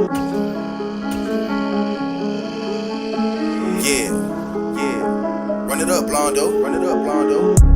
Yeah, yeah. Run it up, Blondo. Run it up, Blondo.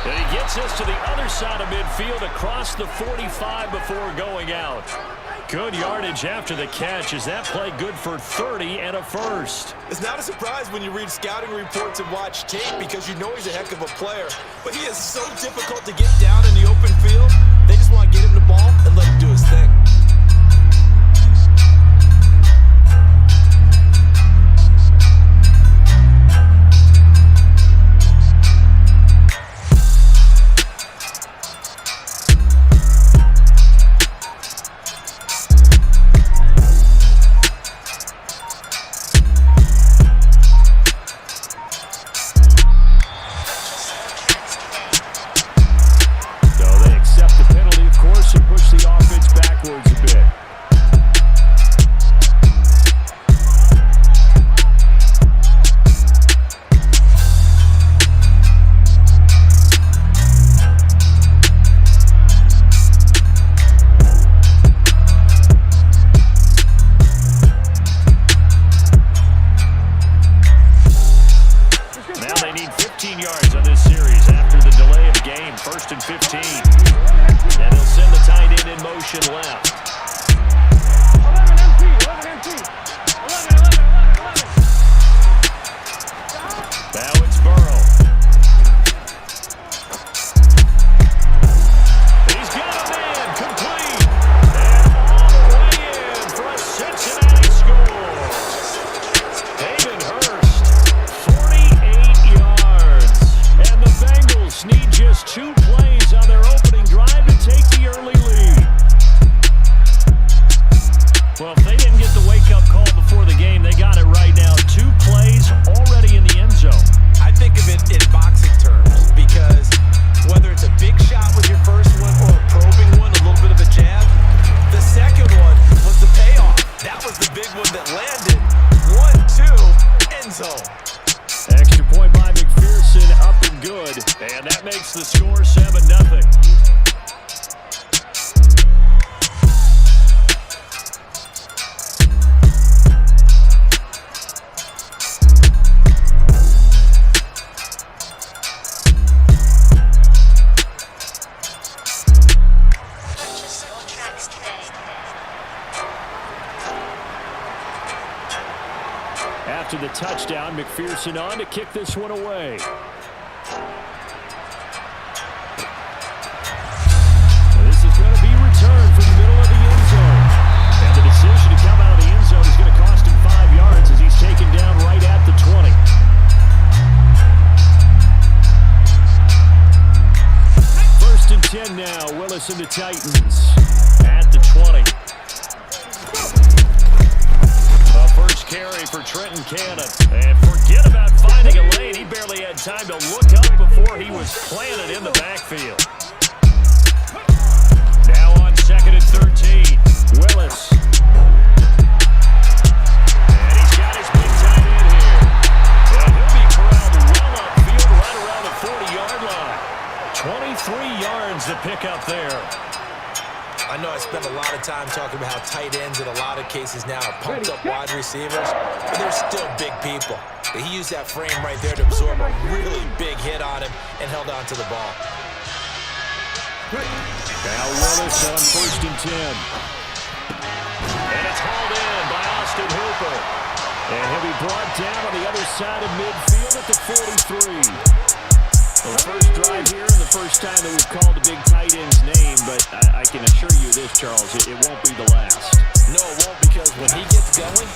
And he gets us to the other side of midfield across the 45 before going out. Good yardage after the catch. Is that play good for 30 and a first? It's not a surprise when you read scouting reports and watch tape because you know he's a heck of a player. But he is so difficult to get down in the open field. They just want to get him the ball and let him do his thing. Extra point by McPherson, up and good. And that makes the score 7-0. After the touchdown, McPherson on to kick this one away. This is going to be returned from the middle of the end zone. And the decision to come out of the end zone is going to cost him 5 yards as he's taken down right at the 20. First and 10 now, Willis and the Titans at the 20. First carry for Trenton Cannon. And forget about finding a lane. He barely had time to look up before he was planted in the backfield. Now on 2nd and 13. Willis. And he's got his big tight end here. And he'll be corralled well upfield right around the 40-yard line. 23 yards to pick up there. I know I spend a lot of time talking about how tight ends in a lot of cases now are pumped up wide receivers, but they're still big people. He used that frame right there to absorb a really big hit on him and held on to the ball. Now Willis on 1st and 10. And it's hauled in by Austin Hooper. And he'll be brought down on the other side of midfield at the 43. Well, the first drive here and the first time that we've called a big tight end's name, but I can assure you this, Charles, it won't be the last. No, it won't, because when he gets going,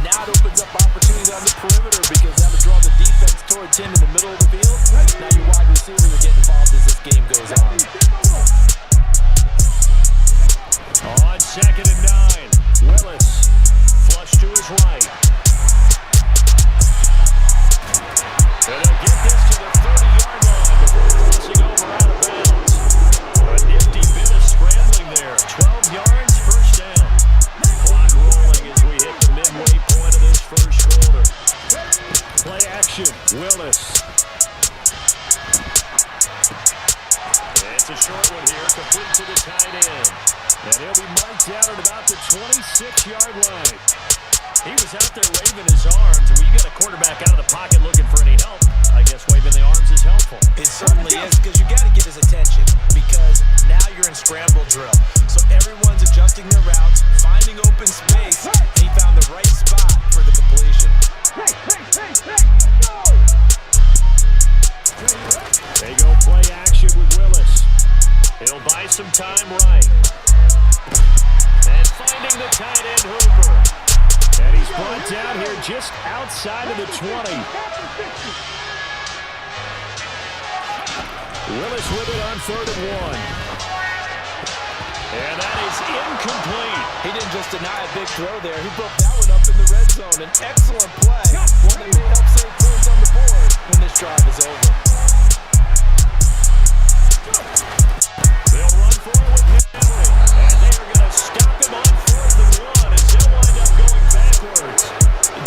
now it opens up opportunities on the perimeter because that will draw the defense towards him in the middle of the field. Now your wide receivers will get involved as this game goes on. On 2nd and 9, Willis, flush to his right. And he'll get this to the 30-yard line before crossing over out of bounds. A nifty bit of scrambling there. 12 yards, first down. Clock rolling as we hit the midway point of this first quarter. Play action, Willis. It's a short one here, complete to the tight end. And he'll be marked out at about the 26-yard line. He was out there waving his arms, and when you get a quarterback out of the pocket looking for any help, I guess waving the arms is helpful. It certainly is, because you some time right. And finding the tight end Hooper. And he's brought down here just outside of the 20. Willis with it on 3rd and 1. And that is incomplete. He didn't just deny a big throw there. He broke that one up in the red zone. An excellent play. One that may help save points on the board when this drive is over. They'll run for it with Henry. And they are going to stop him on 4th and 1 as they'll wind up going backwards.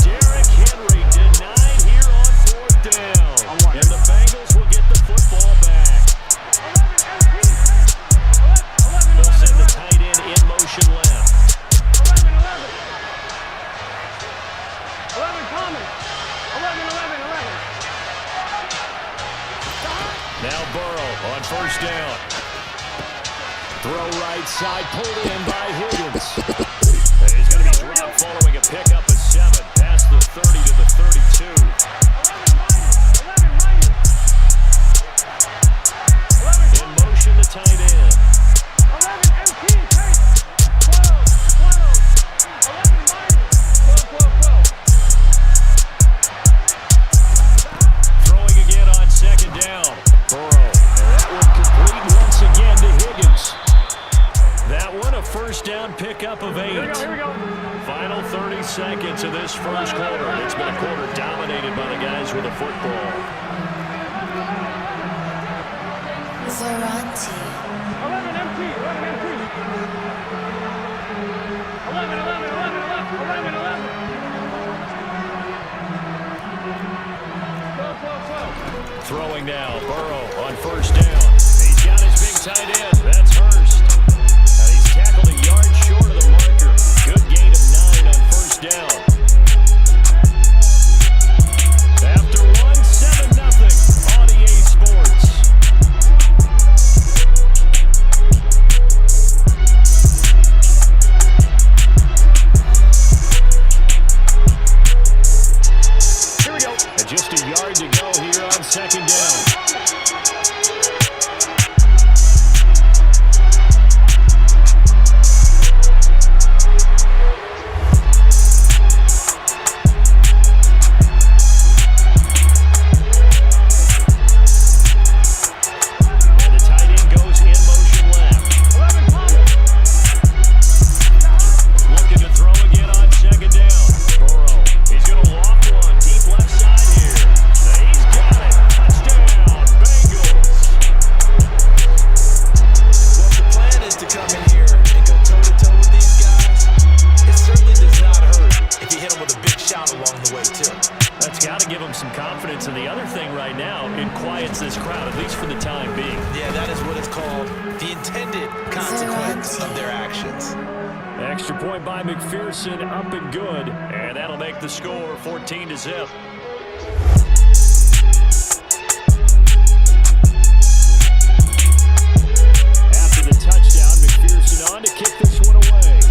Derrick Henry denied here on 4th down. And the Bengals will get the football back. They'll send the tight end in motion left. 11 coming. 11. Now Burrow on 1st down. Throw right side, pulled in by Higgins. And he's going to be dropped following a pickup of 7 past the 30 to the 32. 11 In motion, the tight end. 11 empty. 12. 11 minus. 12. Throwing again on 2nd down. Burrow. And that one complete once again to Higgins. That one a 1st down pickup of 8. Here we go. Final 30 seconds of this 1st quarter. It's been a quarter dominated by the guys with the football. Zarante. 11 empty. 11. 12. Throwing now, Burrow on 1st down. He's got his big tight end. That's Hurst. And he's tackled a yard short of the marker. Good gain of 9 on 1st down. After 1, 7-0 on EA Sports. Here we go. And just a yard to go here on 2nd down. And the tight end goes in motion left. 11 coming. Looking to throw again on 2nd down. Burrow. He's going to loft one deep left side here. He's got it. Touchdown, Bengals. Well, if the plan is to come in here and go toe-to-toe with these guys, it certainly does not hurt if you hit them with a big shout along the way, too. That's got to give him some confidence. And the other thing right now, it quiets this crowd, at least for the time being. Yeah, that is what it's called the intended consequence of their actions. Extra point by McPherson, up and good. And that'll make the score 14-0. After the touchdown, McPherson on to kick this one away.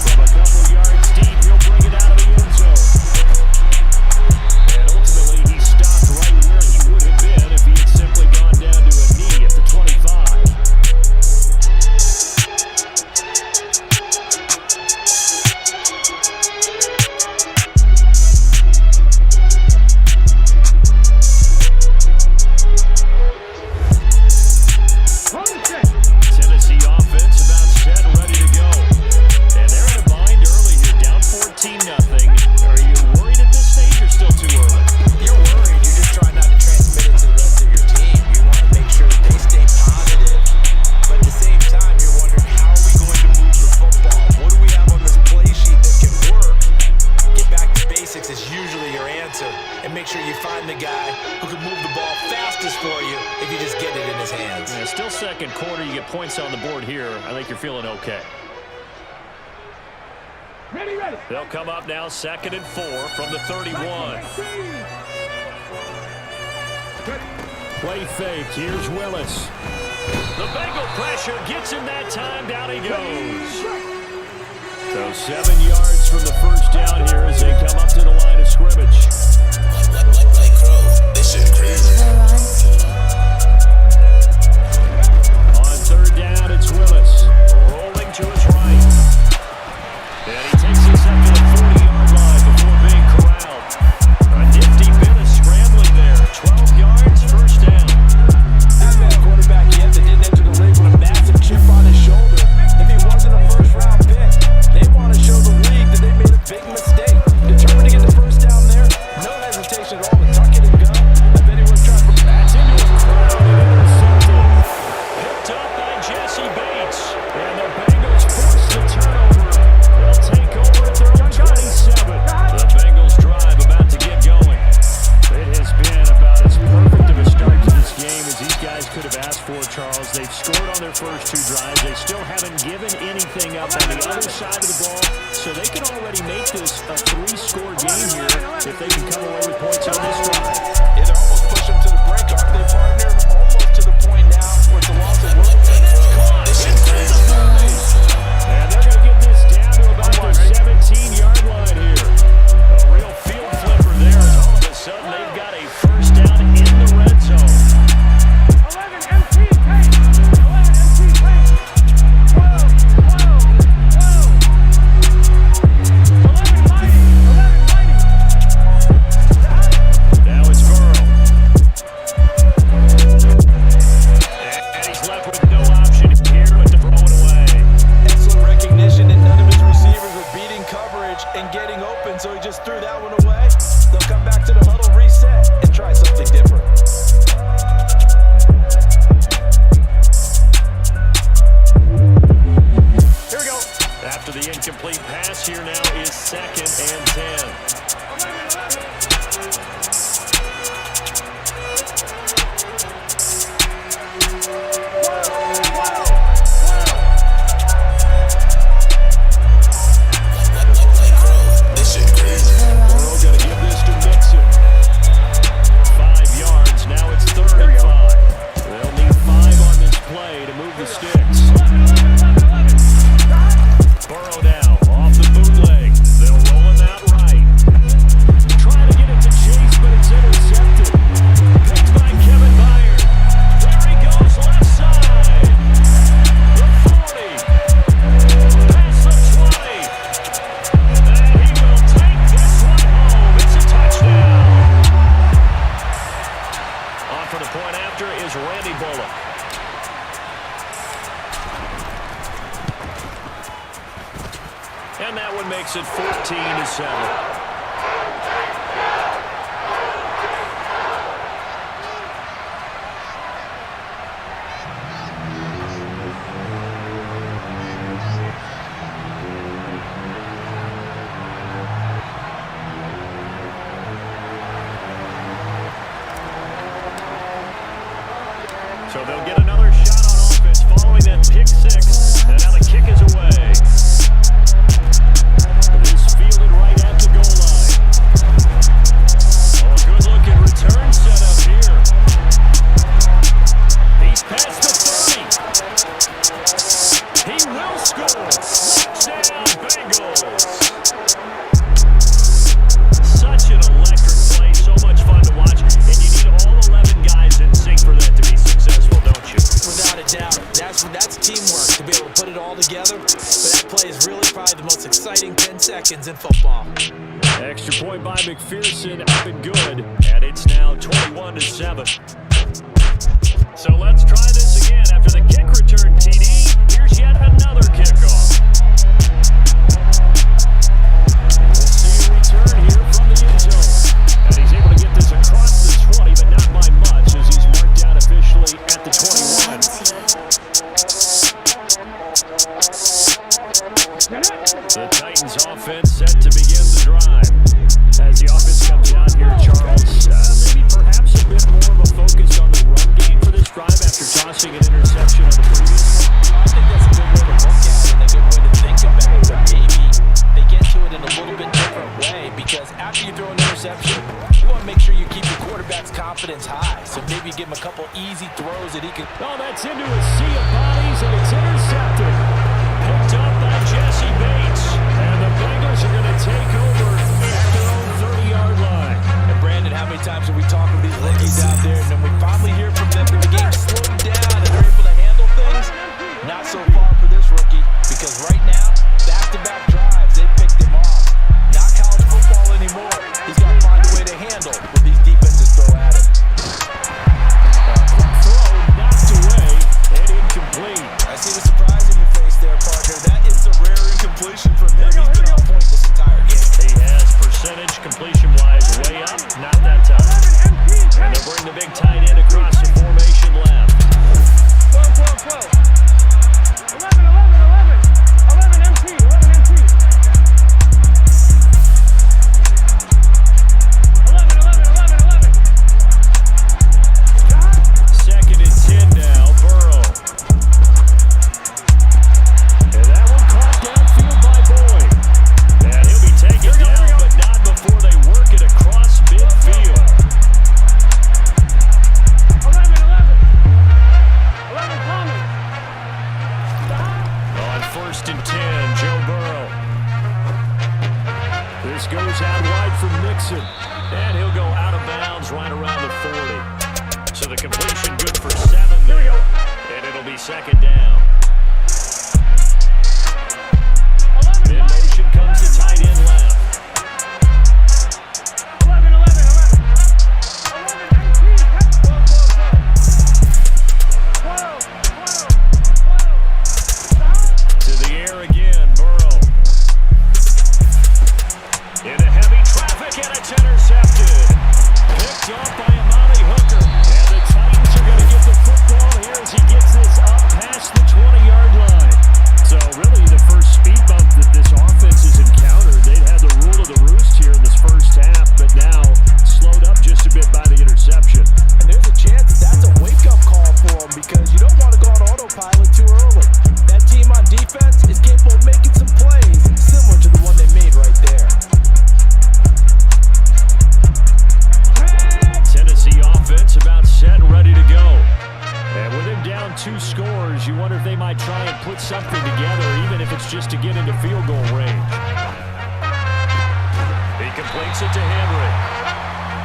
From a couple yards deep, he'll bring it out of the end zone. And ultimately, he stopped right where he would have been if he had simply gone down to a knee at the 25. Tennessee offense about set and ready to go. And they're in a bind early here, down 14-0. Are you worried at this stage or still too early? You're worried. You're just trying not to transmit it to the rest of your team. You want to make sure that they stay positive. But at the same time, you're wondering, how are we going to move the football? What do we have on this play sheet that can work? Get back to basics is usually your answer. And make sure you find the guy who can move the ball fastest for you if you just get it in his hands. Yeah, still 2nd quarter. You get points on the board here. I think you're feeling okay. Ready. They'll come up now 2nd and 4 from the 31. Play fake. Here's Willis. The Bengal pressure gets him that time. Down he goes. So 7 yards from the 1st down here as they come up to the line of scrimmage. Like Crow. This shit crazy. Zarante. 7. So they'll get another shot on offense following that pick 6. And now the kick is away. It is fielded right at the goal line. Oh, a good-looking return setup here. He's past the 30. He will score. Touchdown, Bengals. Such an electric play. So much fun to watch. And you need all 11 guys in sync for that to be successful, don't you? Without a doubt. That's teamwork to be able to put it all together. But that play is really probably the most exciting 10 seconds in football. Extra point by McPherson, up and good. And it's now 21-7. So let's try this again after the kick return, TD. Here's yet another kickoff. We'll see a return here from the end zone. And he's able to get this across the 20, but not by much as he's marked down officially at the 21. The Titans offense set to begin the drive. As the offense comes out here, Charles, maybe perhaps a bit more of a focus on the run game for this drive after tossing an interception on the previous one. I think that's a good way to look at it and a good way to think about it. But maybe they get to it in a little bit different way because after you throw an interception, you want to make sure you keep your quarterback's confidence high. So maybe give him a couple easy throws that he can. Oh, that's into a sea of bodies, and it's intercepted. Picked up by Jesse Bates. And the Bengals are going to take over at their own 30-yard line. And Brandon, how many times have we talked with these rookies out there, and then we finally hear from them when the game slowed down and they're able to handle things? Not so far for this rookie, because right now, back-to-back drives, they picked him off. Not college football anymore. He's got to find a way to handle what these defenses throw at him. Throw knocked away and incomplete. I see the surprise in your face there, partner. That is a rare incompletion from him. He's been on point this entire game. He has percentage completion-wise way up, not that time. And they'll bring the big tight end across the formation left. 11 MT. 11 MT. 11. Second and 10 now, Burrow. And that one caught downfield by Boyd. And he'll be taken down, but not before they work it across midfield. 11 Thomas. On first and 10, Joe Burrow. This goes out wide for Mixon. And he'll go out of bounds right around the 40. So the completion good for 7 there. And it'll be second down. In motion comes the tight end left. 11 MT. 12. To the air again, Burrow. Into heavy traffic, and it's intercepted. Picked up by Amani Hooker. And the Titans are going to get the football here as he gets this up past the 20-yard line. So really the first speed bump that this offense has encountered. They'd had the rule of the roost here in this first half, but now slowed up just a bit by the interception. And there's a chance that that's a wake-up call for him because you don't want to go on autopilot too early. That team on defense is capable of making some plays similar to the one they made right there. Tennessee offense about set and ready to go. And with him down 2 scores, you wonder if they might try and put something together, even if it's just to get into field goal range. He completes it to Henry.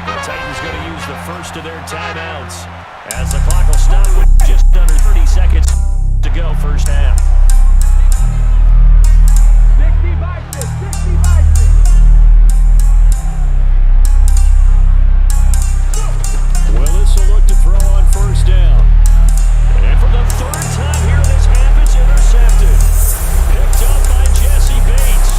The Titans going to use the first of their timeouts as the clock will stop with just under 30 seconds to go first half. 60 by 6. 60 by 6. Willis will look to throw on first down. And for the third time here in this half, it's intercepted. Picked up by Jesse Bates.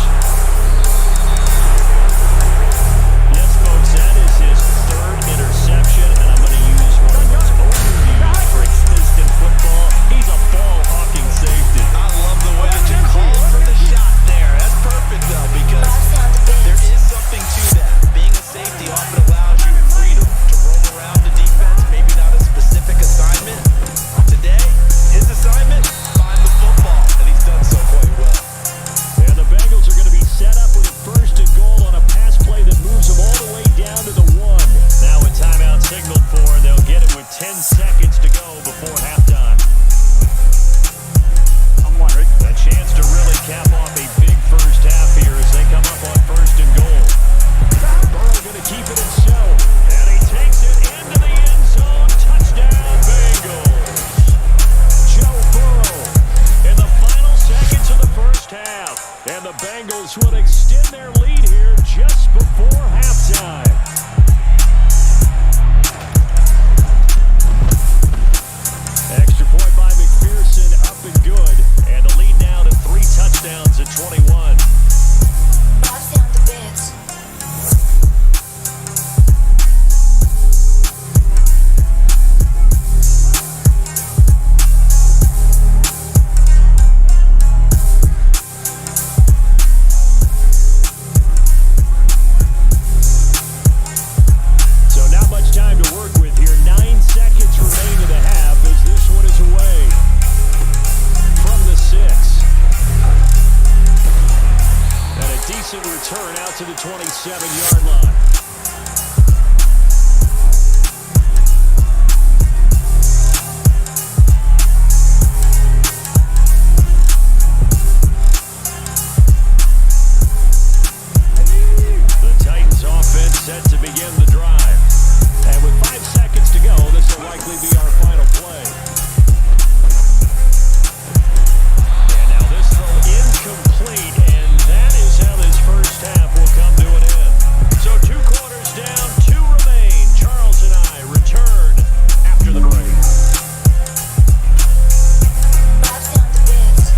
signaled for, and they'll get it with 10 seconds to go before halftime. I'm wondering. A chance to really cap off a big first half here as they come up on 1st and goal. Burrow going to keep it in show. And he takes it into the end zone. Touchdown, Bengals. Joe Burrow in the final seconds of the first half. And the Bengals will extend their lead here just before halftime. Extra point by McPherson, up and good. And the lead now to 3 touchdowns at 21. Boss down the beds. So not much time to work with here. 9 seconds remain in the half as this one is away from the 6. And a decent return out to the 27-yard line. The Titans offense set to begin the drive. And with 5 seconds to go, this will likely be our final play. And now this throw incomplete, and that is how this first half will come to an end. So 2 quarters down, 2 remain. Charles and I return after the break. Boss down the beds.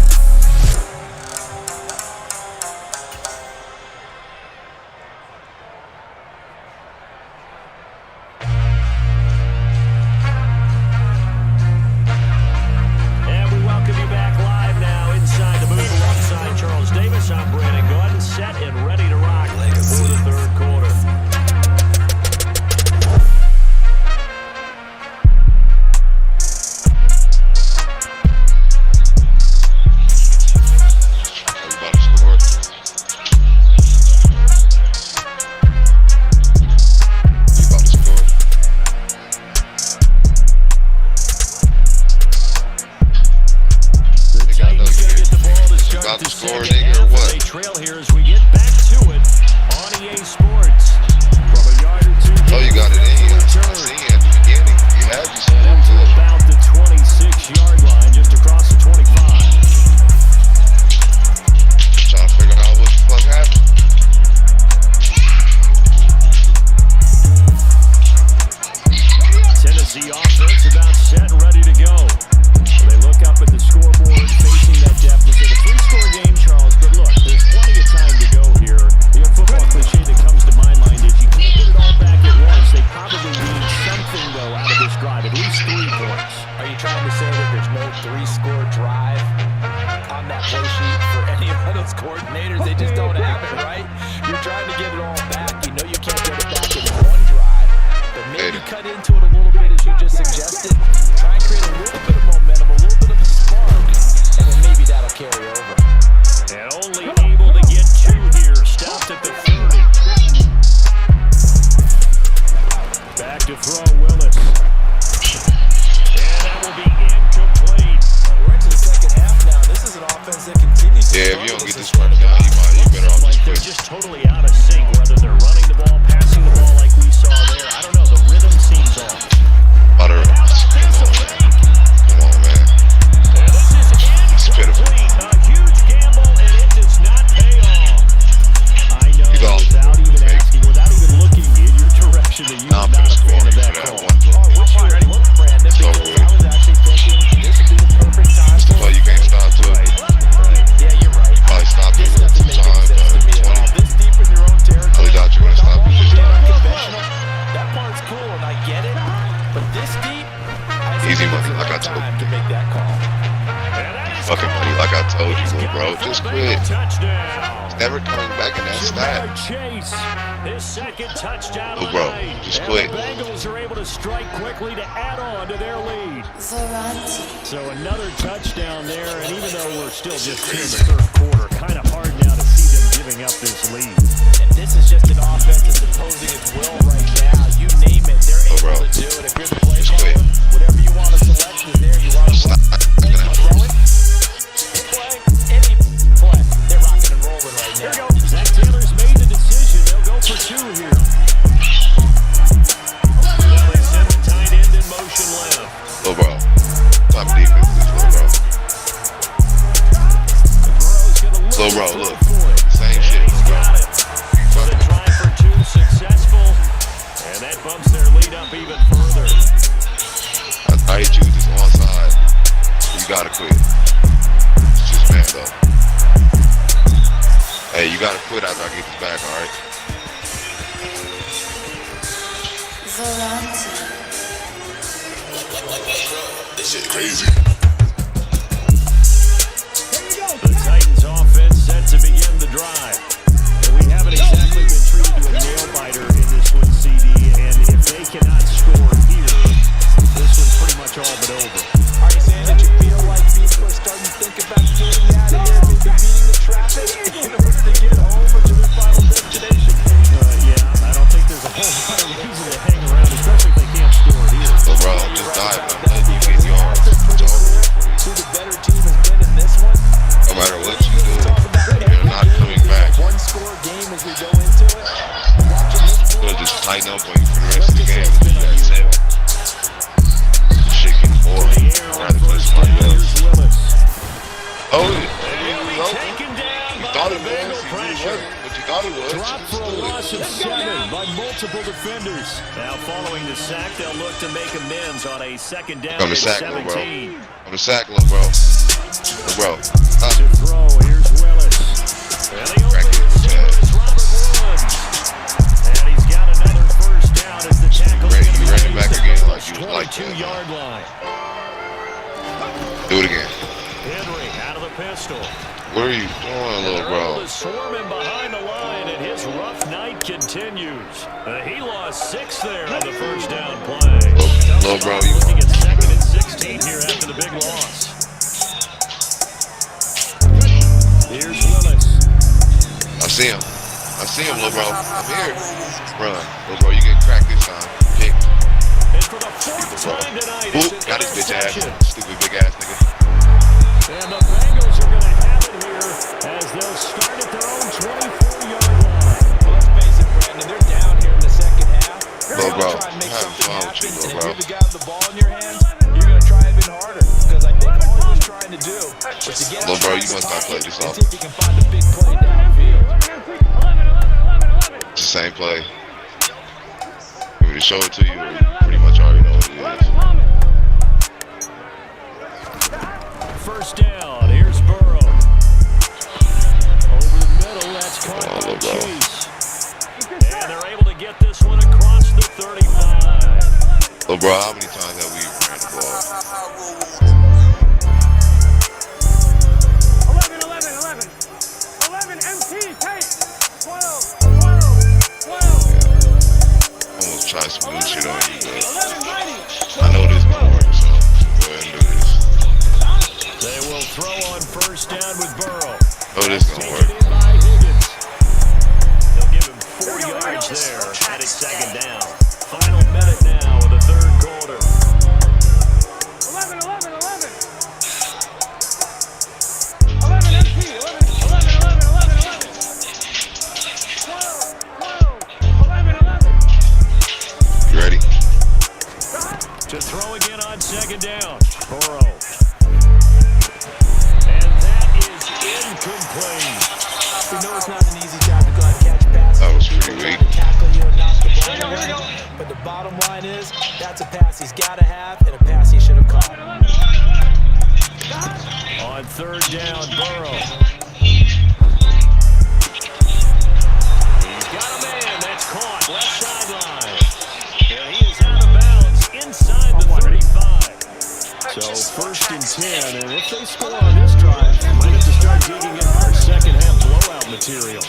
And we welcome you back live now inside the booth alongside Charles Davis. I'm Brandon Gordon, set and ready to rock for the 3rd quarter. Everybody scored. You about to score. The Nigga, I know Titans you gonna get the ball to start about the to score, second nigga, or half, what? and they trail here as we get back to it on EA Sports. From a yard or 2, Oh, you got it in you. I return. see at the beginning. You had you some And up to to it. about the 26-yard line, just across the 25. Trying to figure out what the fuck happened. Tennessee offense about set and ready to go. So they look up at the scoreboard, facing that deficit. A 3-score game, Charles, but look, there's plenty of time to go here. The old football cliche that comes to my mind is you can't get it all back at once. They probably need something, though, out of this drive, at least 3 points. Are you trying to say that there's no 3-score drive on that play sheet for any of those coordinators? They just don't have it, right? You're trying to get it all back. You know you can't get it back in one drive. But maybe cut into it a little bit as you just suggested. Try and create a little bit of momentum, a little bit of a spark, and then maybe that'll carry over. And only able to get 2 here. Stopped at the 30. Back to throw, Willis. And that will be incomplete. We're into the second half now. This is an offense that continues to Yeah, if you struggle don't get to this sustain first a down, drive. you better off Like just they're quit. just totally out of sync, whether they're running the ball, passing the ball like we saw there. I don't know, the rhythm seems off. Butter. Come on, man. And this is It's pitiful. incomplete. A huge gamble, and it does not pay off. I know, He's off. without even asking, without even looking in your direction, that you're Now I'm not finna a score fan of for that that call. one play. Oh, I wish you had looked, Brandon, So because weird. I was actually thinking this would be the perfect time It's the for play you can't stop to it. Yeah, you're right. Probably stop This it with doesn't some make any time, sense to me at 20. all. This deep in your own territory. Really thought you were gonna stop I'm it. also Just being stop it. unconventional. That part's cool, and I get it. But this deep, I think Easy it's money, the like I right told time to make that call. And that is Fucking money, like I told you, little bro. Just quit. touchdown. It's never coming back in that Jamar stat. Chase, his second touchdown Oh, of bro, the night. just And quit. the Bengals are able to strike quickly to add on to their lead. Variety. So another touchdown there, and even though we're still just here in the 3rd quarter, kind of hard now to see them giving up this lead. And this is just an offense that's imposing its will right now. You name it, they're Oh, able bro. to lead up even further. I hit you with this onside. You gotta quit. It's just man though. Hey, you gotta quit after I get this back, alright? This shit crazy. The Titans offense set to begin the drive. And we haven't exactly been treated to a nail-biter in this one, CD. And if they cannot score here, this one's pretty much all but over. Are you saying that you feel like people are starting to think about getting out of here, maybe beating the traffic in order to get home or to their final destination? Yeah, I don't think there's a whole lot of reason to hang around, especially if they can't score here. So bro, I'm just diving. I'm hoping you get yards. It's over. Who the better team has been in this one? No matter what you do, you're not coming back. One score game as we go into it. Watching this You'll just tighten up on you for the rest of the game. You got 7. This shit getting boring. I'd rather play somebody else. Oh, yeah. Taken down You by thought the it Bengal was. He pressure. wasn't, but you thought it was. Dropped for a loss of 7 by multiple defenders. Now following the sack, they'll look to make amends on a second down I'm a at sack, little bro. 17. I'm a sack, little bro. Little bro. Stop. To throw, here's Willis. And the Crack open it, receiver Chad. is Robert Woods. And he's got another first down as the tackle You ran it back again like you was like that. 22-yard line. Do it again. Henry out of the pistol. What are you doing, little They're bro? able to swarm him behind the line, and his rough night continues. He lost 6 there on the first down play. Little bro, you. Looking at 2nd and 16 here after the big loss. Here's Willis. I see him. I see him, little bro. I'm here. Run. Little bro, you get cracked this time. Pick. And for the 4th time tonight, Oop, it's an got his bitch interception. ass. Stupid big ass nigga. And the Bengals are going to have it here as they'll start at their own 24-yard line. Well, let's face it, Brandon, they're down here in the second half. Little bro, Try and make I'm something having fun with you, happen, little and bro. if you're the guy with the ball in your hands, you're going to try even harder. Because I think all he was trying to do was to get Little bro, outside you the must not pocket play this and off. see if he can find a big play downfield. It's the same play. Want me to show it to you? Or you pretty much already know what it is. First down, here's Burrow. Over the middle, that's caught Oh, by little bro. Chase. And they're able to get this one across the 35. Little bro, how many times have we ran the ball? 11 MT, take 12. Almost try some new shit on you, but 11 mighty. I know this gonna work, so go ahead and do this. They will throw on first down with Burrow. Oh, this gonna Taken work. in by Higgins. They'll give him 4 yards there at his 2nd down. Final minute now of the 3rd quarter. 11 MT, 11. 12. You ready? To throw again on 2nd down. Burrow. And that is incomplete. We know it's not an easy job to go out and catch passes. That was pretty weak. Tackle you and knock the ball away. But the bottom line is, that's a pass he's got to have and a pass he should have caught. On 3rd down, Burrow. He's got a man that's caught left sideline. And he is out of bounds inside the 35. So 1st and 10, and if they score on this drive, they might have to start digging in for second half blowout material.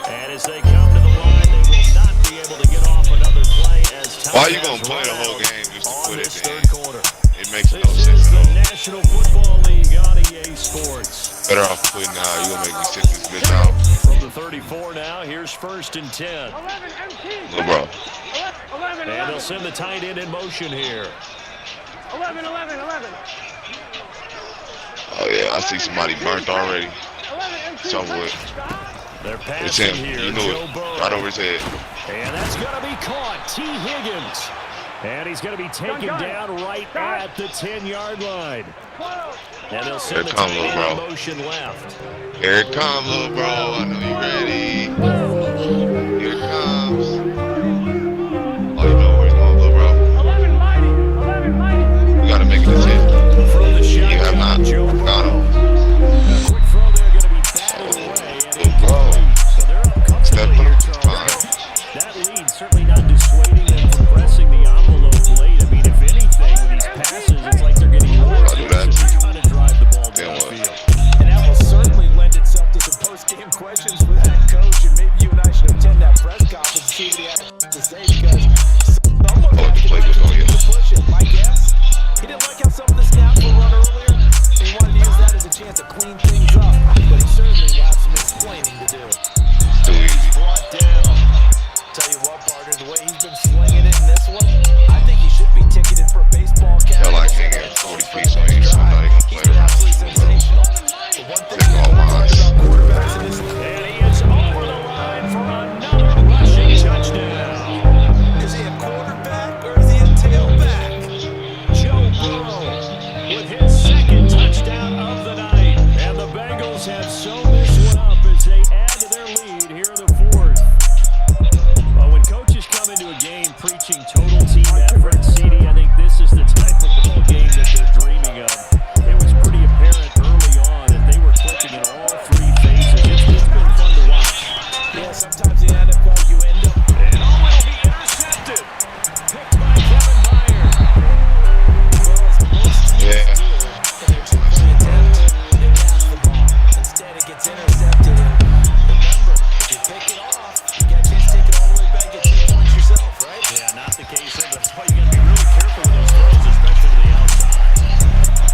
And as they come to the line, they will not be able to get off another play as time Why you has gonna play the run whole out game just to on quit this at the 3rd end? quarter. It makes no This sense is at the all. National Football League on EA Sports. Better off quitting now. You gonna make me sit this bitch out. From the 34 now, here's 1st and 10. 11 MT. Little bro. 11. And they'll send the tight end in motion here. 11. Oh yeah, I see somebody burnt already. 11 MT. Somewhat. They're It's passing him. here. You knew Joe it. Burrow. Right over his head. And that's going to be caught. T. Higgins. And he's going to be taken down right at the 10-yard line. And they'll send the tight end in motion left. Here it comes, little bro. I know you ready. Here it comes. Oh, you know where it's going, little bro. 11 mighty. 11 mighty. We got to make a decision. From the shotgun, You have not. Joe Got him. A quick throw there, going to be batted away. And incomplete. So they're up comfortably here, Charles. That lead certainly not dissuading them from pressing the envelope late. I mean, if anything, with these passes, it's like they're getting more aggressive trying to drive the ball downfield. And that will certainly lend itself to some post-game questions for that coach. And maybe you and I should attend that press conference and see what he has to say, because someone Oh, the play was on you. to push it. My guess, he didn't like how some of the snaps were run earlier. He wanted to use that as a chance to clean things up. But he certainly will have some explaining to do. Too easy. Brought down. Tell you what, partner, the way he's been slinging it in this one, I think he should be ticketed for a baseball cap. They're like hanging 40 piece on you, so now they're going to play He's been around. absolutely sensational. But one thing They're all lines. about quarterbacks in this league, And he is over the line for another rushing touchdown. is he a quarterback or is he a tailback? Joe Burrow with his second touchdown of the night. And the Bengals have sewn this one up as they add to their lead here in the fourth. Well, when coaches come into a game preaching total team effort, CD, I think this is the type of ball game that they're dreaming of. It was pretty apparent early on that they were clicking in all three phases. It's been fun to watch. Yeah, sometimes in the NFL you end up. And will be intercepted. Picked by Kevin Byard. Well, as most Yeah. in their two-point attempt, they pass the ball. Instead, it gets intercepted. And remember, if you pick it off, you got a chance to take it all the way back, get 2 points yourself, right? Yeah, not the case here. That's why you got to be really careful with those throws, especially to the outside.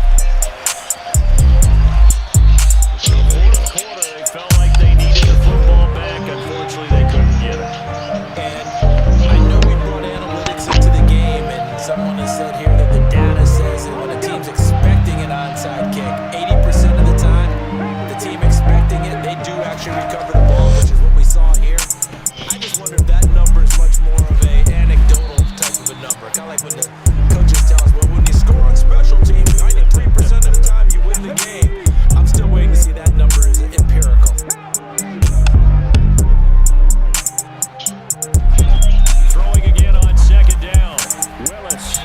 So, Fourth quarter, they felt like they needed the football back. Unfortunately, they couldn't get it. And I know we brought analytics into the game, and someone has said here that the data says that when a team's expecting an onside kick, 80% of the time, the team expecting it, they do actually recover the ball, which is what we saw here. I just wonder if that number is much more of a anecdotal type of a number. Kind of like when the coaches tell us, well, when you score on special teams, 93% of the time you win the game. I'm still waiting to see that number is empirical. Throwing again on second down. Willis.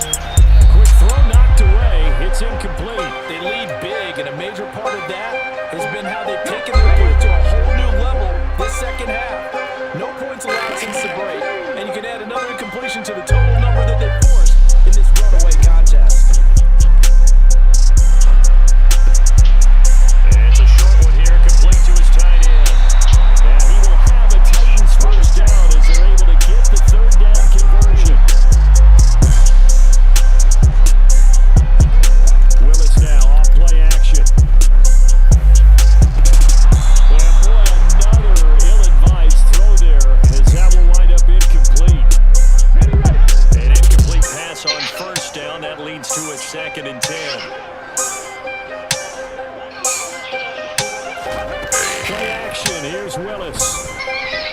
Quick throw knocked away. It's incomplete. They lead big, and a major part of that has been how they've taken their play to a whole new level this second half. No points allowed since the break, and you can add another incompletion to the total number that they forced in this runaway contest. It's a short one here, complete to his tight end. And he will have a Titans first down as they're able to get the third down conversion. Willis now off play action. And boy, another ill-advised throw there as that will wind up incomplete. An incomplete pass on first down. That leads to a 2nd and 10. Play action. Here's Willis.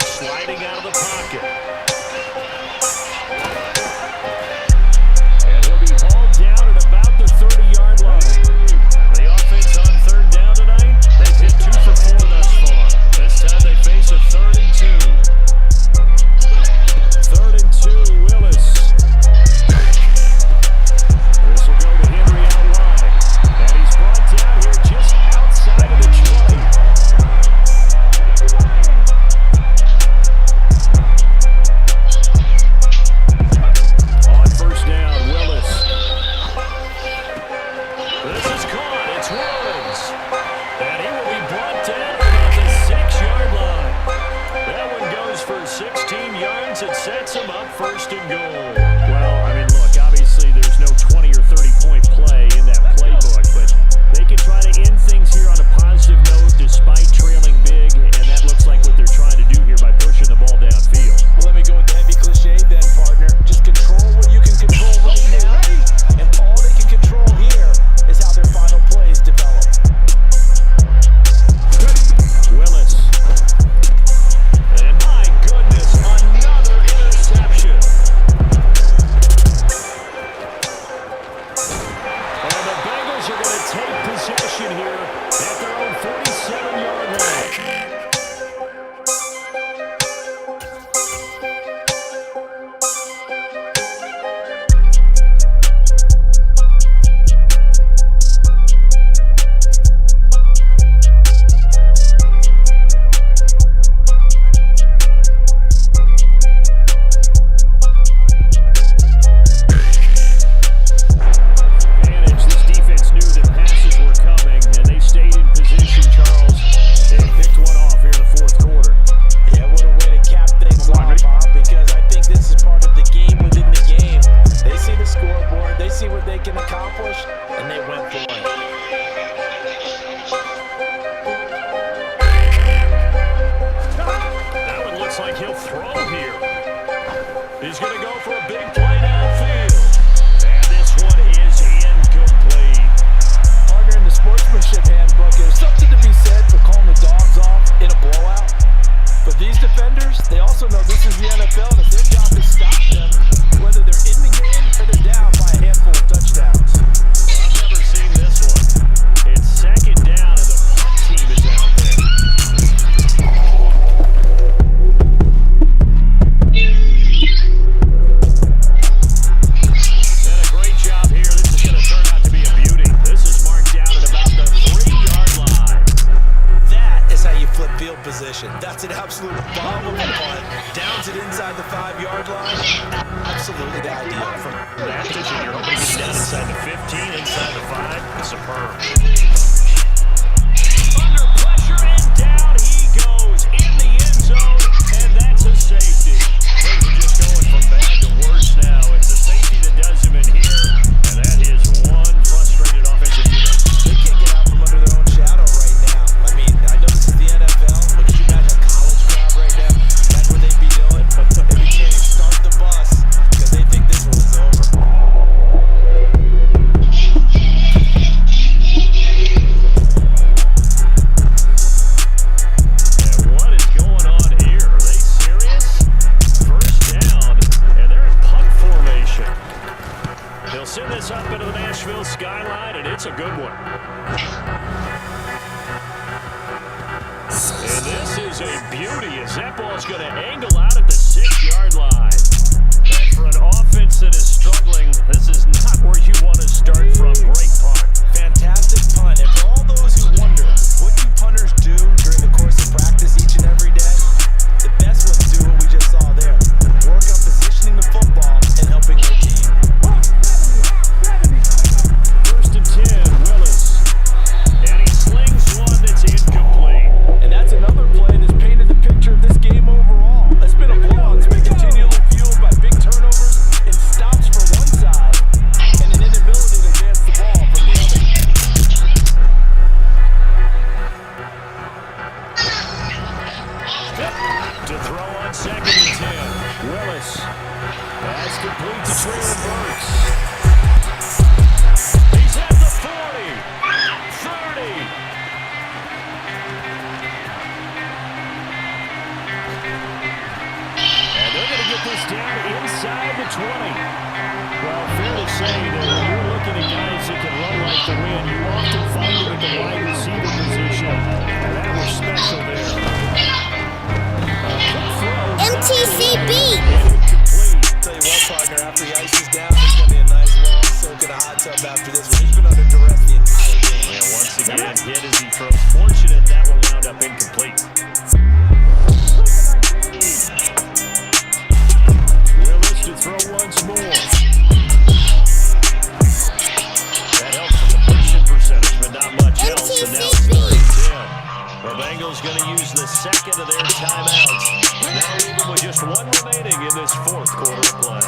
Sliding out of the pocket. And he'll be hauled down at about the 30-yard line. The offense on third down tonight, they've hit 2 for 4 thus far. This time they face a 3rd and 2. 3rd and 2, Willis. This will go to Henry out wide. And he's brought down here just outside of the 20. On first down, Willis. This is caught. It's Woods. And he will be brought down at the 6-yard line. That one goes for 16 yards. It sets him up 1st and goal. Well, I mean, look, obviously there's no 20 or 30-point play in that playbook, but they can try to end things here on a positive note despite trailing big, and that looks like what they're trying to do here by pushing the ball downfield. Well, let me go with the heavy cliche then, partner. Just control what you can control right now, and all they can control here is how their final plays develop. Willis. And my goodness, another interception. Looks like he'll throw here. He's going to go for a big play downfield. And this one is incomplete. Partner, in the sportsmanship handbook, there's something to be said for calling the dogs off in a blowout. But these defenders, they also know this is the NFL, and it's their job to stop them, whether they're in the game or they're down by a handful of touchdowns. Well, I've never seen this one. It's second down, and the punt team is out there. And a great job here. This is going to turn out to be a beauty. This is marked down at about the 3-yard line. That is how you flip field position. That's an absolute bomb of a punt. Downs it inside the 5-yard line. Absolutely the ideal from That position, you're hoping to get down inside the 15, inside the 5. Superb. Under pressure, and down he goes in the end zone, and that's a safety. Things are just going from bad to worse now. It's the safety that does him in here, and that is one frustrated offensive unit. they can't get out from under their own shadow right now. I mean, I know this is the NFL, but could you imagine a college crowd right now? That's what they'd be doing. They'd be chanting, start the bus, because they think this one is over. And what is going on here? Are they serious? First down, and they're in punt formation. They'll send this up into the Nashville skyline, and it's a good one. And this is a beauty as that ball's going to angle out at the 6-yard line. And for an offense that is struggling, this is not where you want to start from. Great punt. Fantastic punt. And for all those who wonder, what do punters do during the course of practice each and every day? The best ones do what we just saw there. Work on positioning the football and helping their team. First and 10, Willis. And he slings one that's incomplete. And that's another play that's painted the picture of this game overall. It's been a blowout that's been continually fueled by big turnovers and stops for one side and an inability to advance the ball from the other. To throw on second and 10, Willis. That's complete to Traylon Burks. He's at the 40, 30. And they're going to get this down inside the 20. Well, fair to say that when you're looking at guys that can run like the wind, you often find them at the wide receiver position. And that was special there. MTCB. Tell you what, partner, after the ice is down, there's going to be a nice long soak in a hot tub after this one. He's been under duress the entire game. And once again, hit as he throws. Fortunate that one wound up incomplete. Willis to throw once more. That helps the completion percentage, but not much else. And now it's third and 10. The Bengals going to use the second of their timeouts. Now even with just one remaining in this fourth quarter of play.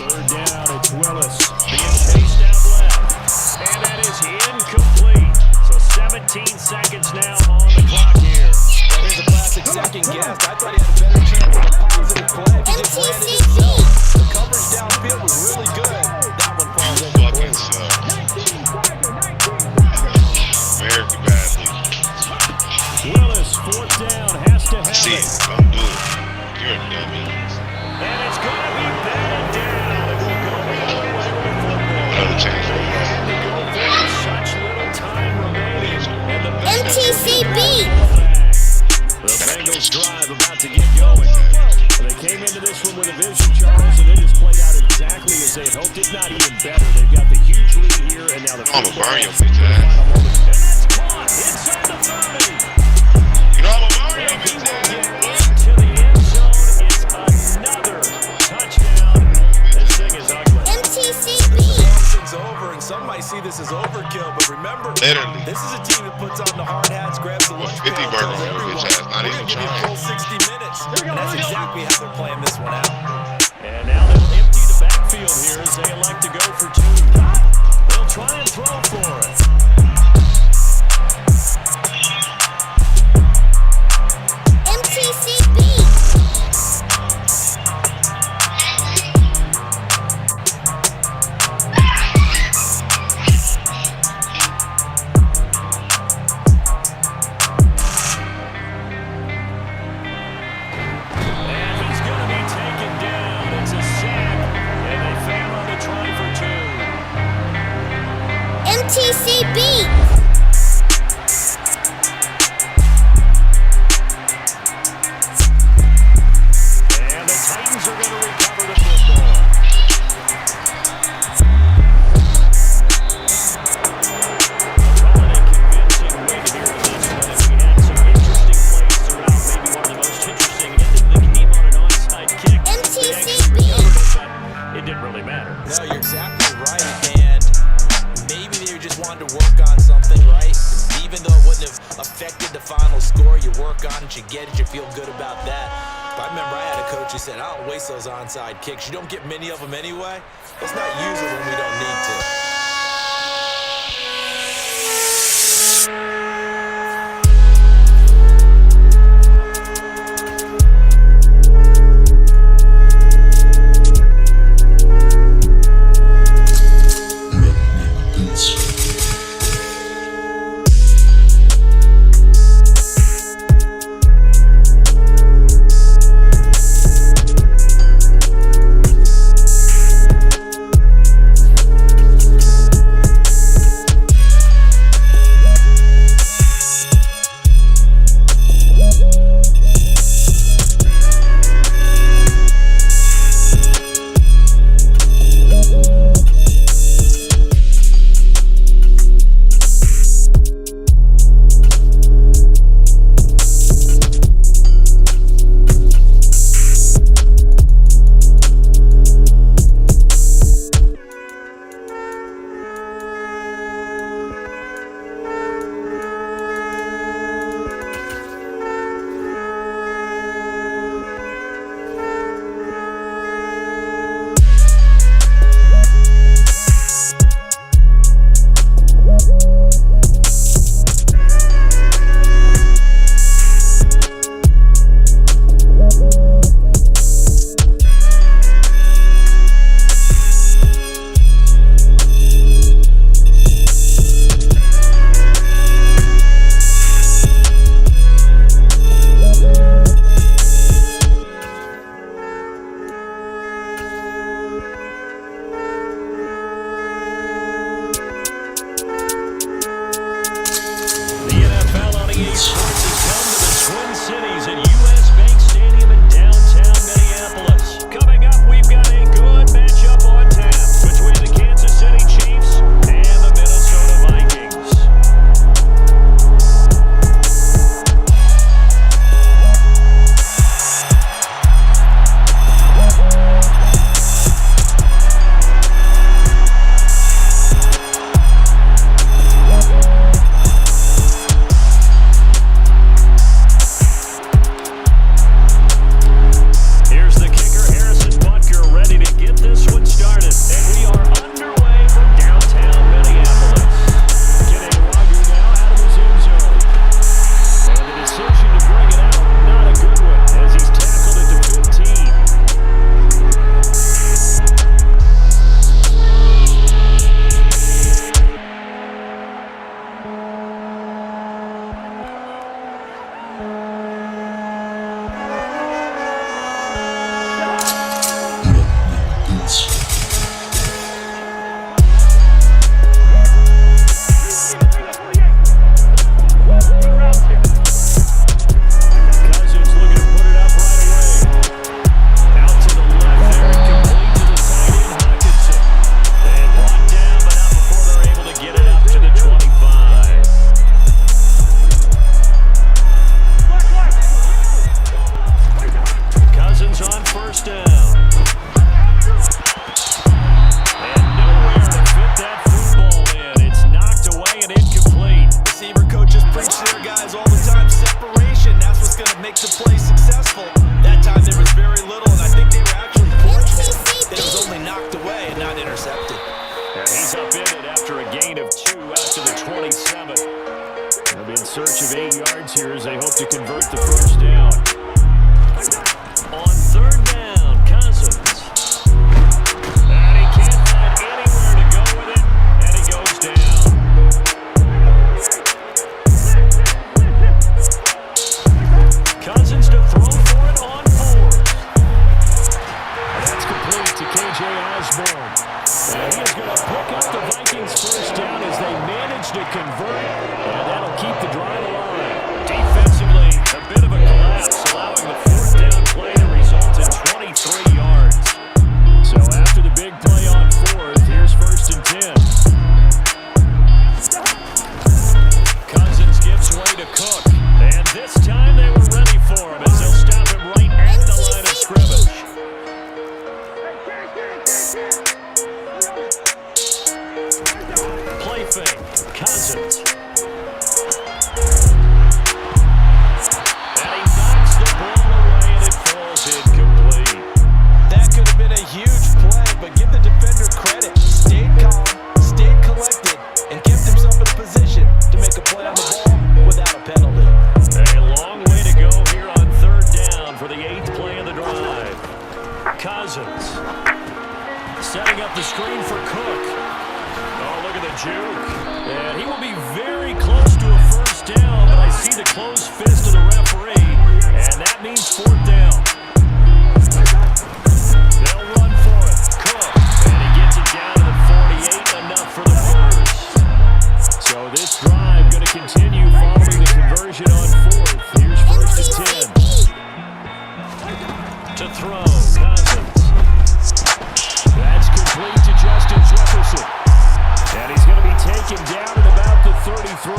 Third down, it's Willis being chased out left. And that is incomplete. So 17 seconds now on the clock here. Well, here's a classic second guess. I thought he had a better chance of a positive play if he just landed himself. The coverage downfield was really good. That one falls Fucking incomplete. suck. Very badly. Willis, fourth down, has to have See, it. don't do it. You're a dummy. And it's going to be batted down. It will go the other way with the football. Another change. They had to go for such little time remaining. And the MTCB. The Bengals drive about to get going. And they came into this one with a vision, Charles, and it has played out exactly as they hoped, if not even better. They've got the huge lead here, and now the I'm gonna football burn your is in bitch the ass. final moments. And that's caught inside the 30. You know I'm gonna burn your And he bitch will ass. get into the end zone. It's another touchdown. This thing is ugly. MTCB. Things over, and some might see this as overkill, but remember, Literally. this is a team that puts on the hard hats, grabs the lunch 50 pail, burger tells on your everyone, bitch ass, not we're even gonna give you a trying. full 60 minutes, and that's exactly how they're playing this one out. And now they'll empty the backfield here as they elect to go for two. They'll try and throw for it. work on it, you get it, you feel good about that. But I remember I had a coach who said, I don't waste those onside kicks. You don't get many of them anyway. Let's not use them when we don't need to. He's up in it after a gain of 2 out to the 27. They'll be in search of 8 yards here as they hope to convert the first down. On third down, Cousins. And he can't find anywhere to go with it, and he goes down. Cousins to throw for it on 4. And that's complete to KJ Osborne. And he is going to pick up the Vikings first down as they manage to convert, and that'll keep the drive alive. Defensively, a bit of a collapse. screen for Cook. Oh, look at the juke. And he will be very close to a first down, but I see the closed fist of the referee, and that means fourth down. They'll run for it. Cook. And he gets it down to the 48, enough for the first. So this drive going to continue following the conversion on fourth. Here's first and 10. To throw, Cousins. That's complete to Justin Jefferson. And he's going to be taken down at about the 33.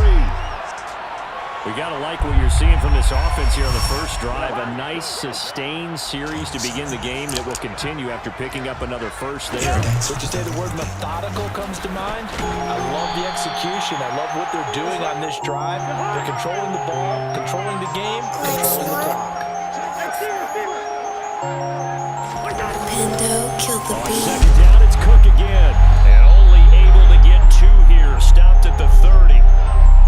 We got to like what you're seeing from this offense here on the first drive. A nice, sustained series to begin the game that will continue after picking up another first there. Would you say the word methodical comes to mind? I love the execution. I love what they're doing on this drive. They're controlling the ball, controlling the game, controlling the clock. Pendo killed the On beat. second down, it's Cook again. And only able to get 2 here. Stopped at the 30.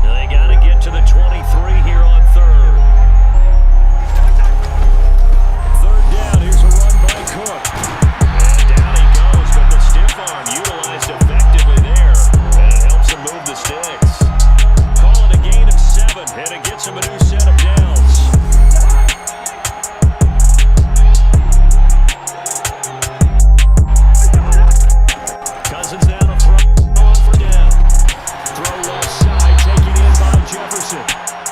Now they got to get to the 23 here on third. Third down, here's a run by Cook. And down he goes, but the stiff arm utilized effectively there. And it helps him move the sticks. Call it a gain of 7, and it gets him a new set of downs. Cousins now to throw on for down. Throw left side, taken in by Jefferson.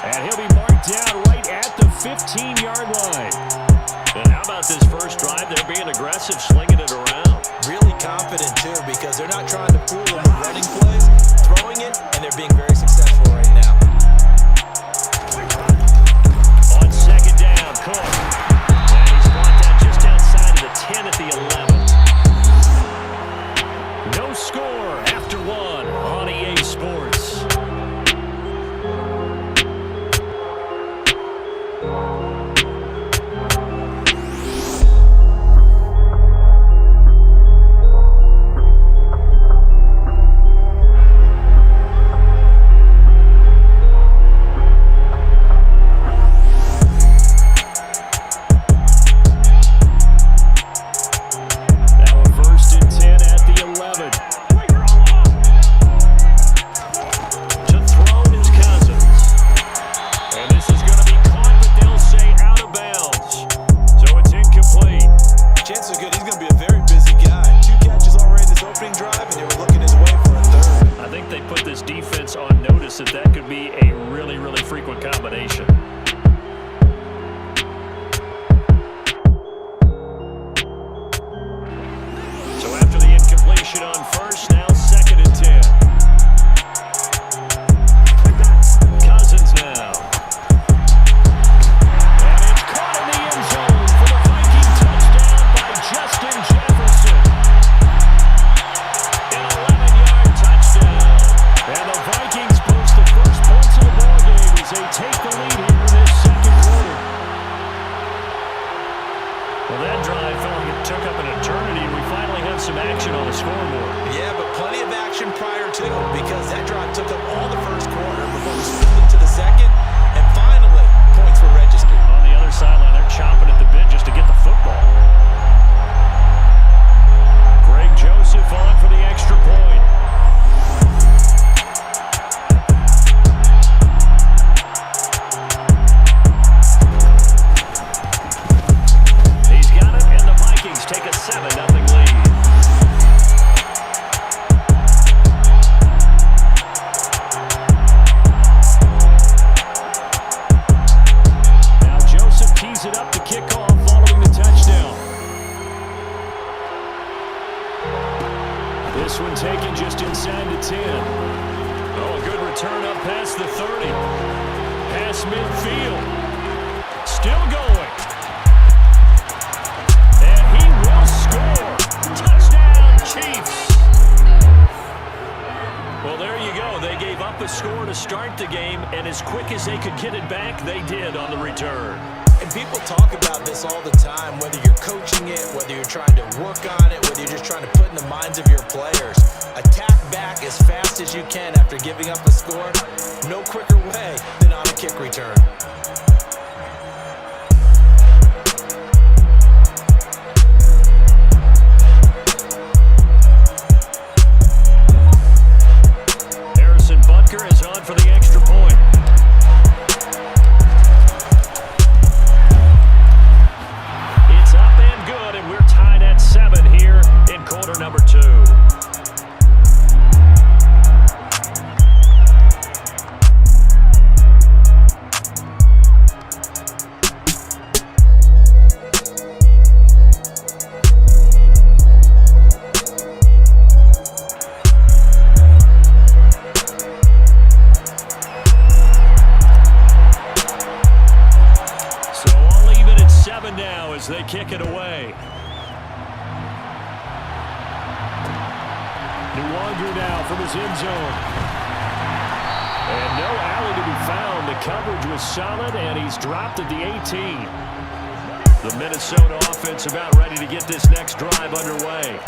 And he'll be marked down right at the 15-yard line. And how about this first drive? They're being aggressive, slinging it around. Really confident, too, because they're not trying to fool them with running plays, throwing it, and they're being very successful right now. On second down, Cook. And he's brought down just outside of the 10 at the 11. No score after 1 on EA Sports. Now a first and 10 at the 11. To throw is Cousins. And this is going to be caught, but they'll say out of bounds. So it's incomplete. Chances are good he's going to be a very busy guy. 2 catches already in this opening drive, and they were looking his way for a third. I think they put this defense on notice that that could be a really, really frequent combination. So after the incompletion on first, now second and 10. Cousins now. And it's caught in the end zone for the Viking touchdown by Justin Jefferson. An 11-yard touchdown. And the Vikings post the first points of the ballgame as they take the lead here in this second quarter. Well, that drive felt like it took up an eternity, and we finally have some action on the scoreboard. Yeah, but plenty of action prior to, because that drive took up all the first quarter before we split into the second, and finally, points were registered. On the other sideline, they're chomping at the bit just to get the football. Greg Joseph on for the extra point. He's got it, and the Vikings take a 7-0 lead. Now Joseph tees it up to kick off following the touchdown. This one taken just inside the 10. Oh, a good return up past the 30. Past midfield. Still going. And he will score. Touchdown, Chiefs. Well, there you go. They gave up a score to start the game, and as quick as they could get it back, they did on the return. And people talk about this all the time, whether you're coaching it, whether you're trying to work on it, whether you're just trying to put in the minds of your players. Attack back as fast as you can after giving up a score. No quicker way than on a kick return. as they kick it away. Nwangu now from his end zone. And no alley to be found. The coverage was solid, and he's dropped at the 18. The Minnesota offense about ready to get this next drive underway.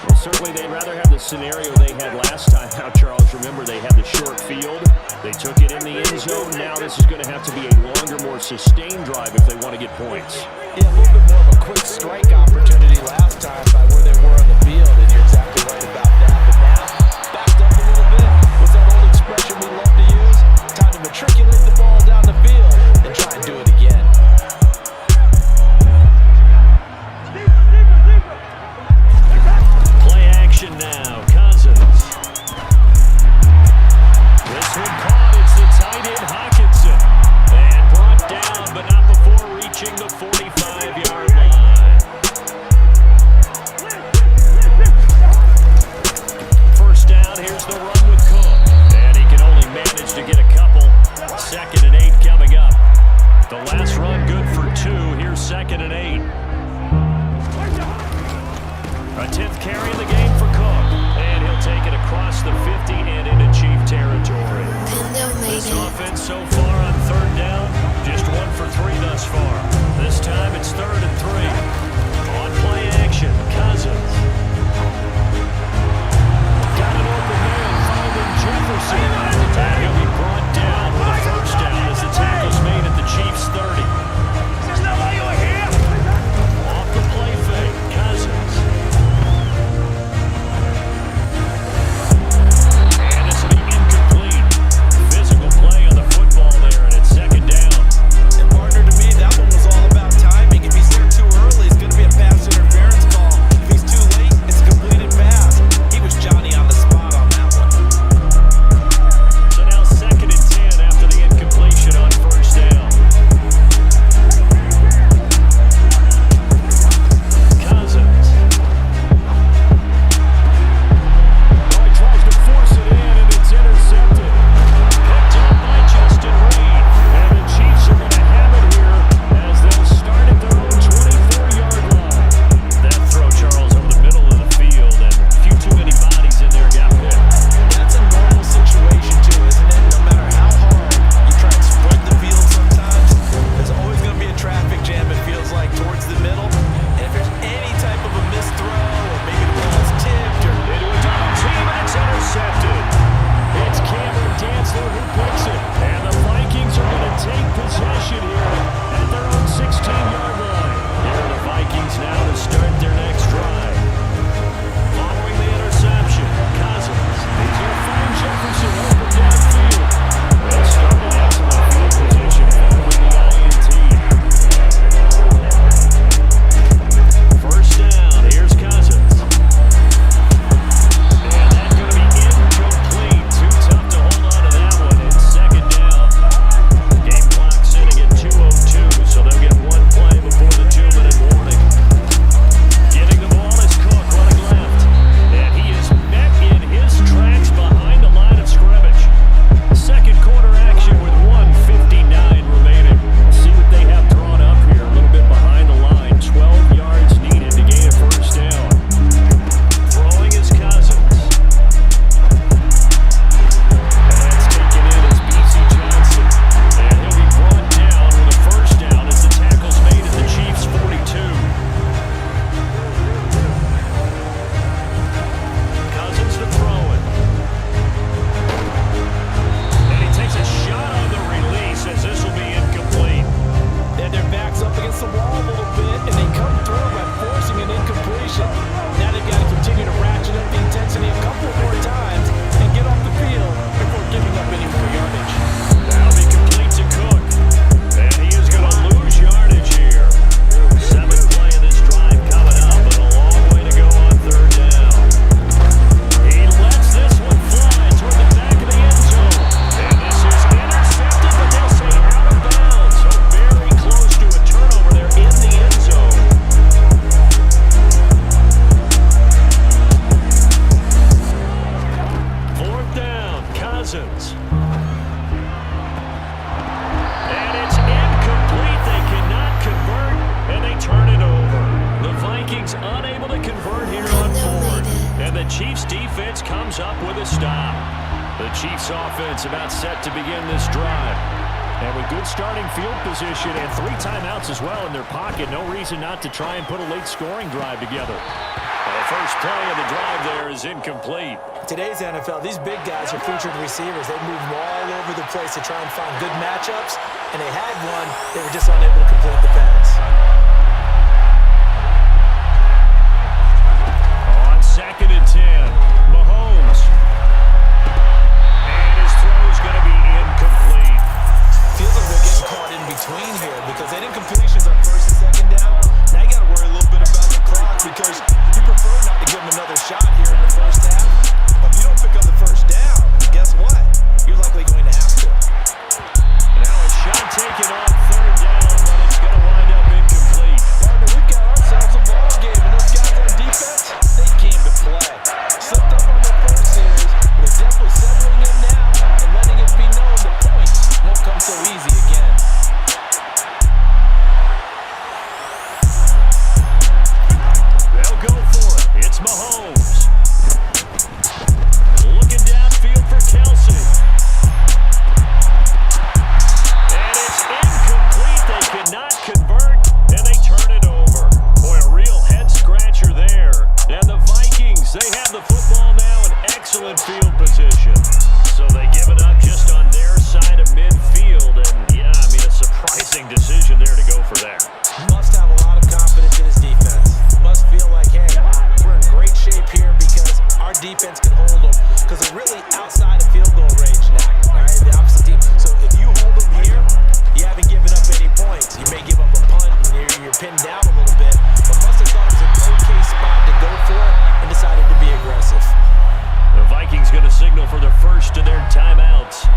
Well, certainly they'd rather have the scenario they had last time out, Charles. Remember, they had the short field. They took it in the end zone. Now this is going to have to be a longer, more sustained drive if they want to get points. Yeah, a little bit more of a quick strike opportunity last time by where they were on the field, and you're exactly right about that. But now, backed up a little bit. What's that old expression we love to use? Time to matriculate the ball down the field and try and do it again. Play action now. Cousins. This one caught. It's the tight end Hawkinson. And brought down, but not before reaching the 45-yard line. First down, here's the run with Cook. And he can only manage to get a couple. 2nd and 8 coming up. The last run good for 2. Here's 2nd and 8. A 10th carry in the game for Cook. And he'll take it across the 50 and into Chief territory. This offense so far on 3rd down, just 1 for 3 thus far. This time it's 3rd and 3. On play action, Cousins. Got an open man, finding Jefferson. And he'll be brought down with a first down as the tackle's made at the Chiefs' 30. Off the play fake, Cousins. And it's an incomplete. Physical play on the football there. Chiefs defense comes up with a stop. The Chiefs offense about set to begin this drive. And with good starting field position and 3 timeouts as well in their pocket, no reason not to try and put a late scoring drive together. The first play of the drive there is incomplete. Today's NFL, these big guys are featured receivers. They move all over the place to try and find good matchups, and they had one. They were just unable to complete the pass. On 2nd and 10, Mahomes. And his throw is going to be incomplete. Feels like they're getting caught in between here because they didn't completions on 1st and 2nd down. Now you got to worry a little bit about the clock because you prefer not to give them another shot here in the first half. But if you don't pick up the first down, guess what? You're likely going to have to. Now a shot taken on 3rd down, but it's going to wind up incomplete. Partner, we've got ourselves a ball game, and those guys on defense, they came to play. Slipped up on their first series, but they're definitely settling in now and letting it be known the points won't come so easy again. They'll go for it. It's Mahomes. Looking downfield for Kelsey. And it's incomplete. They cannot convert, and they turn it over. Boy, a real head-scratcher there. And the Vikings, they have the football now in excellent field position. So they give it up just on their side of midfield. And, yeah, I mean, a surprising decision there to go for that. Must have a lot of confidence in his defense. Must feel like, hey, we're in great shape here because our defense can hold them. Because they're really outside of field goal range now. All right, the opposite team. So if you hold them here, you haven't given up any points. You may give up a punt and you're pinned down a little bit. But must have thought it was an okay spot to go for it and decided to be aggressive. The Vikings going to signal for the first of their timeouts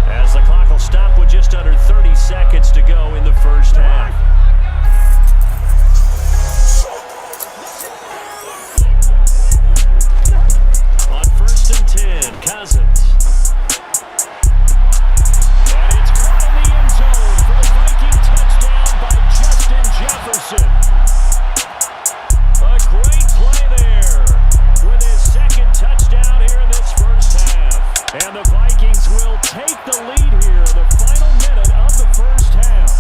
as the clock will stop with just under 30 seconds to go in the first half. On 1st and 10, Cousins. And it's caught in the end zone for the Viking touchdown by Justin Jefferson. A great play there with his 2nd touchdown here in this first half. And the Vikings will take the lead here in the final minute of the first half.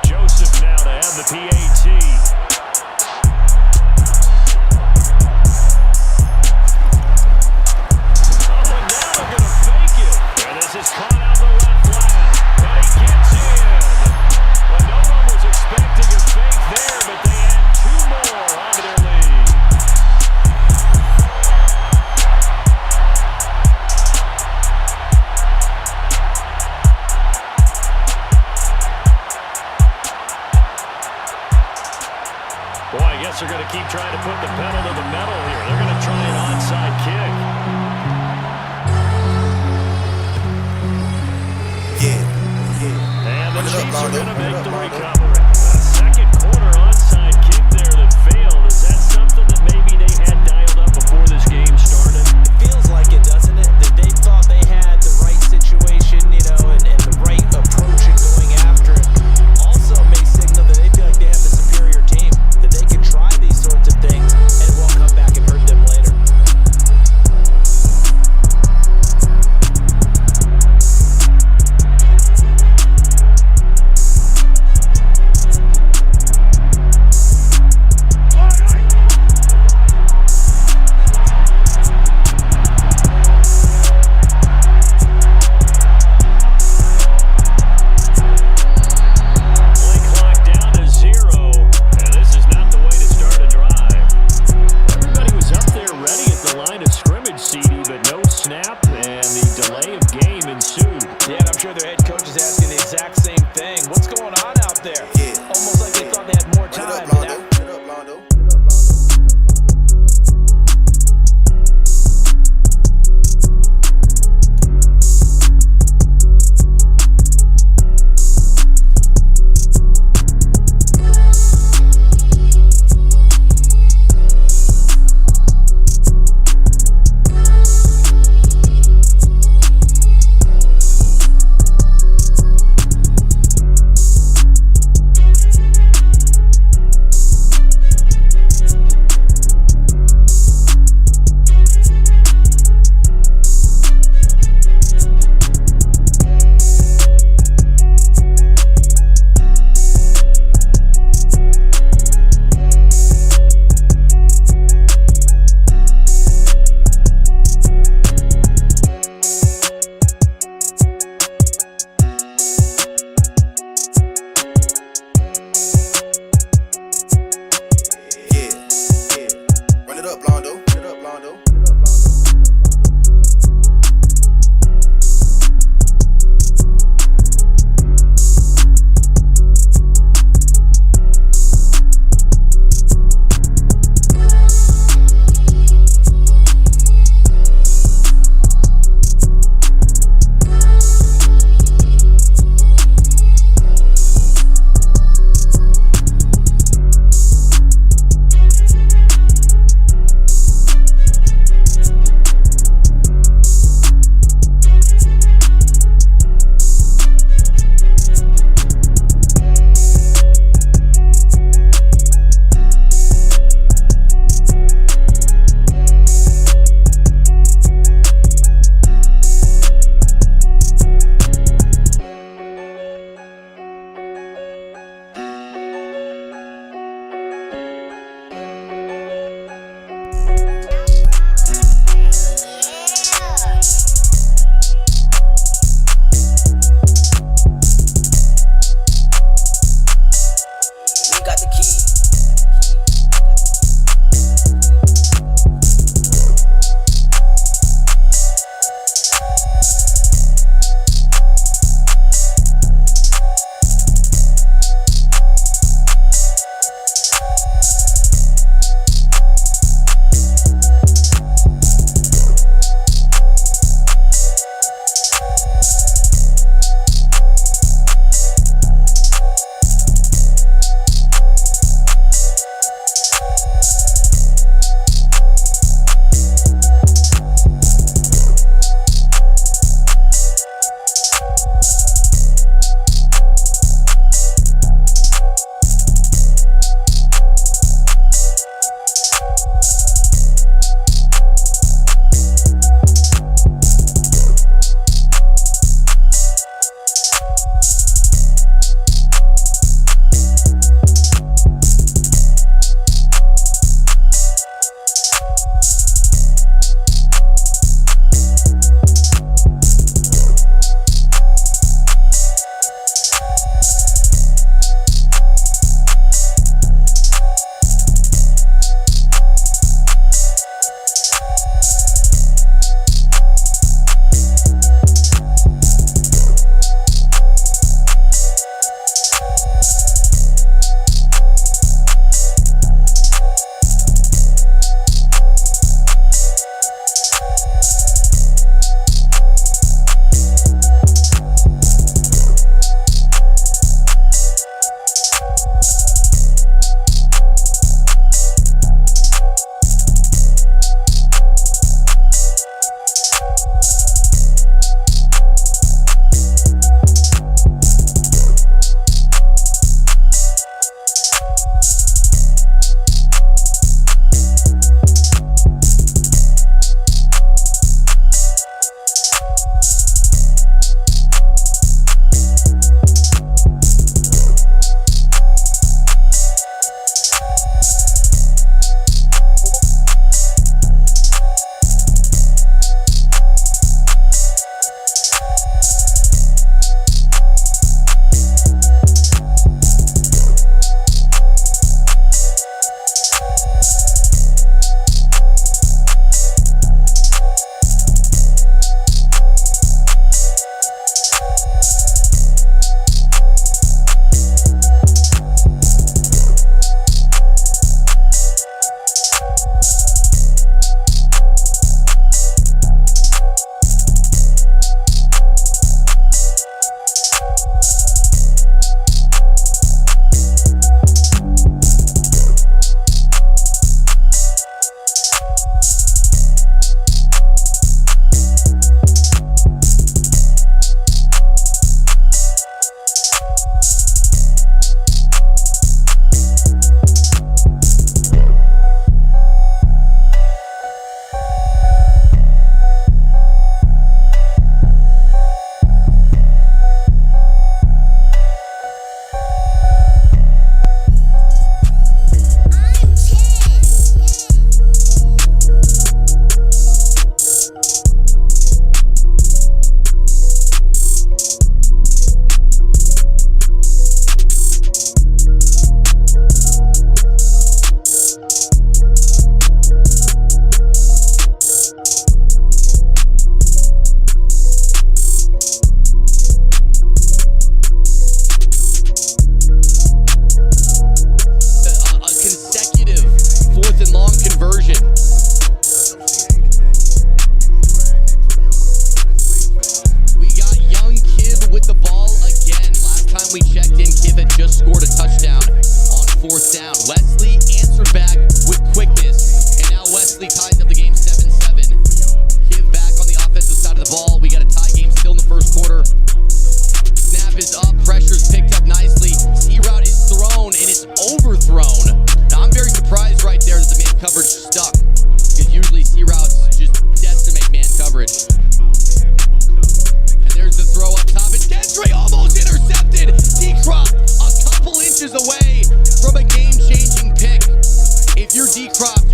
Joseph now to have the PAT. Is caught out the left flat, and he gets in. Well, no one was expecting a fake there, but they add 2 more onto their lead. Boy, I guess they're going to keep trying to put the pedal to the metal here. They're going to try an onside kick. And the Chiefs are going to make the recovery. A 2nd quarter onside kick there that failed. Is that something that maybe they had dialed up before this game started? It feels like it, doesn't it? That they thought they had the right situation, you know, and the right approach in going after it. Also may signal that they feel like they have the superior team, that they can try these sorts of things and it won't come back and hurt them later.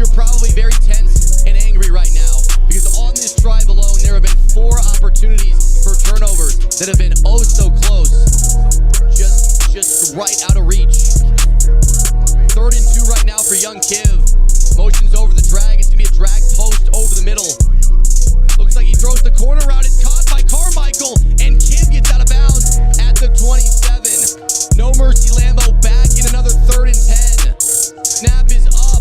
you're probably very tense and angry right now because on this drive alone, there have been 4 opportunities for turnovers that have been oh so close, just right out of reach. 3rd and 2 right now for young Kiv. Motions over the drag. It's gonna be a drag post over the middle. Looks like he throws the corner route. It's caught by Carmichael, and Kiv gets out of bounds at the 27. No mercy, Lambo back in another 3rd and 10. Snap is up.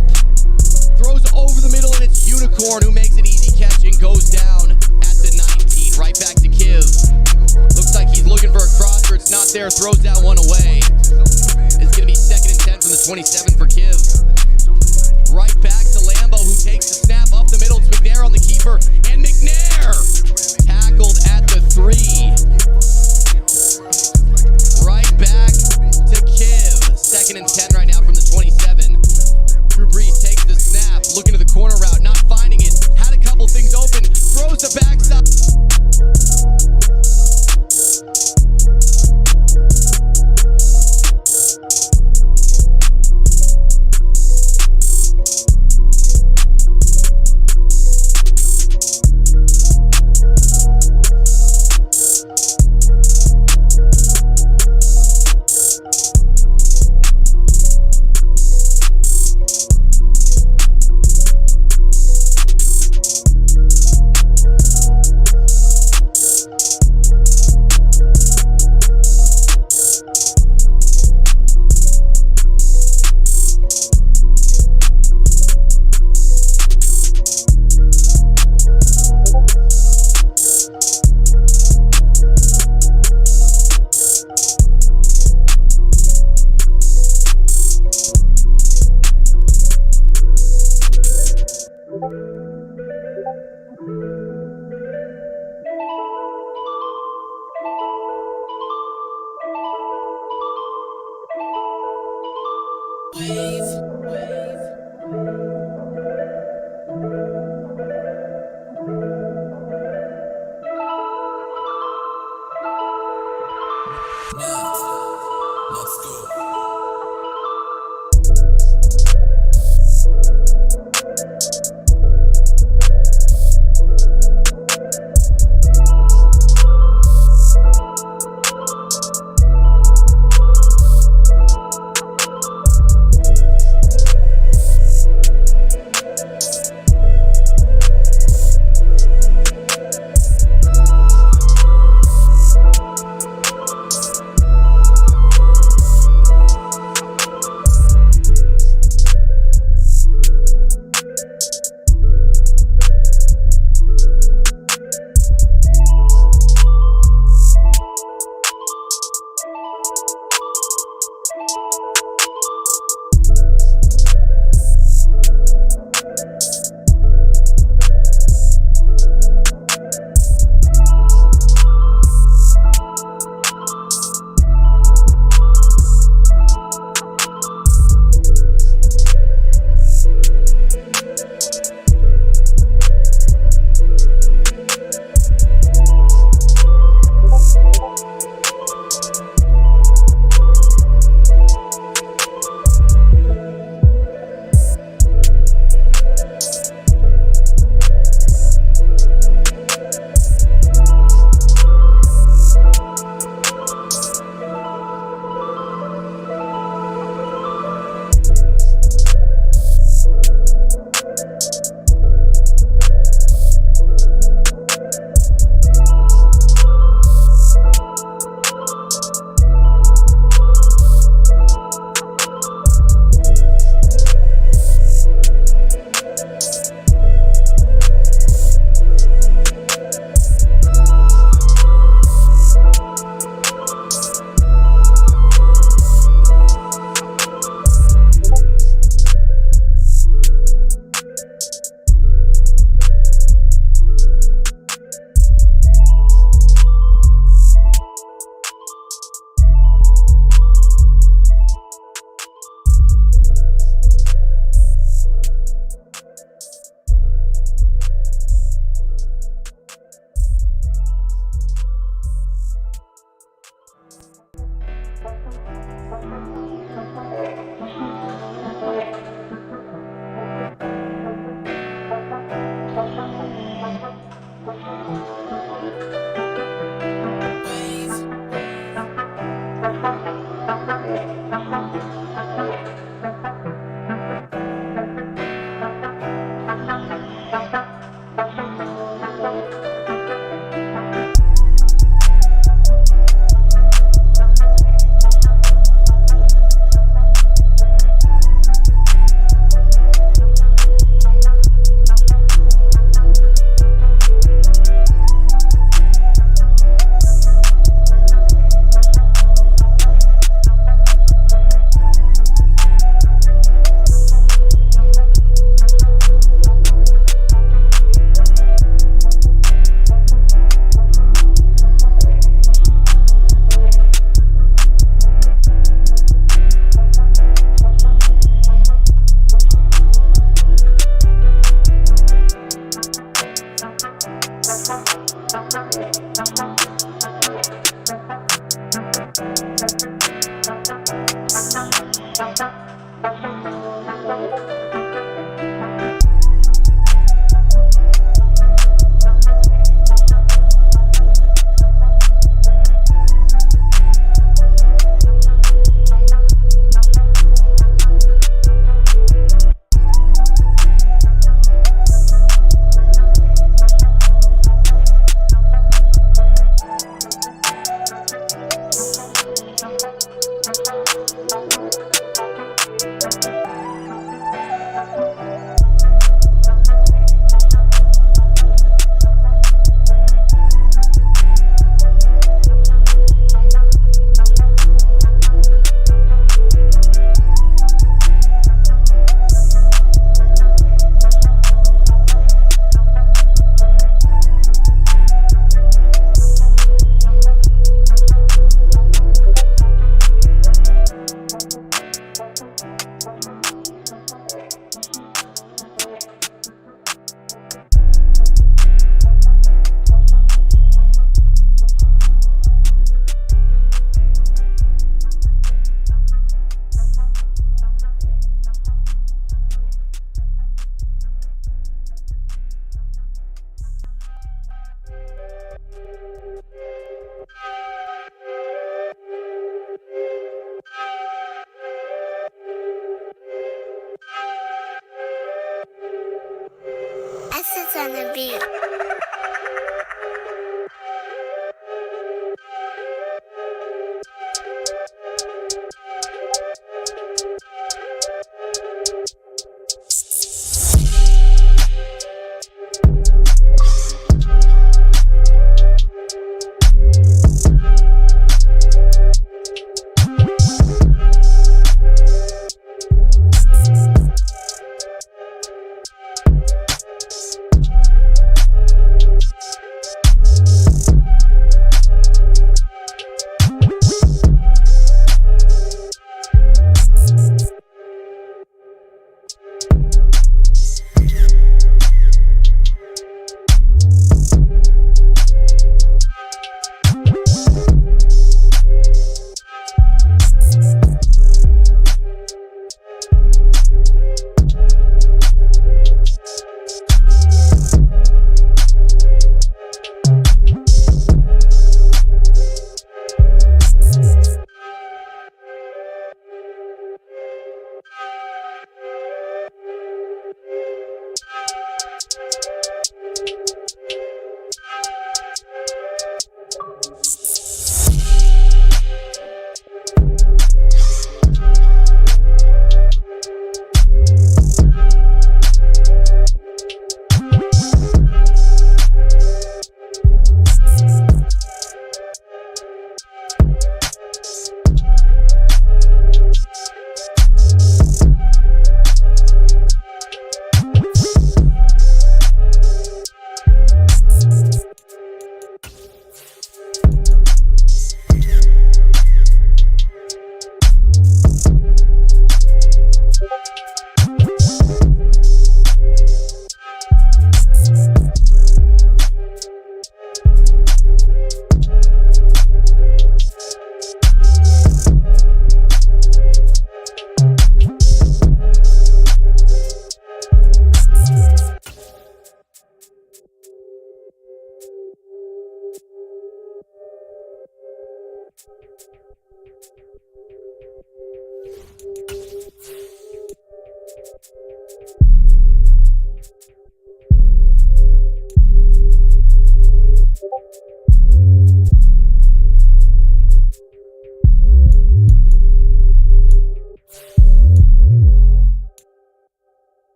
Throws over the middle, and it's Unicorn who makes an easy catch and goes down at the 19. Right back to Kiv. Looks like he's looking for a crosser. It's not there. Throws that one away. It's going to be 2nd and 10 from the 27 for Kiv. Right back to Lambo, who takes the snap up the middle. It's McNair on the keeper. And McNair tackled at the 3. Right back to Kiv. 2nd and 10 right now from the 27. Drew Brees takes the snap, looking to the corner route, not finding it. Had a couple things open, throws the backside. Essence on the beat.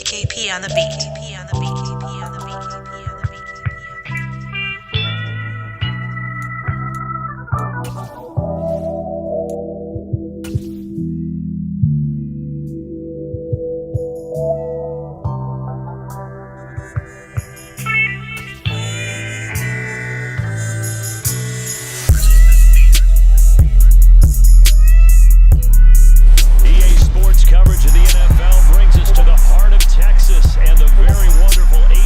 KP on the beat. KP on the beat. KP on the beat. KP on the beat. EA Sports coverage of the NFL brings us to the heart of Texas and the very wonderful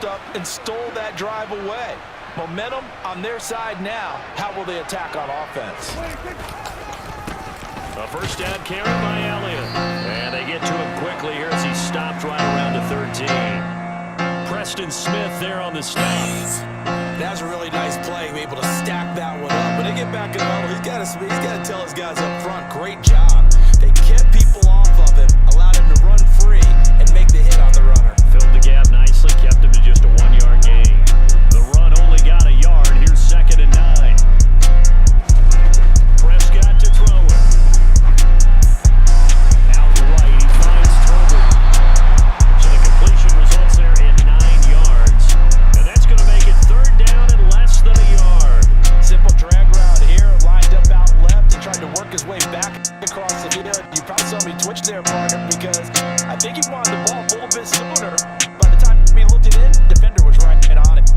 stepped up and stole that drive away. Momentum on their side now. How will they attack on offense? A first down carry by Elliott. And they get to him quickly here as he stopped right around the 13. Preston Smith there on the stop. That was a really nice play, able to stack that one up. When they get back in the huddle, he's got to tell his guys up front, great job. They kept people off of him, allowed him to run free, and make the hit on the runner. Filled the gap nicely, kept him to just a 1-yard gain. The run only got a yard. Here's 2nd and 9. Prescott to throw it. Out right, he finds Tolbert. So the completion results there in 9 yards. And that's going to make it 3rd down and less than a yard. Simple drag route here, lined up out left. He tried to work his way back across the field. You probably saw me twitch there, partner, because I think he wanted the ball a little bit sooner. By the time he looked it in, the defender was right on it.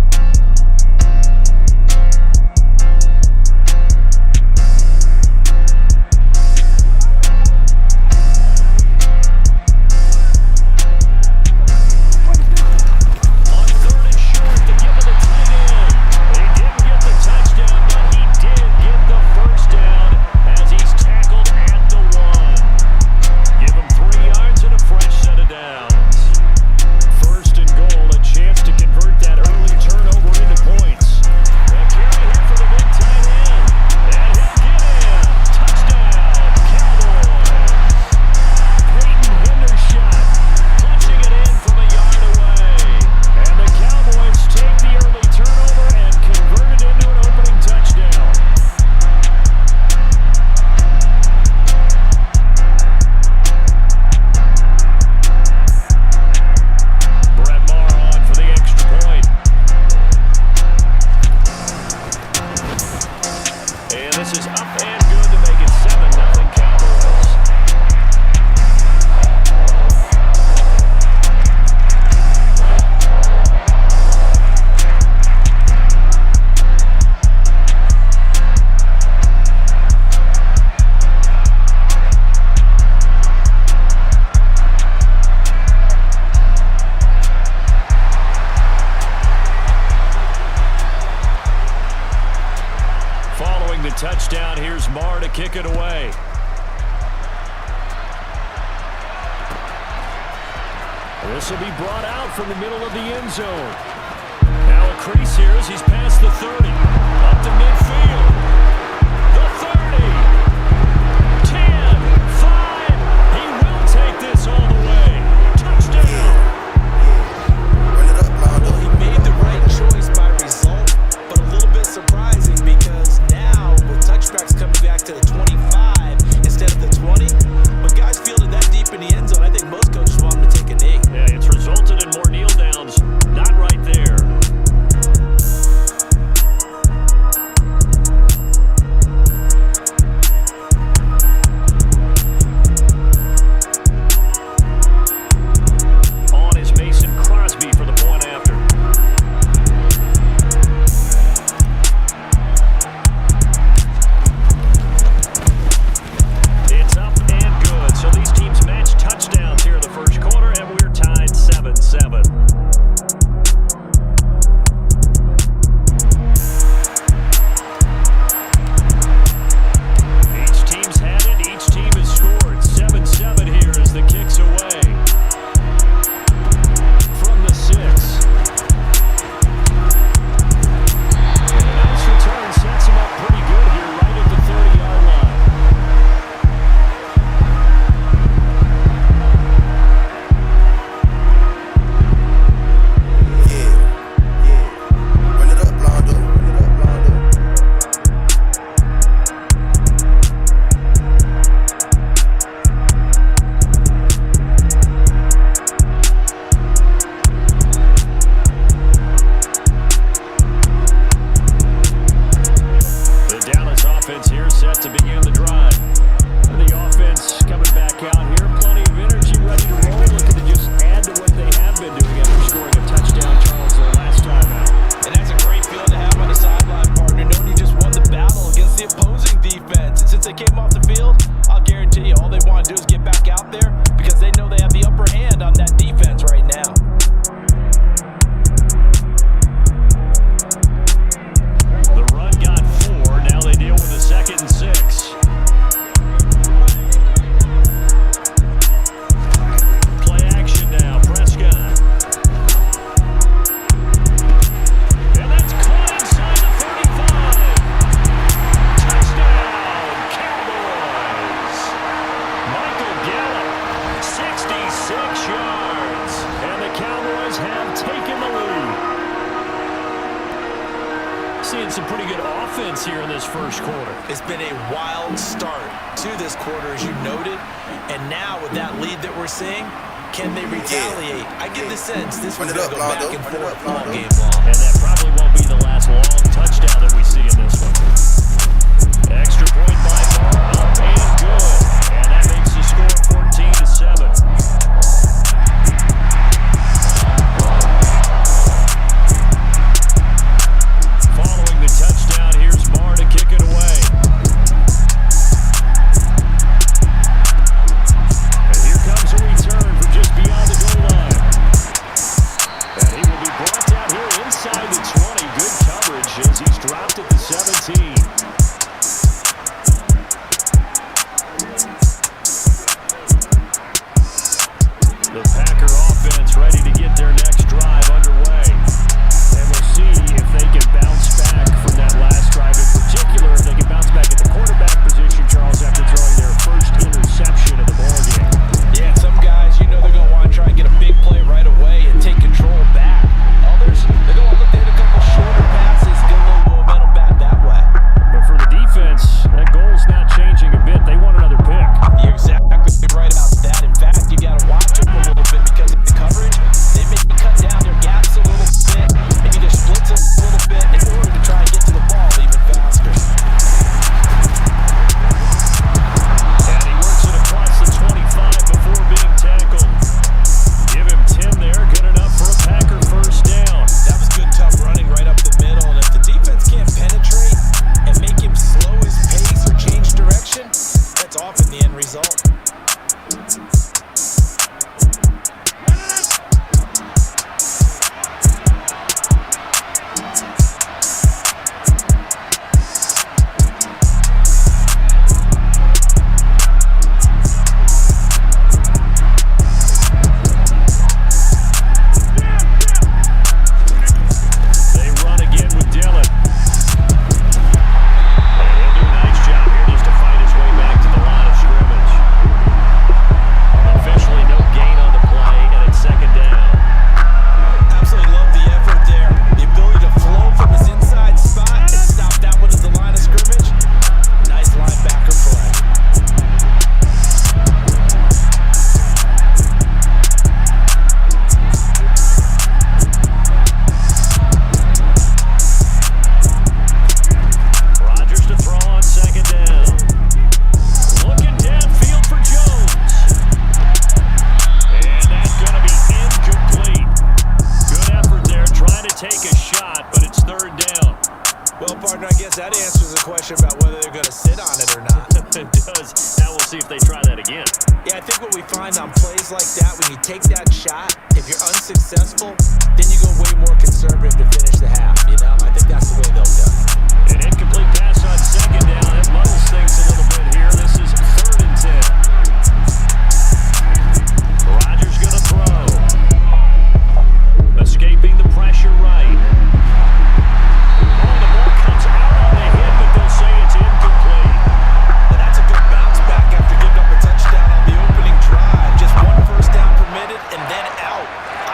Touchdown, here's Marr to kick it away. This will be brought out from the middle of the end zone. Now a crease here as he's past the 30. Up to midfield. The 30. 10. 5. He will take this all the way. Touchdown. Run it up, Blondo. Well, he made the right choice by result, but a little bit surprising because now with touchbacks coming back to the 25 instead of the 20, when guys fielded that deep in the end zone, I think most coaches want him to take a knee. Yeah, it's resulted in more kneel downs. Not right there. some pretty good offense here in this first quarter. It's been a wild start to this quarter, as you noted. And now with that lead that we're seeing, can they retaliate? I get the sense this one's going to go back and forth all game long. And that probably won't be the last long touchdown that we see in this one. Extra point by Moore, up and good. And that makes the score 14-7. Following the touchdown, here's Moore to kick it away. And here comes a return from just beyond the goal line. And he will be brought down here inside the 20. Good coverage as he's dropped at the 17. The Packer offense ready to get their next drive underway. And we'll see if they can bounce back from that last drive in particular, if they can bounce back at the quarterback position, Charles, after throwing their first interception of the ballgame. Yeah, some guys, you know they're going to want to try and get a big play right away and take control back. Others, they're going to look to hit a couple shorter passes, get a little momentum back that way. But for the defense, that goal's not changing a bit. They want another pick. You're exactly right about that. In fact, you got to watch them a little bit because of the coverage. They may cut down their gaps a little bit, maybe their splits a little bit in order to try and get to the ball even faster. And he works it across the 25 before being tackled. Give him 10 there, good enough for a Packer first down. That was good, tough running right up the middle. And if the defense can't penetrate and make him slow his pace or change direction, that's often the end result. They run again with Dillon. And he'll do a nice job here just to fight his way back to the line of scrimmage. Officially no gain on the play, and it's second down. Absolutely love the effort there. The ability to flow from his inside spot and stop that one at the line of scrimmage. Nice linebacker play. Rodgers to throw on second down. Looking downfield for Jones. And that's going to be incomplete. Good effort there, trying to take a shot, but it's third down. Well, partner, I guess that answers the question about whether they're going to sit on it or not. It does. Now we'll see if they try that again. Yeah, I think what we find on plays like that, when you take that shot, if you're unsuccessful, then you go way more conservative to finish the half, you know? I think that's the way they'll go. An incomplete pass on second down. That muddles things a little bit here. This is third and 10. Rodgers going to throw. Escaping the pressure right. Oh, the ball comes out on the hit, but they'll say it's incomplete. And that's a good bounce back after giving up a touchdown on the opening drive. Just one first down permitted and then out.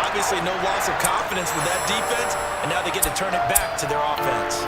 Obviously no loss of confidence with that defense, and now they get to turn it back to their offense.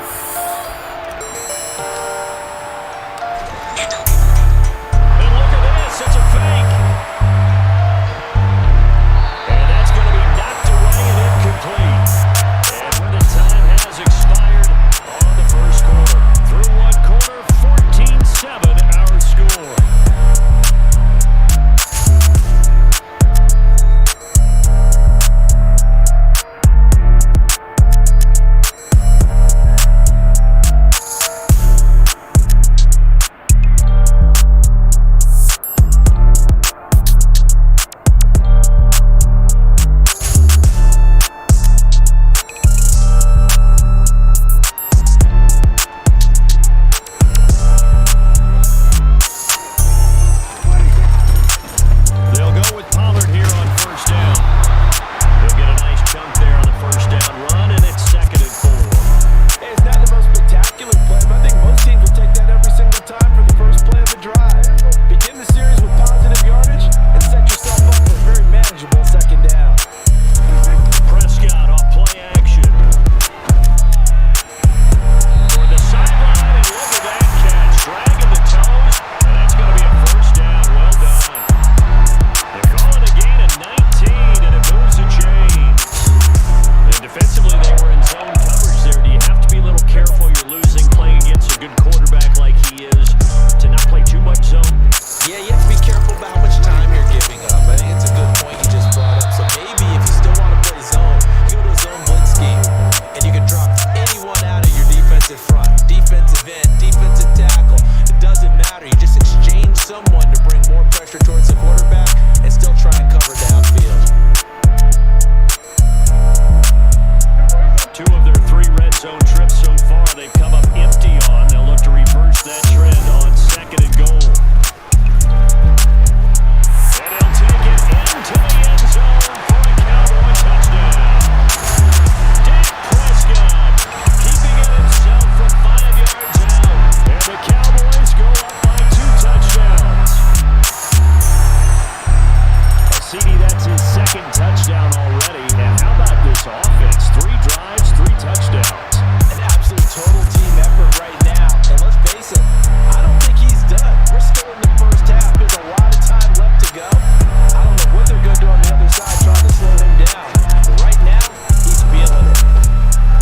touchdown already. And how about this offense? 3 drives, 3 touchdowns. An absolute total team effort right now. And let's face it, I don't think he's done. We're still in the first half. There's a lot of time left to go. I don't know what they're going to do on the other side trying to slow him down. But right now, he's feeling it.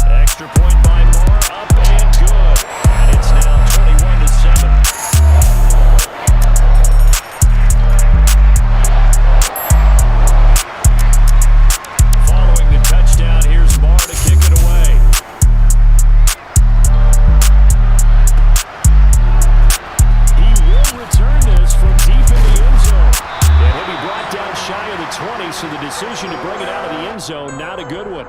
Extra point by Moore, up and good. And it's now 21-7. Following the touchdown, here's Moore to kick it away. He will return this from deep in the end zone. And he'll be brought down shy of the 20, so the decision to bring it out of the end zone, not a good one.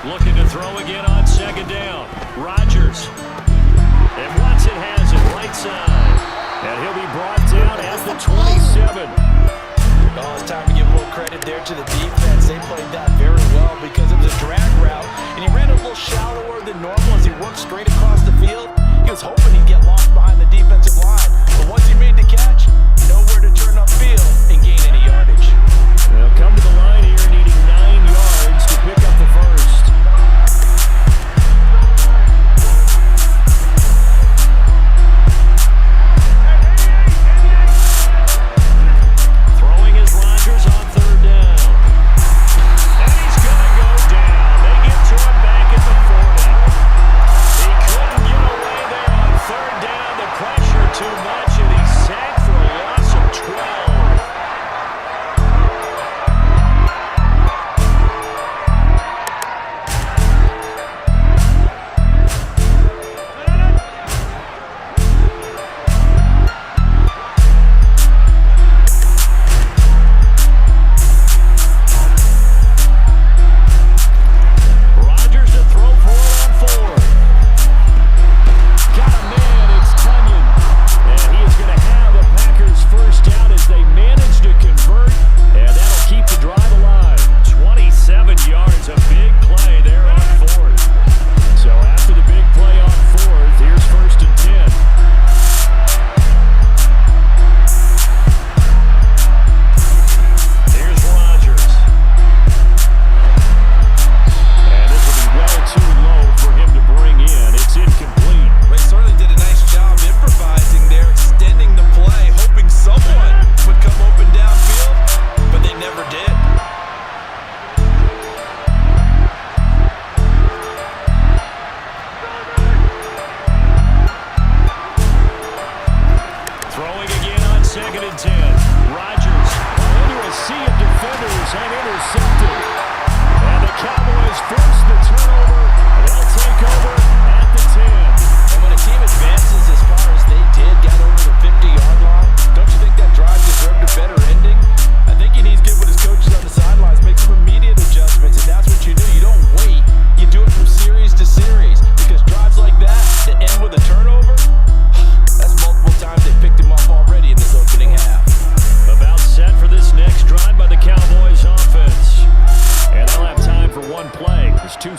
Looking to throw again on second down. Rodgers. And Watson has it right side. And he'll be brought down at the 27. Oh, it's time to give a little credit there to the defense. They played that very well because it was a drag route. And he ran a little shallower than normal as he worked straight across the field. He was hoping he'd get lost behind the defensive line. But once he made the catch, nowhere to turn upfield and gain any yardage. They'll come to the line here needing 9 yards to pick up the first.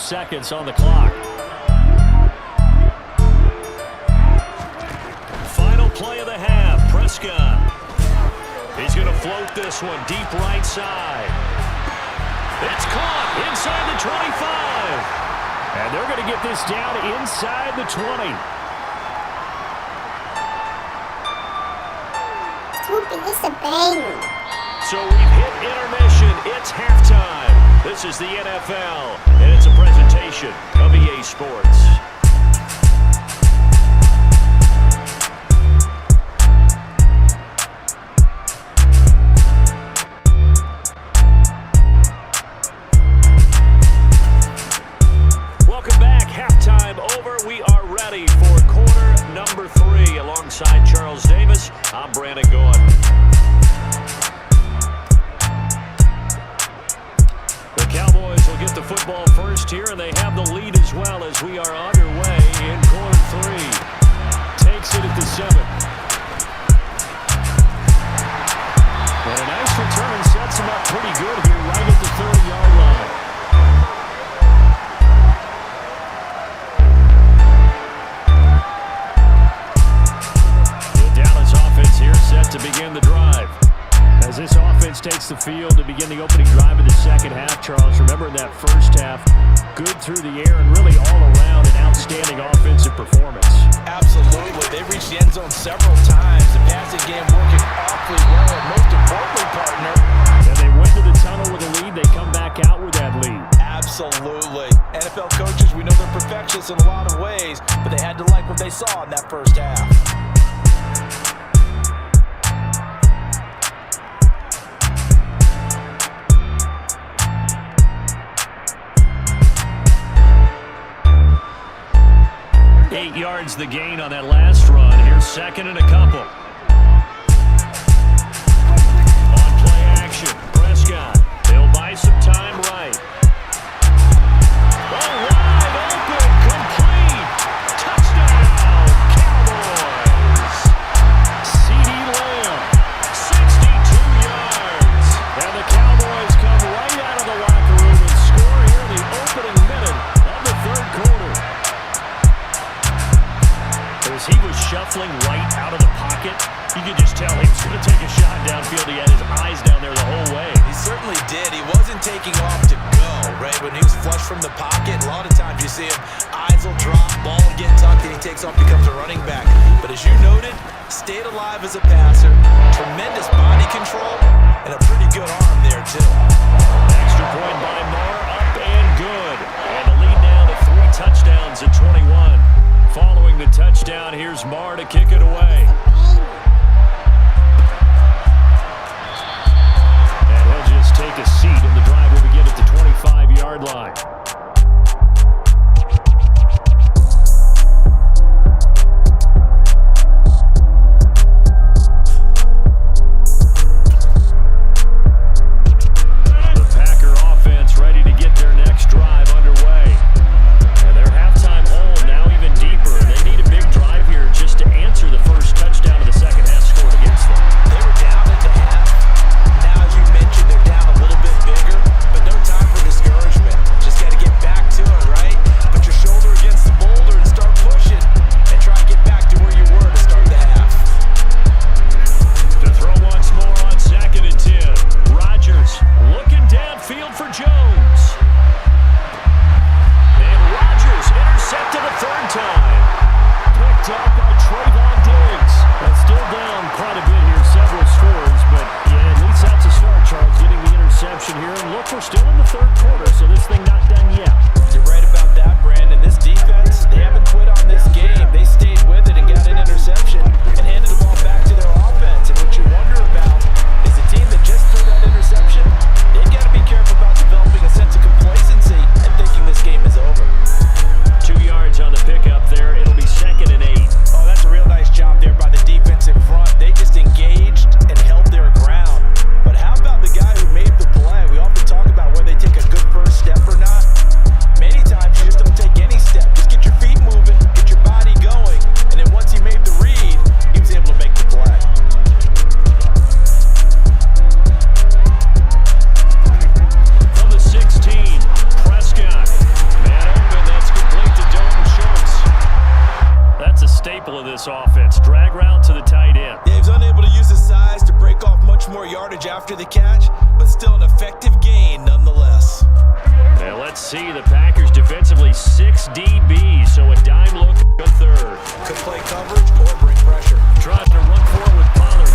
seconds on the clock. Final play of the half. Prescott. He's going to float this one deep right side. It's caught inside the 25. And they're going to get this down inside the 20. This is a banger. So we've hit intermission. It's halftime. This is the NFL, and it's a presentation of EA Sports. Welcome back. Halftime over. We are ready for quarter number 3. Alongside Charles Davis, I'm Brandon Gaughan. The Cowboys will get the football first here, and they have the lead as well as we are underway in quarter 3. Takes it at the 7. And a nice return sets him up pretty good here right at the 30-yard line. The Dallas offense here set to begin the drive. As this offense takes the field to begin the opening drive of the second half, Charles, remember in that first half, good through the air and really all around an outstanding offensive performance. Absolutely. They reached the end zone several times. The passing game working awfully well, and most importantly, partner. Then they went to the tunnel with a lead. They come back out with that lead. Absolutely. NFL coaches, we know they're perfectionists in a lot of ways, but they had to like what they saw in that first half. Yards the gain on that last run. Here's second and a couple. On play action, Prescott. They'll buy some time right. Oh, wide open, complete. Touchdown, Cowboys. C.D. Lamb, 62 yards. And the Cowboys come right out of the locker room and score here in the opening minute of the third quarter. As he was shuffling right out of the pocket, you could just tell he was going to take a shot downfield. He had his eyes down there the whole way. He certainly did. He wasn't taking off to go, right? When he was flush from the pocket, a lot of times you see him, eyes will drop, ball will get tucked, and he takes off, becomes a running back. But as you noted, stayed alive as a passer, tremendous body control, and a pretty good arm there, too. Extra point by Moore, up and good. And the lead now to 3 touchdowns at 21. Following the touchdown, here's Marr to kick it away. And he'll just take a seat, and the drive will begin at the 25-yard line. The Packer offense ready to get their next drive underway. And their halftime hole now even deeper. They need a big drive here just to answer the first touchdown of the second half scored against them. They were down at the half. Now, as you mentioned, they're down a little bit bigger, but no time for discouragement. Just got to get back to it, right? Put your shoulder against the boulder and start pushing, and try and get back to where you were to start the half. To throw once more on 2nd and 10. Rodgers looking downfield for Jones. And Rodgers intercepted a third time. Picked up by Trayvon Diggs. And still down quite a bit here, several scores, but yeah, at least that's a start, Charles, getting the interception here. And look, we're still in the third quarter, so this thing not done yet. You're right about that, Brandon. This defense, they haven't quit on this game. They stayed with it and got an interception and handed the ball back to their offense. And what you wonder about is the team that just threw that interception, they've got to be careful about developing a sense of complacency and thinking this game is over. 2 yards on the pickup there. It'll be 2nd and 8. Oh, that's a real nice job there by the defense in front. They just engaged and held their ground. But how about the guy who made the play? We often talk about whether they take a good first step or not. yardage after the catch, but still an effective gain nonetheless. And let's see, the Packers defensively 6 DBs, so a dime look at third. Could play coverage or bring pressure. Trying to run forward with Pollard.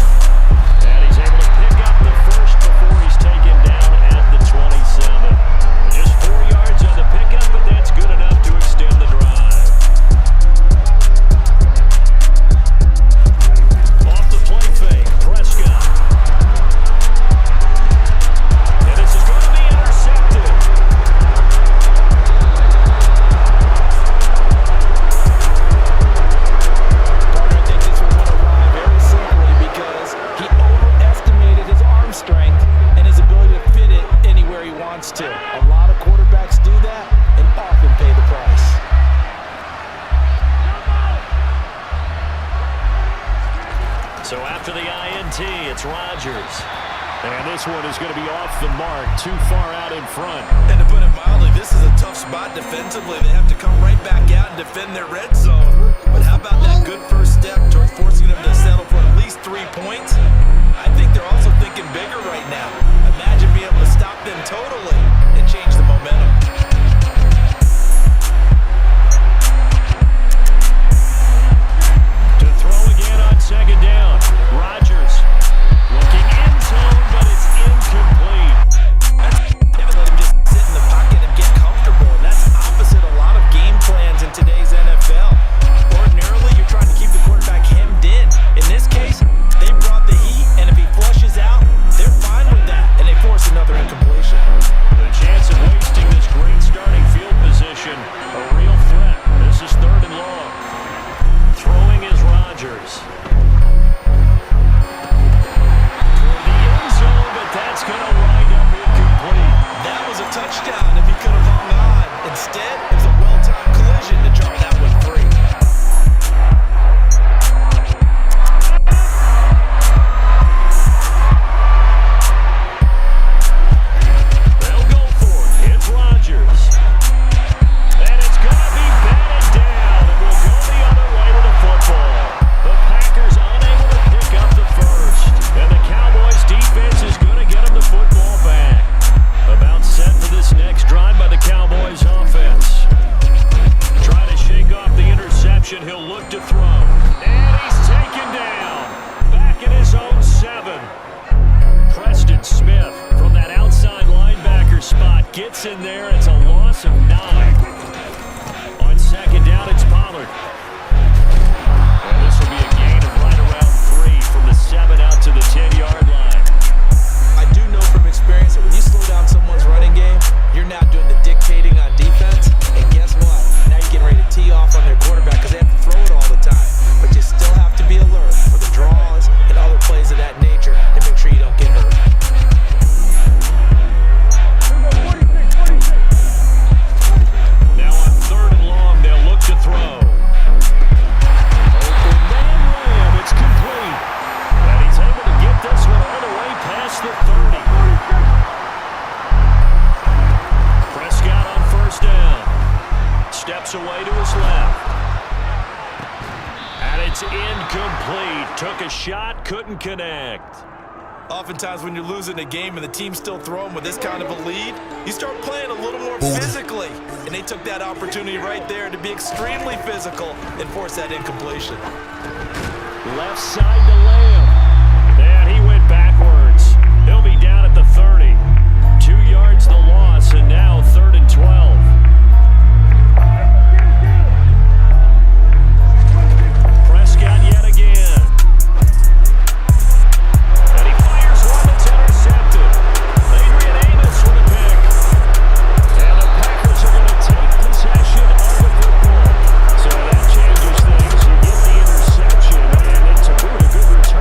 And he's able to pick up the first before he's taken down at the 27. Just 4 yards on the pickup, but that's good enough to extend the drive. Off the play fake, Prescott. And this is going to be intercepted. Partner, I think this was one of mine very simply because he overestimated his arm strength and his ability to fit it anywhere he wants to. A lot of quarterbacks do that and often pay the price. So after the INT, it's Rodgers. And this one is going to be off the mark, too far out in front. And to put it mildly, this is a tough spot defensively. They have to come right back out and defend their red zone. But how about that good first step towards forcing them to settle for at least 3 points? I think they're also thinking bigger right now. Imagine being able to stop them totally and change the momentum. To throw again on second down. Rodgers looking in zone, but it's incomplete. They haven't let him just sit in the pocket and get comfortable. That's opposite a lot of game plans in today's NFL. Ordinarily, you're trying to keep the quarterback hemmed in. In this case, they brought the heat, and if he flushes out, they're fine with that, and they force another incompletion. The chance of wasting this great starting field position, a real threat. This is 3rd and long. Throwing is Rodgers. Toward the end zone, but that's going to wind up incomplete. That was a touchdown if he could have hung on. Instead, it was a well-timed collision to jar that one free. They'll go for it. It's Rodgers. And it's going to be batted down, and we'll go the other way to the football. The Packers unable to pick up the first. And the Cowboys defense is going to get them the football back. About set for this next drive by the Cowboys offense. Trying to shake off the interception, he'll look to throw. And he's taken down. Back in his own 7. Preston Smith from that outside linebacker spot gets in there. It's a loss of 9. On second down, it's Pollard. And this will be a gain of right around 3 from the 7 out to the 10-yard line. I do know from experience that when you slow down someone's running game, you're now doing the dictating on defense. And guess what? Now you're getting ready to tee off on their quarterback because they have to throw it all the time. But you still have to be alert for the draws and other plays of that nature to make sure you don't get hurt. Now on 3rd and long, they'll look to throw. Open man layup, it's complete. And he's able to get this one all the way past the 30. Prescott on 1st down. Steps away to his left. And it's incomplete. Took a shot, couldn't connect. Oftentimes when you're losing a game and the team's still throwing with this kind of a lead, you start playing a little more physically. And they took that opportunity right there to be extremely physical and force that incompletion. Left side to Lamb. And he went backwards. He'll be down at the 30. 2 yards the loss, and now 3rd and 12. Prescott yet again. And he fires one that's intercepted. Adrian Amos with a pick. And the Packers are going to take possession of the football. So that changes things. You get the interception, and then to boot a good return.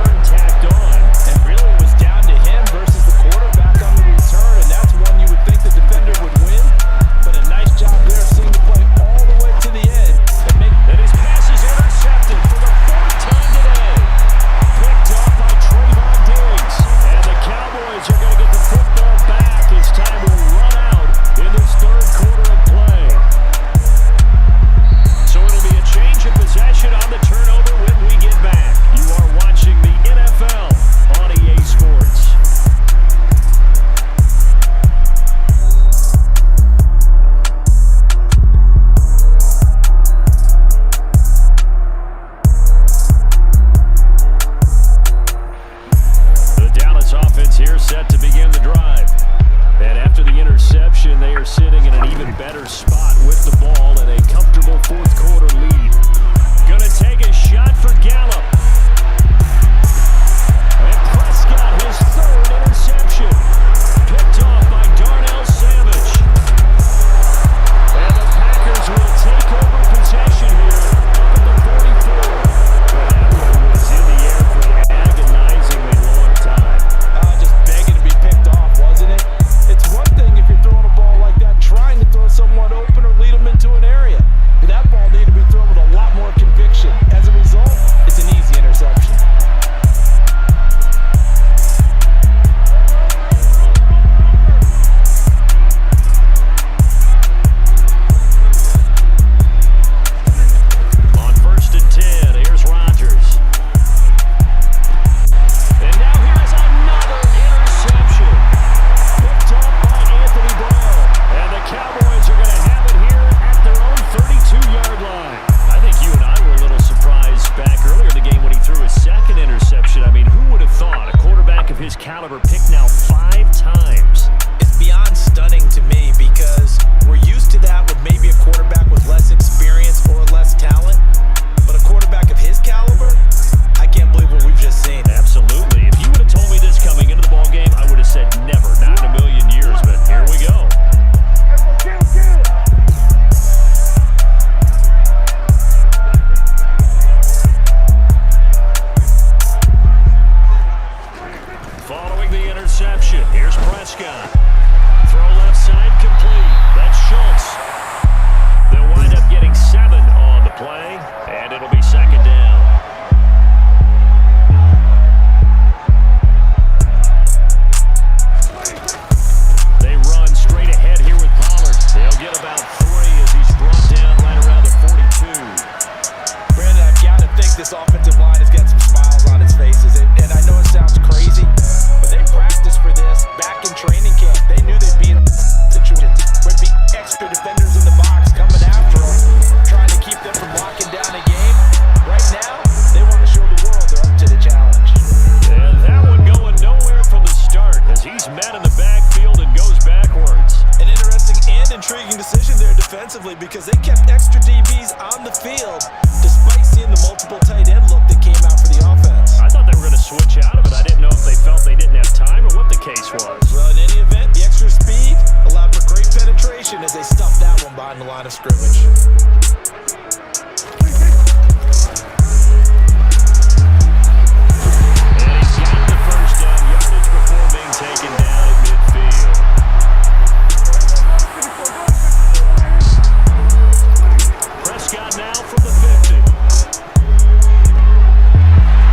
intriguing decision there defensively because they kept extra DBs on the field despite seeing the multiple tight end look that came out for the offense. I thought they were going to switch out of it. I didn't know if they felt they didn't have time or what the case was. Well, in any event, the extra speed allowed for great penetration as they stuffed that one behind the line of scrimmage. Taken down at midfield. Prescott now from the 50.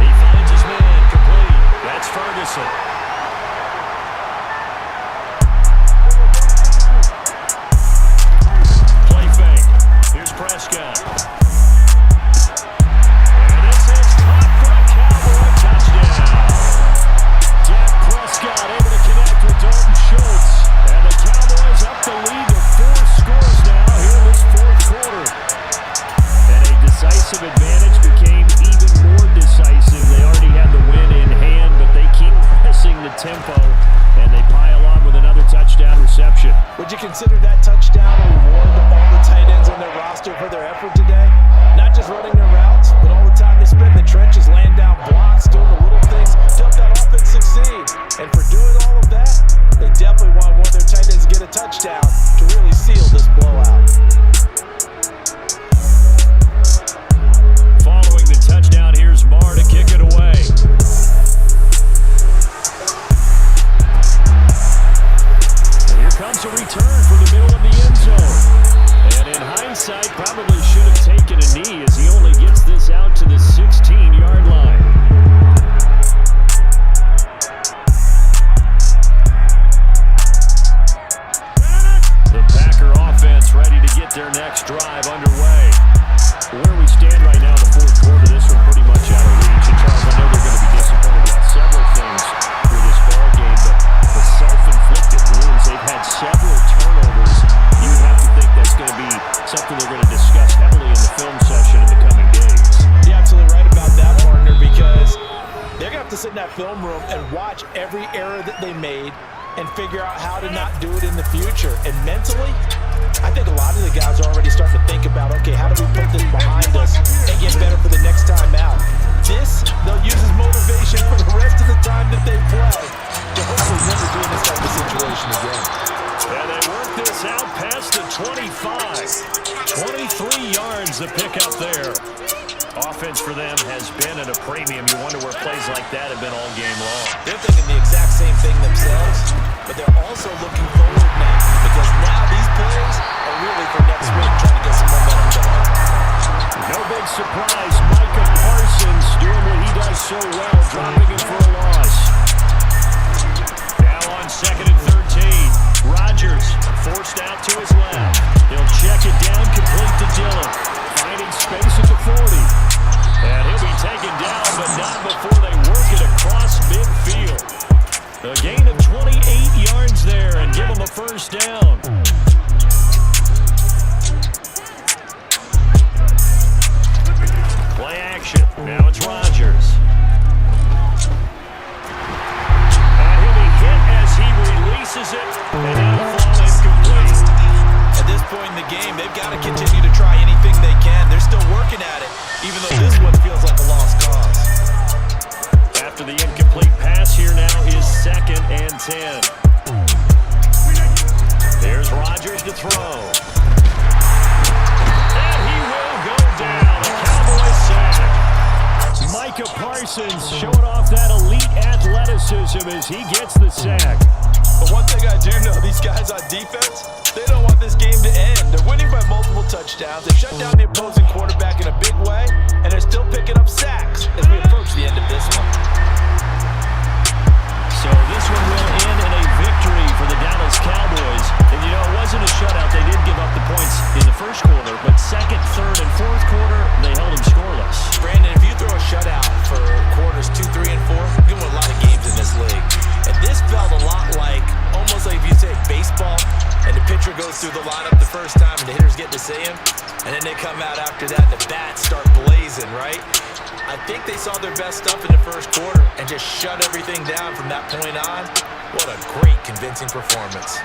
He finds his man complete. That's Ferguson. Play fake. Here's Prescott. And this is caught for a Cowboy touchdown. Prescott able to connect with Dalton Schultz. And the Cowboys up the lead to 4 scores now here in this fourth quarter. And a decisive advantage became even more decisive. They already had the win in hand, but they keep pressing the tempo, and they pile on with another touchdown reception. Would you consider that touchdown a reward to all the tight ends on their roster for their effort today? Not just running their routes, but all the time they spent in the trenches laying down blocks, doing the little things to help that offense succeed. And for doing all of that, they definitely want one of their tight ends to get a touchdown to really seal this blowout. Following the touchdown, here's Marr to kick it away. And here comes a return from the middle of the end zone. And in hindsight, probably should have taken a knee as he only gets this out to the 16-yard line. The Packer offense ready to get their next drive underway. Where we stand right now in the fourth quarter, this one pretty much out of reach. And Charles, I know they're going to be disappointed about several things through this ball game, but the self-inflicted wounds, they've had several turnovers. You would have to think that's going to be something they're going to discuss heavily in the film session in the coming days. You're absolutely right about that, partner, because they're going to have to sit in that film room and watch every error that they made and figure out how to not do it in the future. And mentally, I think a lot of the guys are already starting to think about, okay, how do we put this behind us and get better for the next time out? This, they'll use as motivation for the rest of the time that they play to hopefully never be in this type of situation again. And they work this out past the 25. 23 yards to pick up there. Offense for them has been at a premium. You wonder where plays like that have been all game long. They're thinking the exact same thing themselves, but they're also looking forward now because now these plays are really for next week, trying to get some momentum going. No big surprise. Micah Parsons doing what he does so well, dropping it for a loss. Now on 2nd and 13. Rodgers forced out to his left. He'll check it down, complete to Dillon. Finding space at the 40. And he'll be taken down, but not before they work it across midfield. A gain of 28 yards there and give them a first down. Play action. Now it's Rodgers. And he'll be hit as he releases it. And that'll fall incomplete. At this point in the game, they've got to continue to try anything they can. They're still working at it, even though this one feels like a lost cause. After the incomplete pass, here now is 2nd and 10. There's Rodgers to throw. And he will go down. A Cowboy sack. Micah Parsons showing off that elite athleticism as he gets the sack. But one thing I do know, these guys on defense, they don't want this game to end. They're winning by multiple touchdowns. They've shut down the opposing quarterback in a big way, and they're still picking up sacks as we approach the end of this one. So this one will end in a victory for the Dallas Cowboys. And you know, it wasn't a shutout. They did give up the points in the first quarter, but 2nd, 3rd, and 4th quarter, they held them scoreless. Brandon, if you throw a shutout for quarters 2, 3, and 4, you win a lot of games in this league. And this felt a lot like, almost like if you take baseball, and the pitcher goes through the lineup the first time, and the hitters get to see him, and then they come out after that, and the bats start blazing, right? I think they saw their best stuff in the first quarter and just shut everything down from that point on. What a great, convincing performance.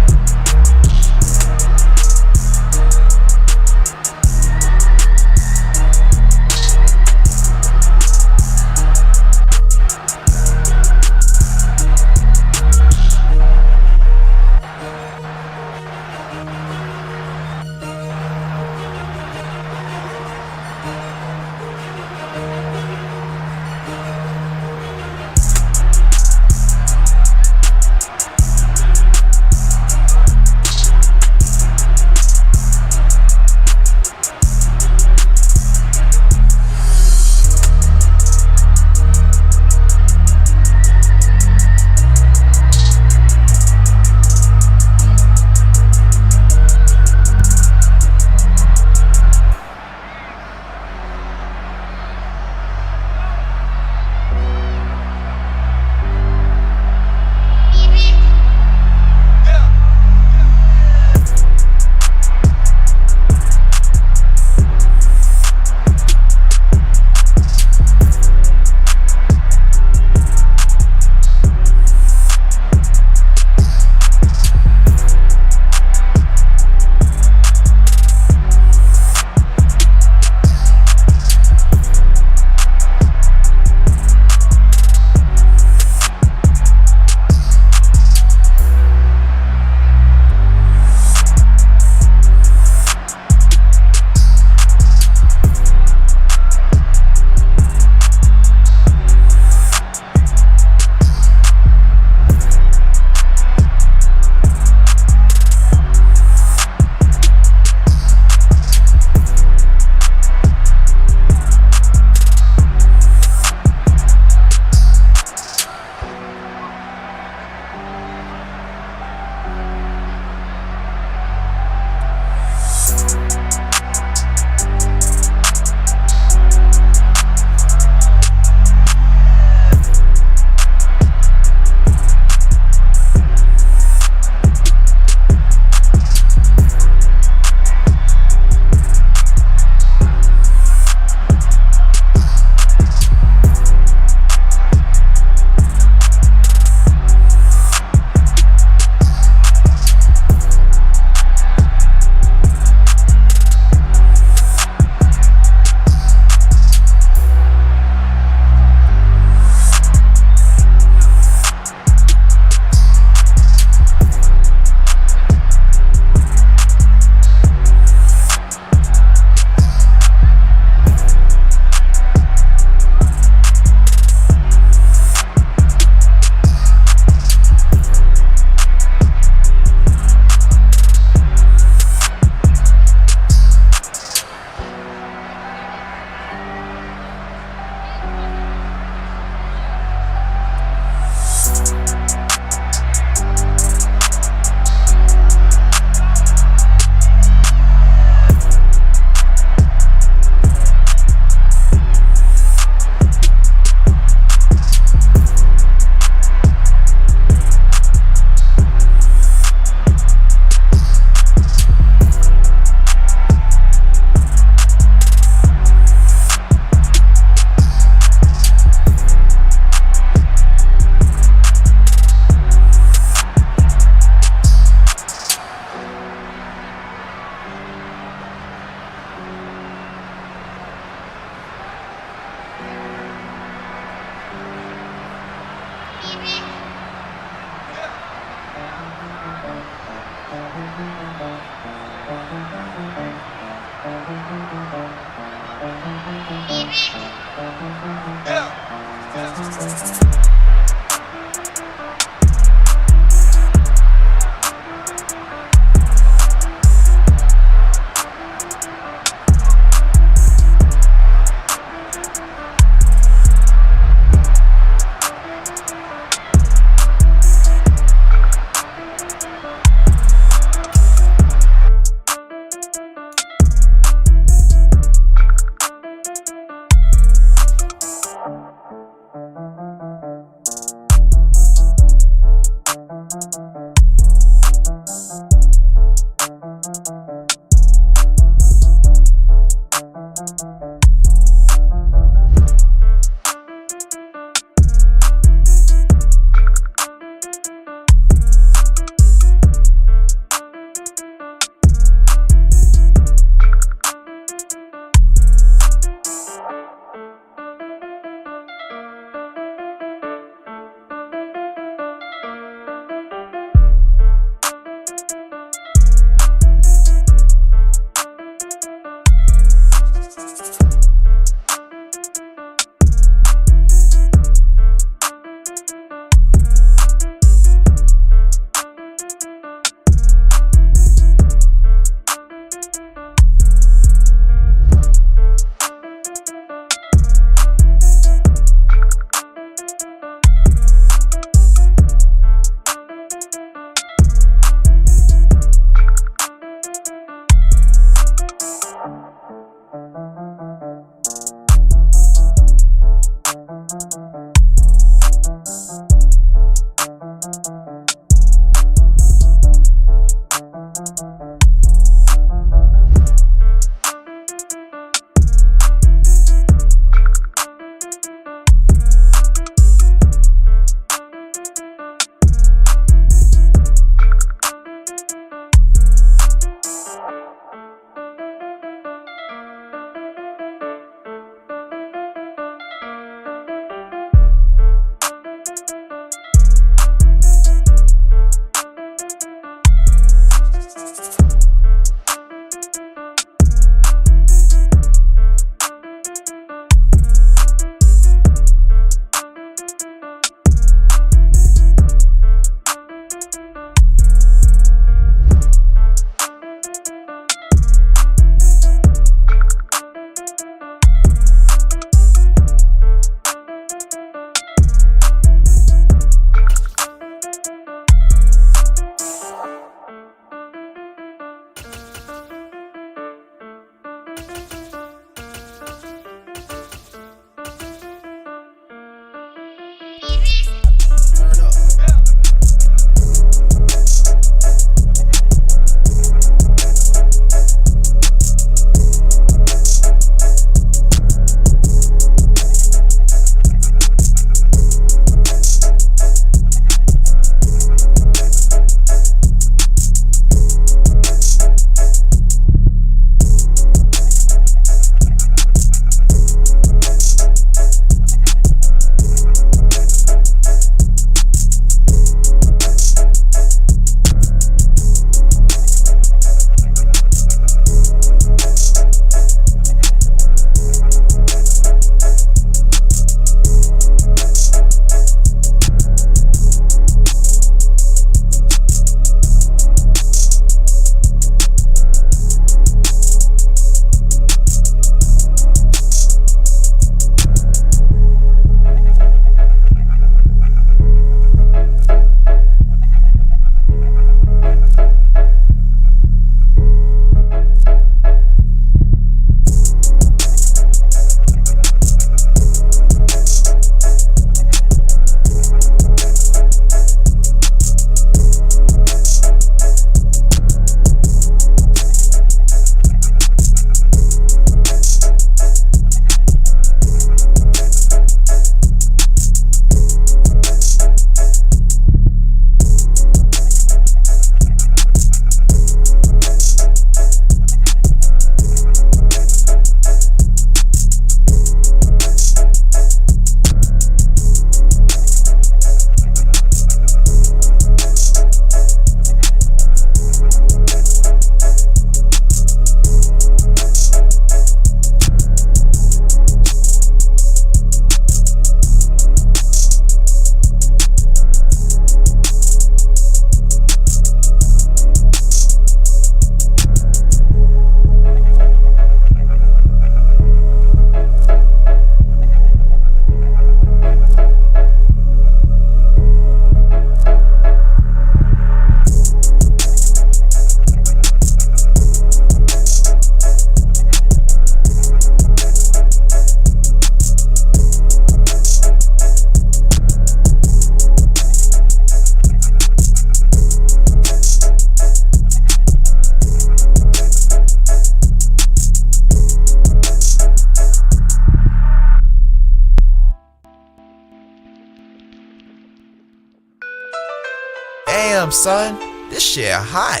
Damn, son, this shit hot.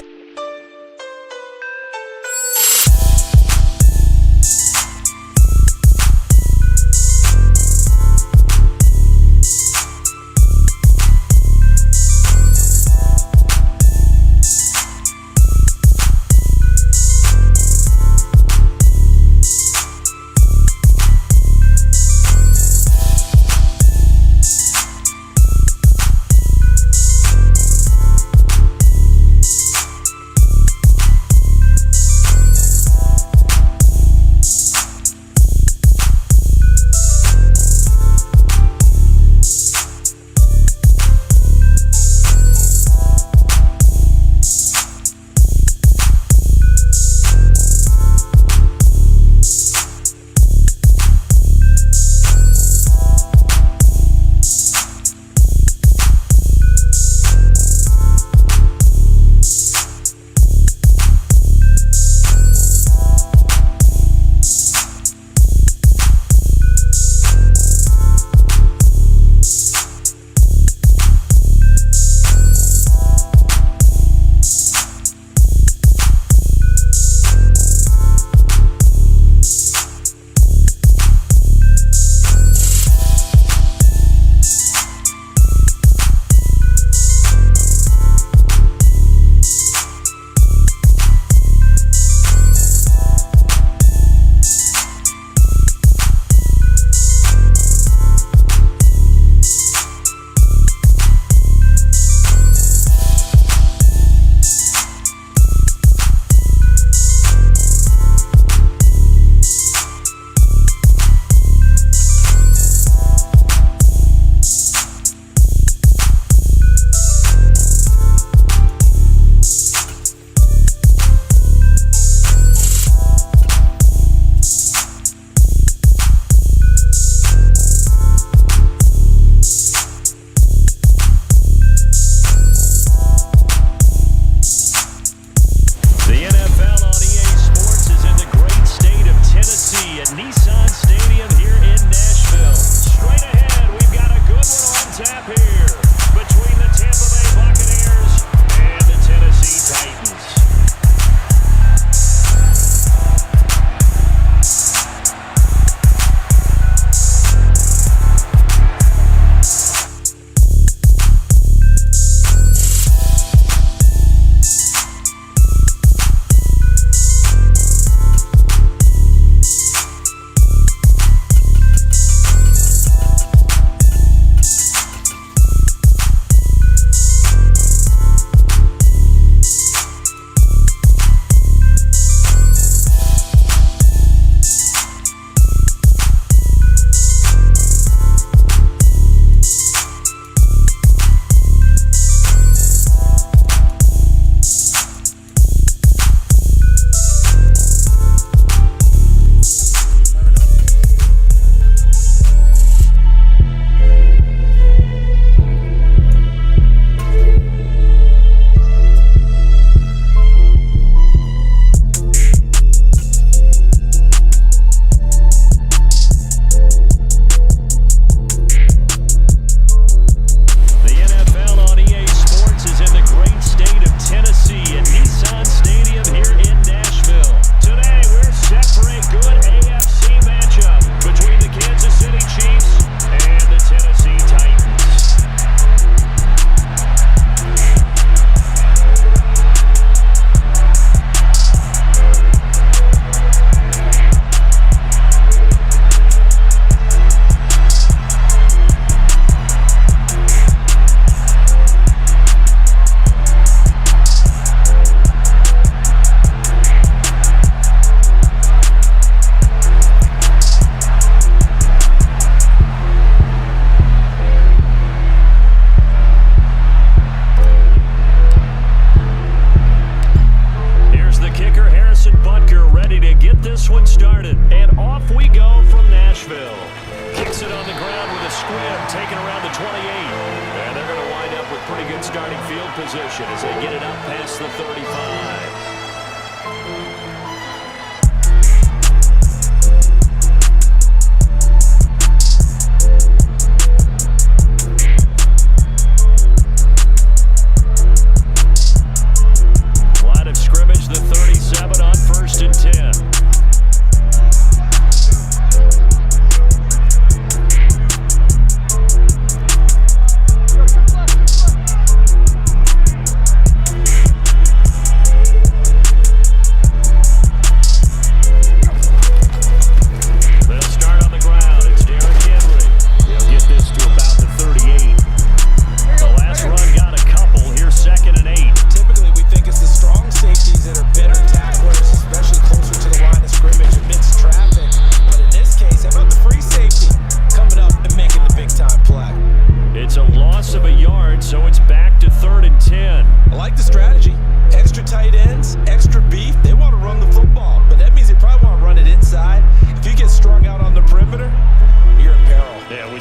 position as they get it up past the 35.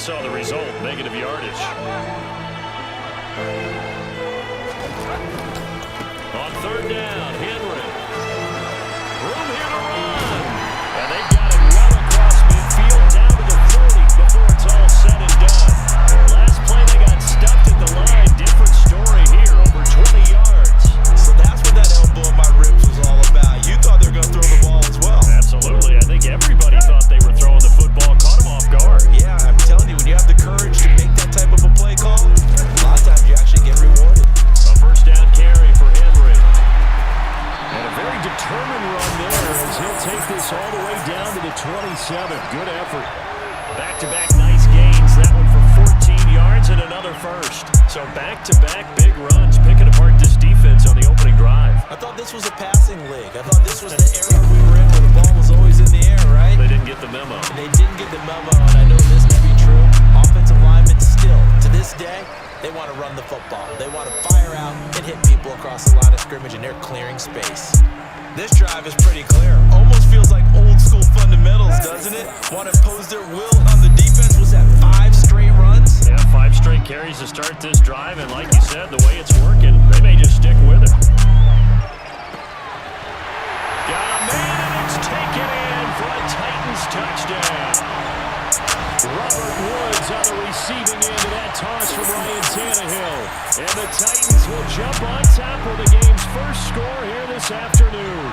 saw the result, negative yardage. On third down, Henry. Room here to run. And they've got it well across midfield down to the 40 before it's all said and done. Last play they got stuffed at the line. Different story here, over 20 yards. So that's what that elbow in my ribs was all about. You thought they were going to throw the ball as well. Absolutely. I think everybody thought they were throwing the football, caught him off guard. Yeah, I'm telling you, when you have the courage to make that type of a play call, a lot of times you actually get rewarded. A first down carry for Henry. And a very determined run there as he'll take this all the way down to the 27. Good effort. Back-to-back nice gains. That one for 14 yards and another first. So back-to-back big runs, picking apart this defense on the opening drive. I thought this was a passing league. I thought this was the era we were in where the ball was always in the air, right? They didn't get the memo. They didn't get the memo, and I know this to be true. Offensive linemen still, to this day, they want to run the football. They want to fire out and hit people across the line of scrimmage, and they're clearing space. This drive is pretty clear. Almost feels like old school fundamentals, doesn't it? Want to impose their will on the defense. Was that 5 straight runs? Yeah, 5 straight carries to start this drive, and like you said, the way it's working, they may just stick with it. Got a man, and it's taken in for a Titans touchdown. Robert Woods on the receiving end of that toss from Ryan Tannehill. And the Titans will jump on top of the game's first score here this afternoon.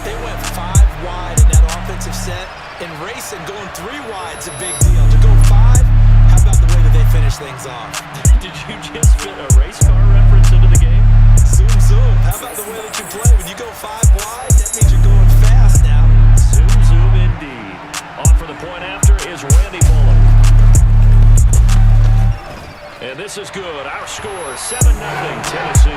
They went 5 wide in that offensive set, and racing going 3 wide's a big deal. To go 5, how about the way that they finish things off? Did you just fit a race car reference into the game? Zoom, zoom. How about the way that you play? When you go 5 wide, that means you're going fast now. Zoom, zoom indeed. Off for the point after is Randy Bullock. And this is good. Our score, 7-0 Tennessee.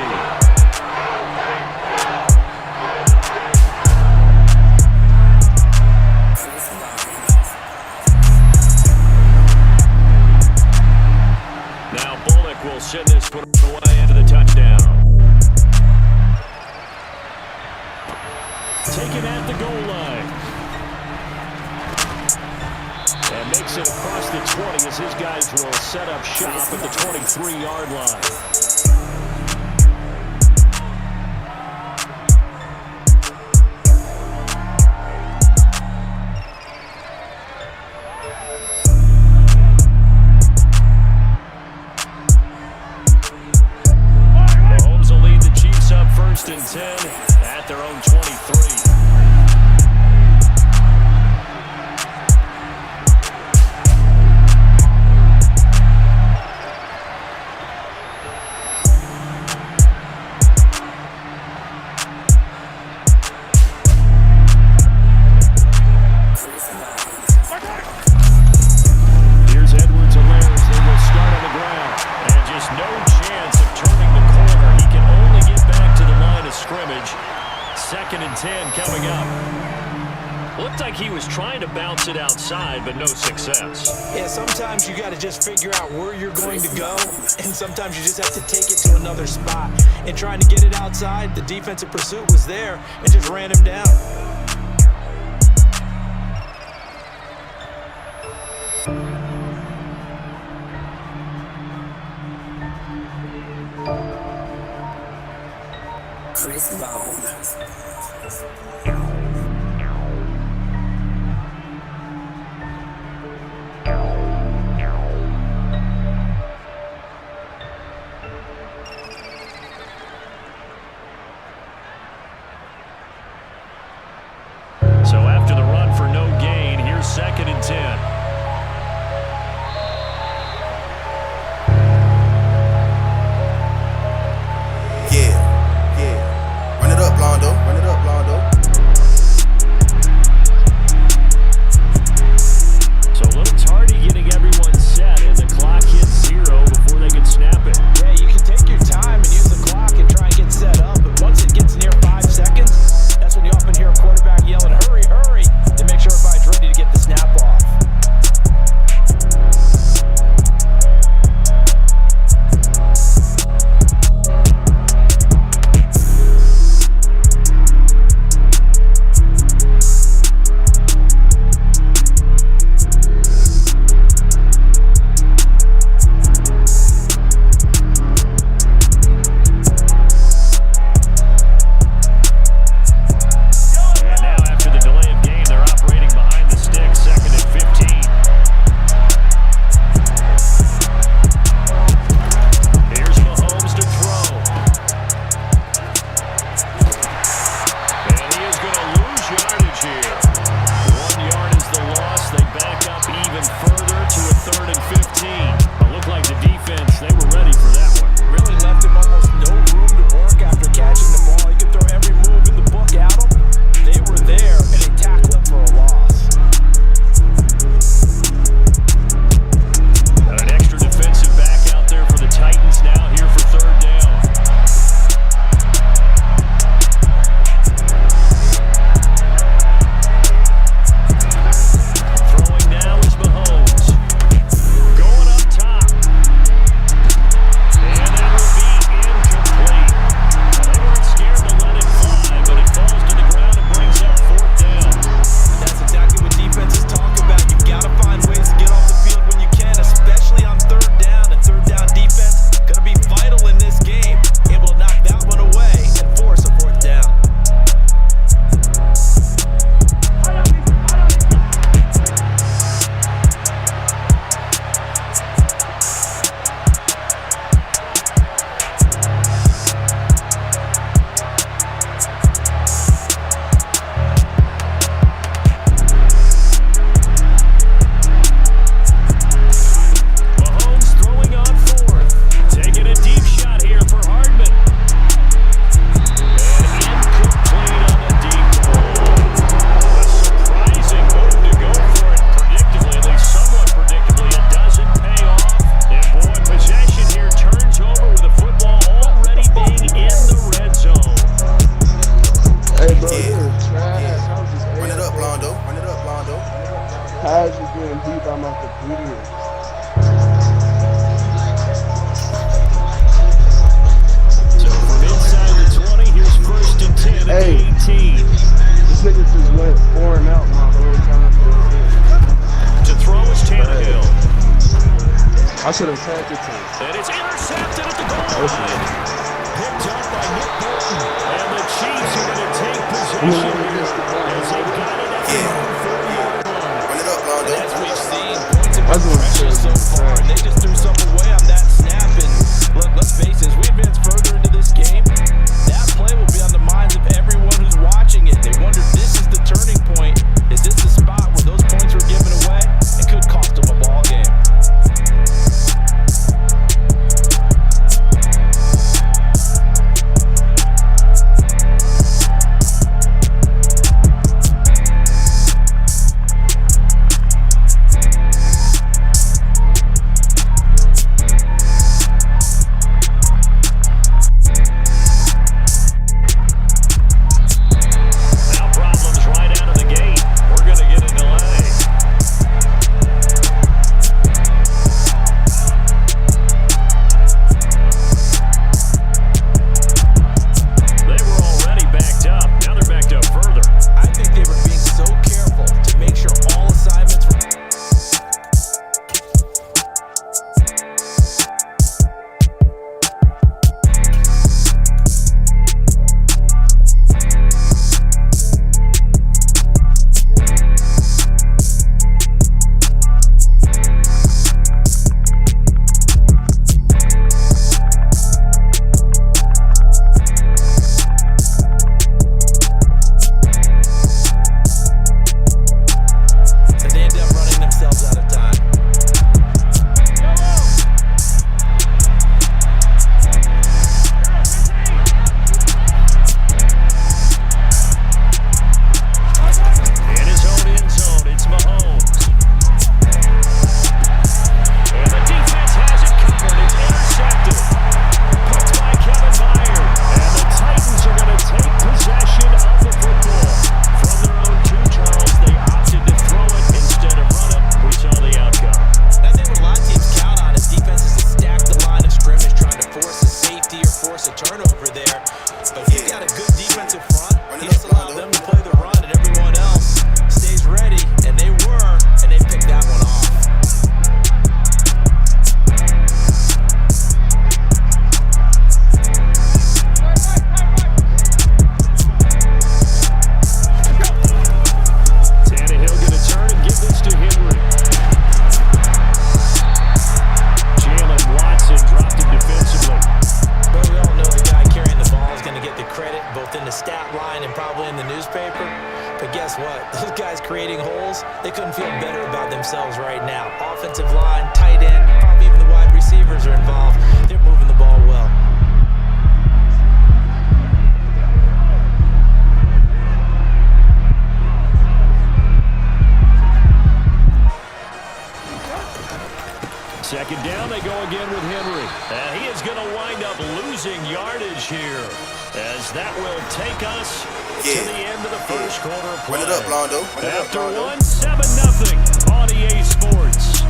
Now Bullock will send this one away into the touchdown. Taken at the goal line. And makes it across the 20 as his guys will set up shop at the 23-yard line. Mahomes will lead the Chiefs up 1st and 10 at their own 23. Coming up. Looked like he was trying to bounce it outside, but no success. Yeah, sometimes you got to just figure out where you're going to go, and sometimes you just have to take it to another spot. And trying to get it outside, the defensive pursuit was there and just ran him down. So after the run for no gain, here's 2nd and 10. Yeah. Run it up, Blondo. getting beat by my computer. So from inside the 20, here's 1st and 10 at 18. This nigga just went 4 and out my whole time. To throw is Tannehill. I should have tagged it to him. And it's intercepted at the goal line. Picked up by Nick Bolton. And the Chiefs are going to take possession here as they've got it at the 40-yard line. Run it up, Londo. As we've seen, points of pressure so far, and they just threw some away on that snap. And look, let's face it, as we advance further into this game, that play will be on the minds of everyone who's watching it. They wonder if this is the turning point. Is this the spot where those points were given away? It could cost them a ball game. Second down, they go again with Henry. And he is going to wind up losing yardage here, as that will take us to the end of the first quarter of play. Run it up, Londo. After 1-7-0 on EA Sports.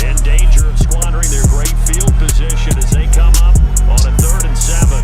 In danger of squandering their great field position as they come up on a 3rd and 7.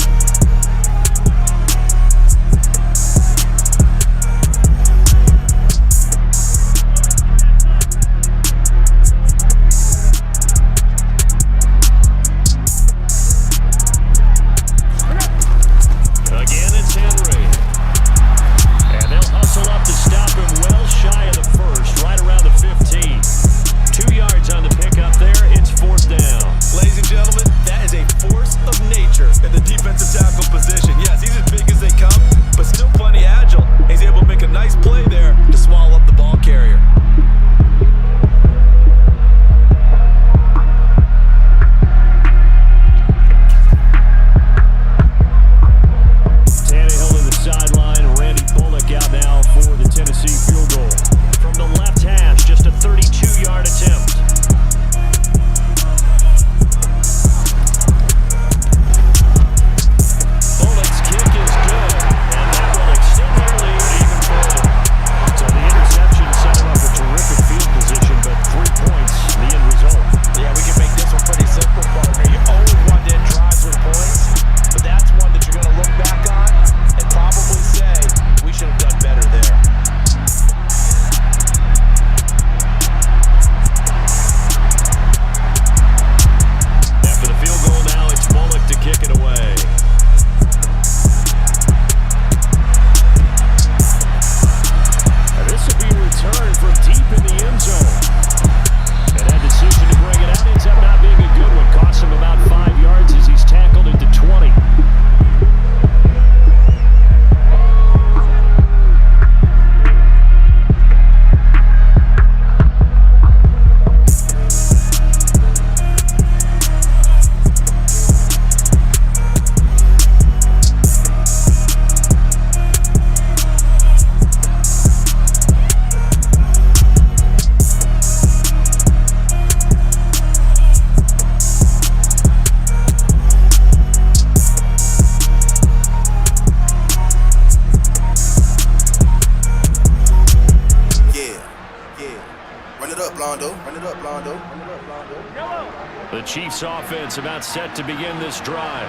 Chiefs offense about set to begin this drive.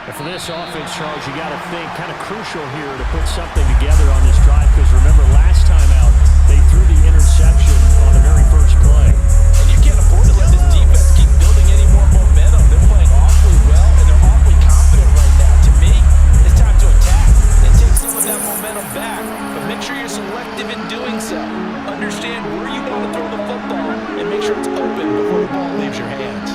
And for this offense, Charles, you got to think kind of crucial here to put something together on this drive, because remember last time out, they threw the interception on the very first play. And you can't afford to let this defense keep building any more momentum. They're playing awfully well, and they're awfully confident right now. To me, it's time to attack and take some of that momentum back. But make sure you're selective in doing so. Understand where you want to throw the football and make sure it's open before the ball leaves your hands.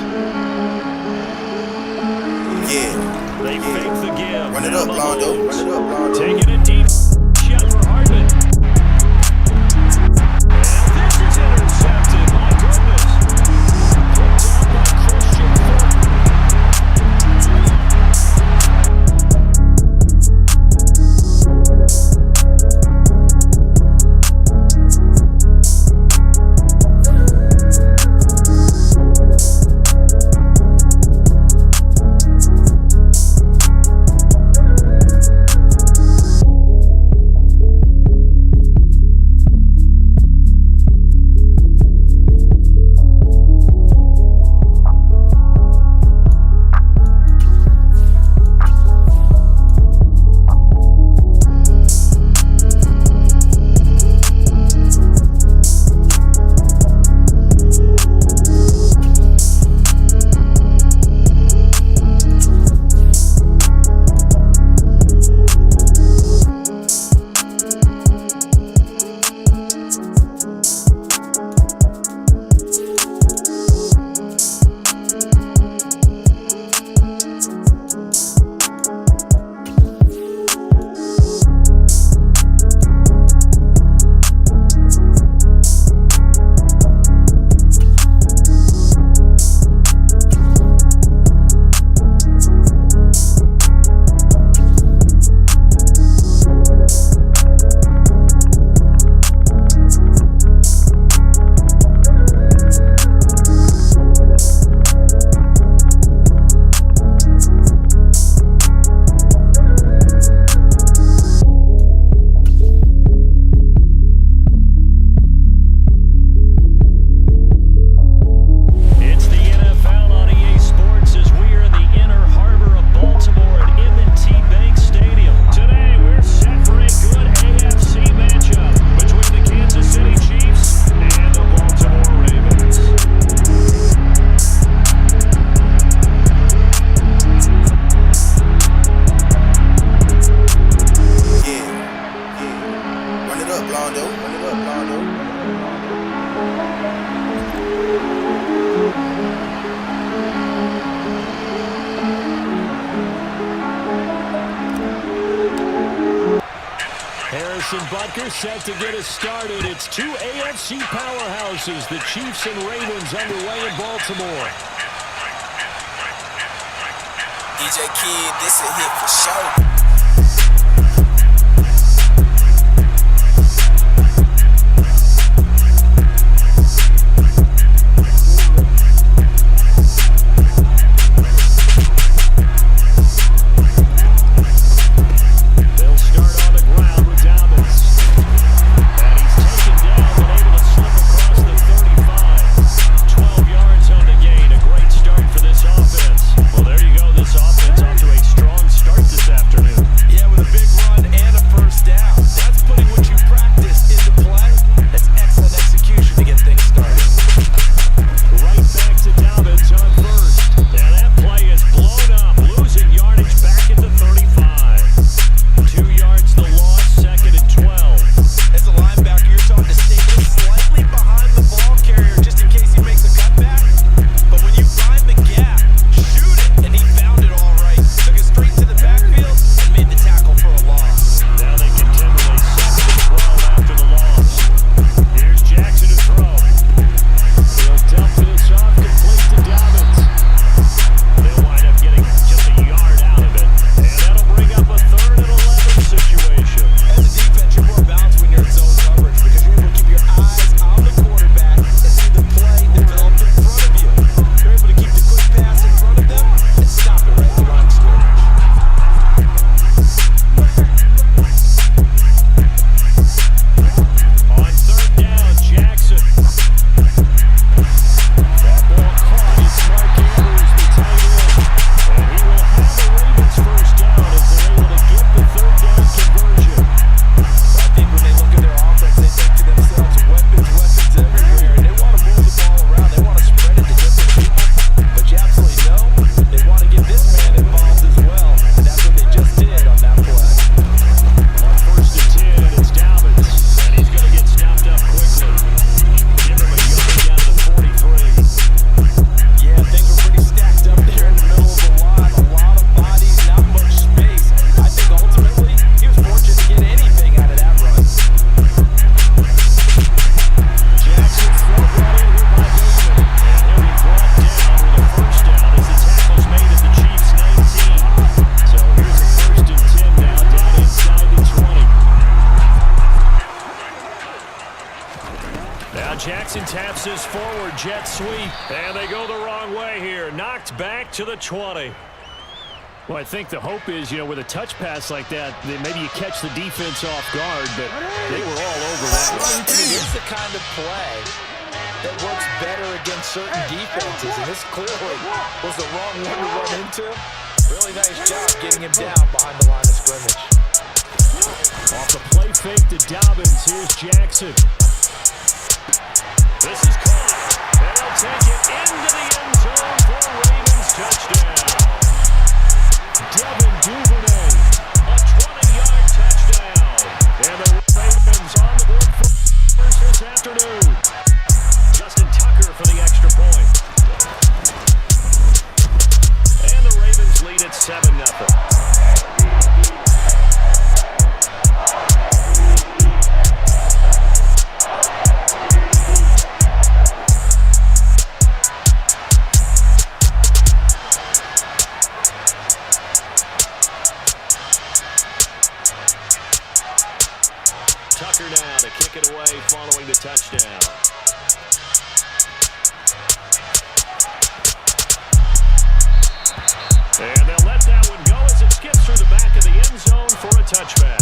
Yeah. They fake the give. Run it up, Blondo. Run it up, Blondo. Taking it deep. Shot for Hardman. And this is intercepted. My goodness. Put down by Christian set to get us started. It's two AFC powerhouses, the Chiefs and Ravens, underway in Baltimore. DJ Kid, this a hit for sure. Well, there you go. This offense off to a strong start this afternoon. jet sweep. And they go the wrong way here. Knocked back to the 20. Well, I think the hope is, with a touch pass like that maybe you catch the defense off guard, but they were all over that. It's the kind of play that works better against certain defenses, and this clearly was the wrong one to run into. Really nice job getting him down behind the line of scrimmage. Off the play fake to Dobbins, here's Jackson. This is caught. They'll take it into the end zone for a Ravens touchdown. Devin Duvernay, a 20-yard touchdown. And the Ravens on the board first this afternoon. Justin Tucker for the extra point. And the Ravens lead at 7-0. Tucker now to kick it away following the touchdown. And they'll let that one go as it skips through the back of the end zone for a touchback.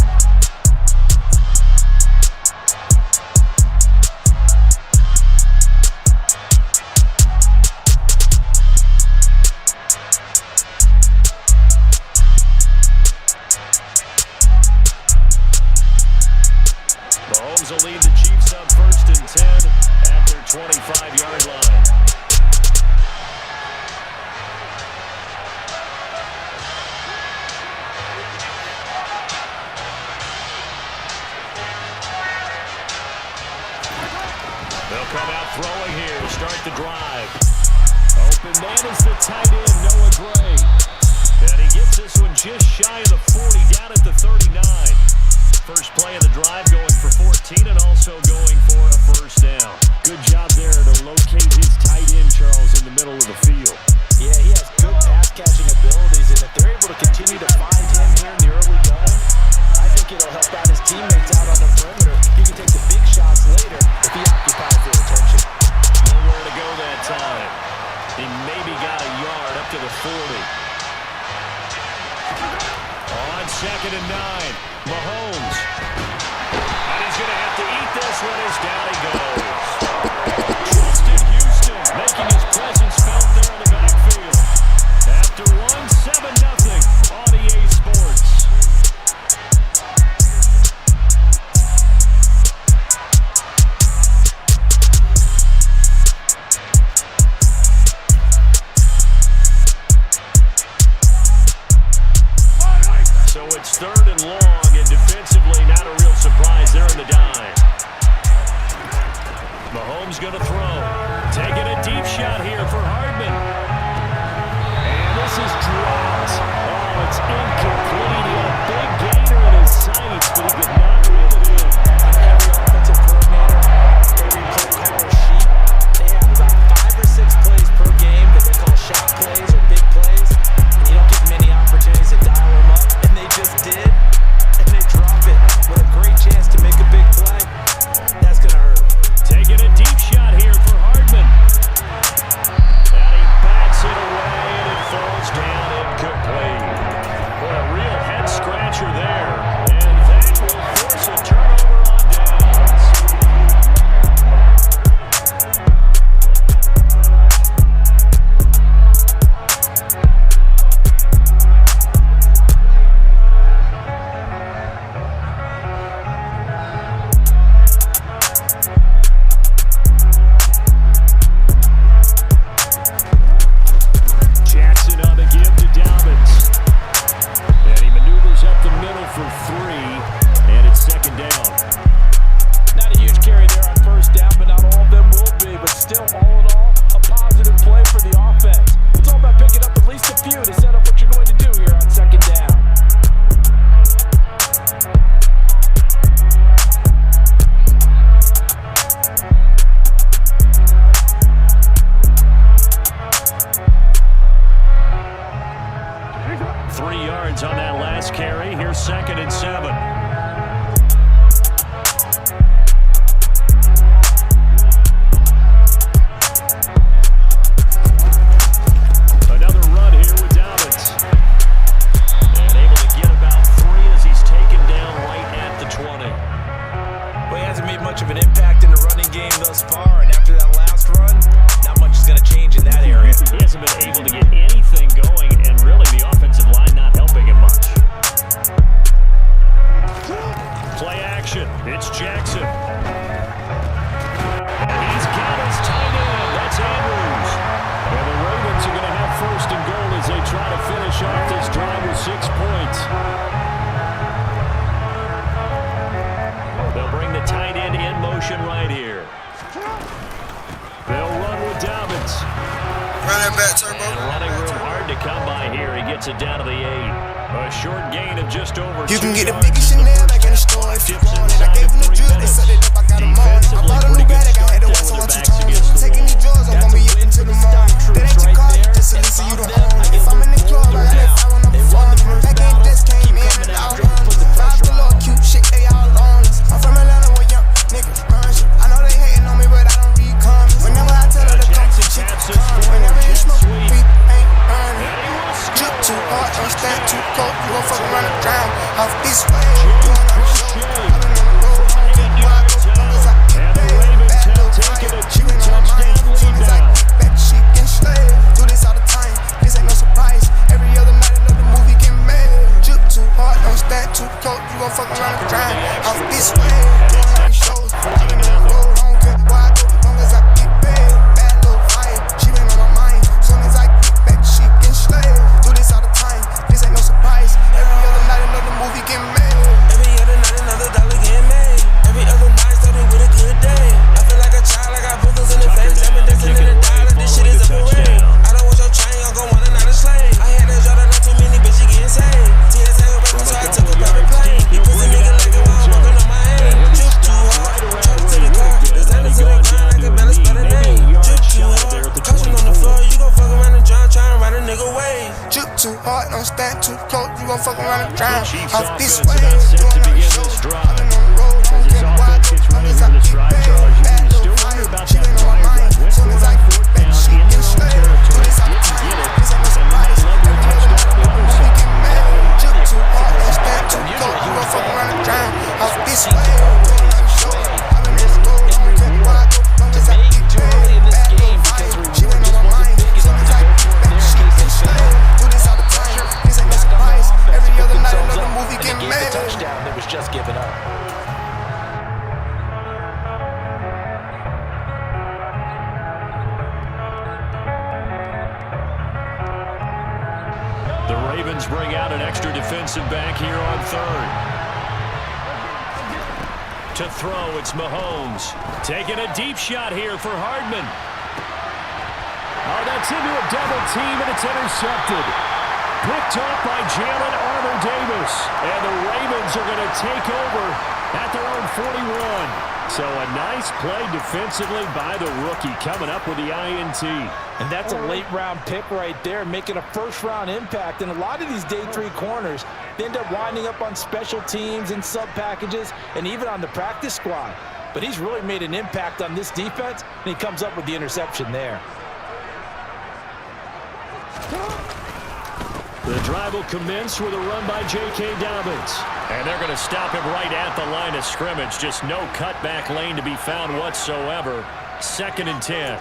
Mahomes will lead the Chiefs up 1st and 10 at their 25-yard line. They'll come out throwing here to start the drive. Open man is the tight end, Noah Gray. And he gets this one just shy of the 40, down at the 39. First play of the drive going for 14 and also going for a first down. Good job there to locate his tight end, Charles, in the middle of the field. Yeah, he has good pass-catching abilities, and if they're able to continue to find him here in the early going, I think it'll help out his teammates out on the perimeter. You can take the big shots later if he occupies their attention. Nowhere to go that time. He maybe got a yard up to the 40. On 2nd and 9. Mahomes. And he's going to have to eat this one as down he goes. Justin Houston making his presence felt there in the backfield. After 7-0 on EA Sports. So it's 3rd and long, and defensively not a real surprise. They're in the dime. Mahomes going to throw. Taking a deep shot here for Hardman. And this is dropped. Oh, it's incomplete. He had a big gainer in his sights, but he could not reel it in. Every offensive coordinator, every play caller sheet, they have about 5 or 6 plays per game that they call shot plays or big plays, and you don't get many opportunities to dial them up, and they just did, and they drop it with a great chance to make a big play. That's going to hurt. Taking a deep shot here for Hardman. And he bats it away, and it falls down incomplete. What a real head-scratcher there. And that will force a turnover on downs. Jackson on the give to Dobbins. And he maneuvers up the middle for 3, and it's 2nd down. Not a huge carry there on 1st down, but not all of them will be. But still, all in all, a positive play for the offense. It's all about picking up at least a few to set up what you're going to do here on 2nd down. On that last carry, here's 2nd and 7. finish off this drive with 6 points. They'll bring the tight end in motion right here. They'll run with Dobbins. Run that back, Turbo. And running real hard to come by here. He gets it down to the 8. A short gain of just over 2 You can get the yards. biggest Chanel back in the store if you want it. I gave him the drill, they set it up, I got him on it. I bought a new bag, I had to watch on 2 tones. Taking these drugs, I'm gonna be up into the morning. That ain't your car, you just a listen, you don't own it. If I'm in the club, I got that fire when I'm falling. Back end just came in and out. 5 to little cute shit, they all on us. I'm from Atlanta where young niggas run shit. I know they hating on me, but I don't read comments. Whenever I tell her to come, she come. Whenever you smoke, we ain't burning. Drip too hard, don't stand too cold. You gon' fuck around and drown off this way. Doing all the show. I've been on the road, I don't care where I go. Long as I get paid. Bad little fire. She been on my mind. Soon as I get back, she can slay. Do this all the time. This ain't no surprise. Every other night another movie get made. Drip too hard, don't stand too cold. You gon' fuck around and drown off this way. Doing all these shows. I've been on the road, I don't care where I go. Long as I get paid. Bad little fire. She been on my mind. Soon as I get back, she can slay. Do this all the time. This ain't no surprise. Every other night another movie get made. Every other night another dollar get made. Every other night started with a good day. I feel like a child, I got boogers in the face. I've been dancing in the dollar, this shit is a parade. I don't want your chain, I'm gon' want another slave. I had that Jordan, not too many bitches getting saved. TSA was breaking, so I took a private plane. You pussy nigga like it while I'm walking on my head. Drip too hard, trying to the car. This time it's in the grind, I can balance by the name. Drip too hard, coaching on the floor. You gon' fuck around and drown, trying to ride a nigga wave. Drip too hard, don't stand too cold. You gon' fuck around and drown Chiefs off this offense way. about set to Doing all begin these this shows. drive. I've been on the road, I don't As his care where I offense go. gets Long ready as for I this get drive, paid. Charles, you Bad can little still fire. wonder about She that been on my drive mind. that went Soon as I around get back, she in can their own slay. territory. Do this all the Didn't time. get it. This ain't no And surprise. led to a Every other touchdown night on the other another movie side. get made. Drip too hard, don't stand too cold. You gon' fuck around and drown off this way. Doing all these shows. I've been on the road, I don't care where I go. Long as I get paid. Bad little fire. She been on my mind. Soon as I get back, she can slay. Do this all the time. This ain't no surprise. Every other night another movie get made. Touchdown that was just given up. The Ravens bring out an extra defensive back here on 3rd. To throw, it's Mahomes. Taking a deep shot here for Hardman. Oh, that's into a double team, and it's intercepted. Picked off by Jalen Armour-Davis. And the Ravens are going to take over at their own 41. So a nice play defensively by the rookie, coming up with the INT. And that's a late-round pick right there, making a first-round impact. And a lot of these day 3 corners, they end up winding up on special teams and sub-packages and even on the practice squad. But he's really made an impact on this defense, and he comes up with the interception there. The drive will commence with a run by J.K. Dobbins. And they're going to stop him right at the line of scrimmage. Just no cutback lane to be found whatsoever. 2nd and 10.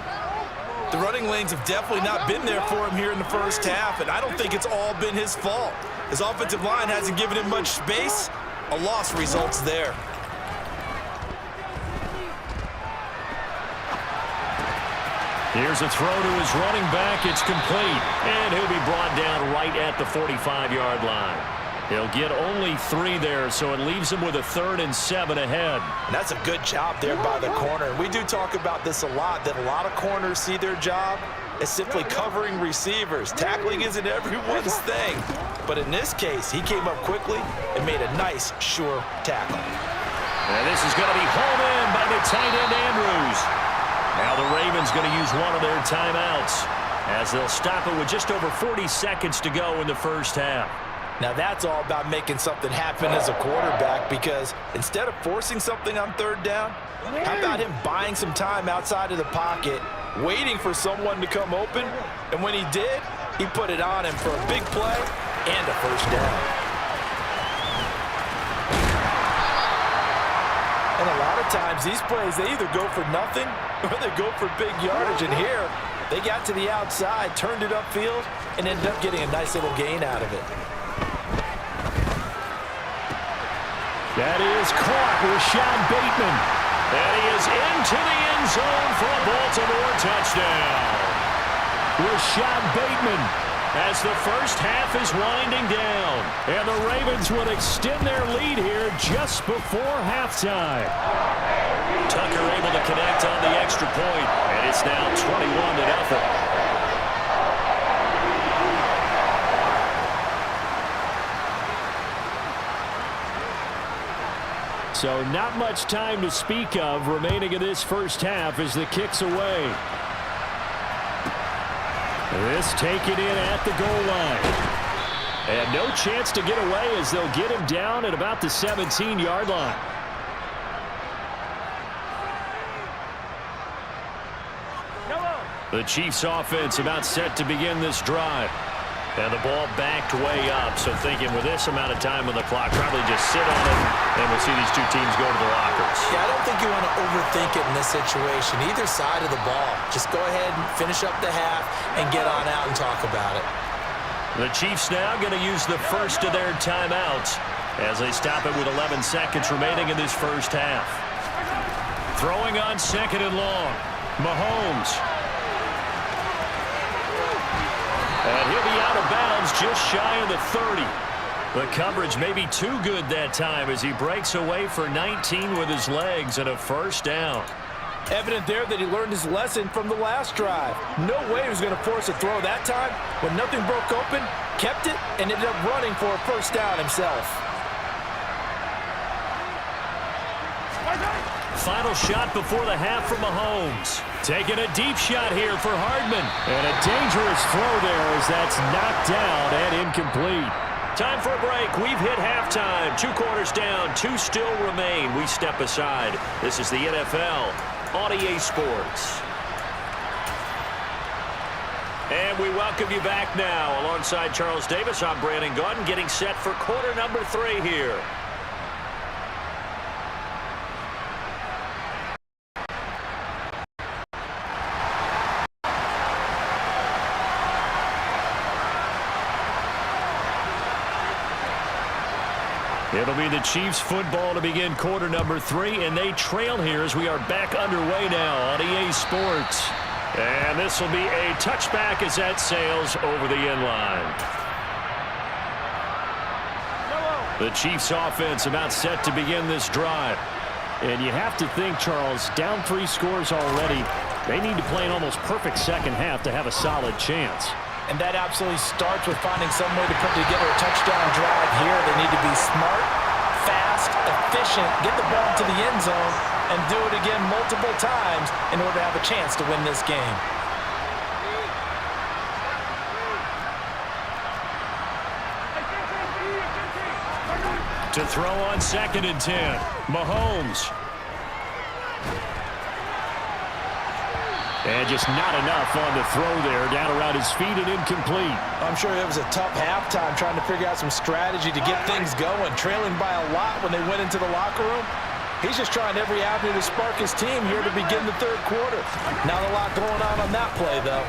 The running lanes have definitely not been there for him here in the first half, and I don't think it's all been his fault. His offensive line hasn't given him much space. A loss results there. Here's a throw to his running back. It's complete. And he'll be brought down right at the 45-yard line. He'll get only 3 there, so it leaves him with a 3rd and 7 ahead. And that's a good job there by the corner. And we do talk about this a lot, that a lot of corners see their job as simply covering receivers. Tackling isn't everyone's thing. But in this case, he came up quickly and made a nice, sure tackle. And this is going to be hauled in by the tight end, Andrews. Now the Ravens going to use one of their timeouts as they'll stop it with just over 40 seconds to go in the first half. Now that's all about making something happen as a quarterback, because instead of forcing something on 3rd down, how about him buying some time outside of the pocket, waiting for someone to come open, and when he did, he put it on him for a big play and a first down. And a lot of times these plays, they either go for nothing or they go for big yardage. And here, they got to the outside, turned it upfield, and ended up getting a nice little gain out of it. That is caught with Rashad Bateman. And he is into the end zone for a Baltimore touchdown. Rashad Bateman as the first half is winding down. And the Ravens will extend their lead here just before halftime. Tucker able to connect on the extra point, and it's now 21-0. So not much time to speak of remaining in this first half as the kick's away. This taken in at the goal line. And no chance to get away as they'll get him down at about the 17-yard line. The Chiefs offense about set to begin this drive. And the ball backed way up, so thinking with this amount of time on the clock, probably just sit on it, and we'll see these two teams go to the lockers. Yeah, I don't think you want to overthink it in this situation, either side of the ball. Just go ahead and finish up the half and get on out and talk about it. The Chiefs now going to use the first of their timeouts as they stop it with 11 seconds remaining in this first half. Throwing on second and long, Mahomes. And he'll be out of bounds just shy of the 30. The coverage may be too good that time as he breaks away for 19 with his legs and a first down. Evident there that he learned his lesson from the last drive. No way he was going to force a throw that time. When nothing broke open, kept it, and ended up running for a first down himself. Final shot before the half from Mahomes. Taking a deep shot here for Hardman. And a dangerous throw there as that's knocked down and incomplete. Time for a break. We've hit halftime. 2 quarters down. 2 still remain. We step aside. This is the NFL on EA Sports. And we welcome you back now. Alongside Charles Davis, I'm Brandon Gaudin, getting set for quarter number 3 here. It'll be the Chiefs football to begin quarter number 3, and they trail here as we are back underway now on EA Sports. And this will be a touchback as that sails over the end line. The Chiefs offense about set to begin this drive. And you have to think, Charles, down 3 scores already. They need to play an almost perfect second half to have a solid chance. And that absolutely starts with finding some way to put together a touchdown drive here. They need to be smart, fast, efficient, get the ball to the end zone, and do it again multiple times in order to have a chance to win this game. To throw on second and 10, Mahomes. And just not enough on the throw there, down around his feet and incomplete. I'm sure it was a tough halftime trying to figure out some strategy to get things going, trailing by a lot when they went into the locker room. He's just trying every avenue to spark his team here to begin the 3rd quarter. Not a lot going on that play, though.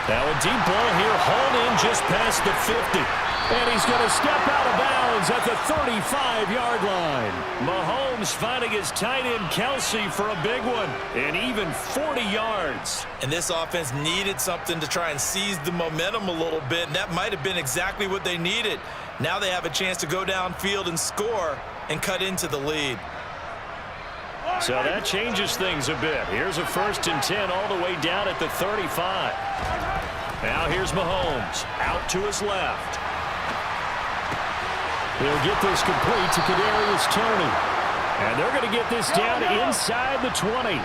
Now a deep ball here, hauled in just past the 50. And he's going to step out of bounds at the 35-yard line. Mahomes finding his tight end Kelsey for a big one. And even 40 yards. And this offense needed something to try and seize the momentum a little bit. And that might have been exactly what they needed. Now they have a chance to go downfield and score and cut into the lead. So that changes things a bit. Here's a 1st and 10 all the way down at the 35. Now here's Mahomes out to his left. He'll get this complete to Kadarius Toney. And they're going to get this down inside the 20.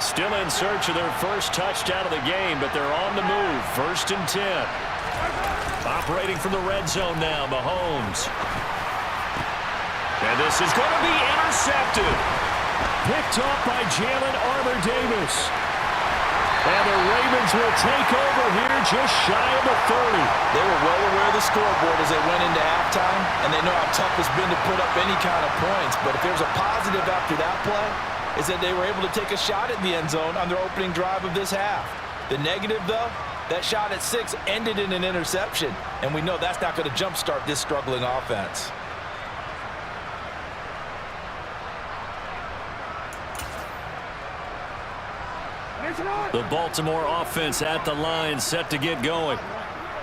Still in search of their first touchdown of the game, but they're on the move. 1st and 10. Operating from the red zone now, Mahomes. And this is going to be intercepted. Picked off by Jalen Armour-Davis. And the Ravens will take over here just shy of the 30. They were well aware of the scoreboard as they went into halftime, and they know how tough it's been to put up any kind of points. But if there's a positive after that play, is that they were able to take a shot at the end zone on their opening drive of this half. The negative, though, that shot at 6 ended in an interception, and we know that's not going to jumpstart this struggling offense. It's right. The Baltimore offense at the line, set to get going.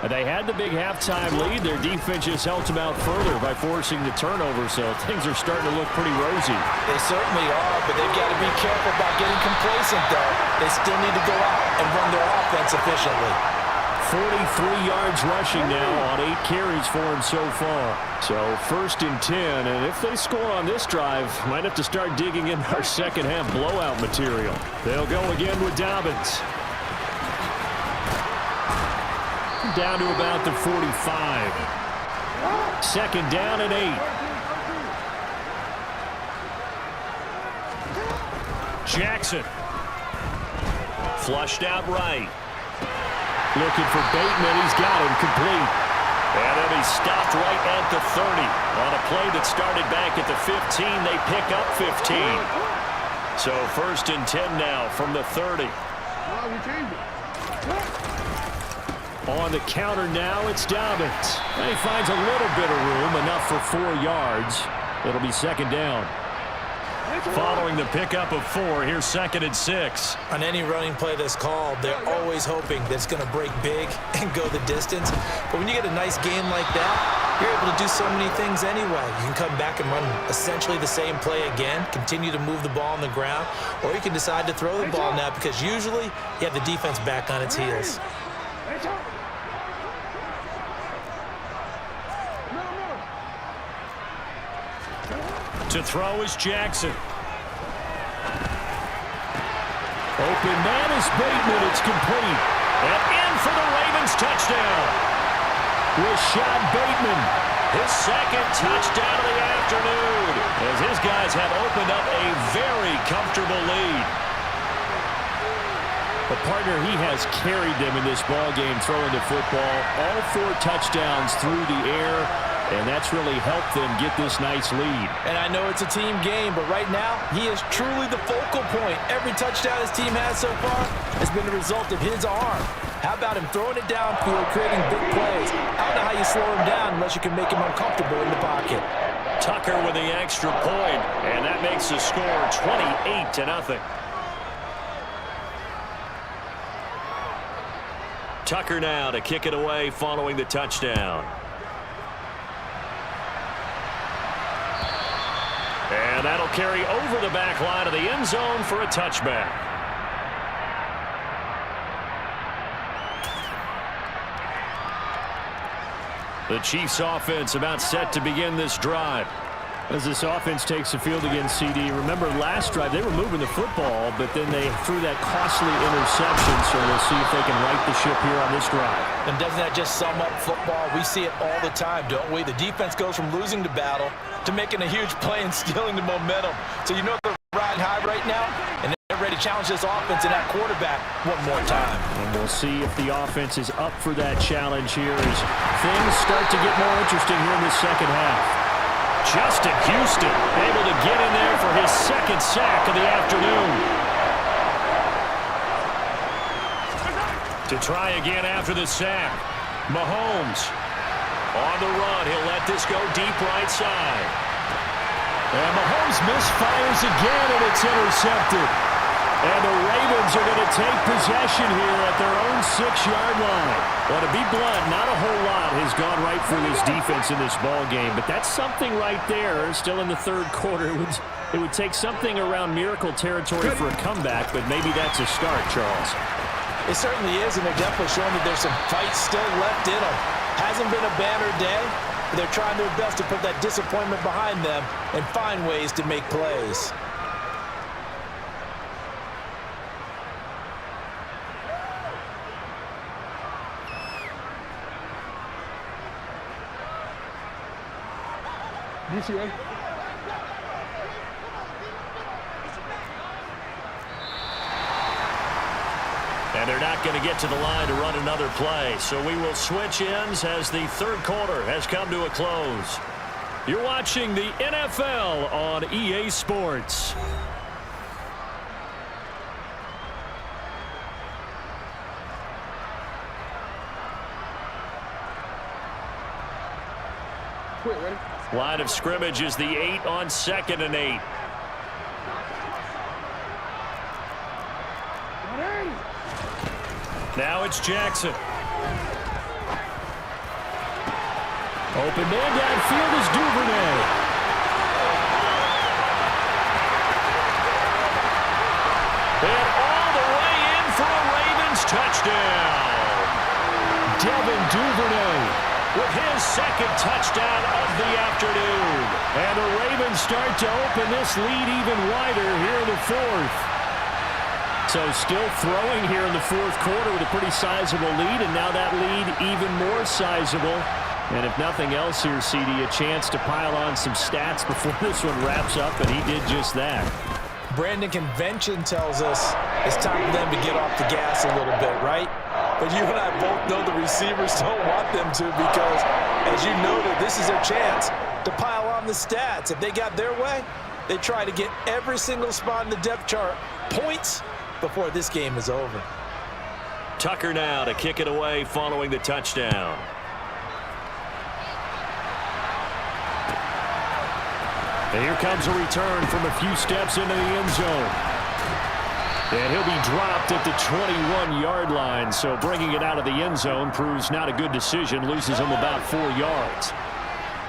They had the big halftime lead. Their defense just helped them out further by forcing the turnover, so things are starting to look pretty rosy. They certainly are, but they've got to be careful about getting complacent, though. They still need to go out and run their offense efficiently. 43 yards rushing now on 8 carries for him so far. So 1st and 10, and if they score on this drive, might have to start digging in our second half blowout material. They'll go again with Dobbins. Down to about the 45. 2nd down and 8. Jackson. Flushed out right. Looking for Bateman. He's got him complete. And then he's stopped right at the 30. On a play that started back at the 15, they pick up 15. So 1st and 10 now from the 30. On the counter now, it's Dobbins. And he finds a little bit of room, enough for 4 yards. It'll be 2nd down. Following the pickup of 4, here's 2nd and 6. On any running play that's called, they're always hoping that it's going to break big and go the distance. But when you get a nice game like that, you're able to do so many things anyway. You can come back and run essentially the same play again, continue to move the ball on the ground, or you can decide to throw the ball now because usually you have the defense back on its heels. To throw is Jackson. Open man is Bateman. It's complete. And in for the Ravens touchdown. Rashad Bateman, his 2nd touchdown of the afternoon, as his guys have opened up a very comfortable lead. The partner, he has carried them in this ball game, throwing the football. All 4 touchdowns through the air. And that's really helped them get this nice lead. And I know it's a team game, but right now, he is truly the focal point. Every touchdown his team has so far has been the result of his arm. How about him throwing it downfield, creating big plays? I don't know how you slow him down unless you can make him uncomfortable in the pocket. Tucker with the extra point, and that makes the score 28-0. Tucker now to kick it away following the touchdown. And that'll carry over the back line of the end zone for a touchback. The Chiefs offense about set to begin this drive. As this offense takes the field against CD, remember last drive they were moving the football, but then they threw that costly interception, so we'll see if they can right the ship here on this drive. And doesn't that just sum up football? We see it all the time, don't we? The defense goes from losing the battle to making a huge play and stealing the momentum. So you know they're riding high right now, and they're ready to challenge this offense and that quarterback one more time. And we'll see if the offense is up for that challenge here as things start to get more interesting here in the second half. Justin Houston able to get in there for his 2nd sack of the afternoon. To try again after the sack, Mahomes on the run. He'll let this go deep right side. And Mahomes misfires again, and it's intercepted. And the Ravens are going to take possession here at their own 6-yard line. Well, to be blunt, not a whole lot has gone right for this defense in this ball game, but that's something right there. Still in the 3rd quarter, it would take something around miracle territory for a comeback, but maybe that's a start, Charles. It certainly is, and they're definitely showing that there's some fight still left in them. Hasn't been a banner day, but they're trying their best to put that disappointment behind them and find ways to make plays. And they're not going to get to the line to run another play. So we will switch ends as the 3rd quarter has come to a close. You're watching the NFL on EA Sports. Line of scrimmage is the 8 on 2nd and 8. Now it's Jackson. Open man downfield is Duvernay. And all the way in for a Ravens touchdown. Devin Duvernay with his second touchdown of the afternoon. And the Ravens start to open this lead even wider here in the fourth. So still throwing here in the fourth quarter with a pretty sizable lead, and now that lead even more sizable. And if nothing else here, CD, a chance to pile on some stats before this one wraps up, and he did just that. Brandon, convention tells us it's time for them to get off the gas a little bit, right? But you and I both know the receivers don't want them to because, as you noted, this is their chance to pile on the stats. If they got their way, they try to get every single spot in the depth chart points before this game is over. Tucker now to kick it away following the touchdown. And here comes a return from a few steps into the end zone. And he'll be dropped at the 21-yard line, so bringing it out of the end zone proves not a good decision, loses him about 4 yards.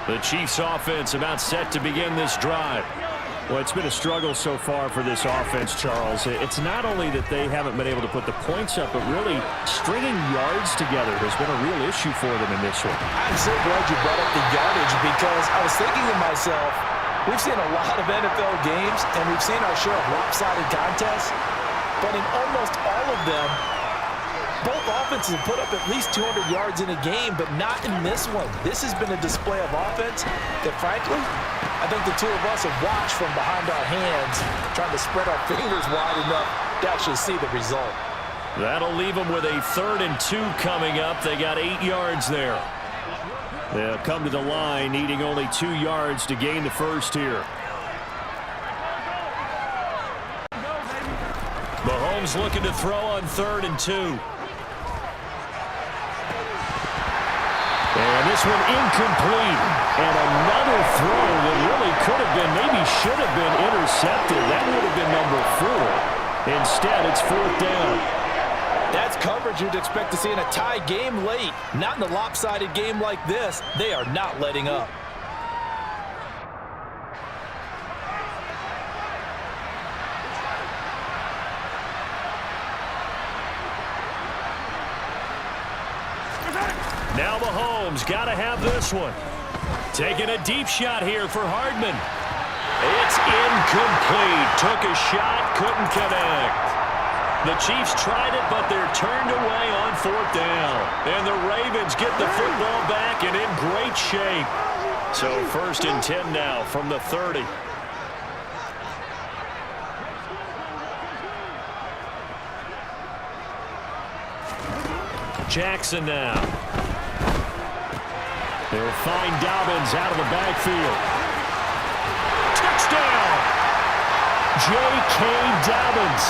The Chiefs offense about set to begin this drive. Well, it's been a struggle so far for this offense, Charles. It's not only that they haven't been able to put the points up, but really stringing yards together has been a real issue for them in this one. I'm so glad you brought up the yardage because I was thinking to myself, we've seen a lot of NFL games, and we've seen our share of lopsided contests, but in almost all of them, both offenses have put up at least 200 yards in a game, but not in this one. This has been a display of offense that, frankly, I think the two of us have watched from behind our hands, trying to spread our fingers wide enough to actually see the result. That'll leave them with a 3rd and 2 coming up. They got 8 yards there. They'll come to the line, needing only 2 yards to gain the first here. Mahomes looking to throw on 3rd and 2. And this one incomplete. And another throw that really could have been, maybe should have been intercepted. That would have been number 4. Instead, it's 4th down. That's coverage you'd expect to see in a tie game late. Not in a lopsided game like this. They are not letting up. Now Mahomes got to have this one. Taking a deep shot here for Hardman. It's incomplete. Took a shot, couldn't connect. The Chiefs tried it, but they're turned away on 4th down. And the Ravens get the football back and in great shape. So 1st and 10 now from the 30. Jackson now. They'll find Dobbins out of the backfield. Touchdown! J.K. Dobbins,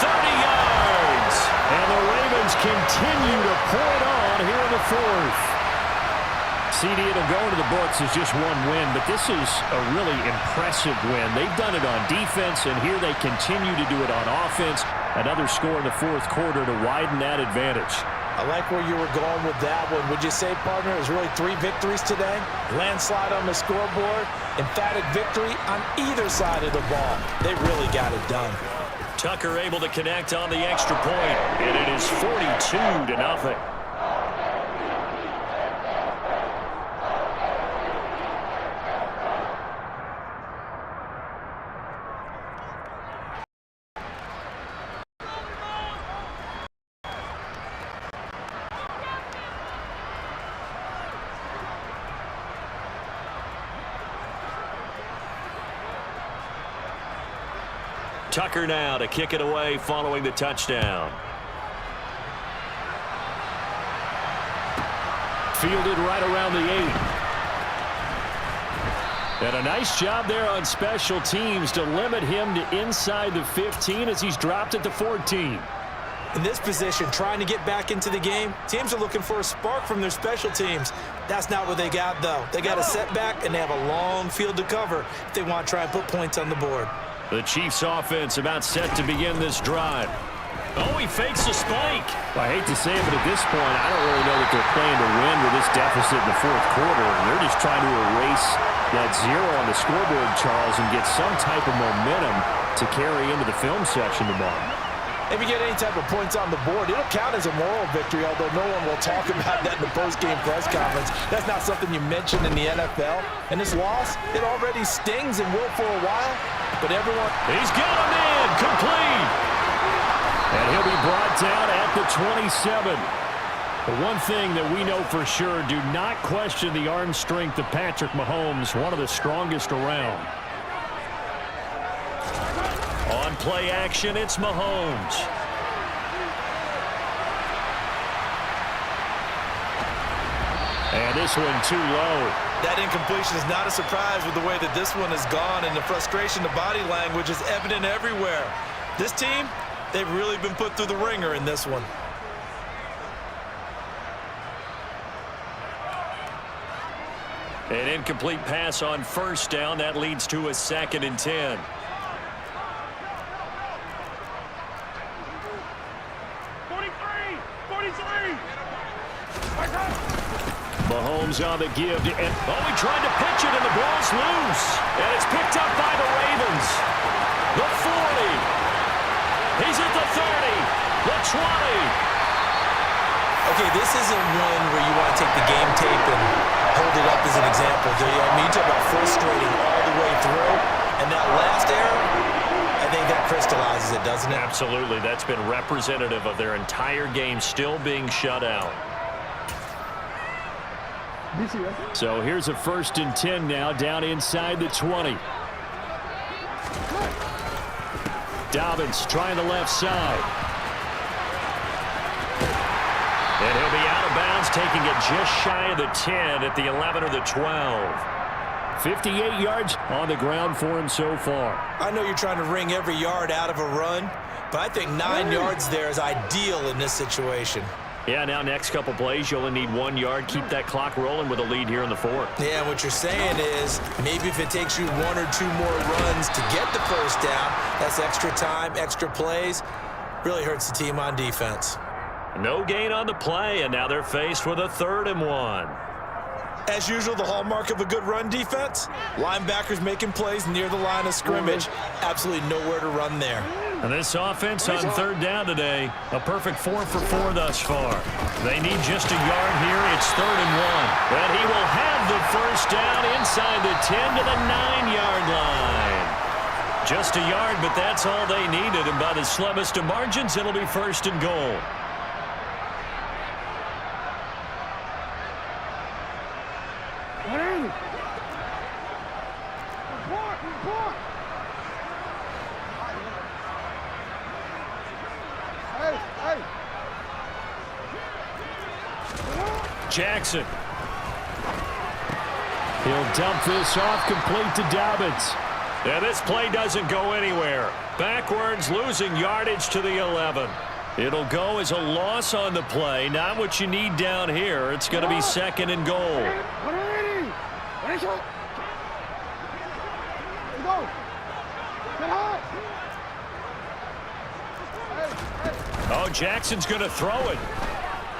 30 yards. And the Ravens continue to pour it on here in the 4th. CD, it'll go into the books as just one win, but this is a really impressive win. They've done it on defense, and here they continue to do it on offense. Another score in the 4th quarter to widen that advantage. I like where you were going with that one. Would you say, partner, it was really 3 victories today? Landslide on the scoreboard, emphatic victory on either side of the ball. They really got it done. Tucker able to connect on the extra point, and it is 42-0. Tucker now to kick it away following the touchdown. Fielded right around the 8. And a nice job there on special teams to limit him to inside the 15 as he's dropped at the 14. In this position, trying to get back into the game, teams are looking for a spark from their special teams. That's not what they got, though. They got a setback, and they have a long field to cover if they want to try and put points on the board. The Chiefs offense about set to begin this drive. Oh, he fakes the spike. I hate to say it, but at this point, I don't really know that they're playing to win with this deficit in the fourth quarter. They're just trying to erase that zero on the scoreboard, Charles, and get some type of momentum to carry into the film section tomorrow. If you get any type of points on the board, it'll count as a moral victory, although no one will talk about that in the post-game press conference. That's not something you mention in the NFL. And this loss, it already stings and will for a while, but everyone... He's got him in, complete! And he'll be brought down at the 27. But one thing that we know for sure, do not question the arm strength of Patrick Mahomes, one of the strongest around. On play action, it's Mahomes. And this one too low. That incompletion is not a surprise with the way that this one has gone, and the frustration, the body language is evident everywhere. This team, they've really been put through the ringer in this one. An incomplete pass on first down. That leads to a 2nd and 10. Mahomes on the give. He tried to pitch it, and the ball's loose. And it's picked up by the Ravens. The 40. He's at the 30. The 20. Okay, this isn't one where you want to take the game tape and hold it up as an example, do you? I mean, you talk about frustrating all the way through. And that last error, I think that crystallizes it, doesn't it? Absolutely. That's been representative of their entire game still being shut out. So here's a 1st and 10 now, down inside the 20. Dobbins trying the left side. And he'll be out of bounds, taking it just shy of the 10 at the 11 or the 12. 58 yards on the ground for him so far. I know you're trying to wring every yard out of a run, but I think 9 yards there is ideal in this situation. Yeah, now next couple plays, you only need 1 yard. Keep that clock rolling with a lead here in the 4th. Yeah, what you're saying is maybe if it takes you 1 or 2 more runs to get the first down, that's extra time, extra plays, really hurts the team on defense. No gain on the play, and now they're faced with a 3rd and 1. As usual, the hallmark of a good run defense, linebackers making plays near the line of scrimmage. Absolutely nowhere to run there. And this offense on 3rd down today, a perfect 4 for 4 thus far. They need just a yard here. It's 3rd and 1. And he will have the first down inside the 10 to the 9-yard line. Just a yard, but that's all they needed. And by the slimmest of margins, it'll be 1st and goal. Jackson. He'll dump this off, complete to Dobbins. And this play doesn't go anywhere. Backwards, losing yardage to the 11. It'll go as a loss on the play. Not what you need down here. It's going to be 2nd and goal. Oh, Jackson's going to throw it.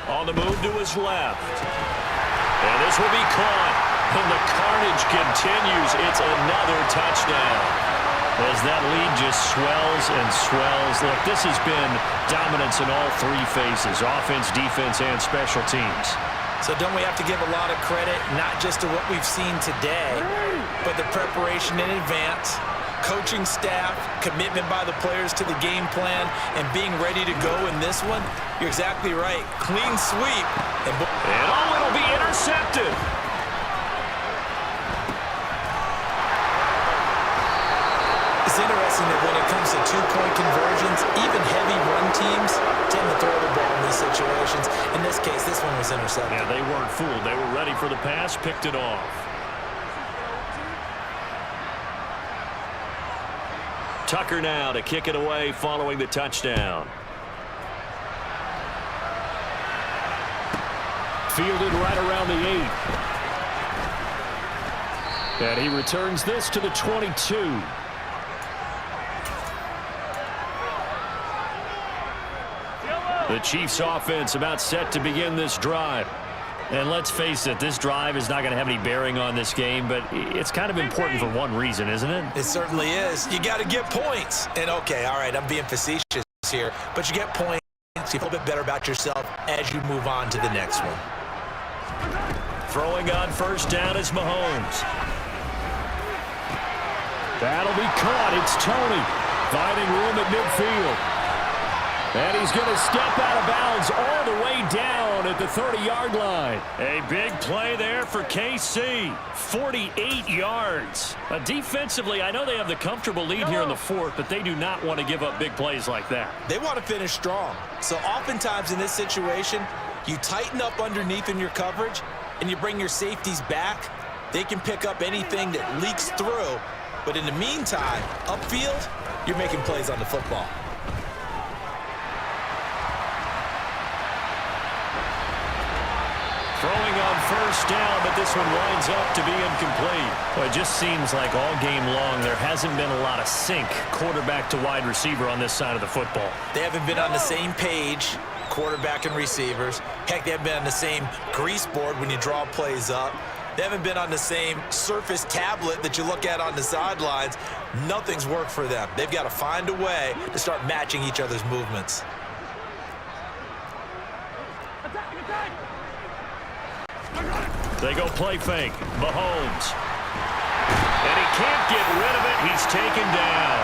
On the move to his left. And this will be caught. And the carnage continues. It's another touchdown. As that lead just swells and swells. Look, this has been dominance in all 3 phases. Offense, defense, and special teams. So don't we have to give a lot of credit, not just to what we've seen today, but the preparation in advance, coaching staff, commitment by the players to the game plan, and being ready to go in this one? You're exactly right. Clean sweep. And it'll be intercepted. It's interesting that when it comes to 2-point conversions, even heavy run teams tend to throw the ball in these situations. In this case, this one was intercepted. Yeah, they weren't fooled. They were ready for the pass, picked it off. Tucker now to kick it away following the touchdown. Fielded right around the 8. And he returns this to the 22. The Chiefs offense about set to begin this drive. And let's face it, this drive is not going to have any bearing on this game, but it's kind of important for one reason, isn't it? It certainly is. You got to get points. And okay, all right, I'm being facetious here, but you get points. You feel a little bit better about yourself as you move on to the next one. Throwing on first down is Mahomes. That'll be caught. It's Tony finding room at midfield. And he's going to step out of bounds all the way down at the 30-yard line. A big play there for KC. 48 yards. Defensively, I know they have the comfortable lead here in the fourth, but they do not want to give up big plays like that. They want to finish strong. So oftentimes in this situation, you tighten up underneath in your coverage, and you bring your safeties back. They can pick up anything that leaks through. But in the meantime, upfield, you're making plays on the football. Throwing on first down, but this one winds up to be incomplete. Well, it just seems like all game long there hasn't been a lot of sync quarterback to wide receiver on this side of the football. They haven't been on the same page, quarterback and receivers. Heck, they haven't been on the same grease board when you draw plays up. They haven't been on the same Surface tablet that you look at on the sidelines. Nothing's worked for them. They've got to find a way to start matching each other's movements. They go play fake. Mahomes. And he can't get rid of it. He's taken down.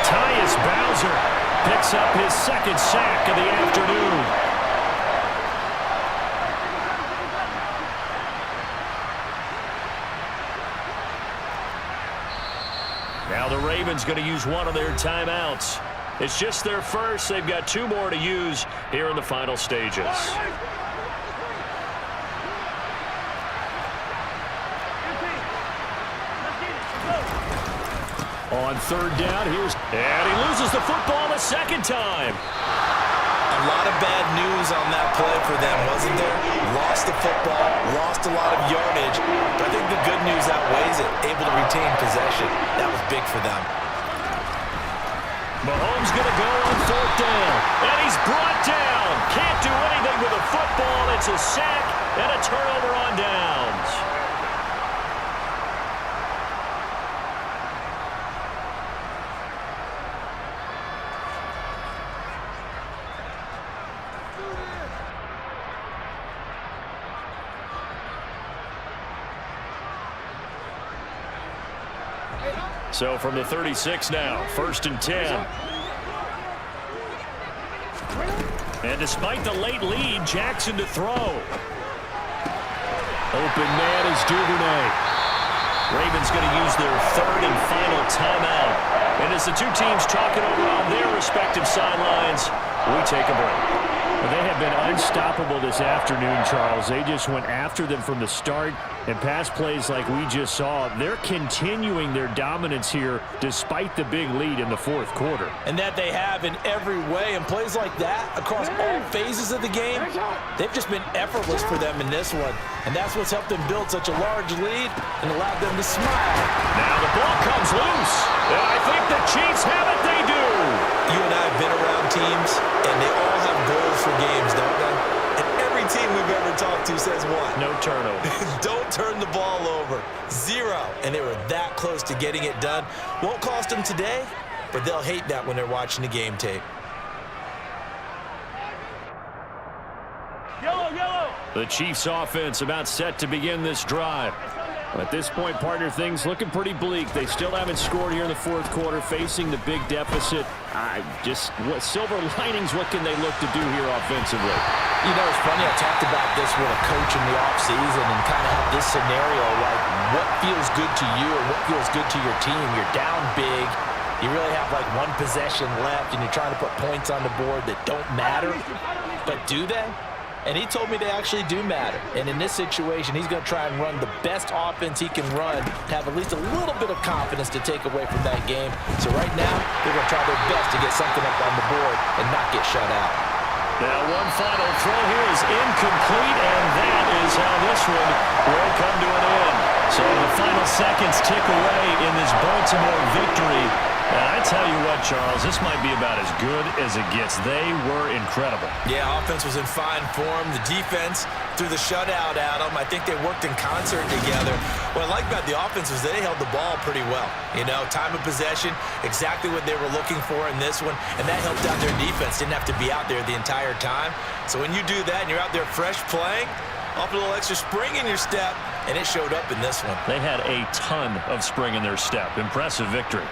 Tyus Bowser picks up his second sack of the afternoon. Now the Ravens going to use one of their timeouts. It's just their first. They've got two more to use here in the final stages. On third down, and he loses the football a second time. A lot of bad news on that play for them, wasn't there? Lost the football, lost a lot of yardage, but I think the good news outweighs it. Able to retain possession. That was big for them. Mahomes going to go on fourth down, and he's brought down. Can't do anything with a football. It's a sack and a turnover on downs. So from the 36 now, 1st and 10. And despite the late lead, Jackson to throw. Open man is Duvernay. Ravens going to use their third and final timeout. And as the two teams talk it over on their respective sidelines, we take a break. Well, they have been unstoppable this afternoon, Charles. They just went after them from the start, and pass plays like we just saw. They're continuing their dominance here despite the big lead in the fourth quarter. And that they have in every way. And plays like that across all phases of the game, they've just been effortless for them in this one. And that's what's helped them build such a large lead and allowed them to smile. Now the ball comes loose, and I think the Chiefs have it. They do. You and I have been around teams, and they all have goals for games, don't they? And every team we've ever talked to says what? No turnover. Don't turn the ball over. 0. And they were that close to getting it done. Won't cost them today, but they'll hate that when they're watching the game tape. Yellow. The Chiefs offense about set to begin this drive. At this point, partner, things looking pretty bleak. They still haven't scored here in the fourth quarter, facing the big deficit. What silver linings, what can they look to do here offensively? You know, it's funny, I talked about this with a coach in the offseason and kind of have this scenario, like what feels good to you or what feels good to your team. You're down big. You really have like one possession left, and you're trying to put points on the board that don't matter. But do they? And he told me they actually do matter. And in this situation, he's going to try and run the best offense he can run to have at least a little bit of confidence to take away from that game. So right now, they're going to try their best to get something up on the board and not get shut out. Now one final throw here is incomplete, and that is how this one will come to an end. So the final seconds tick away in this Baltimore victory. And I tell you what, Charles, this might be about as good as it gets. They were incredible. Yeah, offense was in fine form. The defense threw the shutout at them. I think they worked in concert together. What I like about the offense was they held the ball pretty well. You know, time of possession, exactly what they were looking for in this one, and that helped out their defense. Didn't have to be out there the entire time. So when you do that and you're out there fresh playing, off a little extra spring in your step, and it showed up in this one. They had a ton of spring in their step. Impressive victory.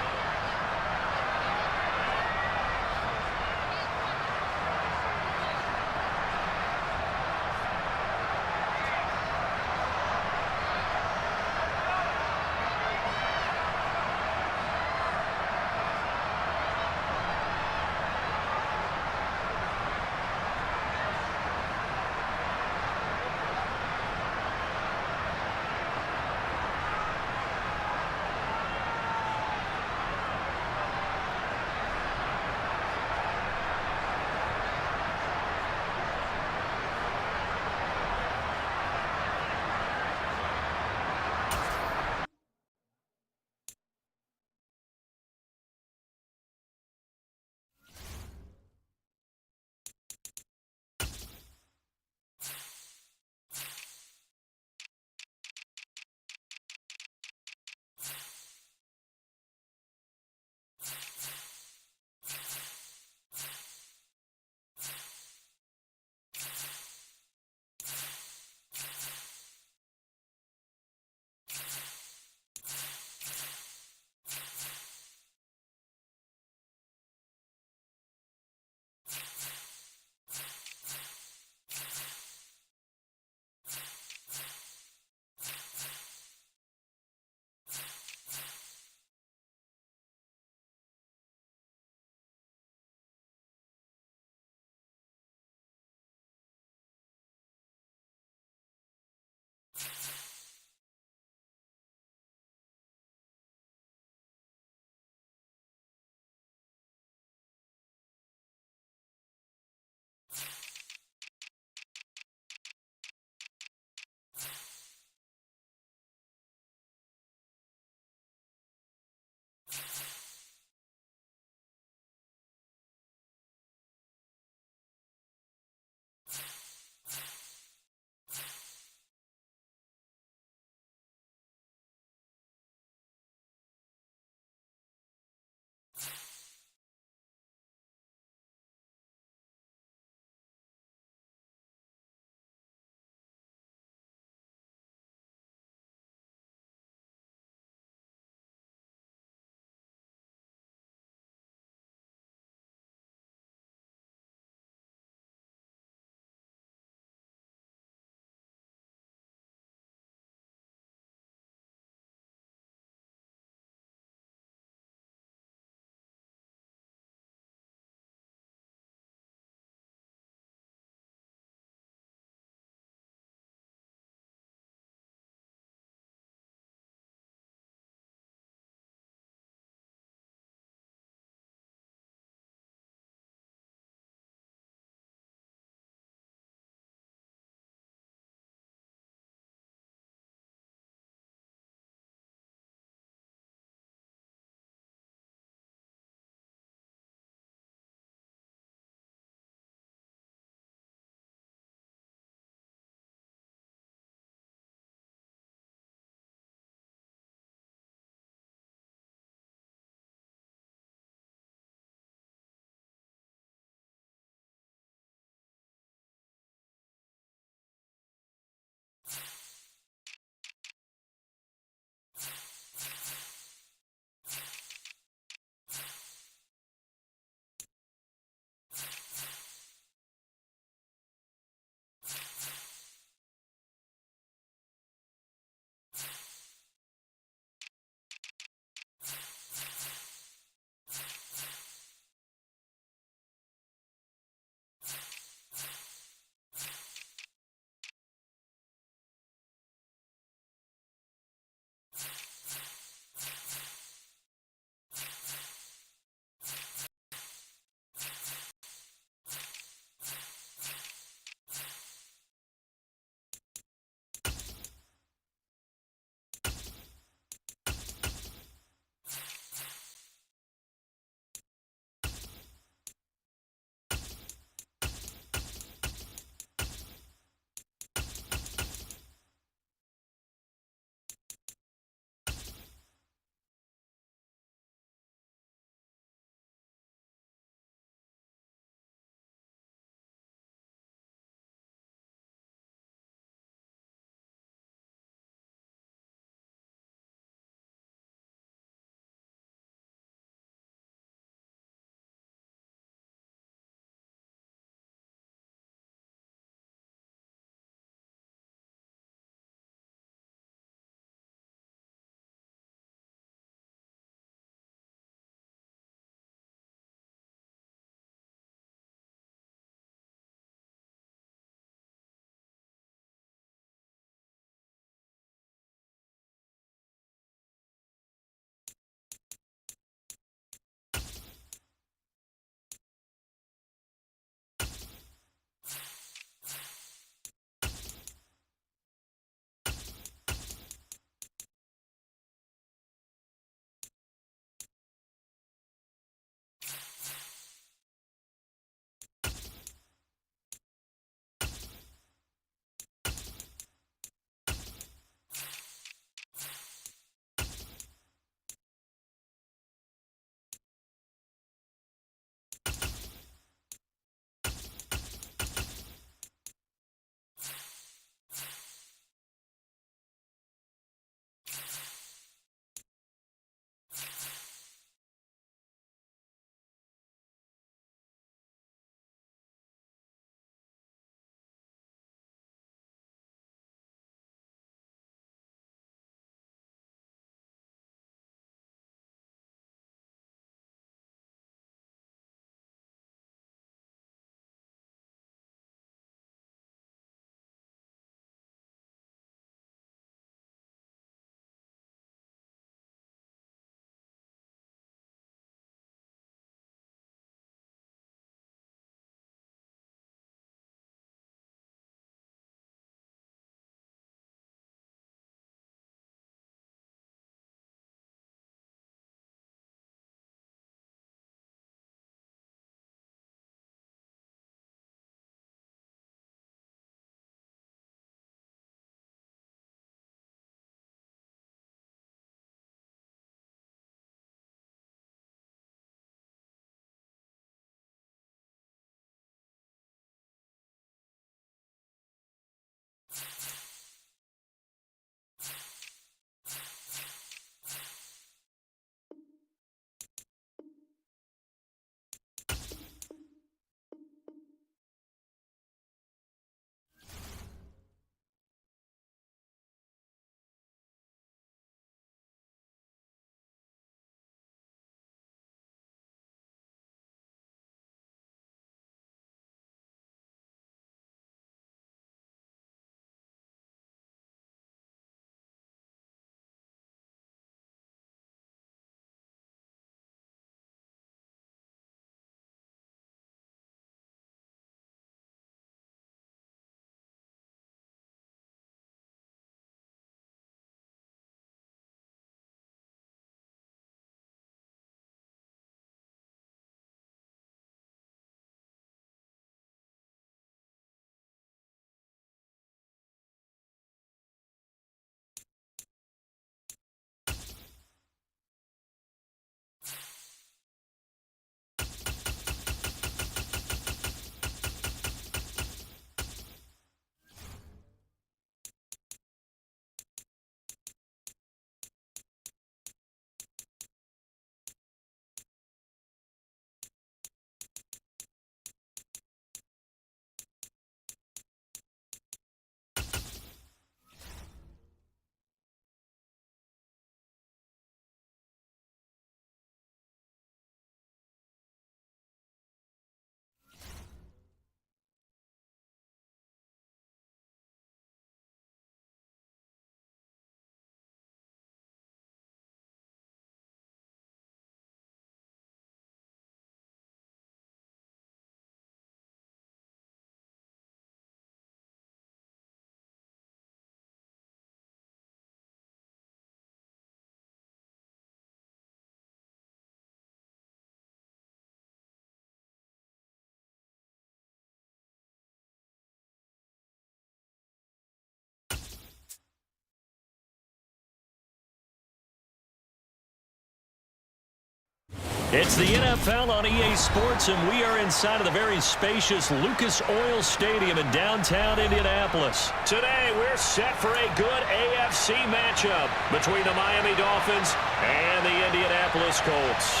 It's the NFL on EA Sports, and we are inside of the very spacious Lucas Oil Stadium in downtown Indianapolis. Today, we're set for a good AFC matchup between the Miami Dolphins and the Indianapolis Colts.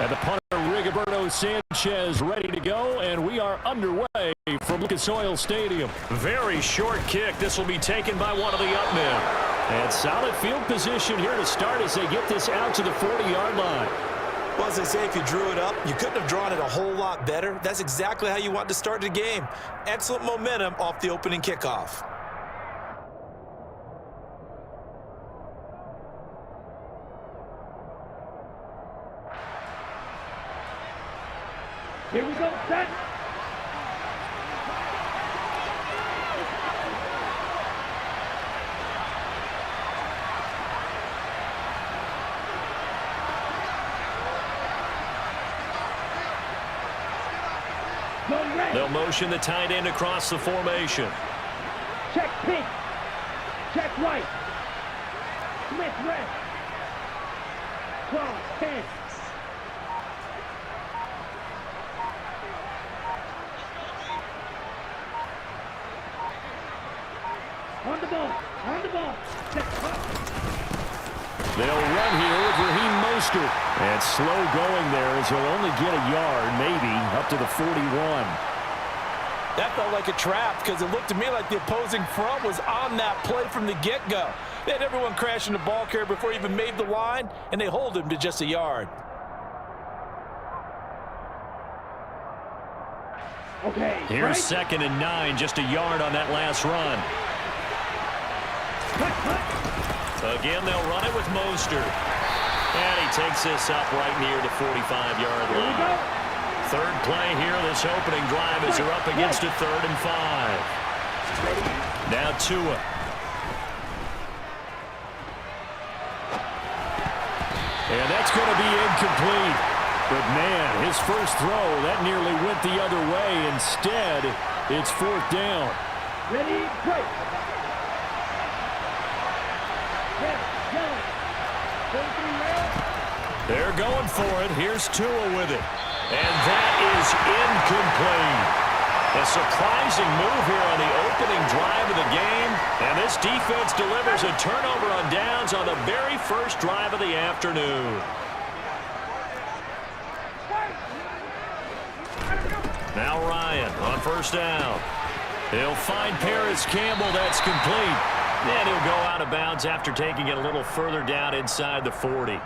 And the punter, Rigoberto Sanchez, ready to go, and we are underway from Lucas Oil Stadium. Very short kick. This will be taken by one of the up men. And solid field position here to start as they get this out to the 40-yard line. Well, as they say, if you drew it up, you couldn't have drawn it a whole lot better. That's exactly how you want to start the game. Excellent momentum off the opening kickoff. Here we go, set. They'll motion the tight end across the formation. Check pink. Check white. Smith red. 12, 10. On the ball. On the ball. They'll run here with Raheem Mostert. And slow going there as he'll only get a yard, maybe, up to the 41. That felt like a trap because it looked to me like the opposing front was on that play from the get-go. They had everyone crashing the ball carrier before he even made the line, and they hold him to just a yard. Okay. Here's 2nd and 9, just a yard on that last run. Again, they'll run it with Mostert. And he takes this up right near the 45-yard line. Third play here, this opening drive as they're up against a 3rd and 5. Now Tua. And that's going to be incomplete. But, man, his first throw, that nearly went the other way. Instead, it's 4th down. Ready, break. They're going for it. Here's Tua with it. And that is incomplete. A surprising move here on the opening drive of the game. And this defense delivers a turnover on downs on the very first drive of the afternoon. Now Ryan on 1st down. He'll find Paris Campbell. That's complete. And he'll go out of bounds after taking it a little further down inside the 40.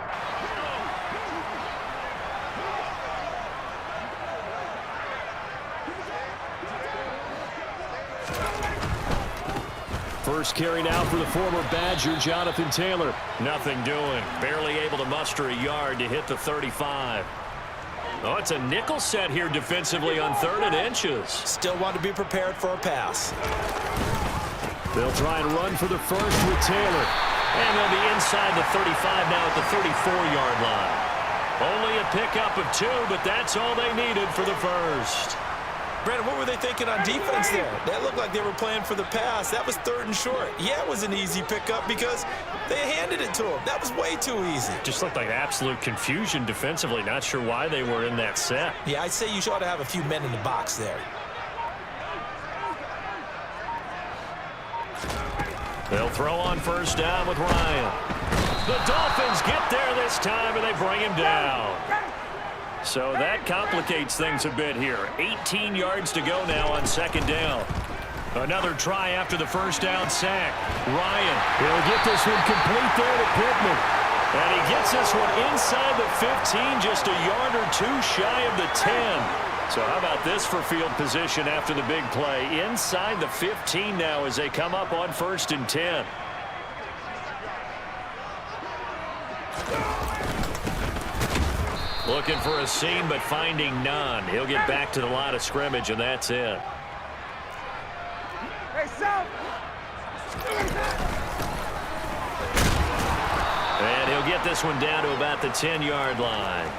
First carry now for the former Badger, Jonathan Taylor. Nothing doing. Barely able to muster a yard to hit the 35. Oh, it's a nickel set here defensively on 3rd and inches. Still want to be prepared for a pass. They'll try and run for the first with Taylor. And they'll be inside the 35 now at the 34-yard line. Only a pickup of 2, but that's all they needed for the first. Brandon, what were they thinking on defense there? That looked like they were playing for the pass. That was 3rd and short. Yeah, it was an easy pickup because they handed it to him. That was way too easy. Just looked like absolute confusion defensively. Not sure why they were in that set. Yeah, I'd say you ought to have a few men in the box there. They'll throw on 1st down with Ryan. The Dolphins get there this time, and they bring him down. So that complicates things a bit here. 18 yards to go now on 2nd down. Another try after the 1st down sack. Ryan, he'll get this one complete there to Pittman. And he gets this one inside the 15, just a yard or 2 shy of the 10. So how about this for field position after the big play? Inside the 15 now as they come up on 1st and 10. Looking for a seam, but finding none. He'll get back to the line of scrimmage, and that's it. Hey, South! get this one down to about the 10-yard line.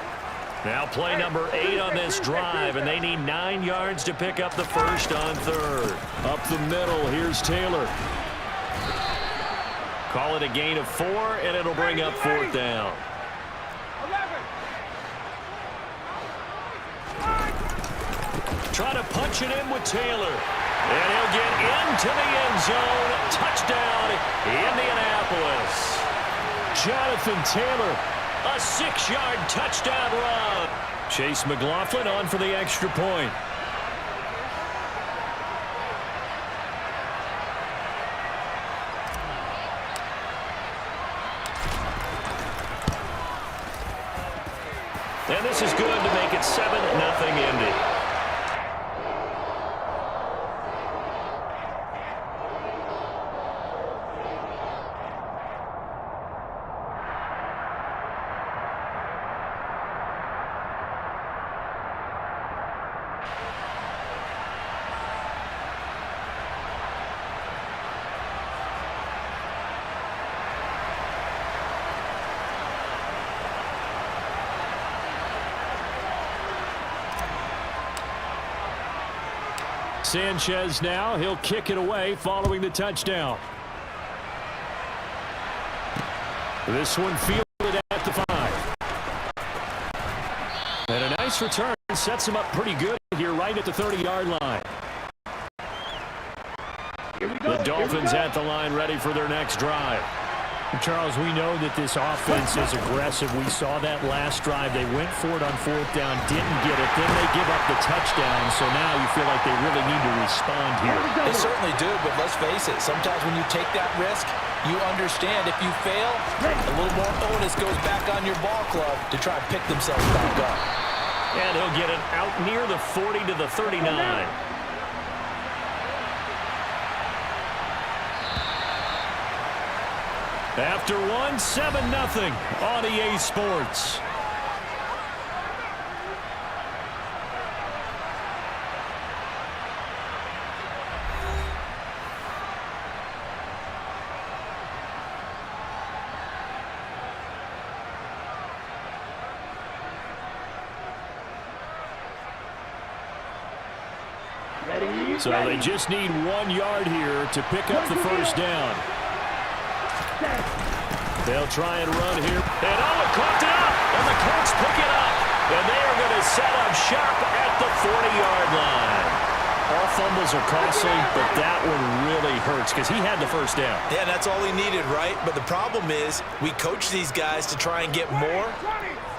Now play number 8 on this drive, and they need 9 yards to pick up the first on third. Up the middle, here's Taylor. Call it a gain of 4, and it'll bring up 4th down. Try to punch it in with Taylor. And he'll get into the end zone. Touchdown, Indianapolis. Jonathan Taylor, a 6-yard touchdown run. Chase McLaughlin on for the extra point. And this is good to make it 7-0 Indy. Sanchez now, he'll kick it away following the touchdown. This one fielded at the 5. And a nice return sets him up pretty good here right at the 30-yard line. The Dolphins at the line ready for their next drive. Charles, we know that this offense is aggressive. We saw that last drive. They went for it on 4th down, didn't get it. Then they give up the touchdown, so now you feel like they really need to respond here. They certainly do, but let's face it. Sometimes when you take that risk, you understand if you fail, a little more onus goes back on your ball club to try and pick themselves back up. And he'll get it out near the 40 to the 39. After one, 7-0 on EA Sports. So they just need 1 yard here to pick up the first down. They'll try and run here. And caught it up. And the Colts pick it up. And they are going to set up shop at the 40-yard line. All fumbles are costly, but that one really hurts because he had the first down. Yeah, that's all he needed, right? But the problem is we coach these guys to try and get more,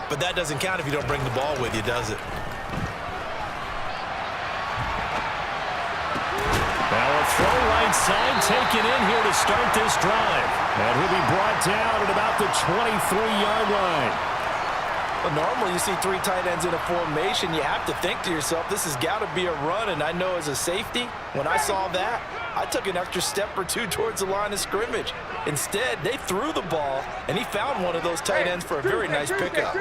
but that doesn't count if you don't bring the ball with you, does it? Now a throw right side taken in here to start this drive. And he'll be brought down at about the 23-yard line. Well, normally you see 3 tight ends in a formation. You have to think to yourself, this has got to be a run. And I know as a safety, when I saw that, I took an extra step or 2 towards the line of scrimmage. Instead, they threw the ball, and he found one of those tight ends for a very nice pickup.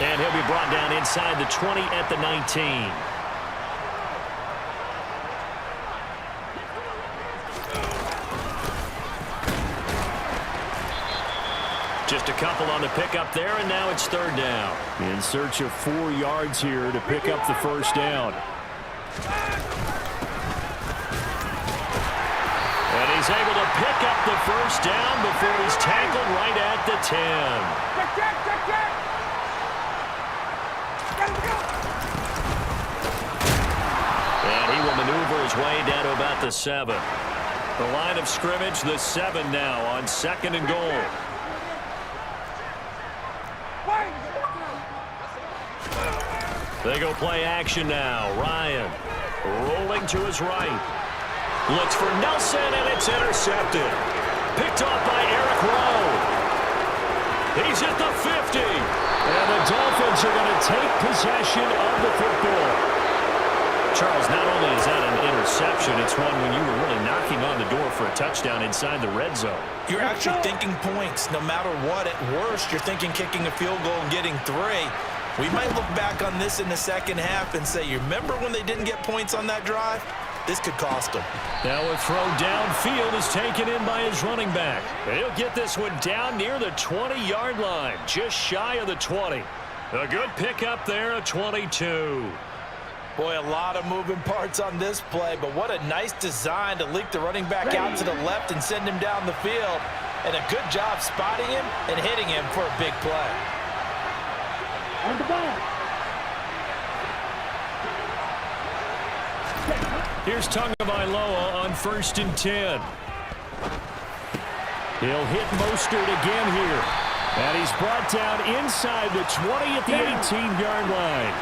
And he'll be brought down inside the 20 at the 19. Just a couple on the pickup there, and now it's 3rd down. In search of 4 yards here to pick up the first down. And he's able to pick up the first down before he's tackled right at the 10. And he will maneuver his way down to about the 7. The line of scrimmage, the 7 now on 2nd and goal. They go play action now. Ryan rolling to his right. Looks for Nelson, and it's intercepted. Picked off by Eric Rowe. He's at the 50. And the Dolphins are going to take possession of the football. Charles, not only is that an interception, it's one when you were really knocking on the door for a touchdown inside the red zone. You're actually thinking points. No matter what, at worst, you're thinking kicking a field goal and getting 3. We might look back on this in the second half and say, you remember when they didn't get points on that drive? this could cost him. Now a throw downfield is taken in by his running back. He'll get this one down near the 20-yard line, just shy of the 20. A good pickup there, a 22. Boy, a lot of moving parts on this play, but what a nice design to leak the running back out to the left and send him down the field. And a good job spotting him and hitting him for a big play. On the ball. Here's Tagovailoa on 1st and 10. He'll hit Mostert again here. And he's brought down inside the 20 at the 18-yard line.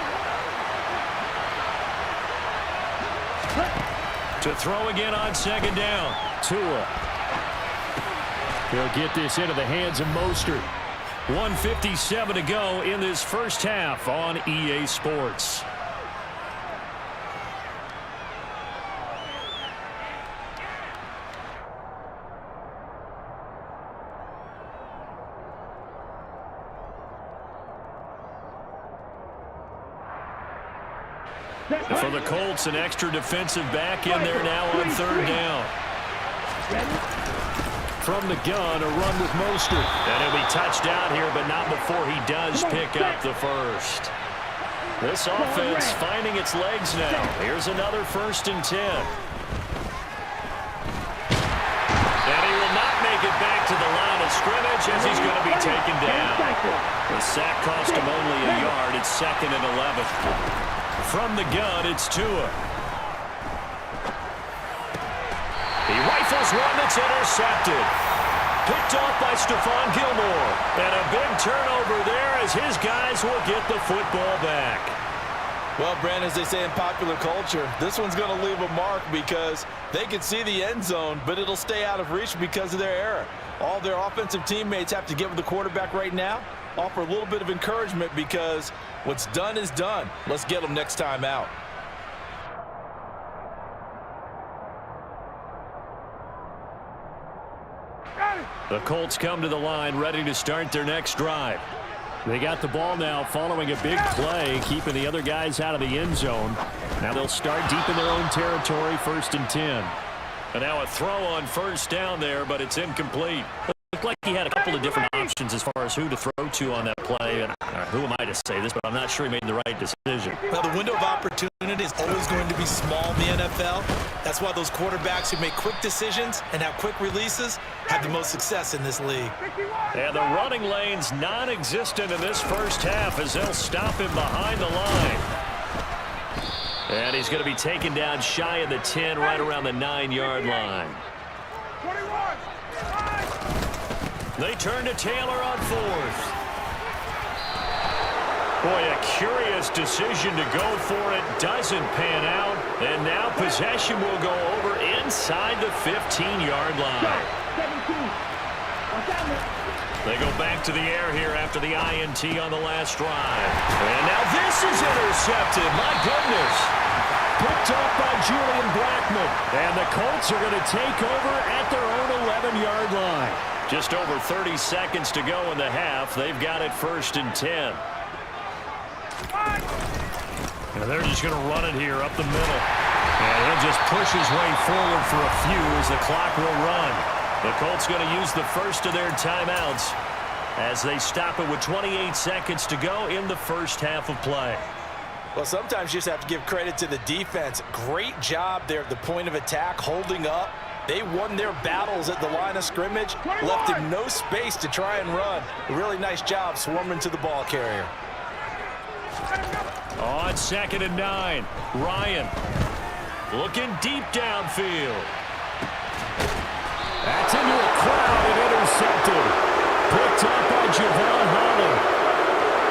To throw again on 2nd down. Tua. He'll get this into the hands of Mostert. 1:57 to go in this first half on EA Sports. For the Colts, an extra defensive back in there now on 3rd down. From the gun, a run with Mostert. And he'll be touched down here, but not before he does pick up the first. This offense finding its legs now. Here's another 1st and 10. And he will not make it back to the line of scrimmage as he's going to be taken down. The sack cost him only a yard. It's 2nd and 11. From the gun, it's Tua. He rifles one that's intercepted. Picked off by Stephon Gilmore. And a big turnover there as his guys will get the football back. Well, Brandon, as they say in popular culture, this one's going to leave a mark because they can see the end zone, but it'll stay out of reach because of their error. All their offensive teammates have to get with the quarterback right now, offer a little bit of encouragement because what's done is done. Let's get them next time out. The Colts come to the line ready to start their next drive. They got the ball now following a big play, keeping the other guys out of the end zone. Now they'll start deep in their own territory, 1st and 10. And now a throw on 1st down there, but it's incomplete. Looked like he had a couple of different options as far as who to throw to on that play. And who am I to say this, but I'm not sure he made the right decision. Well, the window of opportunity is always going to be small in the NFL. That's why those quarterbacks who make quick decisions and have quick releases have the most success in this league. And the running lane's non-existent in this first half as they'll stop him behind the line. And he's going to be taken down shy of the 10, right around the 9-yard line. They turn to Taylor on 4th. Boy, a curious decision to go for it. Doesn't pan out. And now possession will go over inside the 15-yard line. They go back to the air here after the INT on the last drive. And now this is intercepted. My goodness. Picked off by Julian Blackmon. And the Colts are going to take over at their own 11-yard line. Just over 30 seconds to go in the half. They've got it 1st and 10. And they're just going to run it here up the middle. And he'll just push his way forward for a few as the clock will run. The Colts going to use the first of their timeouts as they stop it with 28 seconds to go in the first half of play. Well, sometimes you just have to give credit to the defense. Great job there at the point of attack, holding up. They won their battles at the line of scrimmage, left him no space to try and run. A really nice job swarming to the ball carrier. On 2nd and 9, Ryan looking deep downfield. That's into a crowd and intercepted. Picked up by Javon Holland.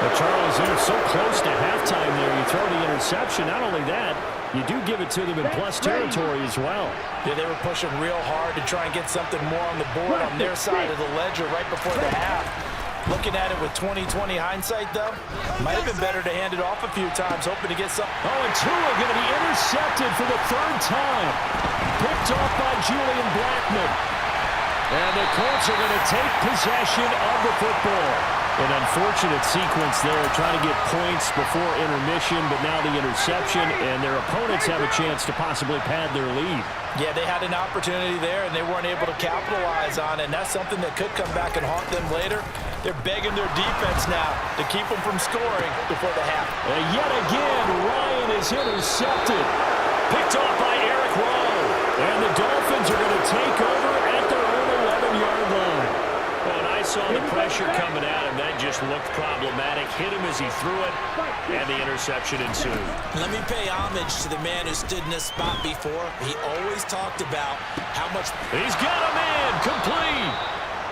But Charles, they're so close to halftime there. You throw the interception. Not only that, you do give it to them in plus territory as well. Yeah, they were pushing real hard to try and get something more on the board on their side of the ledger right before the half. Looking at it with 20/20 hindsight, though, might have been better to hand it off a few times, hoping to get something. Oh, and Tua going to be intercepted for the 3rd time. Picked off by Julian Blackmon. And the Colts are going to take possession of the football. An unfortunate sequence there, trying to get points before intermission, but now the interception, and their opponents have a chance to possibly pad their lead. Yeah, they had an opportunity there, and they weren't able to capitalize on it, and that's something that could come back and haunt them later. They're begging their defense now to keep them from scoring before the half. And yet again, Ryan is intercepted. Picked off by Eric Rowe. And the Dolphins are going to take over at their own 11-yard line. Well, and I saw the pressure coming at him. That just looked problematic. Hit him as he threw it, and the interception ensued. Let me pay homage to the man who stood in this spot before. He always talked about how much... He's got him in, complete.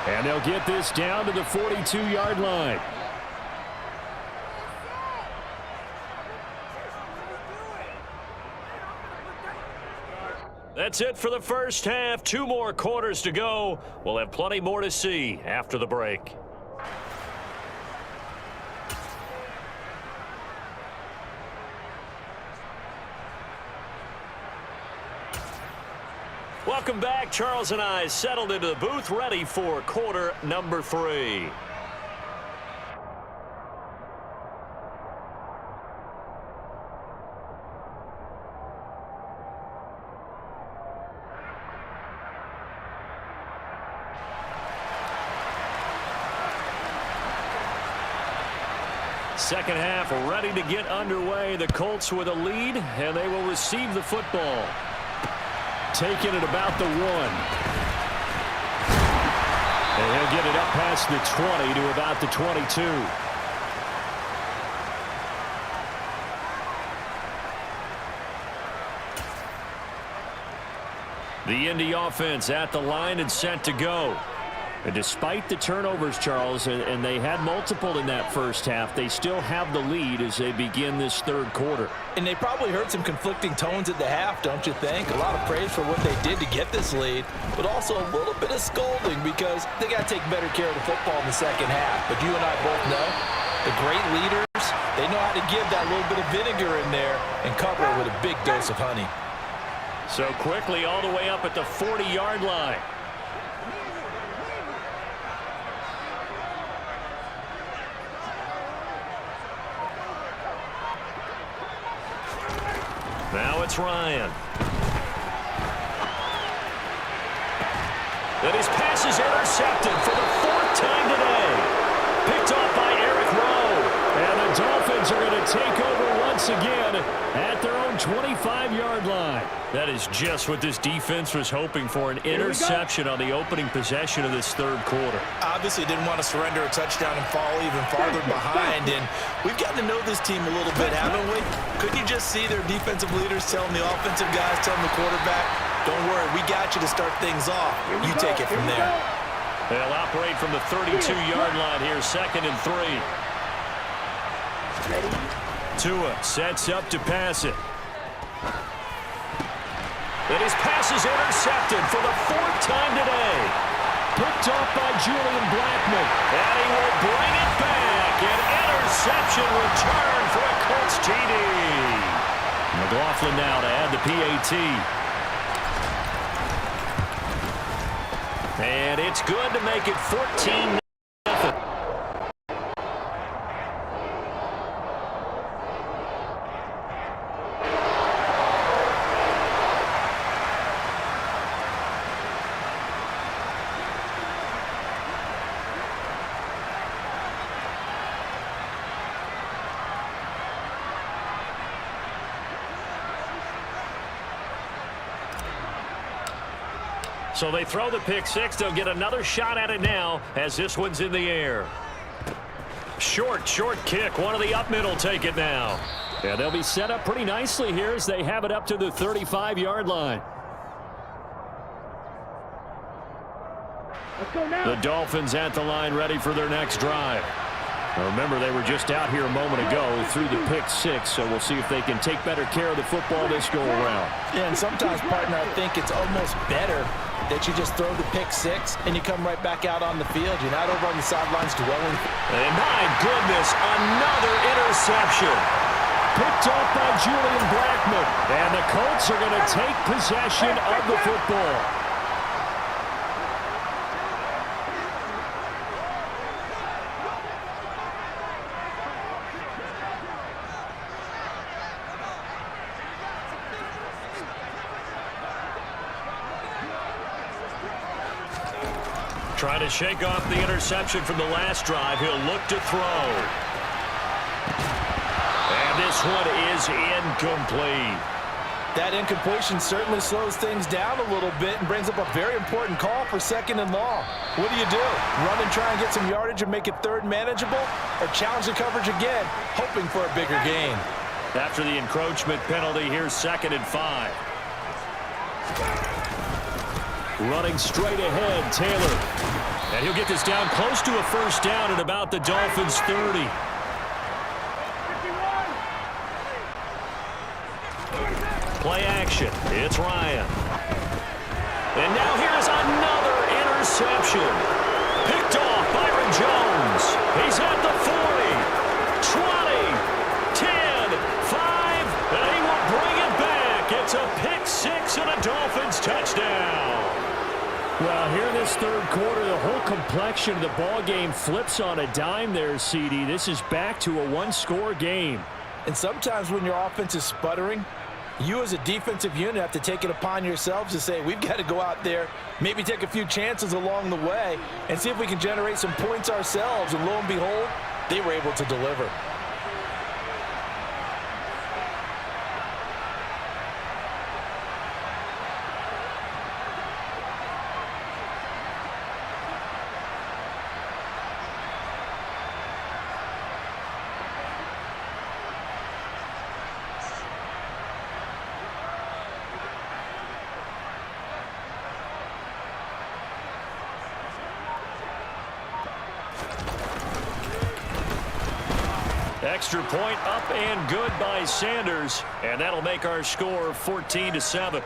And they'll get this down to the 42-yard line. That's it for the first half. 2 more quarters to go. We'll have plenty more to see after the break. Welcome back. Charles and I settled into the booth, ready for quarter number 3. Second half ready to get underway. The Colts with a lead, and they will receive the football. Taking it about the 1. And he'll get it up past the 20 to about the 22. The Indy offense at the line and set to go. And despite the turnovers, Charles, and they had multiple in that first half, they still have the lead as they begin this third quarter. And they probably heard some conflicting tones at the half, don't you think? A lot of praise for what they did to get this lead, but also a little bit of scolding because they got to take better care of the football in the second half. But you and I both know the great leaders, they know how to give that little bit of vinegar in there and cover it with a big dose of honey. So quickly all the way up at the 40-yard line. Now it's Ryan. And his pass is intercepted for the 4th time today. Picked off by Eric Rowe. And the Dolphins are going to take over once again at their own 25-yard line. That is just what this defense was hoping for, an interception on the opening possession of this third quarter. Obviously didn't want to surrender a touchdown and fall even farther behind, and we've gotten to know this team a little bit, haven't we? Couldn't you just see their defensive leaders telling the offensive guys, telling the quarterback, don't worry, we got you to start things off. You take it from there. They'll operate from the 32-yard line here, 2nd and 3. Tua sets up to pass it. And his pass is intercepted for the 4th time today. Picked off by Julian Blackmon. And he will bring it back. An interception return for a Colts TD. McLaughlin now to add the PAT. And it's good to make it 14-0. So they throw the pick 6. They'll get another shot at it now as this one's in the air. Short kick. One of the up middle take it now. Yeah, they'll be set up pretty nicely here as they have it up to the 35-yard line. Let's go now. The Dolphins at the line ready for their next drive. Now remember, they were just out here a moment ago through the pick 6, so we'll see if they can take better care of the football this go around. Yeah, and sometimes, partner, I think it's almost better that you just throw the pick 6 and you come right back out on the field. You're not over on the sidelines dwelling. And my goodness, another interception. Picked off by Julian Blackmon. And the Colts are going to take possession of the football. Trying to shake off the interception from the last drive. He'll look to throw. And this one is incomplete. That incompletion certainly slows things down a little bit and brings up a very important call for 2nd and long. What do? Run and try and get some yardage and make it 3rd manageable? Or challenge the coverage again, hoping for a bigger gain? After the encroachment penalty, here's 2nd and 5. Running straight ahead, Taylor. And he'll get this down close to a 1st down at about the Dolphins' 30. Play action. It's Ryan. And now here's another interception. Picked off Byron Jones. He's at the 40, 20, 10, 5, and he will bring it back. It's a pick 6 and a Dolphins touchdown. Well, here in this 3rd quarter, the whole complexion of the ball game flips on a dime there, CD. This is back to a 1-score game. And sometimes when your offense is sputtering, you as a defensive unit have to take it upon yourselves to say, we've got to go out there, maybe take a few chances along the way, and see if we can generate some points ourselves. And lo and behold, they were able to deliver. Extra point up and good by Sanders, and that'll make our score 14-7.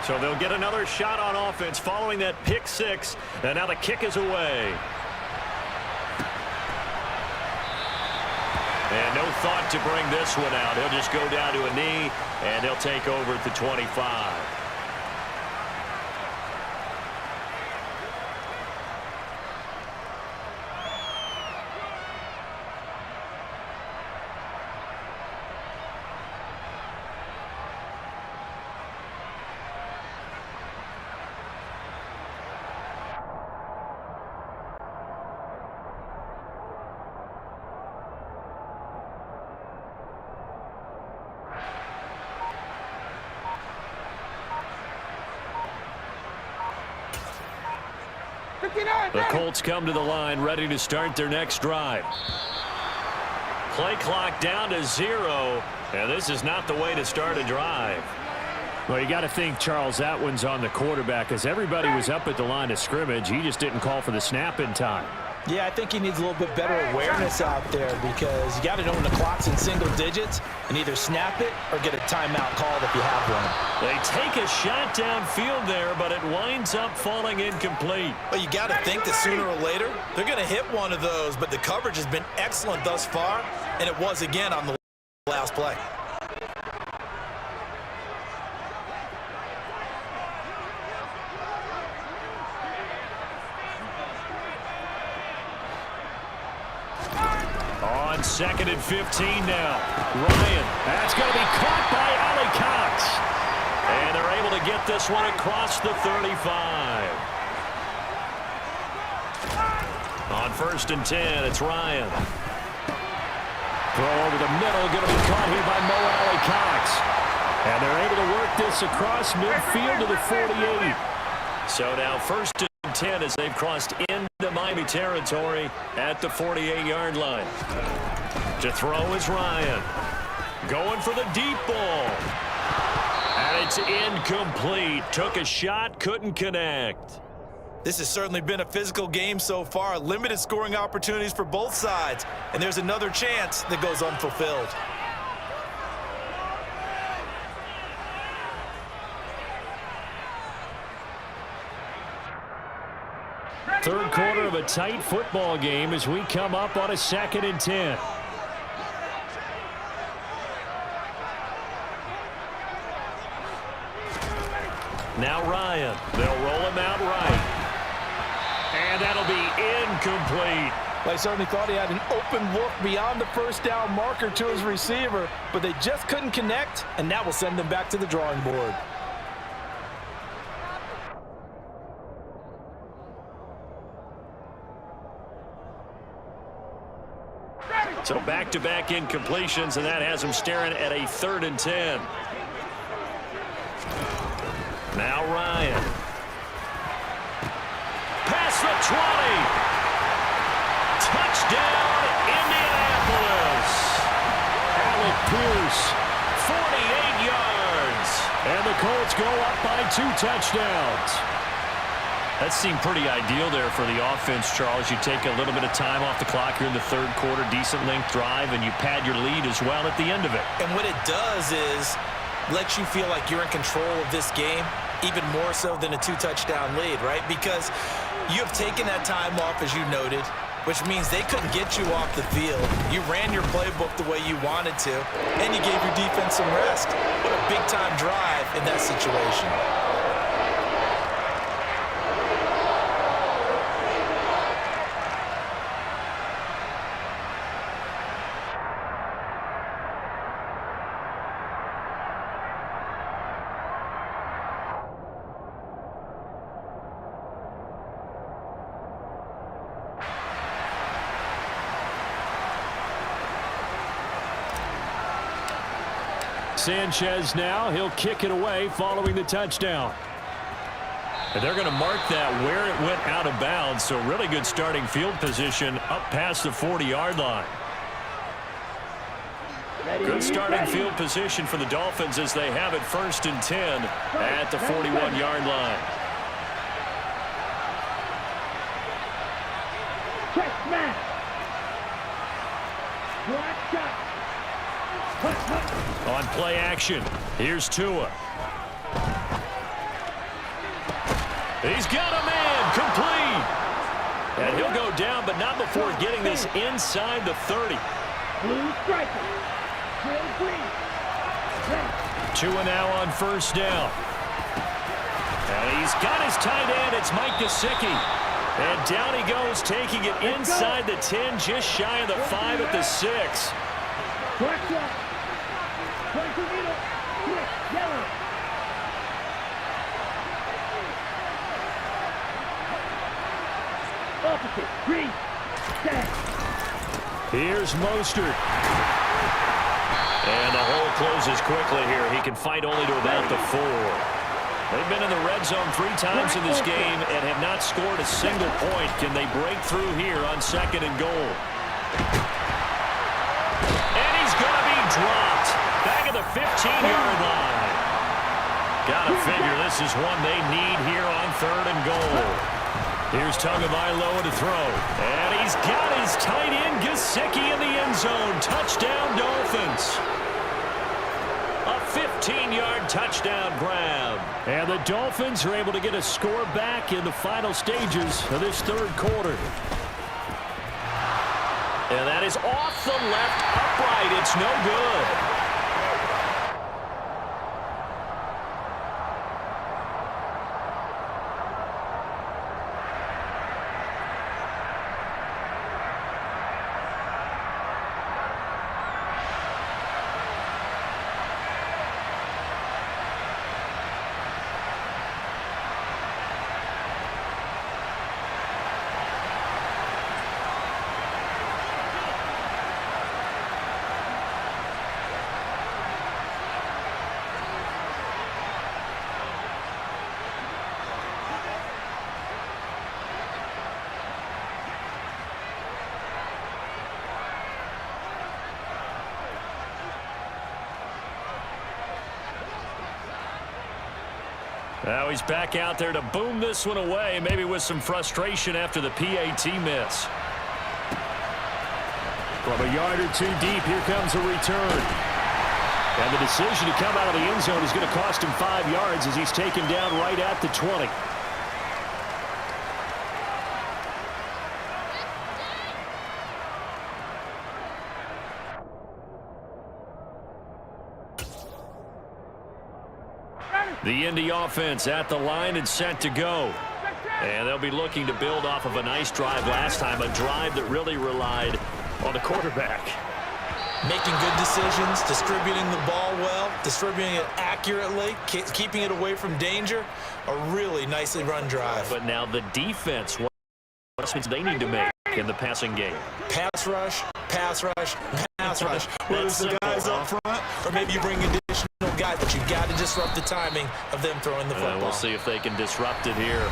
So they'll get another shot on offense following that pick 6, and now the kick is away. And no thought to bring this one out. He'll just go down to a knee, and he'll take over at the 25. The Colts come to the line, ready to start their next drive. Play clock down to 0, and this is not the way to start a drive. Well, you got to think, Charles, that one's on the quarterback, as everybody was up at the line of scrimmage. He just didn't call for the snap in time. Yeah, I think he needs a little bit better awareness out there, because you got to know when the clock's in single digits and either snap it or get a timeout called if you have one. They take a shot downfield there, but it winds up falling incomplete. Well, you got to think that sooner or later they're going to hit one of those, but the coverage has been excellent thus far, and it was again on the last play. On 2nd and 15 now. Ryan, that's going to be caught by Ali Cox. And they're able to get this one across the 35. On 1st and 10, it's Ryan. Throw over the middle, going to be caught here by Mo Ali Cox. And they're able to work this across midfield to the 48. So now 1st and 10 as they've crossed into Miami territory at the 48-yard line. To throw is Ryan. Going for the deep ball. And it's incomplete. Took a shot, couldn't connect. This has certainly been a physical game so far. Limited scoring opportunities for both sides. And there's another chance that goes unfulfilled. Third quarter of a tight football game as we come up on a 2nd and 10. Now Ryan. They'll roll him out right. And that'll be incomplete. They certainly thought he had an open look beyond the first down marker to his receiver, but they just couldn't connect, and that will send them back to the drawing board. So back-to-back incompletions, and that has them staring at a 3rd and 10. Now Ryan. Past the 20. Touchdown, Indianapolis. Alec Pierce, 48 yards. And the Colts go up by 2 touchdowns. That seemed pretty ideal there for the offense, Charles. You take a little bit of time off the clock here in the 3rd quarter, decent length drive, and you pad your lead as well at the end of it. And what it does is lets you feel like you're in control of this game, even more so than a 2-touchdown lead, right? Because you have taken that time off, as you noted, which means they couldn't get you off the field. You ran your playbook the way you wanted to, and you gave your defense some rest. What a big-time drive in that situation. Sanchez now, he'll kick it away following the touchdown. And they're going to mark that where it went out of bounds, so really good starting field position up past the 40-yard line. Good starting field position for the Dolphins as they have it 1st and 10 at the 41-yard line. Check smash. Black shot. On play action, here's Tua. He's got a man, complete. And he'll go down, but not before getting this inside the 30. Blue striker. Tua now on 1st down. And he's got his tight end, it's Mike Gesicki. And down he goes, taking it inside the 10, just shy of the 5 at the 6. Here's Mostert. And the hole closes quickly here. He can fight only to about the 4. They've been in the red zone 3 times in this game and have not scored a single point. Can they break through here on 2nd and goal? And he's going to be dropped. Back at the 15-yard line. Gotta figure this is one they need here on 3rd and goal. Here's Tagovailoa to throw. And he's got his tight end Gesicki in the end zone. Touchdown, Dolphins. A 15-yard touchdown grab. And the Dolphins are able to get a score back in the final stages of this 3rd quarter. And that is off the left upright. It's no good. Now he's back out there to boom this one away, maybe with some frustration after the PAT miss. From a yard or 2 deep, here comes a return. And the decision to come out of the end zone is going to cost him 5 yards as he's taken down right at the 20. The Indy offense at the line and set to go. And they'll be looking to build off of a nice drive last time, a drive that really relied on the quarterback. Making good decisions, distributing the ball well, distributing it accurately, keeping it away from danger. A really nicely run drive. But now the defense, what adjustments they need to make in the passing game? Pass rush, pass rush, pass rush. Whether it's the guys up front or maybe you bring additional guys, but you've got to disrupt the timing of them throwing the football. We'll see if they can disrupt it here.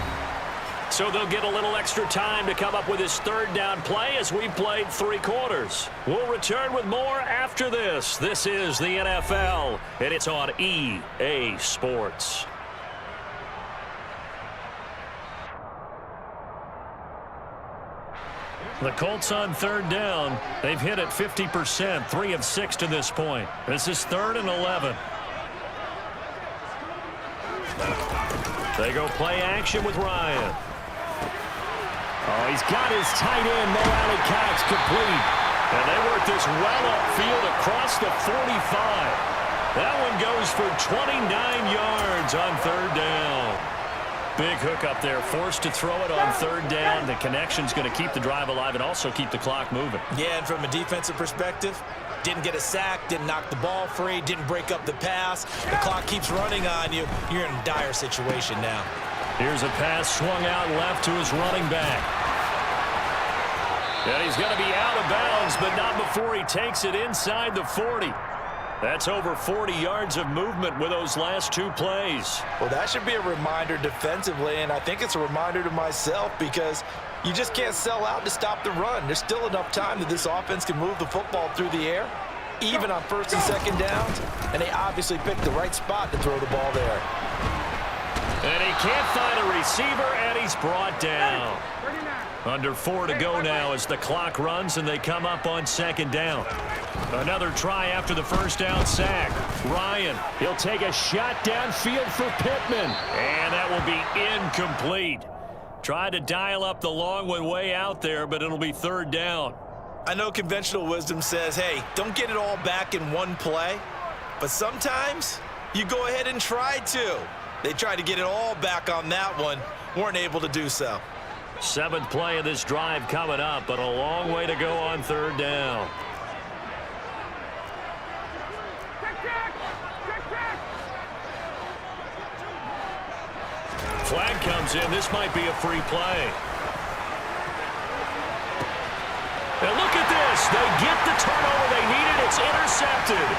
So they'll get a little extra time to come up with his third down play as we played 3 quarters. We'll return with more after this. This is the NFL, and it's on EA Sports. The Colts on third down. They've hit it 50%, 3 of 6 to this point. This is 3rd and 11. They go play action with Ryan. Oh, he's got his tight end, Mo Alley-Cox, complete. And they work this well upfield across the 45. That one goes for 29 yards on third down. Big hook up there, forced to throw it on third down. The connection's going to keep the drive alive and also keep the clock moving. Yeah, and from a defensive perspective, didn't get a sack, didn't knock the ball free, didn't break up the pass. The clock keeps running on you. You're in a dire situation now. Here's a pass swung out left to his running back. And he's going to be out of bounds, but not before he takes it inside the 40. That's over 40 yards of movement with those last 2 plays. Well, that should be a reminder defensively, and I think it's a reminder to myself because you just can't sell out to stop the run. There's still enough time that this offense can move the football through the air, even on 1st and 2nd downs, and they obviously picked the right spot to throw the ball there. And he can't find a receiver, and he's brought down. Under 4 to go now as the clock runs and they come up on 2nd down. Another try after the 1st down sack. Ryan, he'll take a shot downfield for Pittman. And that will be incomplete. Tried to dial up the long one way out there, but it'll be 3rd down. I know conventional wisdom says, hey, don't get it all back in one play. But sometimes you go ahead and try to. They tried to get it all back on that one. Weren't able to do so. 7th play of this drive coming up, but a long way to go on 3rd down. Flag comes in. This might be a free play. And look at this. They get the turnover they needed. It's intercepted.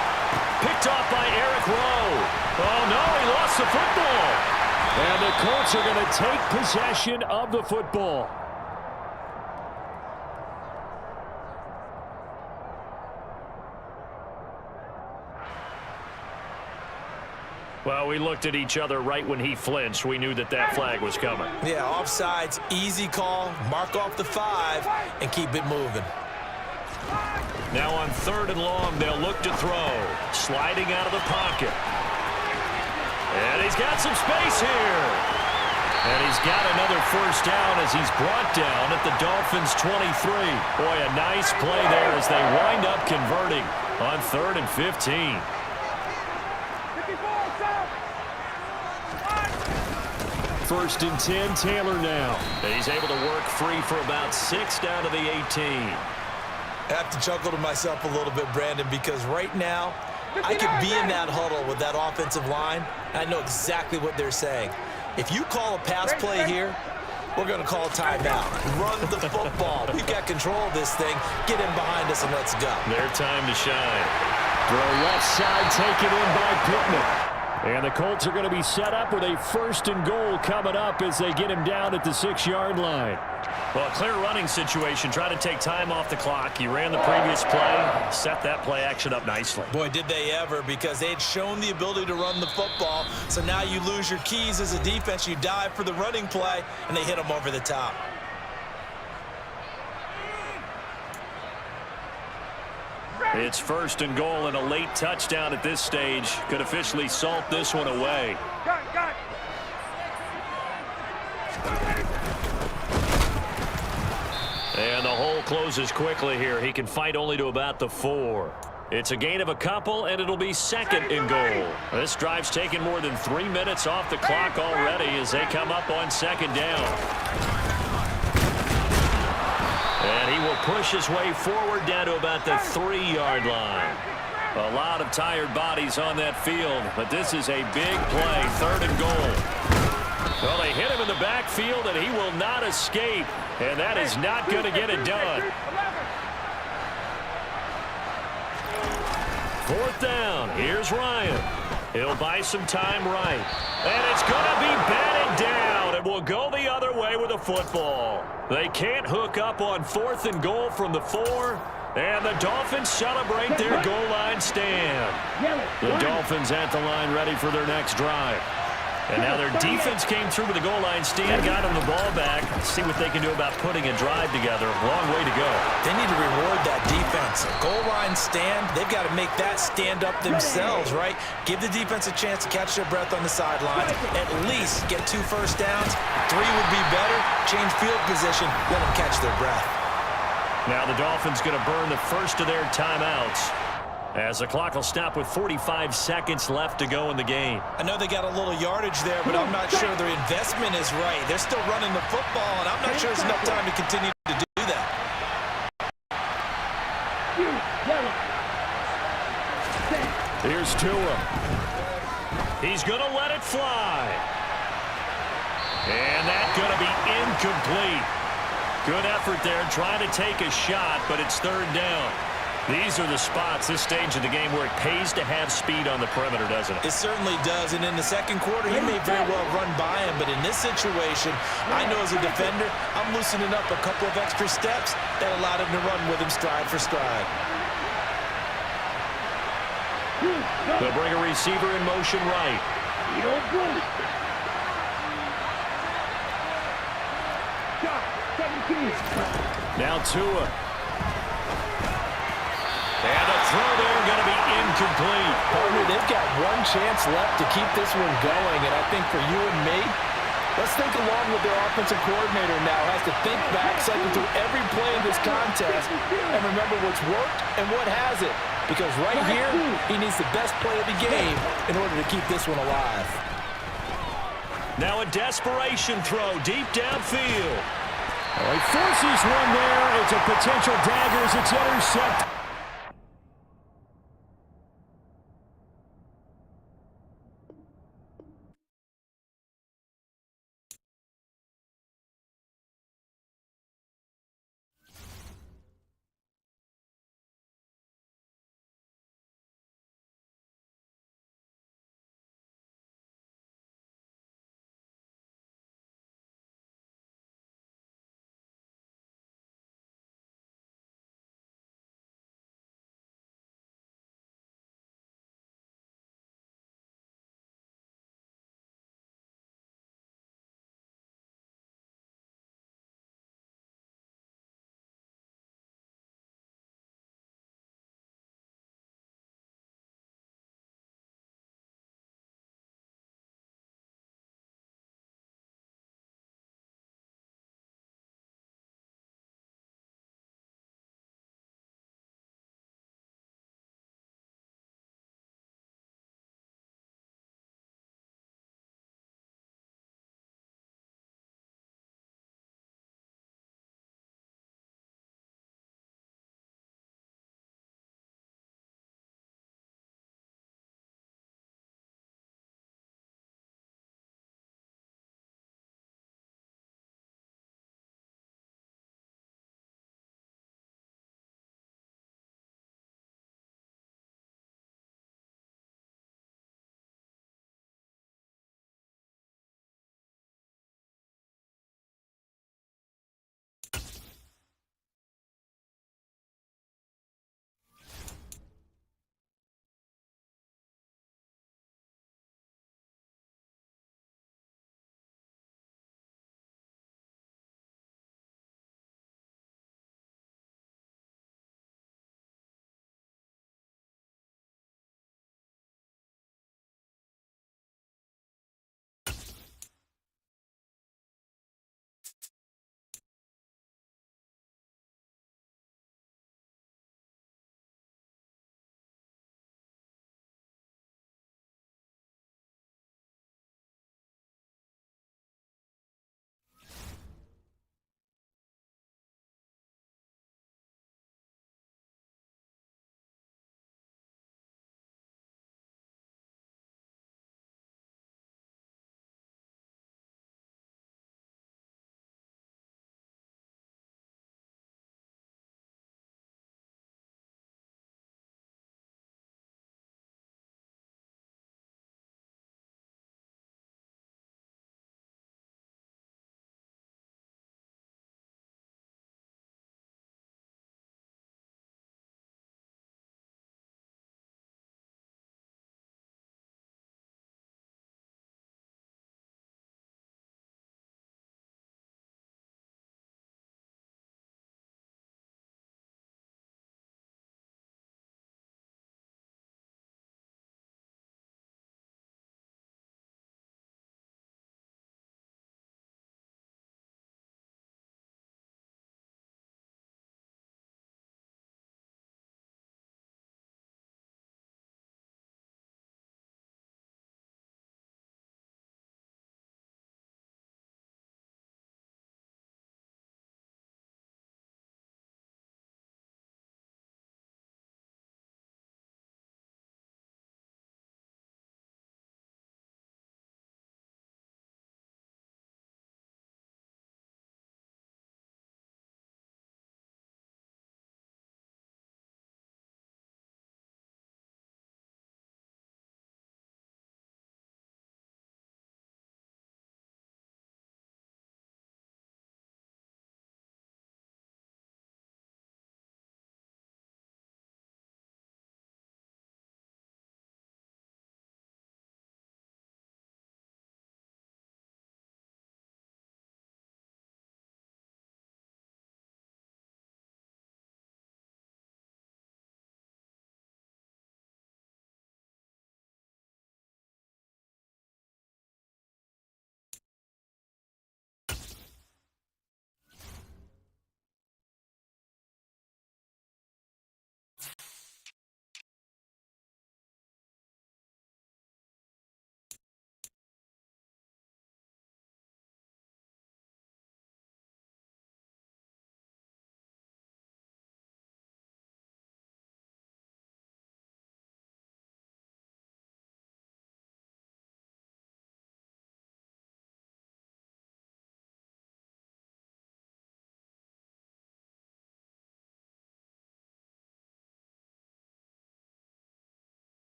Picked off by Eric Rowe. Oh, no, he lost the football. And the Colts are going to take possession of the football. Well, we looked at each other right when he flinched. We knew that that flag was coming. Yeah, offsides, easy call. Mark off the 5 and keep it moving. Now on 3rd and long, they'll look to throw. Sliding out of the pocket. And he's got some space here. And he's got another 1st down as he's brought down at the Dolphins' 23. Boy, a nice play there as they wind up converting on 3rd and 15. First and 10, Taylor now. He's able to work free for about 6 down to the 18. I have to chuckle to myself a little bit, Brandon, because right now, I could be in that huddle with that offensive line, and I know exactly what they're saying. If you call a pass play here, we're going to call timeout. Run the football. We've got control of this thing. Get in behind us and let's go. Their time to shine. Throw left side taken in by Pittman. And the Colts are going to be set up with a 1st and goal coming up as they get him down at the 6-yard line. Well, a clear running situation. Try to take time off the clock. He ran the previous play, set that play action up nicely. Boy, did they ever, because they had shown the ability to run the football. So now you lose your keys as a defense. You dive for the running play, and they hit them over the top. It's 1st and goal and a late touchdown at this stage. Could officially salt this one away. And the hole closes quickly here. He can fight only to about the 4. It's a gain of a couple, and it'll be second and goal. This drive's taken more than 3 minutes off the clock already as they come up on second down. And he will push his way forward down to about the 3-yard line. A lot of tired bodies on that field, but this is a big play, third and goal. Well, they hit him in the backfield, and he will not escape, and that is not going to get it done. Fourth down. Here's Ryan. He'll buy some time right. And it's going to be batted down. It will go the other way with a football. They can't hook up on fourth and goal from the 4. And the Dolphins celebrate their goal line stand. The Dolphins at the line ready for their next drive. And now their defense came through with the goal line stand, got them the ball back. Let's see what they can do about putting a drive together. Long way to go. They need to reward that defense. A goal line stand, they've got to make that stand up themselves, right? Give the defense a chance to catch their breath on the sidelines. At least get 2 first downs. 3 would be better. Change field position. Let them catch their breath. Now the Dolphins going to burn the first of their timeouts, as the clock will stop with 45 seconds left to go in the game. I know they got a little yardage there, but I'm not sure their investment is right. They're still running the football, and I'm not sure it's enough time to continue to do that. Here's Tua. He's going to let it fly. And that's going to be incomplete. Good effort there trying to take a shot, but it's third down. These are the spots, this stage of the game, where it pays to have speed on the perimeter, doesn't it? It certainly does, and in the second quarter, he may very well run by him, but in this situation, I know as a defender, I'm loosening up a couple of extra steps that allowed him to run with him stride for stride. They'll bring a receiver in motion right. Now Tua. And a throw there going to be incomplete. Partner, they've got one chance left to keep this one going, and I think for you and me, let's think along with their offensive coordinator now. Has to think back, cycle through every play in this contest, and remember what's worked and what hasn't. Because right here, he needs the best play of the game in order to keep this one alive. Now a desperation throw deep downfield. Oh, he forces one there. It's a potential dagger as it's intercepted.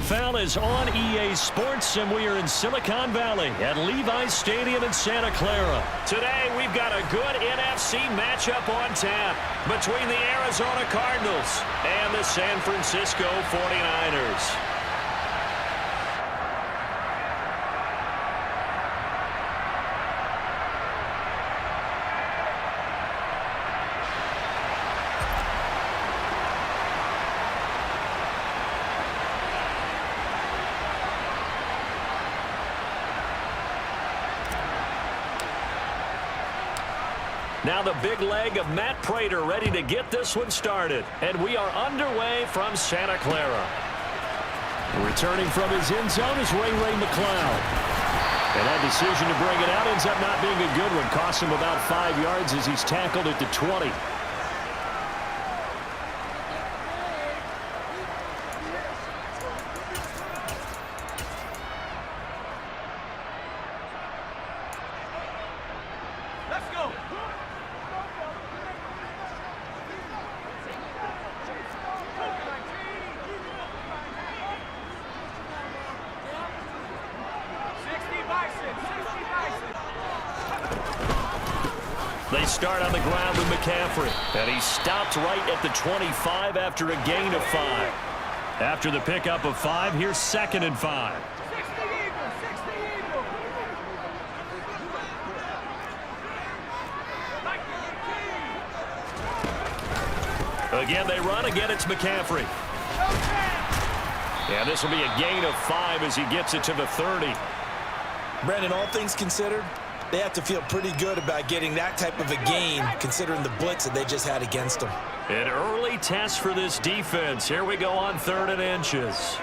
NFL is on EA Sports, and we are in Silicon Valley at Levi's Stadium in Santa Clara. Today, we've got a good NFC matchup on tap between the Arizona Cardinals and the San Francisco 49ers. Now the big leg of Matt Prater ready to get this one started. And we are underway from Santa Clara. Returning from his end zone is Ray McCloud. And that decision to bring it out ends up not being a good one. Cost him about 5 yards as he's tackled at the 20. They start on the ground with McCaffrey, and he stopped right at the 25 after a gain of 5. After the pickup of 5, here's 2nd and 5. Again, they run. Again, it's McCaffrey. And this will be a gain of 5 as he gets it to the 30. Brandon, all things considered, they have to feel pretty good about getting that type of a gain, considering the blitz that they just had against them. An early test for this defense. Here we go on 3rd and inches.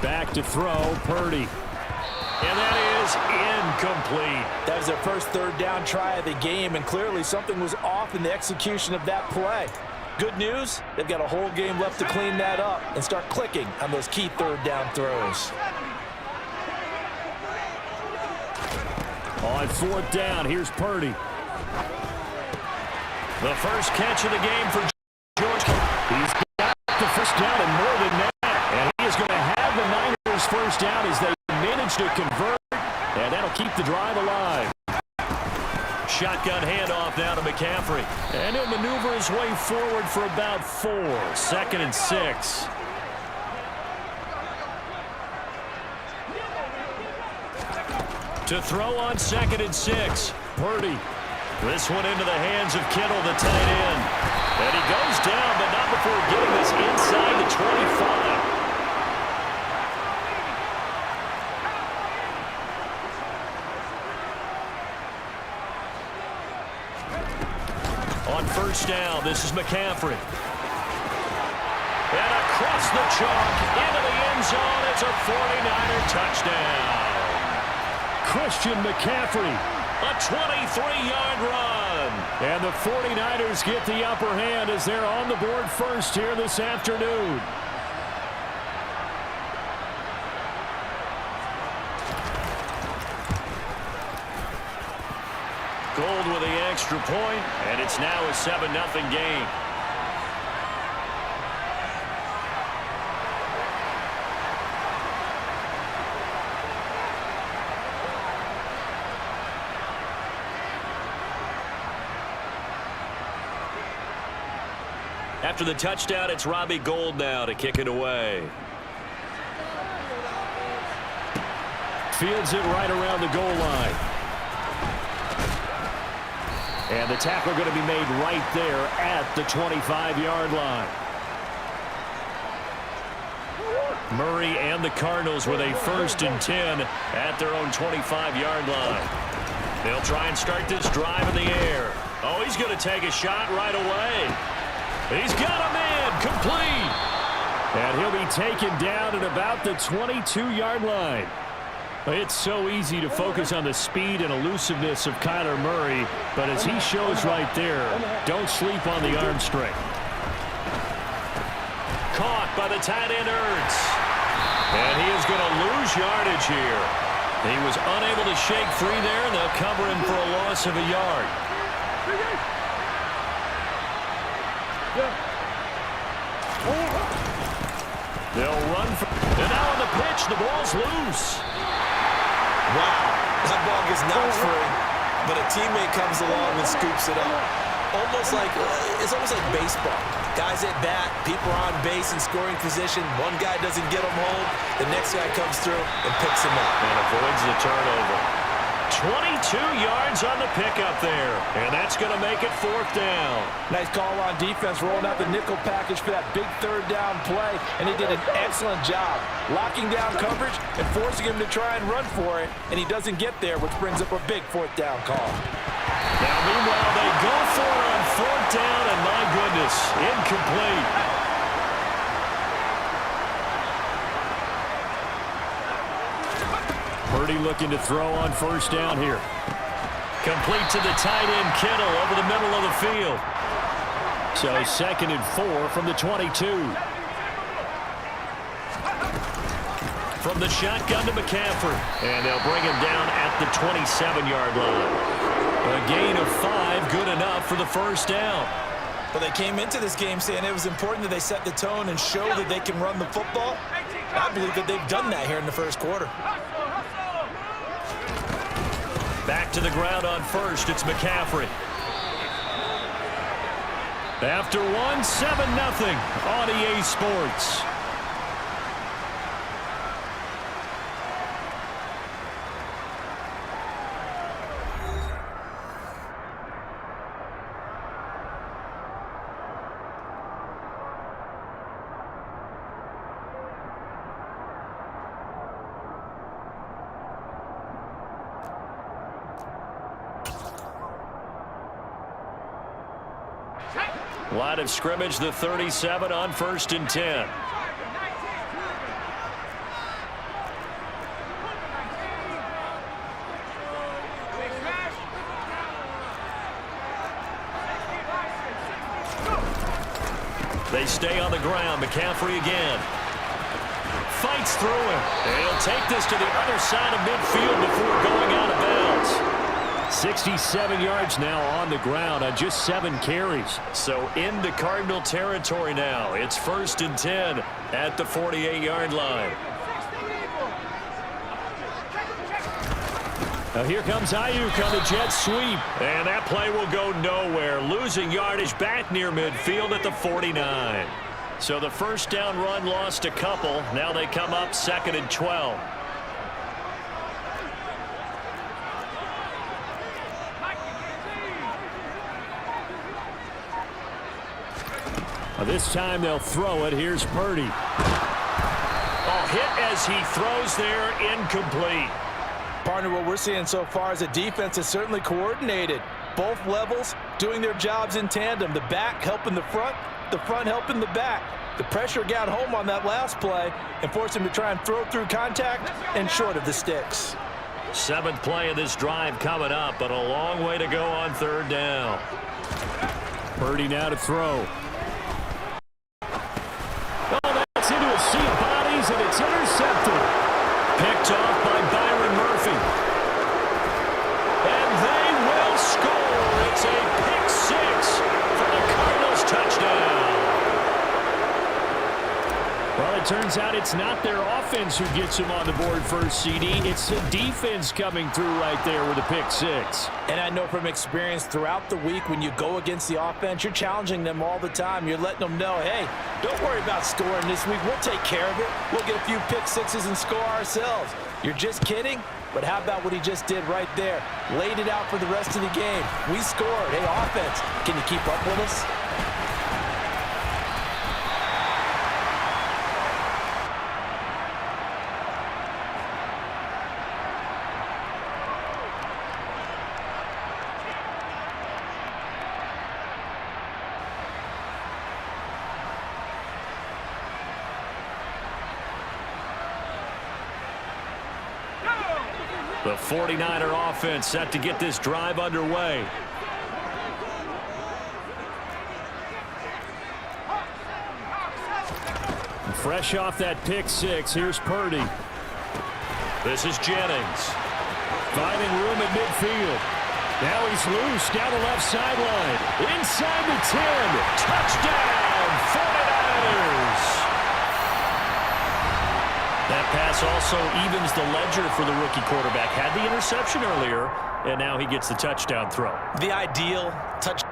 Back to throw, Purdy. And that is incomplete. That was their first 3rd down try of the game, and clearly something was off in the execution of that play. Good news, they've got a whole game left to clean that up and start clicking on those key 3rd down throws. On 4th down, here's Purdy. The first catch of the game for George. He's got the first down and more than that. And he is going to have the Niners first down as they manage to convert. And that'll keep the drive alive. Shotgun handoff now to McCaffrey. And he'll maneuver his way forward for about 4. 2nd and 6. To throw on 2nd and 6. Purdy. This one into the hands of Kittle, the tight end. And he goes down, but not before getting this inside the 25. On 1st down, this is McCaffrey. And across the chalk, into the end zone, it's a 49er touchdown. Christian McCaffrey, a 23-yard run. And the 49ers get the upper hand as they're on the board first here this afternoon. Gold with the extra point, and it's now a 7-0 game. After the touchdown, it's Robbie Gould now to kick it away. Fields it right around the goal line. And the tackle going to be made right there at the 25-yard line. Murray and the Cardinals with a 1st and 10 at their own 25-yard line. They'll try and start this drive in the air. Oh, he's going to take a shot right away. He's got a man, complete. And he'll be taken down at about the 22-yard line. It's so easy to focus on the speed and elusiveness of Kyler Murray, but as he shows right there, don't sleep on the arm strength. Caught by the tight end Ertz. And he is going to lose yardage here. He was unable to shake free there, and they'll cover him for a loss of a yard. Yeah. They'll run for, and now on the pitch, the ball's loose. Wow, that ball gets knocked free, but a teammate comes along and scoops it up. It's almost like baseball. Guys at bat, people are on base in scoring position. One guy doesn't get him home, the next guy comes through and picks him up. And avoids the turnover. 22 yards on the pickup there, and that's going to make it 4th down. Nice call on defense, rolling out the nickel package for that big 3rd down play, and he did an excellent job locking down coverage and forcing him to try and run for it, and he doesn't get there, which brings up a big 4th down call. Now, meanwhile, they go for it on 4th down, and my goodness, incomplete. Purdy looking to throw on 1st down here. Complete to the tight end, Kittle, over the middle of the field. So 2nd and 4 from the 22. From the shotgun to McCaffrey. And they'll bring him down at the 27-yard line. A gain of 5, good enough for the 1st down. Well, they came into this game saying it was important that they set the tone and show that they can run the football. I believe that they've done that here in the 1st quarter. Back to the ground on 1st, it's McCaffrey. After 1, 7-0 on EA Sports. Line of scrimmage, the 37 on 1st and 10. They stay on the ground. McCaffrey again. Fights through him. And he'll take this to the other side of midfield before going out of bounds. 67 yards now on the ground on just 7 carries. So into Cardinal territory now. It's 1st and 10 at the 48-yard line. Now here comes Ayuk on the jet sweep. And that play will go nowhere. Losing yardage back near midfield at the 49. So the 1st down run lost a couple. Now they come up 2nd and 12. This time they'll throw it. Here's Purdy. Oh, hit as he throws there, incomplete. Partner, what we're seeing so far is a defense is certainly coordinated. Both levels doing their jobs in tandem. The back helping the front helping the back. The pressure got home on that last play and forced him to try and throw through contact and short of the sticks. 7th play of this drive coming up, but a long way to go on 3rd down. Purdy now to throw. Into a sea of bodies, and it's intercepted. Picked off by Byron Murphy. And they will score. It's a pick 6 for the Cardinals touchdown. Well, it turns out it's not their offense who gets them on the board first, CD. It's the defense coming through right there with a pick 6. And I know from experience throughout the week when you go against the offense, you're challenging them all the time. You're letting them know, hey, don't worry about scoring this week. We'll take care of it. We'll get a few pick 6s and score ourselves. You're just kidding? But how about what he just did right there? Laid it out for the rest of the game. We scored. Hey, offense, can you keep up with us? The 49er offense set to get this drive underway. Fresh off that pick 6, here's Purdy. This is Jennings. Finding room at midfield. Now he's loose down the left sideline. Inside the 10. Touchdown, 49ers. is. That pass also evens the ledger for the rookie quarterback. Had the interception earlier, and now he gets the touchdown throw. The ideal touch.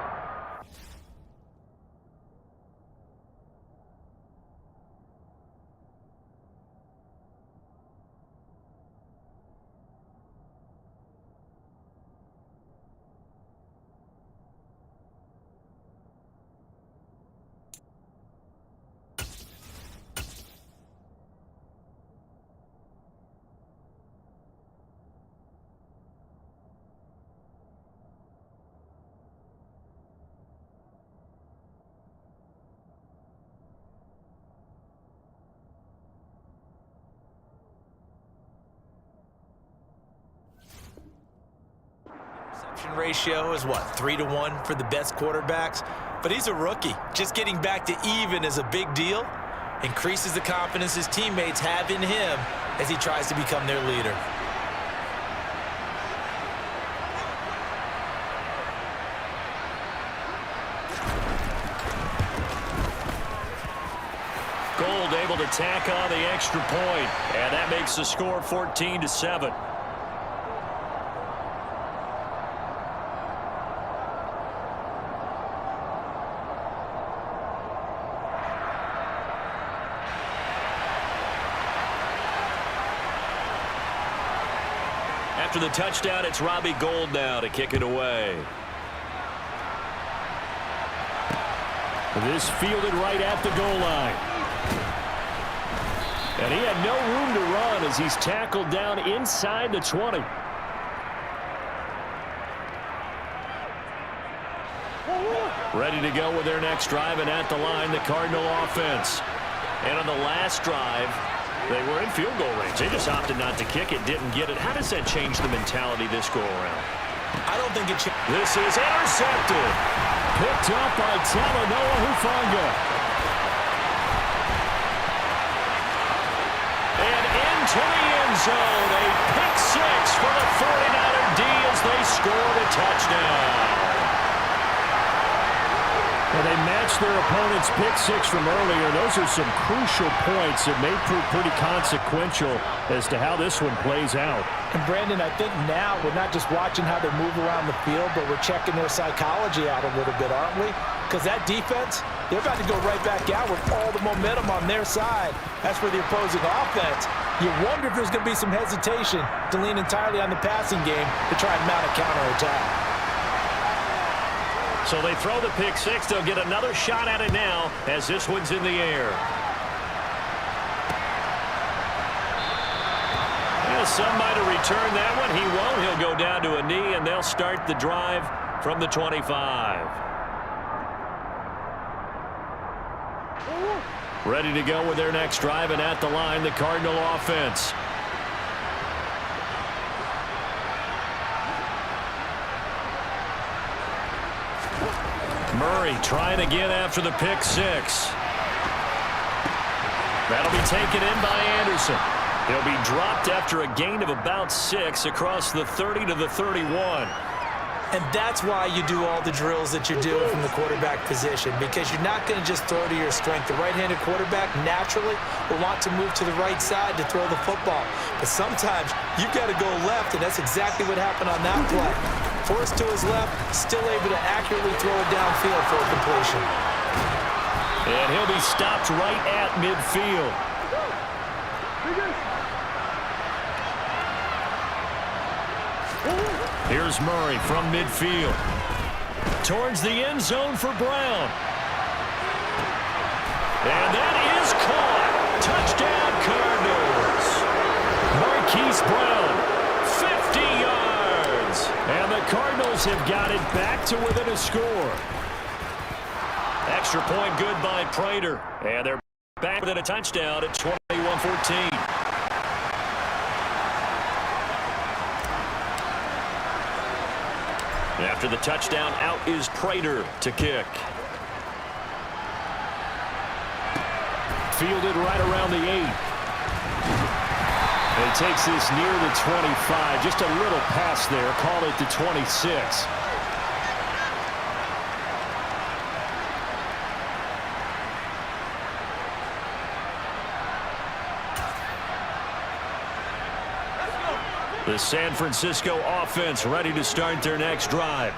Ratio is what, 3-to-1 for the best quarterbacks? But he's a rookie. Just getting back to even is a big deal. Increases the confidence his teammates have in him as he tries to become their leader. Gold able to tack on the extra point, and that makes the score 14-7. After the touchdown, it's Robbie Gould now to kick it away. This fielded right at the goal line. And he had no room to run as he's tackled down inside the 20. Ready to go with their next drive, and at the line, the Cardinal offense. And on the last drive, they were in field goal range. They just opted not to kick it, didn't get it. How does that change the mentality this go-around? I don't think it changes. This is intercepted. Picked up by Talanoa Hufanga. And into the end zone. A pick six for the 49er D as they scored a touchdown. Well, they matched their opponent's pick six from earlier. Those are some crucial points that may prove pretty consequential as to how this one plays out. And Brandon, I think now we're not just watching how they move around the field, but we're checking their psychology out a little bit, aren't we? Because that defense, they're about to go right back out with all the momentum on their side. That's for the opposing offense. You wonder if there's going to be some hesitation to lean entirely on the passing game to try and mount a counterattack. So they throw the pick six. They'll get another shot at it now as this one's in the air. Well, some might have returned that one. He won't. He'll go down to a knee, and they'll start the drive from the 25. Ready to go with their next drive, and at the line, the Cardinal offense. Murray trying again after the pick six. That'll be taken in by Anderson. He'll be dropped after a gain of about 6 across the 30 to the 31. And that's why you do all the drills that you're doing from the quarterback position, because you're not going to just throw to your strength. The right-handed quarterback naturally will want to move to the right side to throw the football. But sometimes you've got to go left, and that's exactly what happened on that play. Forced to his left, still able to accurately throw it downfield for a completion. And he'll be stopped right at midfield. Here's Murray from midfield. Towards the end zone for Brown. And that is caught. Touchdown Cardinals. Marquise Brown, 50 yards. And the Cardinals have got it back to within a score. Extra point good by Prater. And they're back within a touchdown at 21-14. After the touchdown, out is Prater to kick. Fielded right around the 8. And he takes this near the 25. Just a little pass there. Call it the 26. The San Francisco offense ready to start their next drive.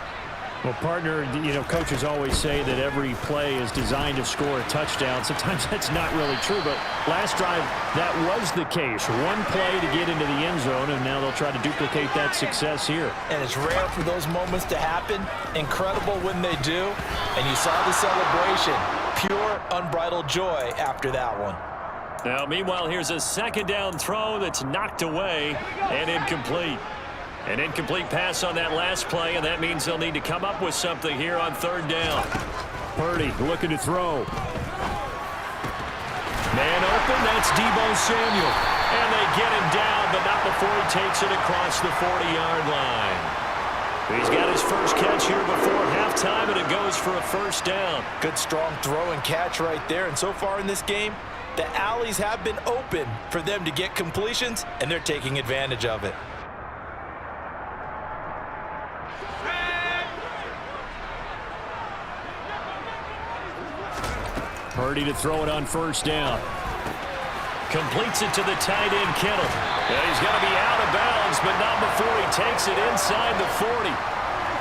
Well, partner, you know, coaches always say that every play is designed to score a touchdown. Sometimes that's not really true, but last drive, that was the case. One play to get into the end zone, and now they'll try to duplicate that success here. And it's rare for those moments to happen. Incredible when they do. And you saw the celebration. Pure, unbridled joy after that one. Now, meanwhile, here's a second down throw that's knocked away and incomplete. An incomplete pass on that last play, and that means they'll need to come up with something here on third down. Purdy looking to throw. Man open, that's Deebo Samuel. And they get him down, but not before he takes it across the 40-yard line. He's got his first catch here before halftime, and it goes for a first down. Good, strong throw and catch right there. And so far in this game, the alleys have been open for them to get completions, and they're taking advantage of it. Purdy to throw it on first down. Completes it to the tight end, Kittle. And he's going to be out of bounds, but not before he takes it inside the 40.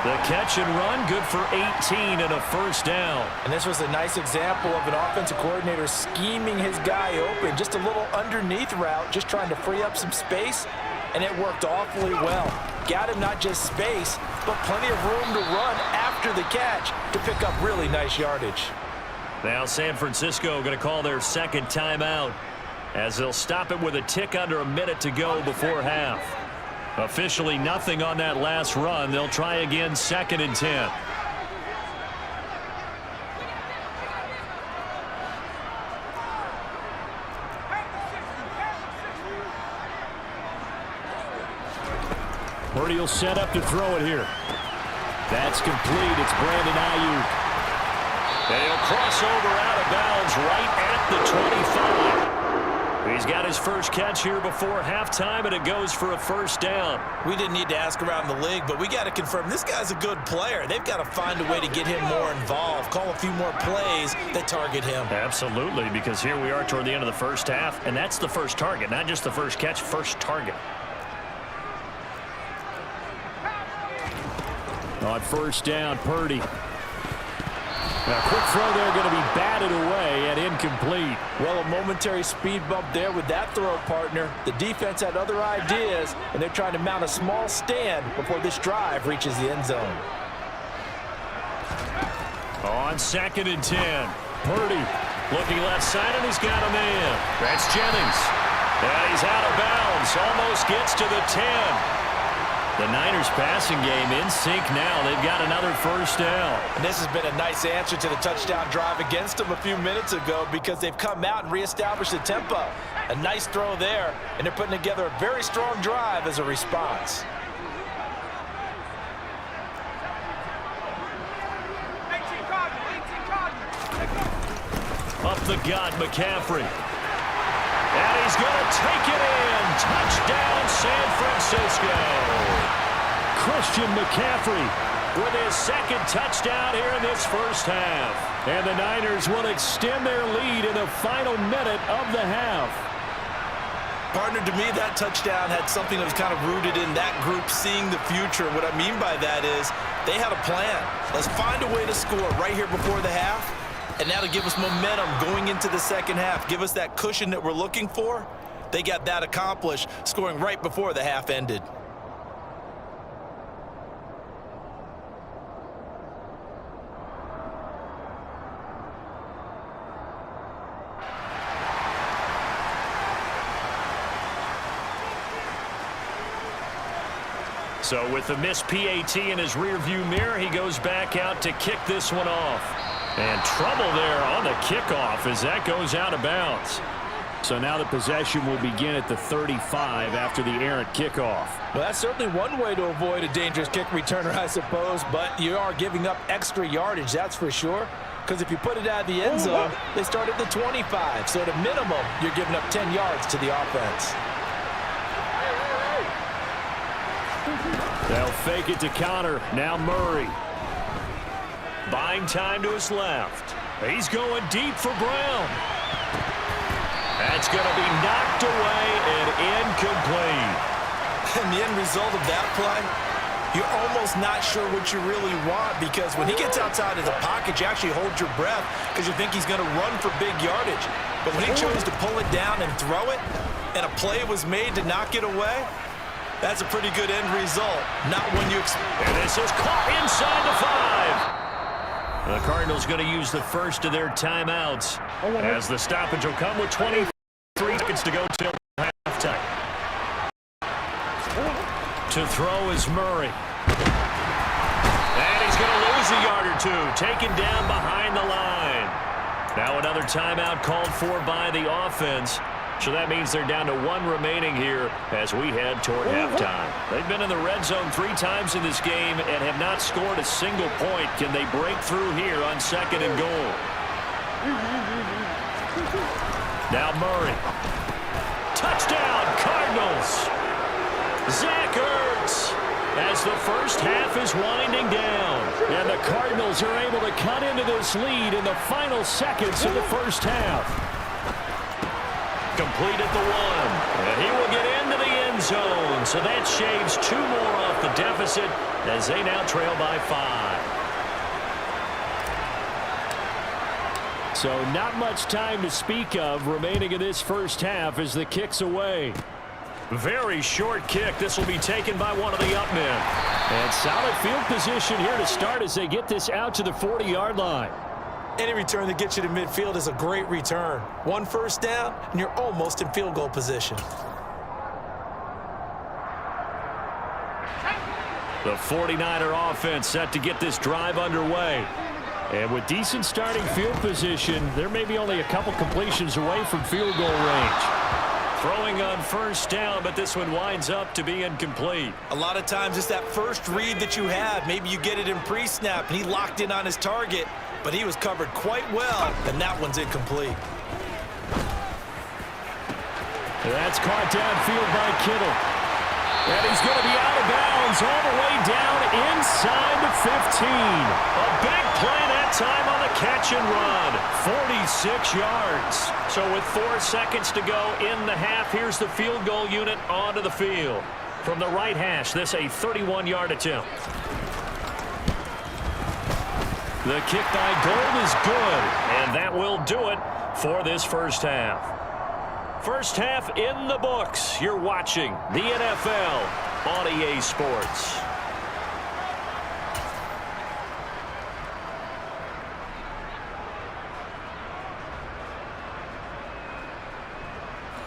The catch and run, good for 18 and a first down. And this was a nice example of an offensive coordinator scheming his guy open. Just a little underneath route, just trying to free up some space, and it worked awfully well. Got him not just space, but plenty of room to run after the catch to pick up really nice yardage. Now San Francisco going to call their second timeout as they'll stop it with a tick under a minute to go before half. Officially nothing on that last run. They'll try again, 2nd and 10. Purdy will set up to throw it here. That's complete. It's Brandon Ayuk. And he'll cross over out of bounds right at the 25. He's got his first catch here before halftime, and it goes for a first down. We didn't need to ask around the league, but we got to confirm this guy's a good player. They've got to find a way to get him more involved, call a few more plays that target him. Absolutely, because here we are toward the end of the first half, and that's the first target, not just the first catch, first target. On first down, Purdy. Now, quick throw there, going to be batted away and incomplete. Well, a momentary speed bump there with that throw, partner. The defense had other ideas, and they're trying to mount a small stand before this drive reaches the end zone. On 2nd and 10. Purdy looking left side, and he's got a man. That's Jennings. And he's out of bounds. Almost gets to the 10. The Niners passing game in sync now. They've got another first down. And this has been a nice answer to the touchdown drive against them a few minutes ago because they've come out and reestablished the tempo. A nice throw there, and they're putting together a very strong drive as a response. Up the gut, McCaffrey. And he's going to take it in. Touchdown, San Francisco. Christian McCaffrey with his second touchdown here in this first half. And the Niners will extend their lead in the final minute of the half. Partner, to me, that touchdown had something that was kind of rooted in that group seeing the future. What I mean by that is they had a plan. Let's find a way to score right here before the half. And that'll give us momentum going into the second half. Give us that cushion that we're looking for. They got that accomplished, scoring right before the half ended. So with the missed PAT in his rearview mirror, he goes back out to kick this one off. And trouble there on the kickoff as that goes out of bounds. So now the possession will begin at the 35 after the errant kickoff. Well, that's certainly one way to avoid a dangerous kick returner, I suppose, but you are giving up extra yardage, that's for sure. Because if you put it out of the end zone, they start at the 25. So at a minimum, you're giving up 10 yards to the offense. They'll fake it to counter. Now Murray. Buying time to his left. He's going deep for Brown. That's going to be knocked away and incomplete. And the end result of that play, you're almost not sure what you really want, because when he gets outside of the pocket, you actually hold your breath because you think he's going to run for big yardage. But when he chose to pull it down and throw it, and a play was made to knock it away, that's a pretty good end result. Not when you expect. And this is caught inside the 5. The Cardinals going to use the first of their timeouts as the stoppage will come with 23 seconds to go till halftime. To throw is Murray. And he's going to lose a yard or two, taken down behind the line. Now another timeout called for by the offense. So that means they're down to 1 remaining here as we head toward halftime. They've been in the red zone 3 times in this game and have not scored a single point. Can they break through here on 2nd and goal? Now Murray. Touchdown, Cardinals. Zach Ertz as the first half is winding down. And the Cardinals are able to cut into this lead in the final seconds of the first half. Complete at the 1. And he will get into the end zone. So that shaves 2 more off the deficit as they now trail by 5. So not much time to speak of remaining in this first half as the kick's away. Very short kick. This will be taken by one of the up men. And solid field position here to start as they get this out to the 40-yard line. Any return that gets you to midfield is a great return. 1 first down, and you're almost in field goal position. The 49er offense set to get this drive underway. And with decent starting field position, there may be only a couple completions away from field goal range. Throwing on first down, but this one winds up to be incomplete. A lot of times it's that first read that you have. Maybe you get it in pre-snap, and he locked in on his target, but he was covered quite well, and that one's incomplete. That's caught downfield by Kittle. And he's going to be out of bounds all the way down inside the 15. A big play that time on the catch and run. 46 yards. So with 4 seconds to go in the half, here's the field goal unit onto the field. From the right hash, this a 31-yard attempt. The kick by Gold is good, and that will do it for this first half. First half in the books. You're watching the NFL on EA Sports.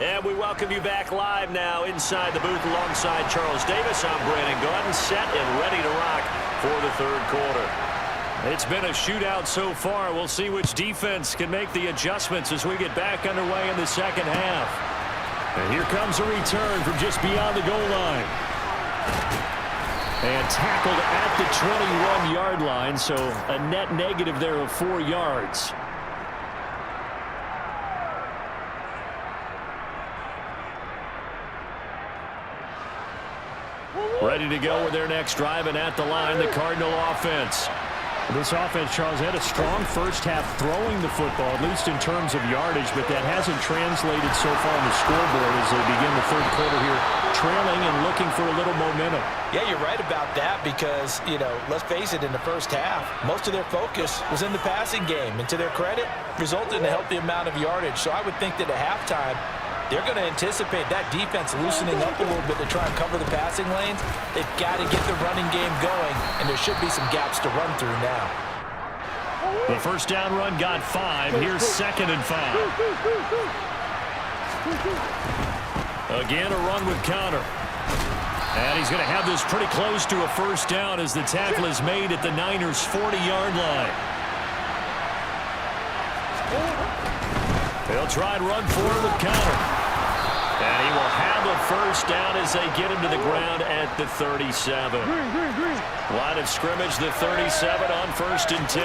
And we welcome you back live now inside the booth alongside Charles Davis. I'm Brandon Gaudin, set and ready to rock for the third quarter. It's been a shootout so far. We'll see which defense can make the adjustments as we get back underway in the second half. And here comes a return from just beyond the goal line. And tackled at the 21-yard line, so a net negative there of 4 yards. Ready to go with their next drive, and at the line, the Cardinal offense. This offense, Charles, had a strong first half throwing the football, at least in terms of yardage, but that hasn't translated so far on the scoreboard as they begin the third quarter here, trailing and looking for a little momentum. Yeah, you're right about that because, let's face it, in the first half, most of their focus was in the passing game. And to their credit, resulted in a healthy amount of yardage. So I would think that at halftime, they're going to anticipate that defense loosening up a little bit to try and cover the passing lanes. They've got to get the running game going, and there should be some gaps to run through now. The first down run got 5. Here's 2nd and 5. Again, a run with counter. And he's going to have this pretty close to a first down as the tackle is made at the Niners' 40-yard line. They'll try and run forward with counter. And he will have a first down as they get him to the ground at the 37. Line of scrimmage, the 37 on 1st and 10.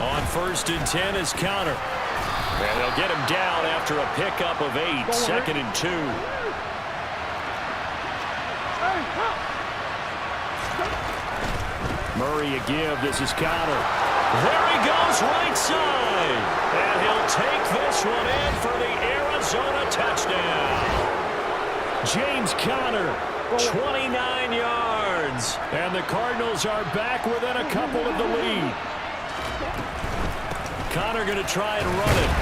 On 1st and 10 is counter. And they'll get him down after a pickup of 8. 2nd and 2. Murray a give. This is counter. There he goes right side. And he'll take this one in for the Arizona touchdown. James Conner, 29 yards. And the Cardinals are back within a couple of the lead. Conner going to try and run it.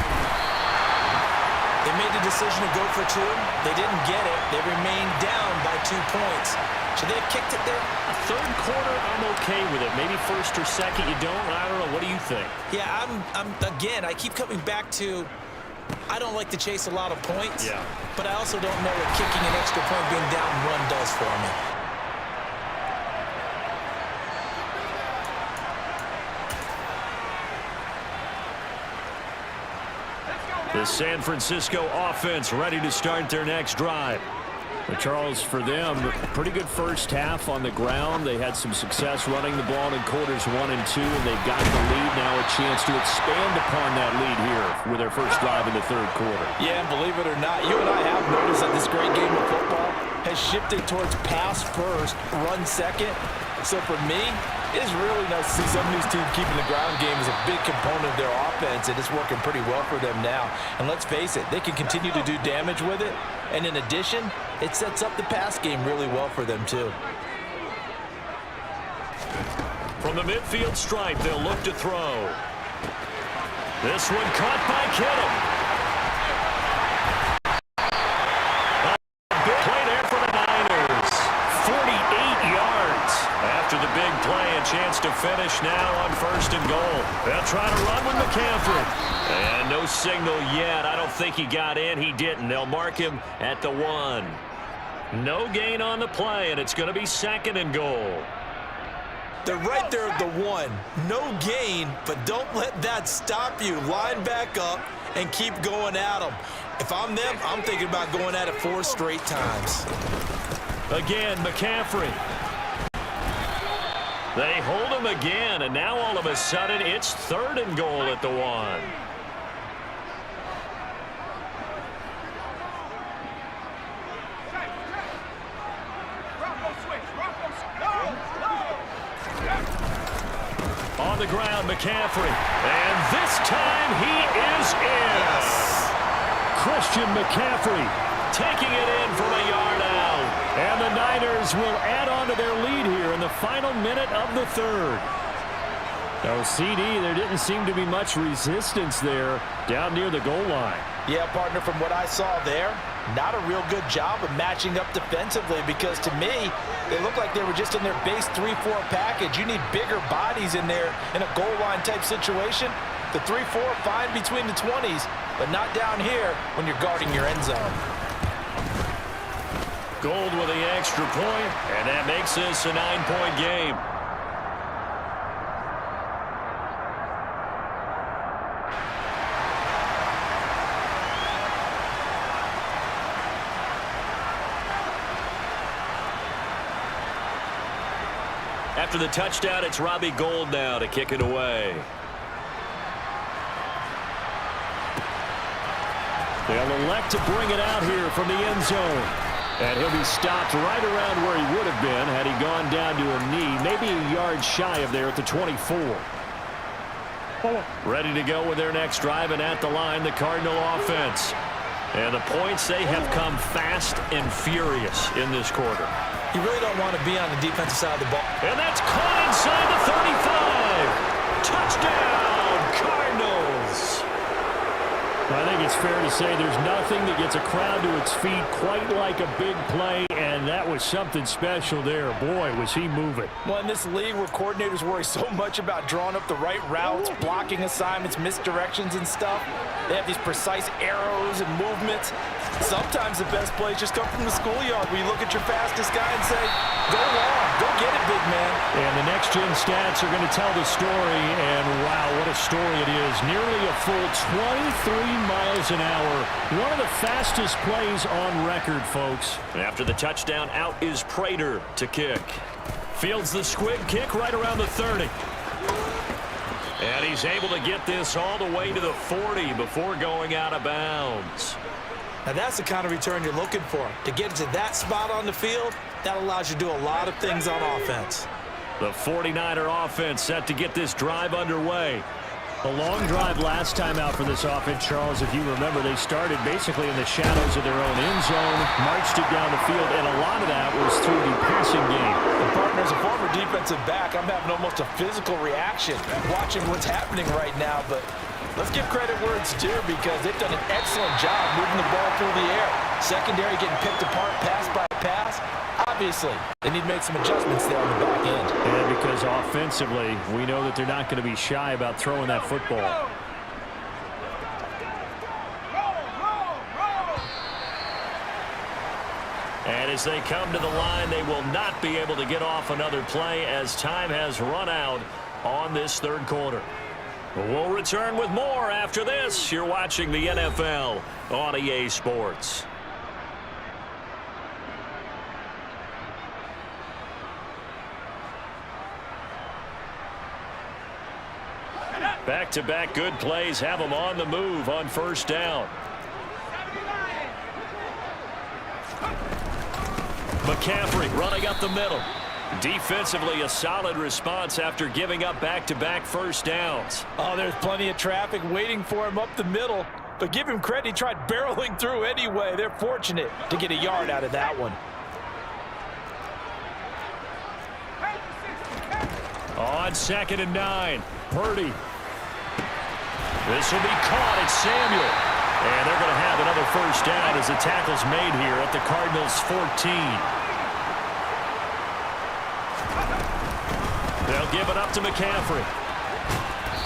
They made the decision to go for two. They didn't get it. They remained down by 2 points. Should they have kicked it there? A third quarter, I'm okay with it. Maybe first or second, you don't. I don't know. What do you think? Yeah, again, I keep coming back to, I don't like to chase a lot of points. Yeah. But I also don't know what kicking an extra point being down one does for me. The San Francisco offense ready to start their next drive. But Charles, for them, pretty good first half on the ground. They had some success running the ball in quarters 1 and 2, and they've got the lead now, a chance to expand upon that lead here with their first drive in the third quarter. Yeah, and believe it or not, you and I have noticed that this great game of football has shifted towards pass first, run second. So for me, it's really nice to see some of these teams keeping the ground game as a big component of their offense, and it's working pretty well for them now. And let's face it, they can continue to do damage with it. And in addition, it sets up the pass game really well for them too. From the midfield stripe, they'll look to throw. This one caught by Kittle. Big play there for the Niners. 48 yards. After the big play, a chance to finish now on 1st and goal. They'll try to run with McCaffrey. And no signal yet. I don't think he got in. He didn't. They'll mark him at the 1. No gain on the play, and it's going to be 2nd and goal. They're right there at the 1. No gain, but don't let that stop you. Line back up and keep going at them. If I'm them, I'm thinking about going at it 4 straight times. Again, McCaffrey. They hold him again, and now all of a sudden it's 3rd and goal at the 1. On the ground, McCaffrey. And this time he is in. Yes. Christian McCaffrey taking it in from a yard out. And the Niners will add on to their lead here in the final minute of the 3rd. Now, CD, there didn't seem to be much resistance there down near the goal line. Yeah, partner, from what I saw there, not a real good job of matching up defensively, because to me, they look like they were just in their base 3-4 package. You need bigger bodies in there in a goal line type situation. The 3-4 fine between the 20s, but not down here when you're guarding your end zone. Gold with the extra point, and that makes this a 9-point game. After the touchdown, it's Robbie Gould now to kick it away. They'll elect to bring it out here from the end zone. And he'll be stopped right around where he would have been had he gone down to a knee, maybe a yard shy of there at the 24. Ready to go with their next drive, and at the line, the Cardinal offense. And the points, they have come fast and furious in this quarter. You really don't want to be on the defensive side of the ball. And that's caught inside the 35. Touchdown, Cardinals. I think it's fair to say there's nothing that gets a crowd to its feet quite like a big play, and that was something special there. Boy, was he moving. Well, in this league where coordinators worry so much about drawing up the right routes, blocking assignments, misdirections and stuff, they have these precise arrows and movements. Sometimes the best plays just come from the schoolyard where you look at your fastest guy and say, go long, go get it, big man. And the next-gen stats are going to tell the story, and wow, what a story it is. Nearly a full 23 miles an hour. One of the fastest plays on record, folks. After the touchdown, out is Prater to kick. Fields the squib kick right around the 30. And he's able to get this all the way to the 40 before going out of bounds. Now that's the kind of return you're looking for. To get to that spot on the field, that allows you to do a lot of things on offense. The 49er offense set to get this drive underway. A long drive last time out for this offense, Charles. If you remember, they started basically in the shadows of their own end zone, marched it down the field, and a lot of that was through the passing game. And partner, as a former defensive back, I'm having almost a physical reaction watching what's happening right now. But let's give credit where it's due, because they've done an excellent job moving the ball through the air. Secondary getting picked apart pass by pass. Obviously, they need to make some adjustments there on the back end. And because offensively, we know that they're not going to be shy about throwing that football. And as they come to the line, they will not be able to get off another play as time has run out on this third quarter. We'll return with more after this. You're watching the NFL on EA Sports. Back-to-back good plays have them on the move on first down. McCaffrey running up the middle. Defensively, a solid response after giving up back-to-back first downs. Oh, there's plenty of traffic waiting for him up the middle. But give him credit, he tried barreling through anyway. They're fortunate to get a yard out of that one. On 2nd and 9, Purdy. This will be caught. It's Samuel. And they're going to have another first down as the tackle's made here at the Cardinals' 14. They'll give it up to McCaffrey.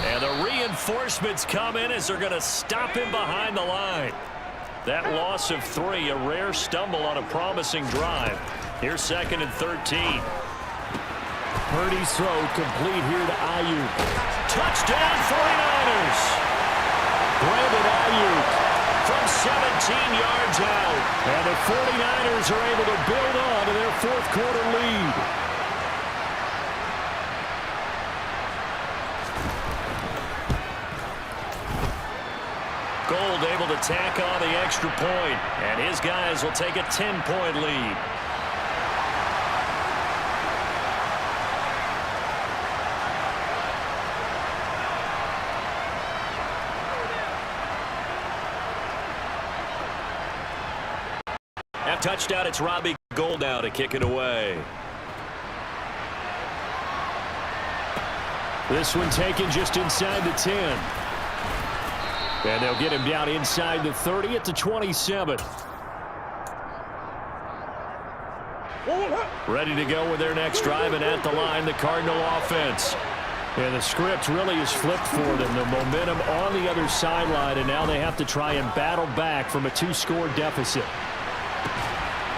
And the reinforcements come in as they're going to stop him behind the line. That loss of 3, a rare stumble on a promising drive. Here's 2nd and 13. Purdy's throw complete here to Ayuk. Touchdown 49ers! Brandon Ayuk from 17 yards out. And the 49ers are able to build on to their fourth quarter lead. Gold able to tack on the extra point, and his guys will take a 10-point lead. That touchdown, it's Robbie Gould now to kick it away. This one taken just inside the 10. And they'll get him down inside the 30 at the 27. Ready to go with their next drive, and at the line, the Cardinal offense. And the script really is flipped for them. The momentum on the other sideline, and now they have to try and battle back from a 2-score deficit.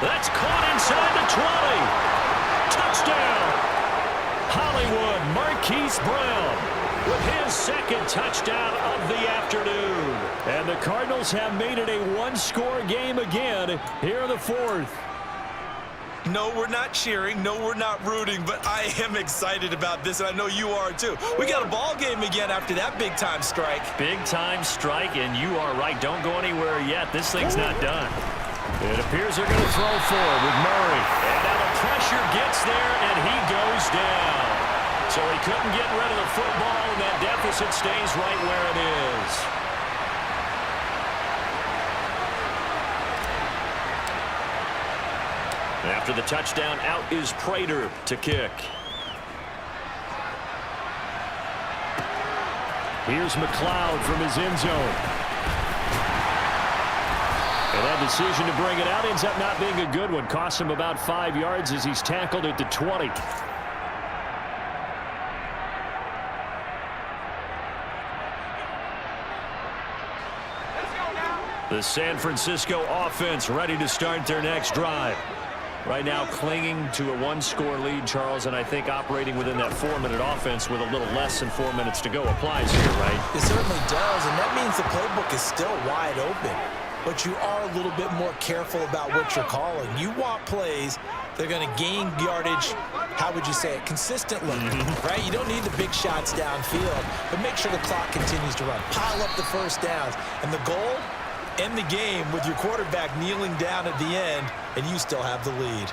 That's caught inside the 20. Touchdown! Hollywood Marquise Brown with his second touchdown of the afternoon. And the Cardinals have made it a 1-score game again here in the fourth. No, we're not cheering. No, we're not rooting, but I am excited about this, and I know you are too. We got a ball game again after that big-time strike. Big-time strike, and you are right. Don't go anywhere yet. This thing's not done. It appears they're going to throw forward with Murray. And now the pressure gets there, and he goes down. So he couldn't get rid of the football, and that deficit stays right where it is. After the touchdown, out is Prater to kick. Here's McLeod from his end zone. And that decision to bring it out ends up not being a good one. Costs him about 5 yards as he's tackled at the 20. The San Francisco offense ready to start their next drive. Right now clinging to a 1-score lead, Charles, and I think operating within that 4-minute offense with a little less than 4 minutes to go applies here, right? It certainly does, and that means the playbook is still wide open. But you are a little bit more careful about what you're calling. You want plays that are going to gain yardage, how would you say it, consistently, right? You don't need the big shots downfield, but make sure the clock continues to run. Pile up the first downs, and the goal, end the game with your quarterback kneeling down at the end, and you still have the lead.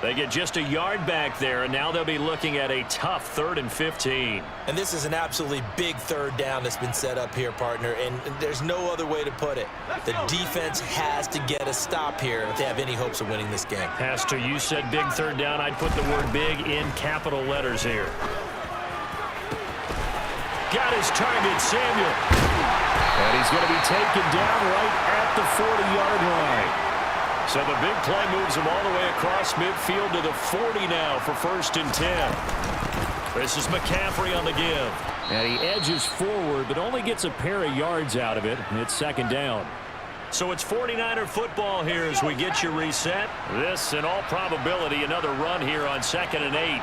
They get just a yard back there, and now they'll be looking at a tough 3rd and 15. And this is an absolutely big 3rd down that's been set up here, partner, and there's no other way to put it. The defense has to get a stop here if they have any hopes of winning this game. Has to. You said big 3rd down. I'd put the word big in capital letters here. Got his target, Samuel. And he's going to be taken down right at the 40-yard line. So the big play moves him all the way across midfield to the 40 now for 1st and 10. This is McCaffrey on the give. And he edges forward, but only gets a pair of yards out of it. And it's 2nd down. So it's 49er football here as we get you reset. This, in all probability, another run here on 2nd and 8.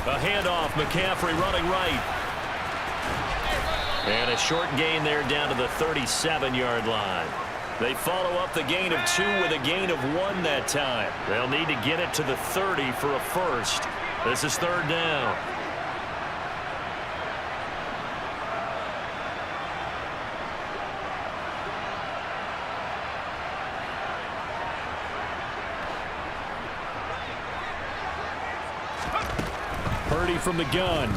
A handoff, McCaffrey running right. And a short gain there down to the 37-yard line. They follow up the gain of 2 with a gain of 1 that time. They'll need to get it to the 30 for a first. This is 3rd down. Purdy from the gun.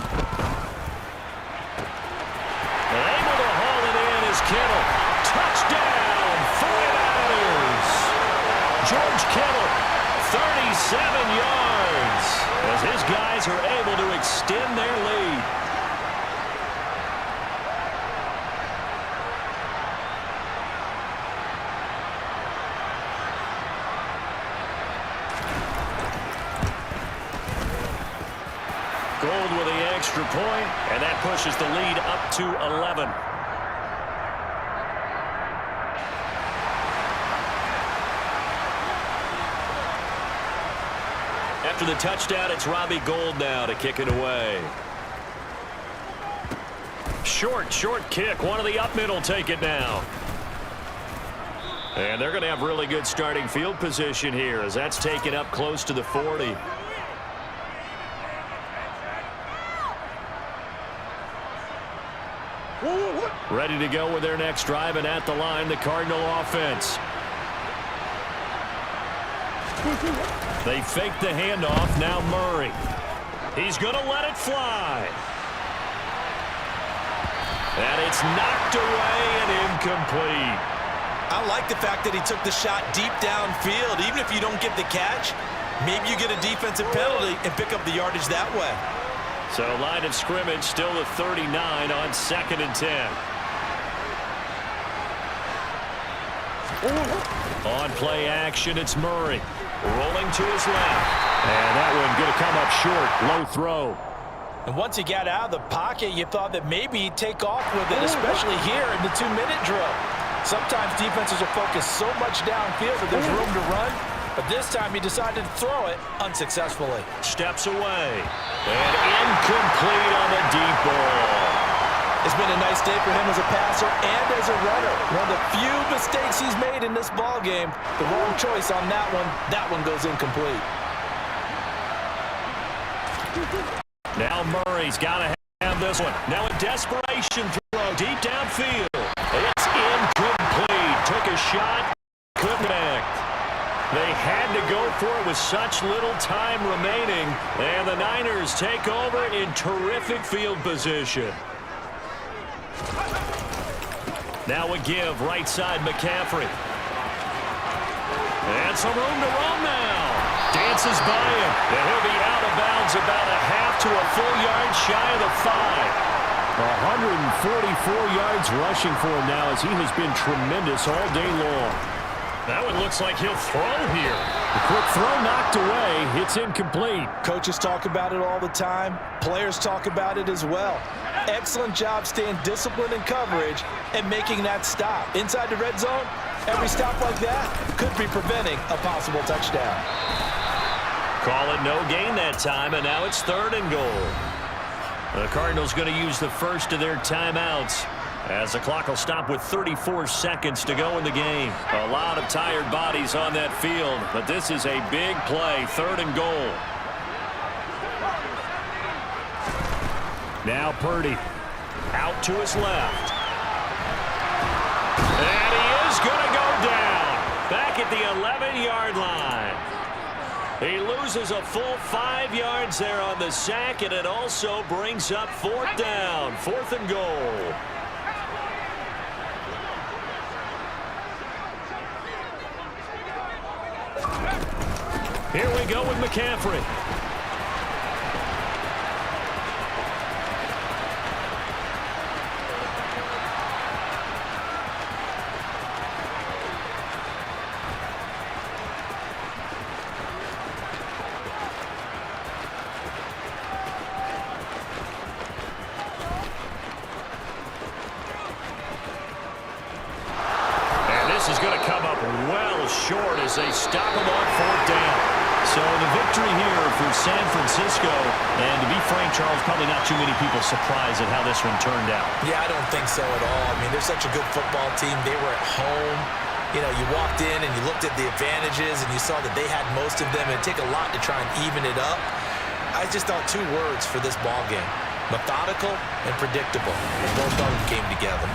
Able to haul it in is Kittle. Touchdown, 49ers. George Kittle, 37 yards, as his guys are able to extend their lead. Gold with the extra point, and that pushes the lead up to 11. After the touchdown, it's Robbie Gould now to kick it away. Short kick. One of the up middle take it now. And they're going to have really good starting field position here as that's taken up close to the 40. Ready to go with their next drive, and at the line, the Cardinal offense. They fake the handoff. Now Murray. He's going to let it fly. And it's knocked away and incomplete. I like the fact that he took the shot deep downfield. Even if you don't get the catch, maybe you get a defensive penalty and pick up the yardage that way. So line of scrimmage still at 39 on 2nd and 10. On play action, it's Murray. Rolling to his left. And that one going to come up short. Low throw. And once he got out of the pocket, you thought that maybe he'd take off with it, especially here in the 2-minute drill. Sometimes defenses will focus so much downfield that there's room to run. But this time he decided to throw it unsuccessfully. Steps away. And incomplete on the deep ball. It's been a nice day for him as a passer and as a runner. One of the few mistakes he's made in this ball game. The wrong choice on that one. That one goes incomplete. Now Murray's got to have this one. Now a desperation throw deep downfield. It's incomplete. Took a shot. Couldn't connect. They had to go for it with such little time remaining. And the Niners take over in terrific field position. Now a give, right side McCaffrey. And some room to run now. Dances by him. And he'll be out of bounds about a half to a full yard shy of the 5. 144 yards rushing for him now as he has been tremendous all day long. That one looks like he'll throw here. The quick throw knocked away. It's incomplete. Coaches talk about it all the time. Players talk about it as well. Excellent job staying disciplined in coverage and making that stop. Inside the red zone, every stop like that could be preventing a possible touchdown. Call it no gain that time, and now it's 3rd and goal. The Cardinals going to use the first of their timeouts as the clock will stop with 34 seconds to go in the game. A lot of tired bodies on that field, but this is a big play, 3rd and goal. Now Purdy out to his left. And he is going to go down back at the 11-yard line. He loses a full 5 yards there on the sack, and it also brings up 4th down, 4th and goal. Here we go with McCaffrey. This is going to come up well short as they stop him on 4th down. So the victory here for San Francisco. And to be frank, Charles, probably not too many people surprised at how this one turned out. Yeah, I don't think so at all. I mean, they're such a good football team. They were at home. You know, you walked in and you looked at the advantages and you saw that they had most of them. It'd take a lot to try and even it up. I just thought 2 words for this ball game: methodical and predictable. And both of them came together.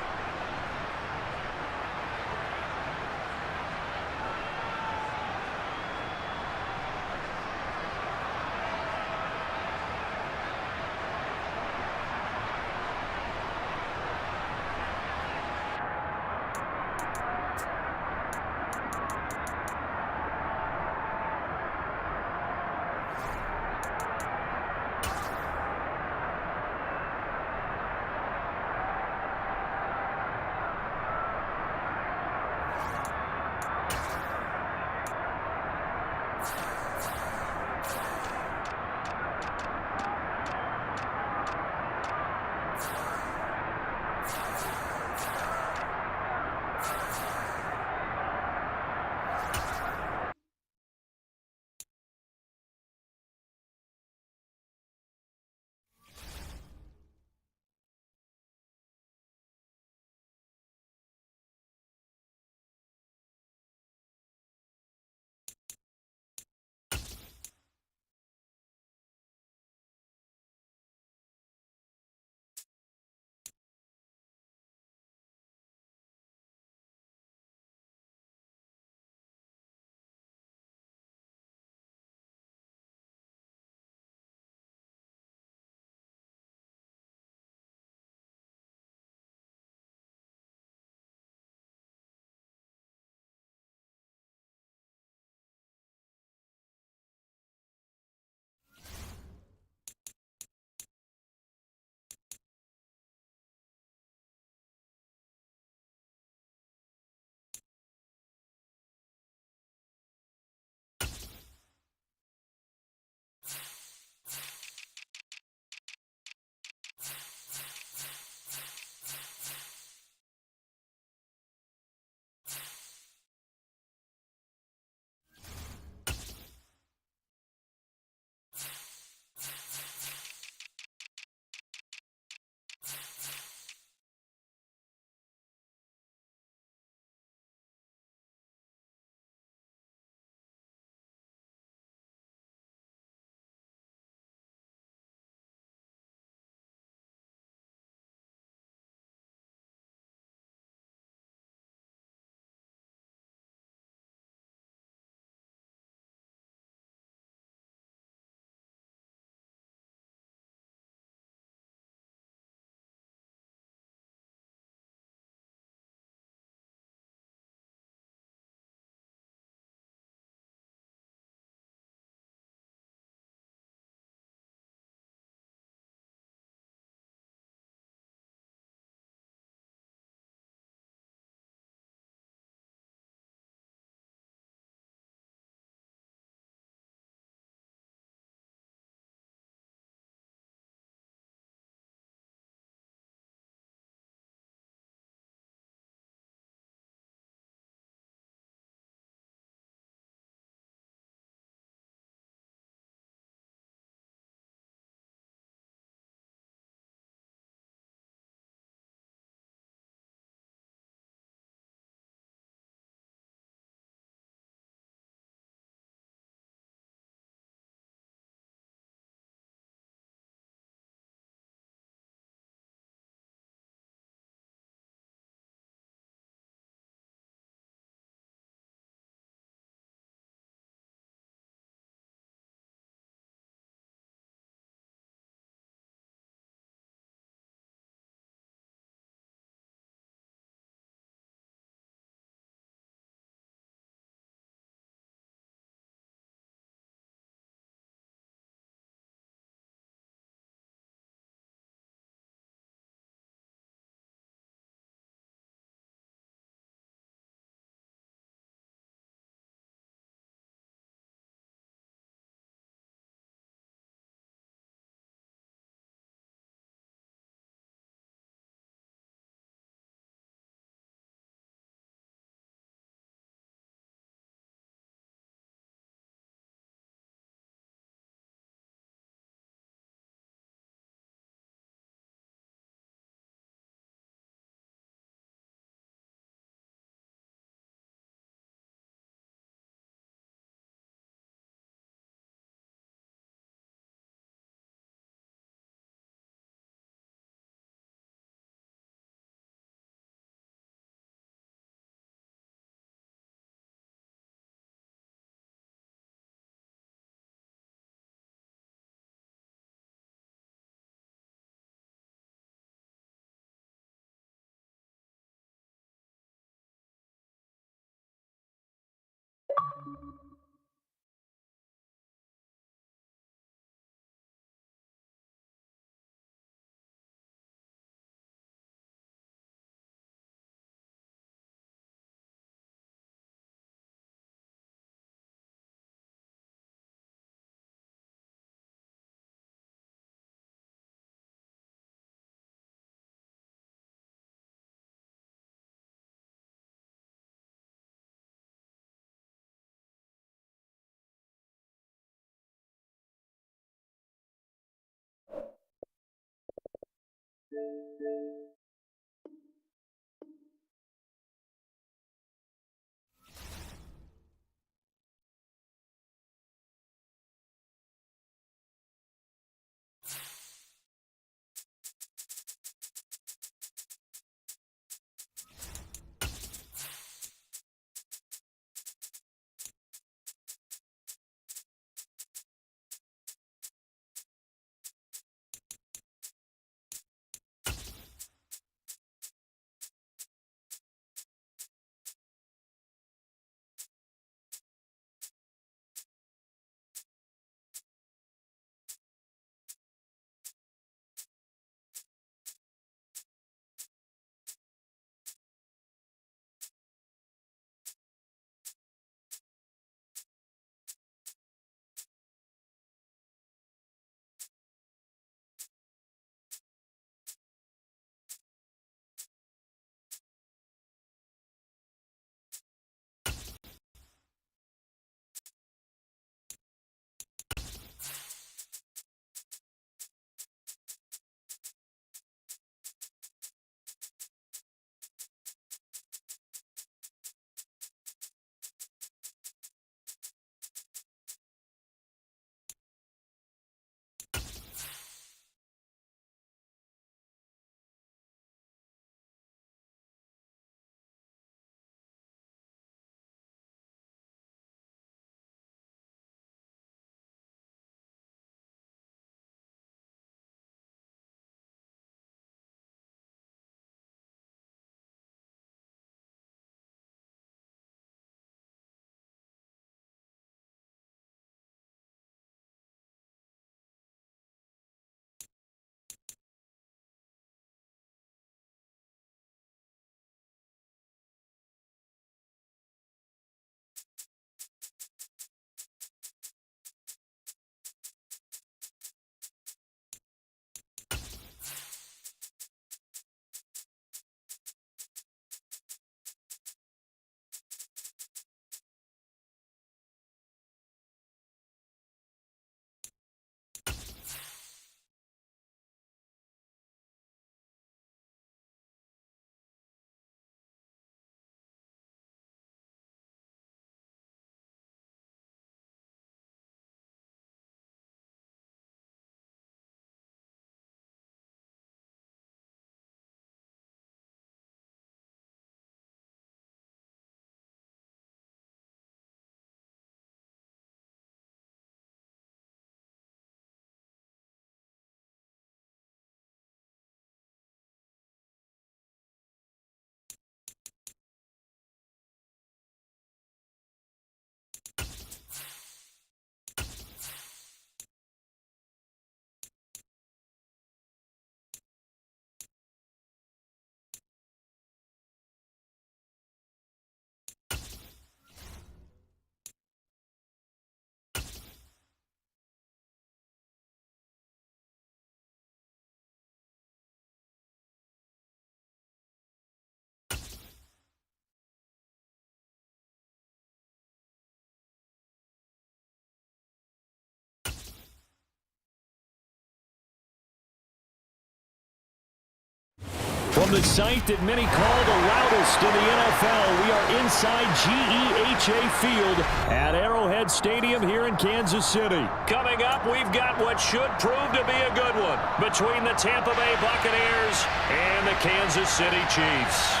From the site that many call the loudest in the NFL, we are inside GEHA Field at Arrowhead Stadium here in Kansas City. Coming up, we've got what should prove to be a good one between the Tampa Bay Buccaneers and the Kansas City Chiefs.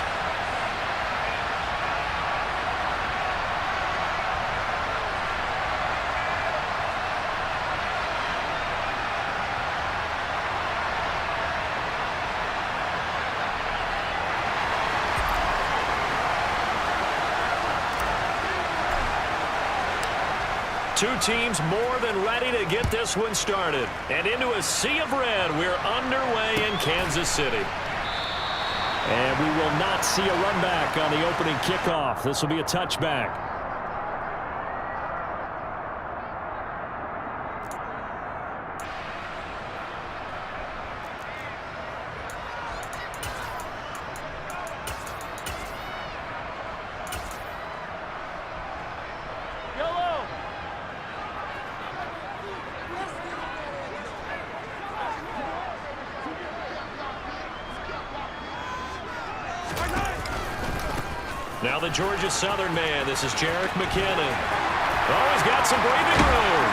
Two teams more than ready to get this one started. And into a sea of red, we're underway in Kansas City. And we will not see a run back on the opening kickoff. This will be a touchback. Now the Georgia Southern man. This is Jerick McKinnon. Oh, he's got some breathing room.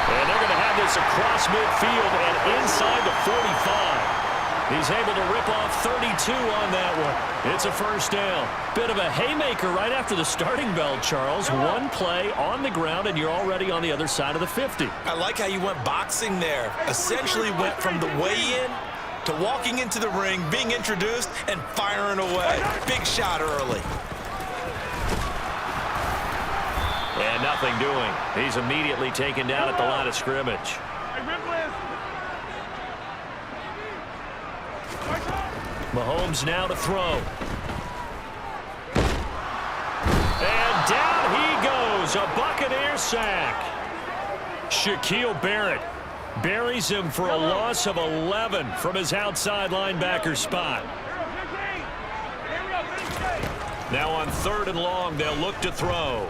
And they're going to have this across midfield and inside the 45. He's able to rip off 32 on that one. It's a first down. Bit of a haymaker right after the starting bell, Charles. One play on the ground, and you're already on the other side of the 50. I like how you went boxing there. Essentially went from the weigh-in to walking into the ring, being introduced, and firing away. Big shot early. And nothing doing. He's immediately taken down at the line of scrimmage. Mahomes now to throw. And down he goes. A Buccaneer sack. Shaquille Barrett buries him for a loss of 11 from his outside linebacker spot. Now on 3rd and long, they'll look to throw.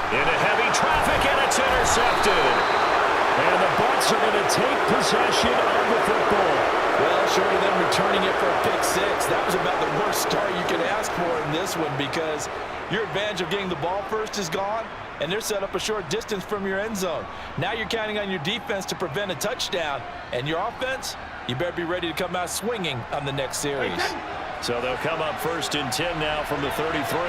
Into heavy traffic, and it's intercepted. And the Bucs are going to take possession of the football. Well, short of them returning it for a pick six, that was about the worst start you could ask for in this one because your advantage of getting the ball first is gone, and they're set up a short distance from your end zone. Now you're counting on your defense to prevent a touchdown, and your offense, you better be ready to come out swinging on the next series. So they'll come up 1st and 10 now from the 33.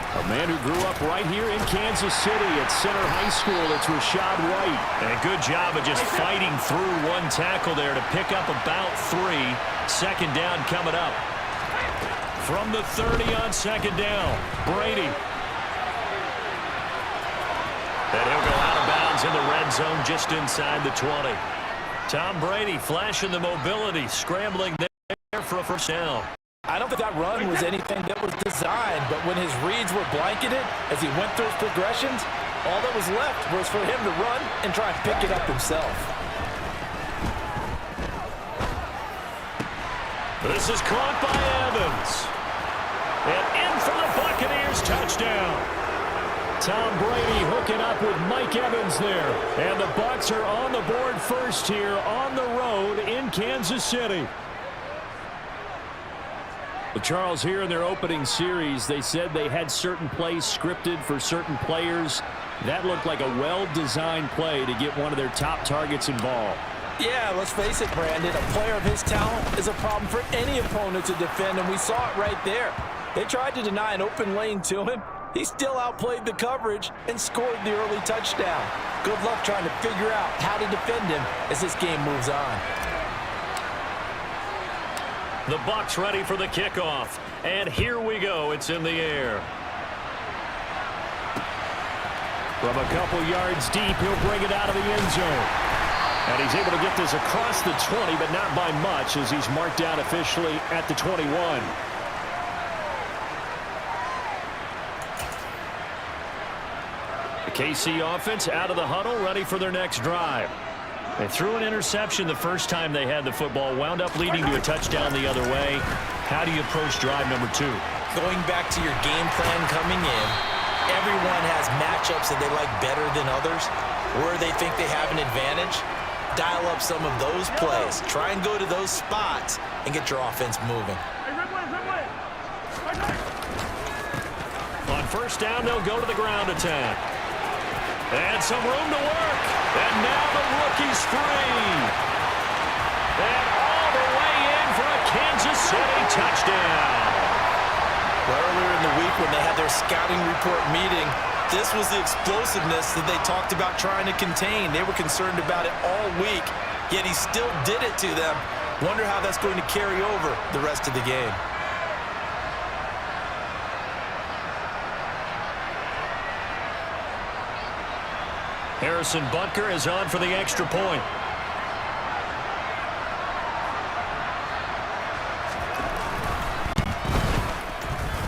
A man who grew up right here in Kansas City at Center High School. It's Rashad White. And a good job of just fighting through one tackle there to pick up about 3. 2nd down coming up. From the 30 on 2nd down, Brady. And he'll go out of bounds in the red zone just inside the 20. Tom Brady flashing the mobility, scrambling there for a first down. I don't think that run was anything that was designed, but when his reads were blanketed as he went through his progressions, all that was left was for him to run and try and pick it up himself. This is caught by Evans. And in for the Buccaneers touchdown. Tom Brady hooking up with Mike Evans there. And the Bucs are on the board first here on the road in Kansas City. Well, Charles, here in their opening series, they said they had certain plays scripted for certain players. That looked like a well-designed play to get one of their top targets involved. Yeah, let's face it, Brandon. A player of his talent is a problem for any opponent to defend, and we saw it right there. They tried to deny an open lane to him. He still outplayed the coverage and scored the early touchdown. Good luck trying to figure out how to defend him as this game moves on. The Bucs ready for the kickoff. And here we go. It's in the air. From a couple yards deep, he'll bring it out of the end zone. And he's able to get this across the 20, but not by much as he's marked down officially at the 21. The KC offense out of the huddle, ready for their next drive. They threw an interception the first time they had the football, wound up leading to a touchdown the other way. How do you approach drive number 2? Going back to your game plan coming in, everyone has matchups that they like better than others, where they think they have an advantage. Dial up some of those plays. Try and go to those spots and get your offense moving. On first down, they'll go to the ground attack. And some room to work. And now the rookie's free. And all the way in for a Kansas City touchdown. Well, earlier in the week when they had their scouting report meeting, this was the explosiveness that they talked about trying to contain. They were concerned about it all week, yet he still did it to them. Wonder how that's going to carry over the rest of the game. Harrison Butker is on for the extra point.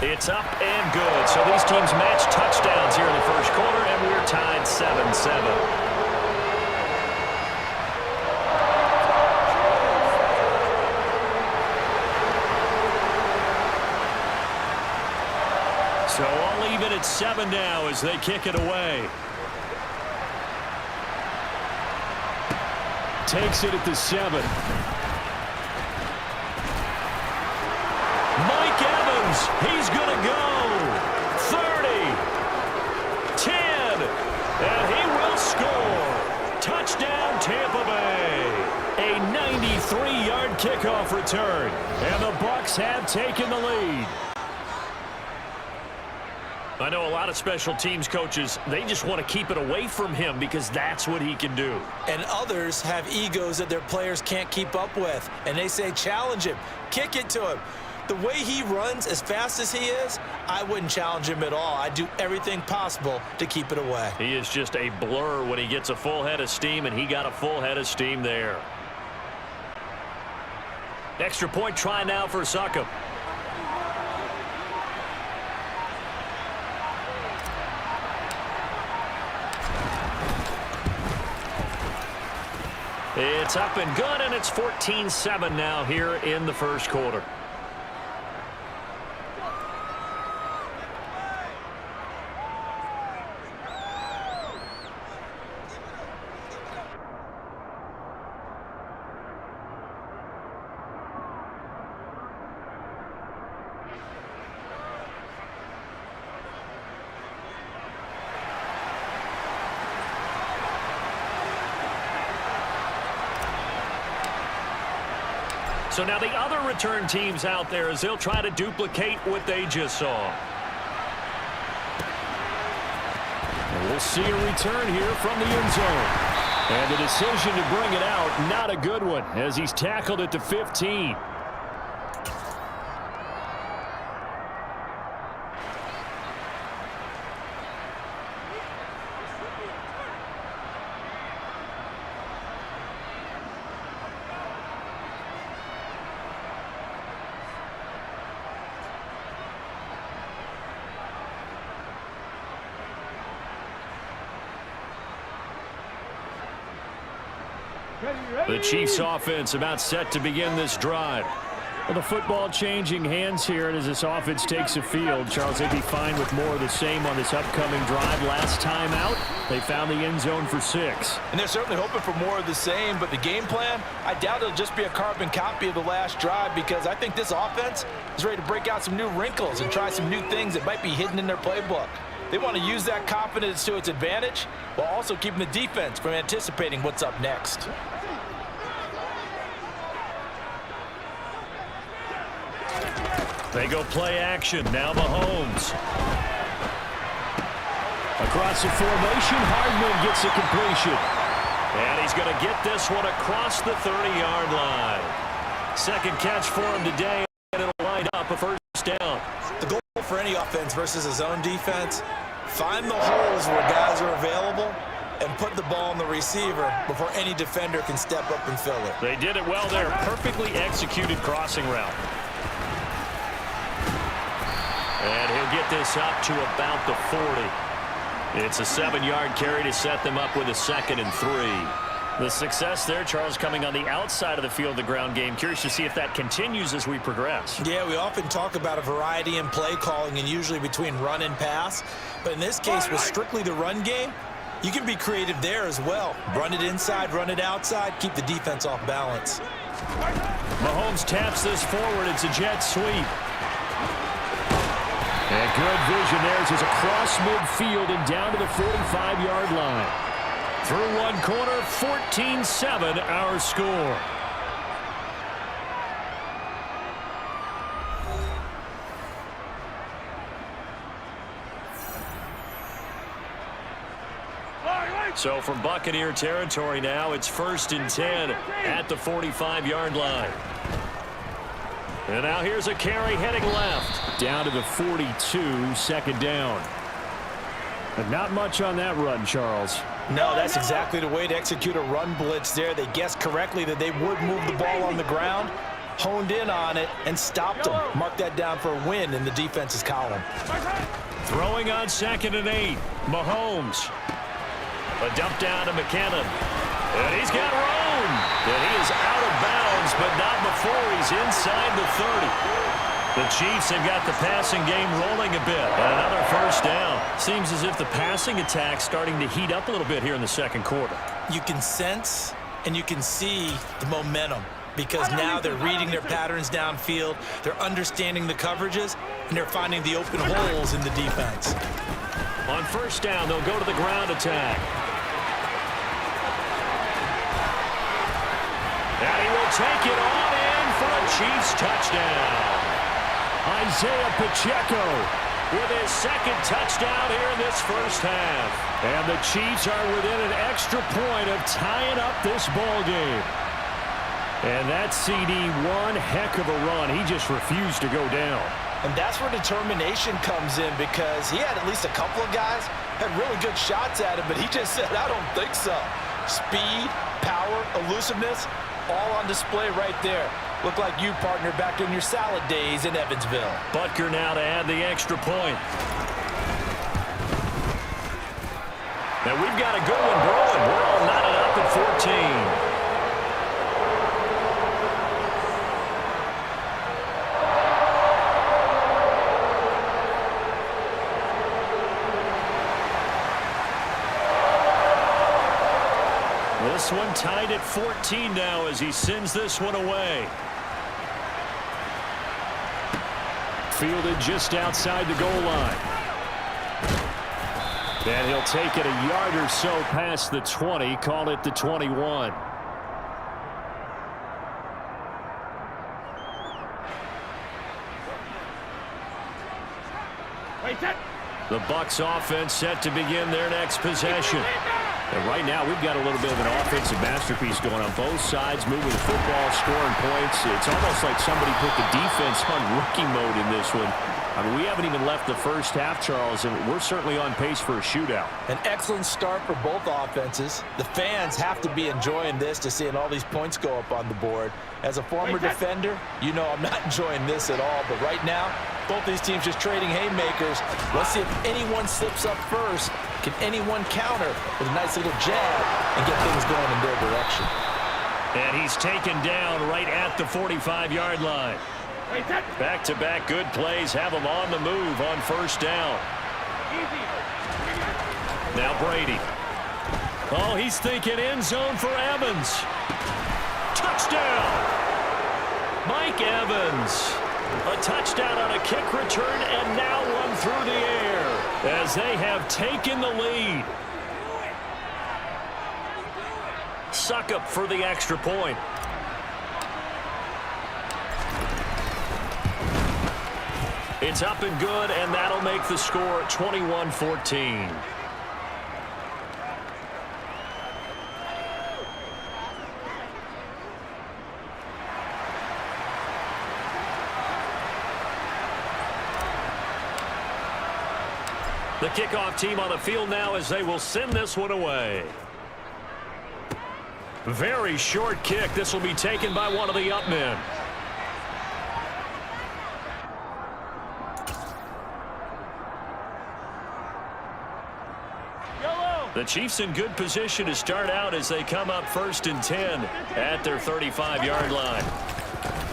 It's up and good. So these teams match touchdowns here in the first quarter, and we're tied 7-7. So all even at 7 now as they kick it away. Takes it at the 7. Mike Evans, he's going to go. 30, 10, and he will score. Touchdown, Tampa Bay. A 93-yard kickoff return, and the Bucs have taken the lead. I know a lot of special teams coaches, they just want to keep it away from him because that's what he can do. And others have egos that their players can't keep up with. And they say, challenge him, kick it to him. The way he runs as fast as he is, I wouldn't challenge him at all. I'd do everything possible to keep it away. He is just a blur when he gets a full head of steam, and he got a full head of steam there. Extra point try now for Succop. It's up and good, and it's 14-7 now here in the first quarter. So now the other return teams out there as they'll try to duplicate what they just saw. And we'll see a return here from the end zone. And the decision to bring it out, not a good one, as he's tackled at the 15. The Chiefs offense about set to begin this drive. Well, the football changing hands here as this offense takes the field. Charles, they'd be fine with more of the same on this upcoming drive. Last time out, they found the end zone for 6. And they're certainly hoping for more of the same, but the game plan, I doubt it'll just be a carbon copy of the last drive because I think this offense is ready to break out some new wrinkles and try some new things that might be hidden in their playbook. They want to use that confidence to its advantage while also keeping the defense from anticipating what's up next. They go play action. Now Mahomes. Across the formation, Hardman gets a completion. And he's going to get this one across the 30-yard line. Second catch for him today, and it'll line up a first down. The goal for any offense versus his own defense, find the holes where guys are available and put the ball on the receiver before any defender can step up and fill it. They did it well there. Perfectly executed crossing route. And he'll get this up to about the 40. It's a 7-yard carry to set them up with a 2nd and 3. The success there, Charles, coming on the outside of the field, the ground game. Curious to see if that continues as we progress. Yeah, we often talk about a variety in play calling and usually between run and pass. But in this case, with strictly the run game, you can be creative there as well. Run it inside, run it outside, keep the defense off balance. Mahomes taps this forward. It's a jet sweep. And good vision there as he's across midfield and down to the 45-yard line. Through one corner, 14-7 our score. So from Buccaneer territory now, it's 1st and 10 at the 45-yard line. And now here's a carry heading left. Down to the 42, 2nd down. But not much on that run, Charles. No, that's exactly the way to execute a run blitz there. They guessed correctly that they would move the ball on the ground, honed in on it, and stopped them. Mark that down for a win in the defense's column. Throwing on 2nd and 8. Mahomes. A dump down to McKinnon. And he's got room. And he is out of bounds, but not before he's inside the 30. The Chiefs have got the passing game rolling a bit. And another 1st down. Seems as if the passing attack's starting to heat up a little bit here in the 2nd quarter. You can sense and you can see the momentum because now they're reading their patterns downfield, they're understanding the coverages, and they're finding the open holes in the defense. On 1st down, they'll go to the ground attack. And he will take it on in for a Chiefs touchdown. Isaiah Pacheco with his 2nd touchdown here in this 1st half. And the Chiefs are within an extra point of tying up this ball game. And that CD, one heck of a run. He just refused to go down. And that's where determination comes in because he had at least a couple of guys had really good shots at him, but he just said, I don't think so. Speed, power, elusiveness, all on display right there. Look like you, partner, back in your salad days in Evansville. Butker now to add the extra point. Now we've got a good one brewing. We're all knotted up at 14. This one tied at 14 now as he sends this one away. Fielded just outside the goal line. And he'll take it a yard or so past the 20, call it the 21. The Bucs offense set to begin their next possession. And right now, we've got a little bit of an offensive masterpiece going on both sides, moving the football, scoring points. It's almost like somebody put the defense on rookie mode in this one. I mean, we haven't even left the 1st half, Charles, and we're certainly on pace for a shootout. An excellent start for both offenses. The fans have to be enjoying this to seeing all these points go up on the board. As a former defender, you know I'm not enjoying this at all, but right now, both these teams just trading haymakers. Let's see if anyone slips up first. Can anyone counter with a nice little jab and get things going in their direction? And he's taken down right at the 45-yard line. Back-to-back good plays have him on the move on 1st down. Now Brady. Oh, he's thinking end zone for Evans. Touchdown! Mike Evans. A touchdown on a kick return and now one through the air as they have taken the lead. Suckup for the extra point. It's up and good, and that'll make the score 21-14. The kickoff team on the field now as they will send this one away. Very short kick. This will be taken by one of the up men. The Chiefs in good position to start out as they come up 1st and 10 at their 35-yard line.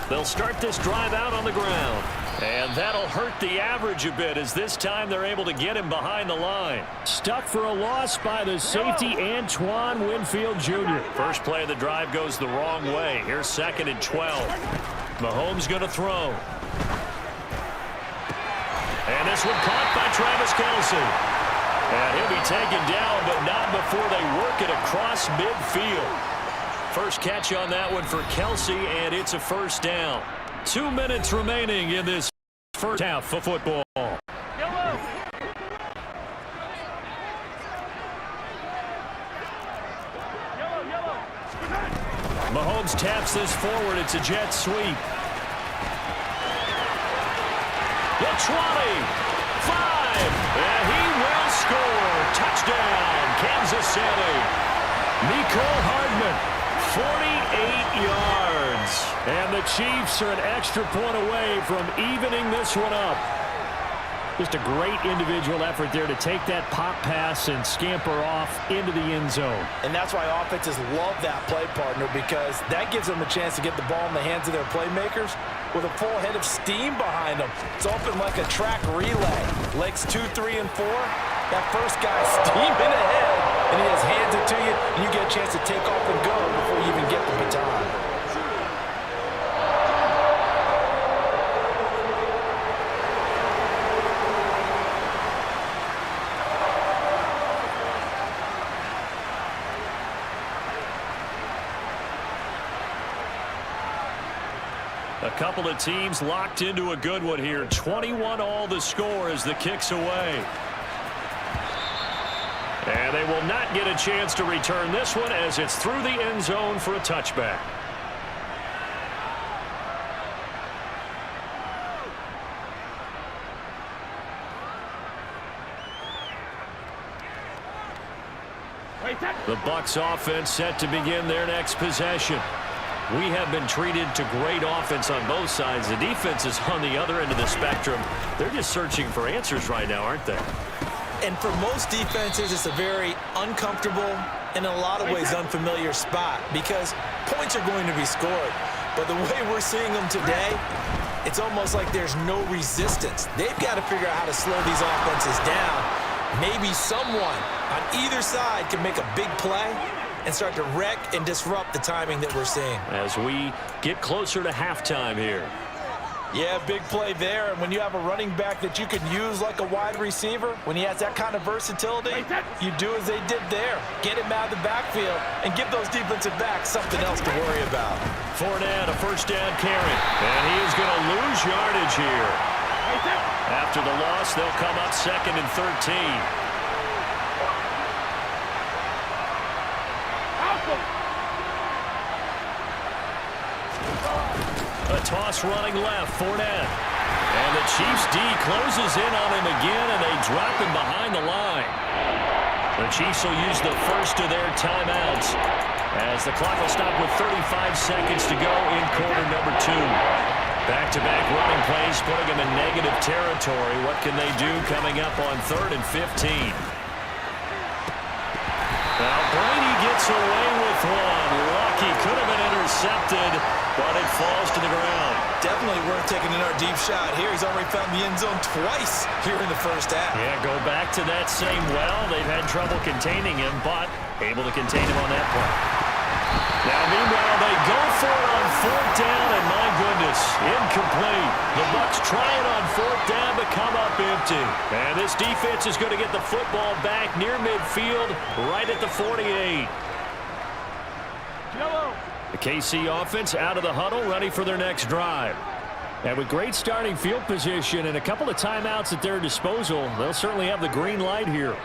They'll start this drive out on the ground. And that'll hurt the average a bit as this time they're able to get him behind the line. Stuck for a loss by the safety, Antoine Winfield Jr. First play of the drive goes the wrong way. Here's 2nd and 12. Mahomes going to throw. And this one caught by Travis Kelce. And he'll be taken down, but not before they work it across midfield. First catch on that one for Kelce, and it's a 1st down. 2 minutes remaining in this 1st half of football. Mahomes taps this forward. It's a jet sweep. The 20, 5, and he will score. Touchdown, Kansas City. Mecole Hardman, 48 yards. And the Chiefs are an extra point away from evening this one up. Just a great individual effort there to take that pop pass and scamper off into the end zone. And that's why offenses love that play partner, because that gives them a chance to get the ball in the hands of their playmakers with a full head of steam behind them. It's open like a track relay. Legs 2, 3, and 4. That first guy steaming ahead, and he just hands it to you, and you get a chance to take off and go before you even get the baton. A couple of teams locked into a good one here. 21 all the score as the kick's away. And they will not get a chance to return this one as it's through the end zone for a touchback. The Bucs offense set to begin their next possession. We have been treated to great offense on both sides. The defense is on the other end of the spectrum. They're just searching for answers right now, aren't they? And for most defenses, it's a very uncomfortable and in a lot of ways unfamiliar spot because points are going to be scored. But the way we're seeing them today, it's almost like there's no resistance. They've got to figure out how to slow these offenses down. Maybe someone on either side can make a big play and start to wreck and disrupt the timing that we're seeing. As we get closer to halftime here. Yeah, big play there. And when you have a running back that you can use like a wide receiver, when he has that kind of versatility, you do as they did there. Get him out of the backfield and give those defensive backs something else to worry about. Fournette, a first down carry. And he is going to lose yardage here. After the loss, they'll come up 2nd and 13. A toss running left, Fournette. And the Chiefs D closes in on him again, and they drop him behind the line. The Chiefs will use the first of their timeouts as the clock will stop with 35 seconds to go in quarter number 2. Back-to-back running plays putting them in negative territory. What can they do coming up on 3rd and 15? Now Brady gets away with one. Lucky, could have been intercepted, but it falls to the ground. Definitely worth taking another deep shot here. He's already found the end zone twice here in the first half. Yeah, go back to that same well. They've had trouble containing him, but able to contain him on that play. Now, meanwhile, they go for it on 4th down, and my goodness, incomplete. The Bucs trying on 4th down to come up empty. And this defense is going to get the football back near midfield, right at the 48. The KC offense out of the huddle, ready for their next drive. And with great starting field position and a couple of timeouts at their disposal, they'll certainly have the green light here.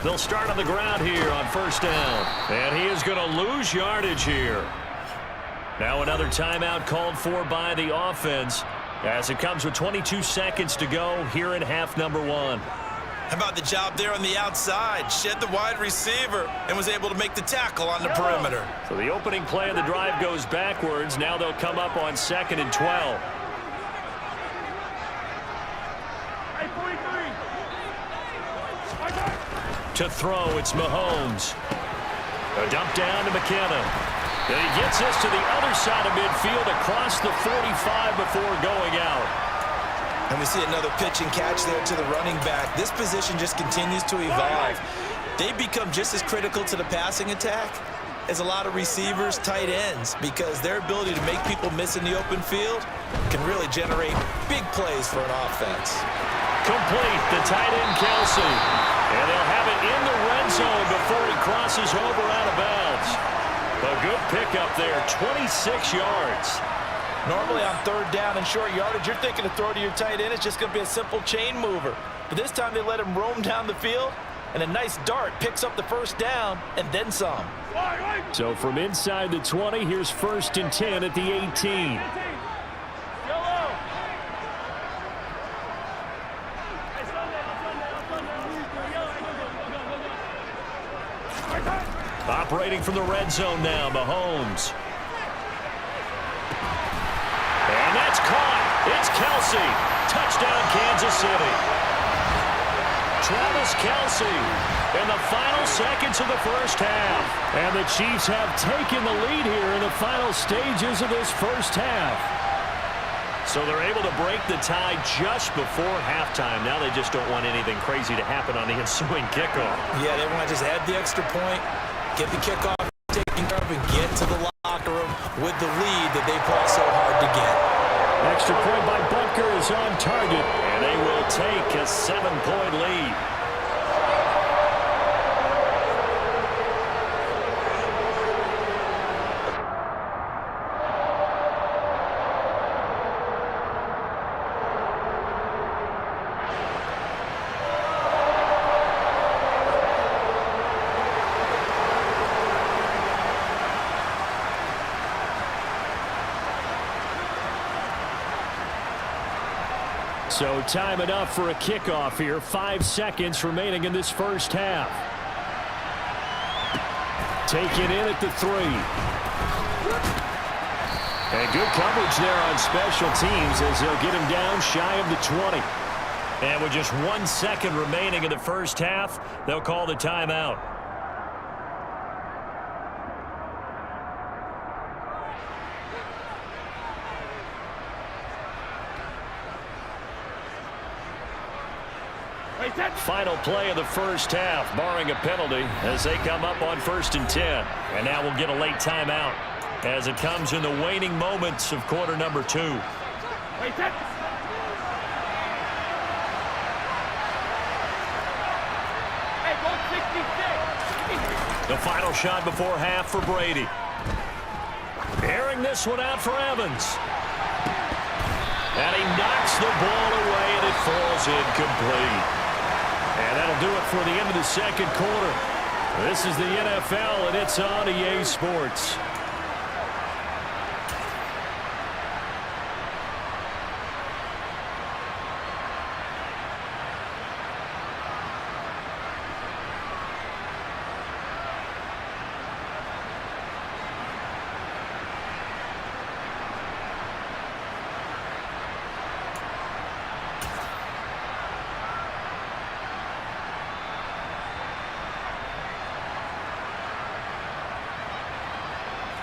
They'll start on the ground here on 1st down. And he is going to lose yardage here. Now another timeout called for by the offense as it comes with 22 seconds to go here in half number 1. How about the job there on the outside? Shed the wide receiver and was able to make the tackle on the perimeter. So the opening play of the drive goes backwards. Now they'll come up on 2nd and 12. To throw, it's Mahomes. A dump down to McKinnon. And he gets us to the other side of midfield across the 45 before going out. And we see another pitch and catch there to the running back. This position just continues to evolve. They become just as critical to the passing attack as a lot of receivers, tight ends, because their ability to make people miss in the open field can really generate big plays for an offense. Complete, the tight end Kelsey. And they'll have it in the red zone before he crosses over out of bounds. A good pickup there, 26 yards. Normally on 3rd down and short yardage, you're thinking to throw to your tight end. It's just going to be a simple chain mover. but this time they let him roam down the field, and a nice dart picks up the first down and then some. So from inside the 20, here's 1st and 10 at the 18. Operating from the red zone now, Mahomes. And that's caught. It's Kelsey. Touchdown, Kansas City. Travis Kelsey in the final seconds of the first half. And the Chiefs have taken the lead here in the final stages of this first half. So they're able to break the tie just before halftime. Now they just don't want anything crazy to happen on the ensuing kickoff. Yeah, they want to just add the extra point, get the kickoff taken care of, and get to the locker room with the lead that they fought so hard to get. Extra point by Butker is on target, and they will take a 7-point lead. So time enough for a kickoff here. 5 seconds remaining in this first half. Taken in at the 3. And good coverage there on special teams as they'll get him down shy of the 20. And with just 1 second remaining in the first half, they'll call the timeout. Final play of the first half, barring a penalty, as they come up on 1st and 10. And now we'll get a late timeout as it comes in the waning moments of quarter number 2. The final shot before half for Brady. Airing this one out for Evans. And he knocks the ball away, and it falls incomplete. And that'll do it for the end of the second quarter. This is the NFL, and it's on EA Sports.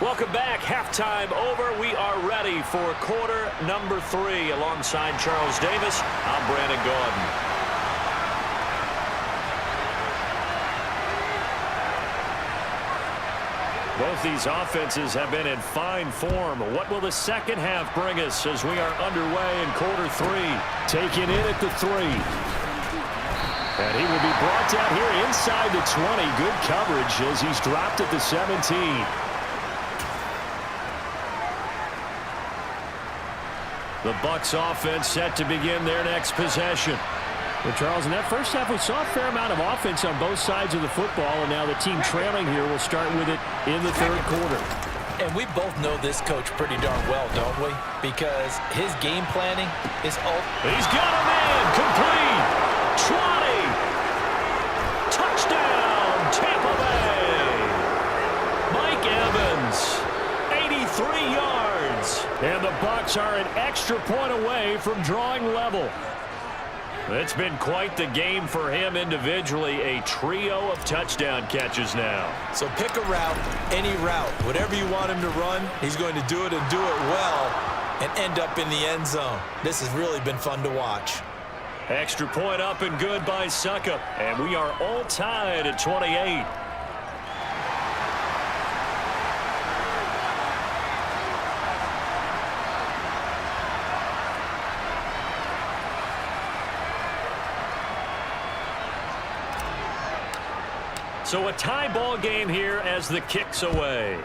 Welcome back. Halftime over. We are ready for quarter number 3. Alongside Charles Davis, I'm Brandon Gaudin. Both these offenses have been in fine form. What will the second half bring us as we are underway in quarter 3? Taken in at the 3. And he will be brought down here inside the 20. Good coverage as he's dropped at the 17. The Bucs offense set to begin their next possession. Well, Charles, in that first half, we saw a fair amount of offense on both sides of the football, and now the team trailing here will start with it in the third quarter. And we both know this coach pretty darn well, don't we? Because his game planning is all... He's got a man complete. 20. Touchdown, Tampa Bay. Mike Evans, 83 yards. And the Bucs are an extra point away from drawing level. It's been quite the game for him individually. A trio of touchdown catches now. So pick a route, any route. Whatever you want him to run, he's going to do it and do it well and end up in the end zone. This has really been fun to watch. Extra point up and good by Suckup. And we are all tied at 28. So a tie ball game here as the kick's away.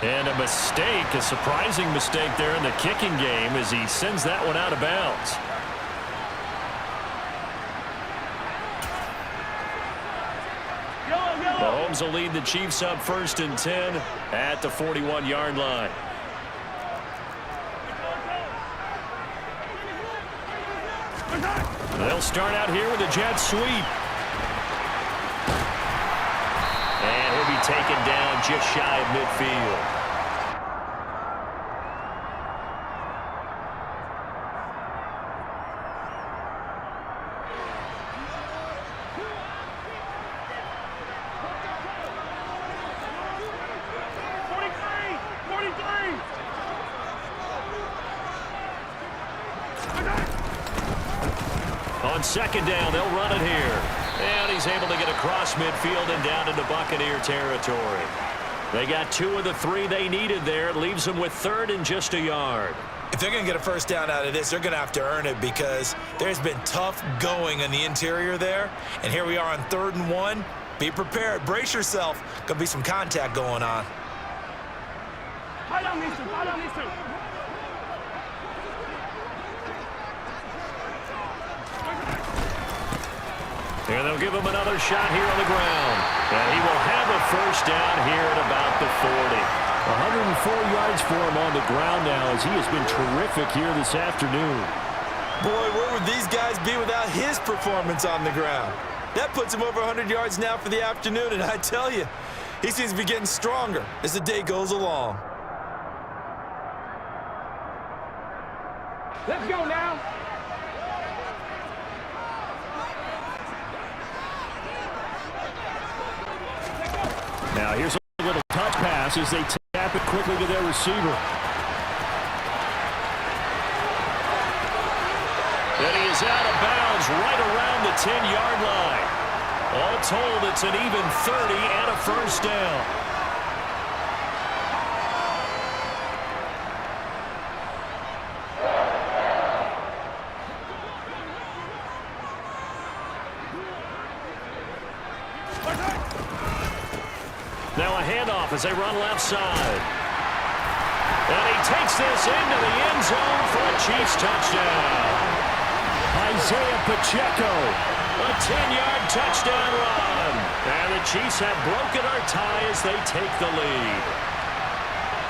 And a mistake, a surprising mistake there in the kicking game as he sends that one out of bounds. Mahomes will lead the Chiefs up 1st and 10 at the 41-yard line. They'll start out here with a jet sweep. And he'll be taken down just shy of midfield. On 2nd down, they'll run it here. And he's able to get across midfield and down into Buccaneer territory. They got 2 of the 3 they needed there. It leaves them with 3rd and just a yard. If they're going to get a first down out of this, they're going to have to earn it because there's been tough going in the interior there. And here we are on 3rd and 1. Be prepared. Brace yourself. Going to be some contact going on. And they'll give him another shot here on the ground. And he will have a first down here at about the 40. 104 yards for him on the ground now as he has been terrific here this afternoon. Boy, where would these guys be without his performance on the ground? That puts him over 100 yards now for the afternoon, and I tell you, he seems to be getting stronger as the day goes along. Let's go now. Now here's a little touch pass as they tap it quickly to their receiver. And he is out of bounds right around the 10-yard line. All told, it's an even 30 and a first down. Now a handoff as they run left side. And he takes this into the end zone for a Chiefs touchdown. Isaiah Pacheco. A 10-yard touchdown run. And the Chiefs have broken our tie as they take the lead.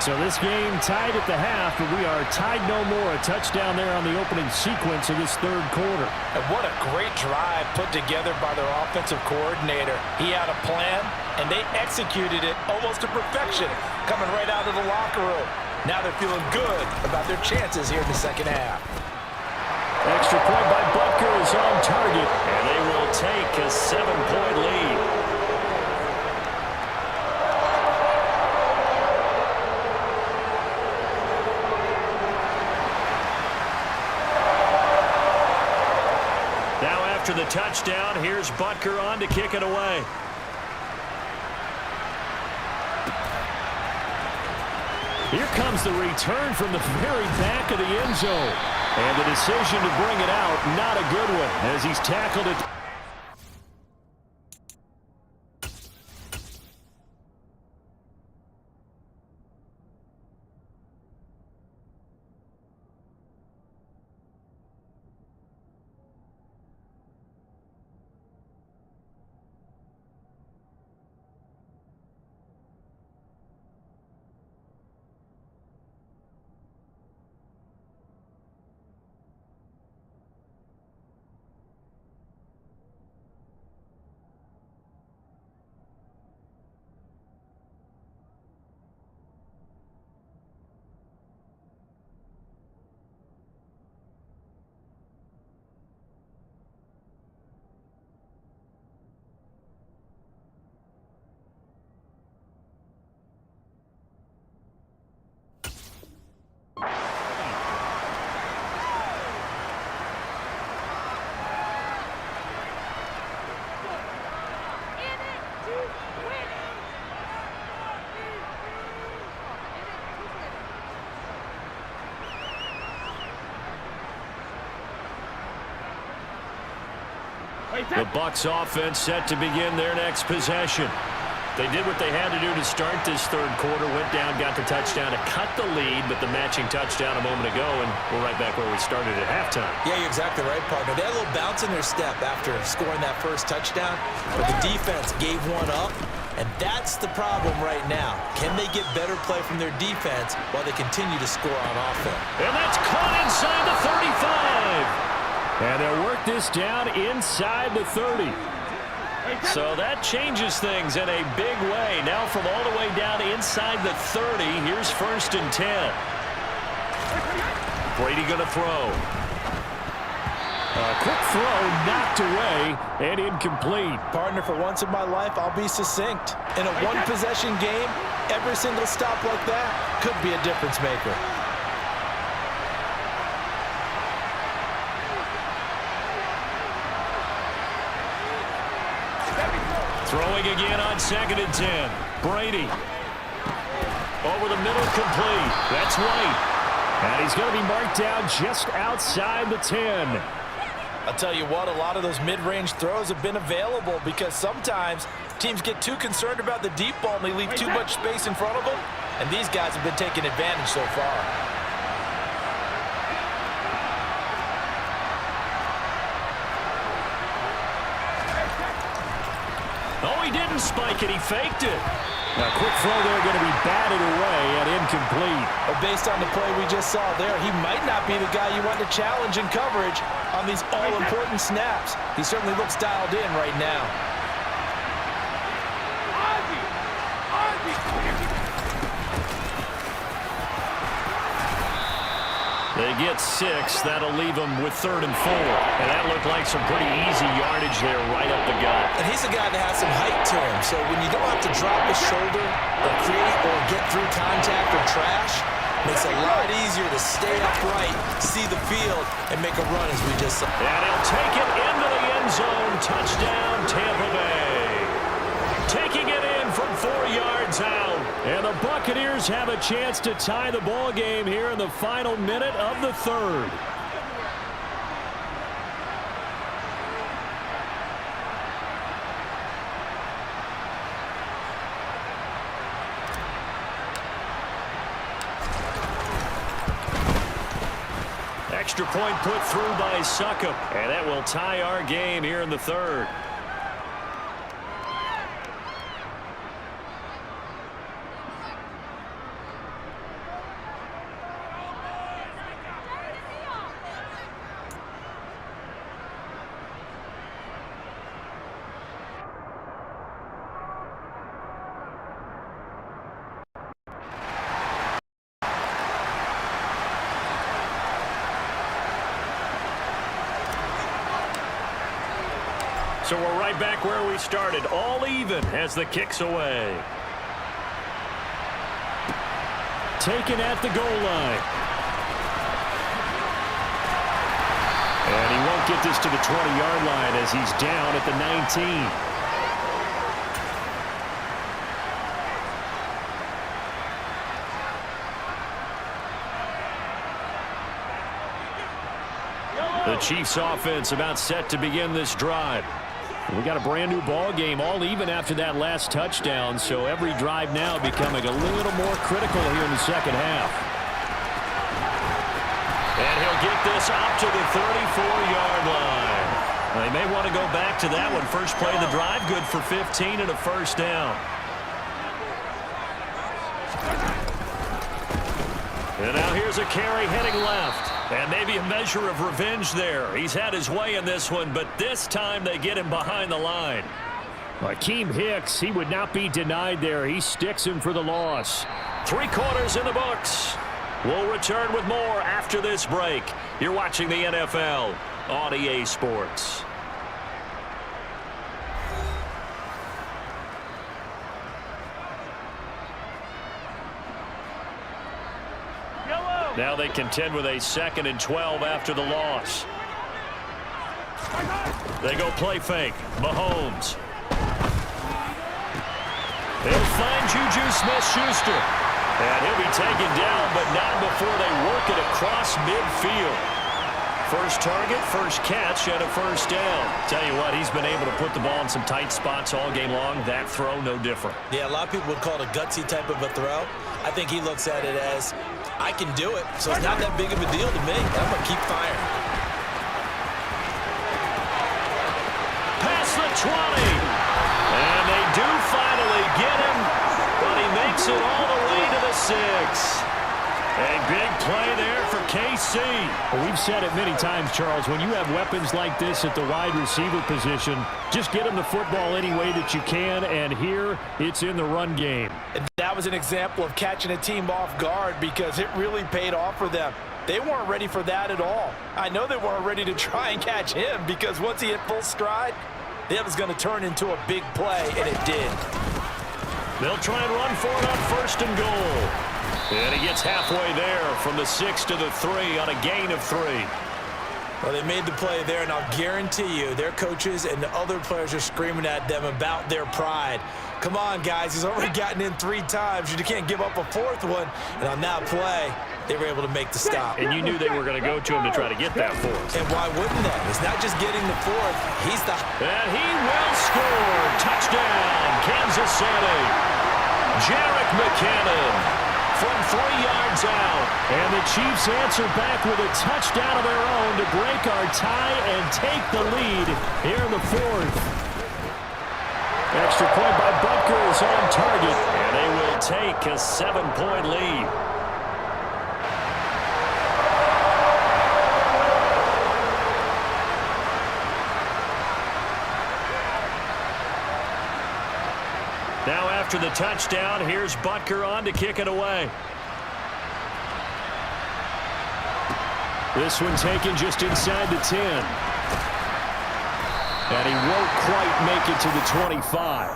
So this game tied at the half, but we are tied no more. A touchdown there on the opening sequence of this 3rd quarter. And what a great drive put together by their offensive coordinator. He had a plan, and they executed it almost to perfection, coming right out of the locker room. Now they're feeling good about their chances here in the 2nd half. Extra point by Butker is on target. And they will take a 7-point lead. Now after the touchdown, here's Butker on to kick it away. Here comes the return from the very back of the end zone. And the decision to bring it out, not a good one, as he's tackled it. The Bucs offense set to begin their next possession. They did what they had to do to start this 3rd quarter, went down, got the touchdown to cut the lead, but the matching touchdown a moment ago, and we're right back where we started at halftime. Yeah, you're exactly right, partner. They had a little bounce in their step after scoring that first touchdown, but the defense gave one up, And that's the problem right now. Can they get better play from their defense while they continue to score on offense? And that's caught inside the 35. And they'll work this down inside the 30. So that changes things in a big way. Now from all the way down inside the 30, here's 1st and 10. Brady going to throw. A quick throw knocked away and incomplete. Partner, for once in my life, I'll be succinct. In a one-possession game, every single stop like that could be a difference maker. Throwing again on 2nd and 10. Brady. Over the middle, complete. That's White. And he's going to be marked down just outside the 10. I'll tell you what, a lot of those mid-range throws have been available because sometimes teams get too concerned about the deep ball and they leave too much space in front of them. And these guys have been taking advantage so far. Oh, he didn't spike it. He faked it. A quick throw there going to be batted away and incomplete. But based on the play we just saw there, he might not be the guy you want to challenge in coverage on these all-important snaps. He certainly looks dialed in right now. They get 6. That'll leave them with 3rd and 4. And that looked like some pretty easy yardage there right up the gut. And he's a guy that has some height to him, so when you don't have to drop his shoulder or create or get through contact or trash, makes it a lot easier to stay upright, see the field, and make a run as we just saw. And he'll take it into the end zone. Touchdown, Tampa Bay. Taking it in from 4 yards out. And the Buccaneers have a chance to tie the ball game here in the final minute of the 3rd. Extra point put through by Succop. And that will tie our game here in the 3rd. So we're right back where we started, all even as the kick's away. Taken at the goal line. And he won't get this to the 20-yard line as he's down at the 19. The Chiefs offense about set to begin this drive. We got a brand new ball game, all even after that last touchdown, so every drive now becoming a little more critical here in the second half. And he'll get this out to the 34-yard line. They may want to go back to that one. First play of the drive, good for 15 and a first down. And now here's a carry heading left. And maybe a measure of revenge there. He's had his way in this one, but this time they get him behind the line. Akeem Hicks, he would not be denied there. He sticks him for the loss. 3 quarters in the books. We'll return with more after this break. You're watching the NFL on EA Sports. Now they contend with a 2nd and 12 after the loss. They go play fake. Mahomes. They'll find Juju Smith-Schuster. And he'll be taken down, but not before they work it across midfield. First target, first catch, and a first down. Tell you what, he's been able to put the ball in some tight spots all game long. That throw, no different. Yeah, a lot of people would call it a gutsy type of a throw. I think he looks at it as, I can do it, so it's not that big of a deal to me. I'm going to keep firing. Past the 20. And they do finally play there for KC. Well, we've said it many times, Charles, when you have weapons like this at the wide receiver position, just get them the football any way that you can, and here it's in the run game. And that was an example of catching a team off guard because it really paid off for them. They weren't ready for that at all. I know they weren't ready to try and catch him because once he hit full stride, that was going to turn into a big play, and it did. They'll try and run for it on 1st and goal. And he gets halfway there from the 6 to the 3 on a gain of 3. Well, they made the play there, and I'll guarantee you their coaches and the other players are screaming at them about their pride. Come on, guys. He's already gotten in 3 times. You can't give up a 4th one. And on that play, they were able to make the stop. And you knew they were going to go to him to try to get that 4th. And why wouldn't they? It's not just getting the 4th. He's the... And he will score. Touchdown, Kansas City. Jerick McKinnon from 3 yards out. And the Chiefs answer back with a touchdown of their own to break our tie and take the lead here in the 4th. Extra point by Butker is on target, and they will take a 7-point lead. Now after the touchdown, here's Butker on to kick it away. This one taken just inside the 10. And he won't quite make it to the 25.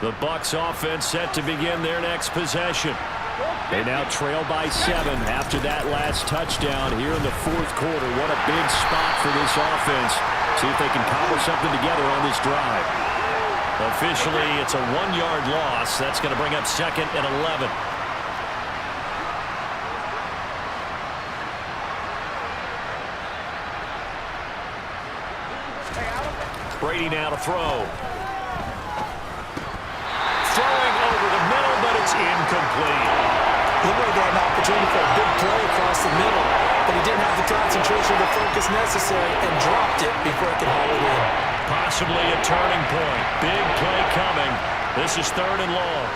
The Bucs offense set to begin their next possession. They now trail by 7 after that last touchdown here in the 4th quarter. What a big spot for this offense. See if they can cobble something together on this drive. Officially, it's a 1-yard loss. That's going to bring up 2nd and 11. Brady now to throw. Throwing over the middle, but it's incomplete. He would have got an opportunity for a big play across the middle, but he didn't have the concentration or the focus necessary and dropped it before he could haul it in. Possibly a turning point. Big play coming. This is 3rd and long.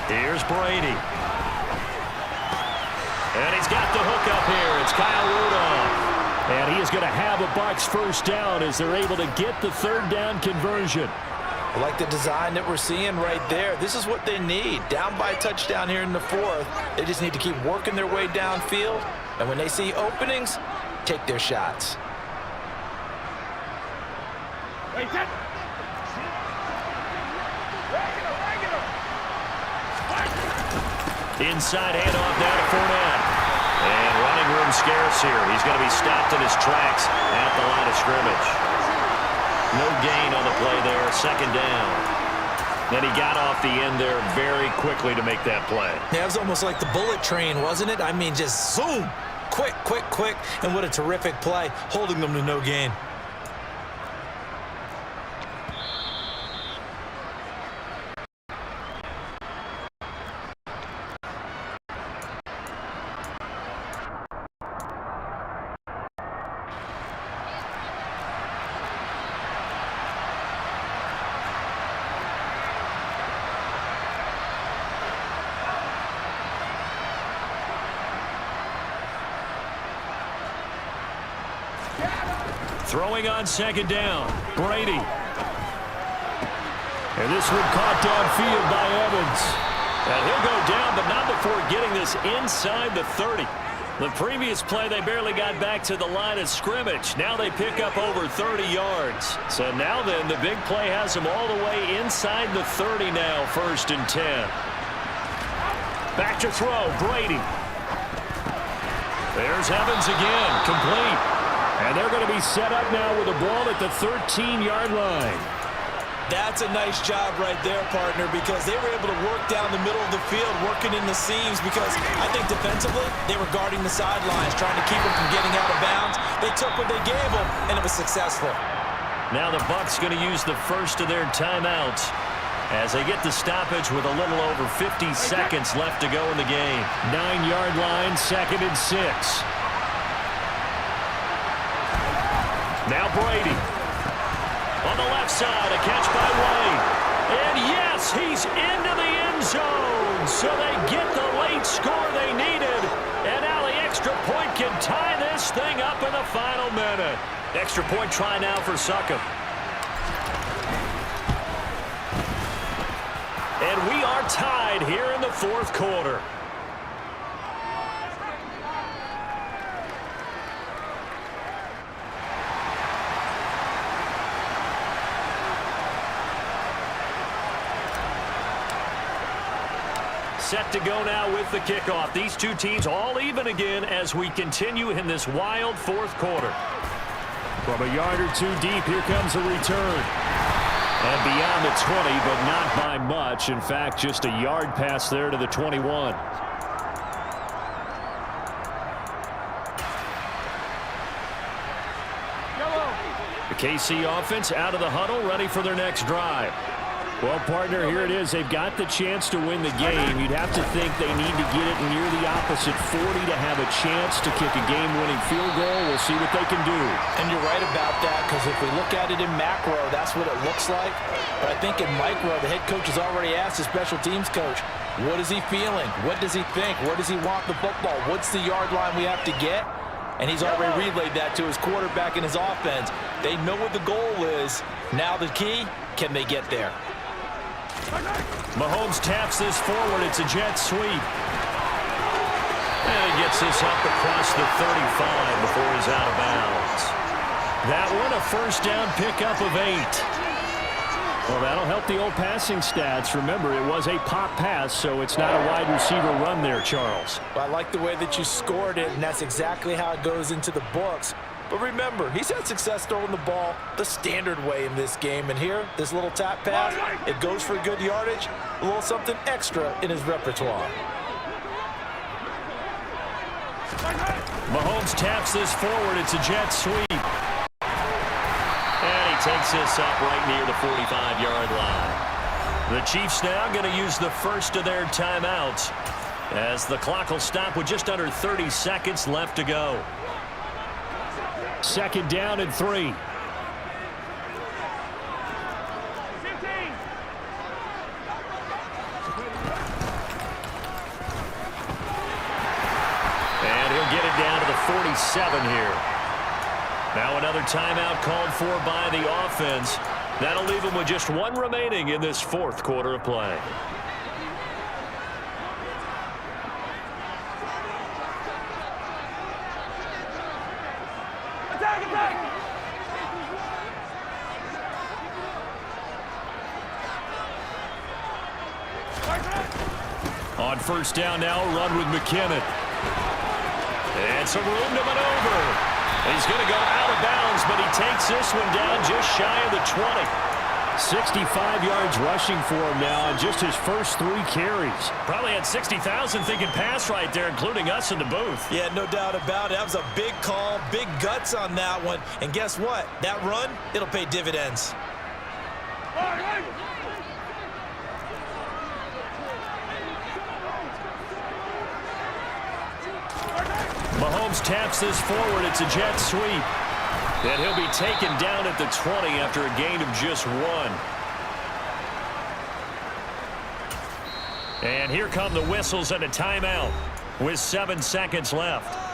Here's Brady. And he's got the hook up here. It's Kyle Rudolph. And he is going to have a Bucs 1st down as they're able to get the 3rd down conversion. I like the design that we're seeing right there. This is what they need. Down by a touchdown here in the 4th. They just need to keep working their way downfield. And when they see openings, take their shots. Inside handoff down to Fournette. And running room scarce here. He's going to be stopped in his tracks at the line of scrimmage. No gain on the play there, 2nd down. Then he got off the end there very quickly to make that play. Yeah, it was almost like the bullet train, wasn't it? I mean, just zoom. Quick, quick, quick. And what a terrific play, holding them to no gain. Throwing on 2nd down, Brady. And this one caught downfield by Evans. And he'll go down, but not before getting this inside the 30. The previous play, they barely got back to the line of scrimmage. Now they pick up over 30 yards. So now then, the big play has them all the way inside the 30 now, 1st and 10. Back to throw, Brady. There's Evans again, complete. And they're going to be set up now with the ball at the 13-yard line. That's a nice job right there, partner, because they were able to work down the middle of the field, working in the seams, because I think defensively they were guarding the sidelines, trying to keep them from getting out of bounds. They took what they gave them, and it was successful. Now the Bucs going to use the first of their timeouts. as they get the stoppage with a little over 50 seconds left to go in the game. 9-yard line, 2nd and 6. Now Brady. On the left side, a catch by White. And yes, he's into the end zone. So they get the late score they needed. And now the extra point can tie this thing up in the final minute. Extra point try now for Succop. And we are tied here in the 4th quarter. Set to go now with the kickoff. These two teams all even again as we continue in this wild 4th quarter. From a yard or two deep, here comes a return. And beyond the 20, but not by much. In fact, just a yard pass there to the 21. The KC offense out of the huddle, ready for their next drive. Well, partner, here it is. They've got the chance to win the game. You'd have to think they need to get it near the opposite 40 to have a chance to kick a game-winning field goal. We'll see what they can do. And you're right about that, because if we look at it in macro, that's what it looks like. But I think in micro, the head coach has already asked the special teams coach, what is he feeling? What does he think? Where does he want the football? What's the yard line we have to get? And he's already relayed that to his quarterback and his offense. They know what the goal is. Now the key, can they get there? Mahomes taps this forward. It's a jet sweep. And he gets this up across the 35 before he's out of bounds. That one, a first down pickup of 8. Well, that'll help the old passing stats. Remember, it was a pop pass, so it's not a wide receiver run there, Charles. Well, I like the way that you scored it, and that's exactly how it goes into the books. But remember, he's had success throwing the ball the standard way in this game. And here, this little tap pass, it goes for good yardage, a little something extra in his repertoire. Mahomes taps this forward. It's a jet sweep. And he takes this up right near the 45-yard line. The Chiefs now going to use the first of their timeouts as the clock will stop with just under 30 seconds left to go. 2nd down and 3. And he'll get it down to the 47 here. Now another timeout called for by the offense. That'll leave them with just one remaining in this 4th quarter of play. On first down now, run with McKinnon. And some room to maneuver. He's going to go out of bounds, but he takes this one down just shy of the 20. 65 yards rushing for him now in just his first 3 carries. Probably had 60,000 thinking pass right there, including us in the booth. Yeah, no doubt about it. That was a big call, big guts on that one. And guess what? That run, it'll pay dividends. Mahomes taps this forward. It's a jet sweep. And he'll be taken down at the 20 after a gain of just 1. And here come the whistles and a timeout with 7 seconds left.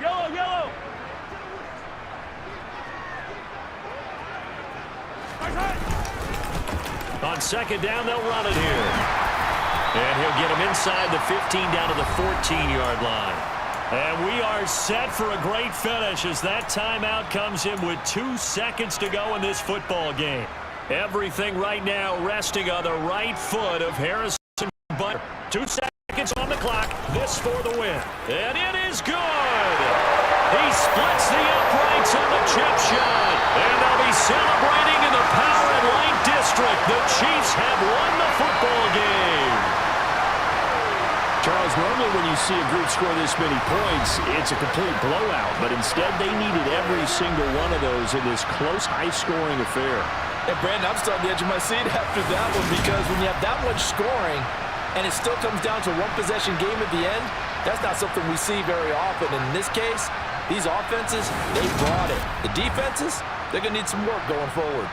Yellow! On 2nd down, they'll run it here. And he'll get him inside the 15 down to the 14-yard line. And we are set for a great finish as that timeout comes in with 2 seconds to go in this football game. Everything right now resting on the right foot of Harrison Butker. 2 seconds on the clock. This for the win. And it is good. He splits the uprights on the chip shot. And they'll be celebrating in the Power and Light District. The Chiefs have won the football game. Charles, normally when you see a group score this many points, it's a complete blowout. But instead, they needed every single one of those in this close, high-scoring affair. And Brandon, I'm still on the edge of my seat after that one because when you have that much scoring and it still comes down to one possession game at the end, that's not something we see very often. And in this case, these offenses, they brought it. The defenses, they're going to need some work going forward.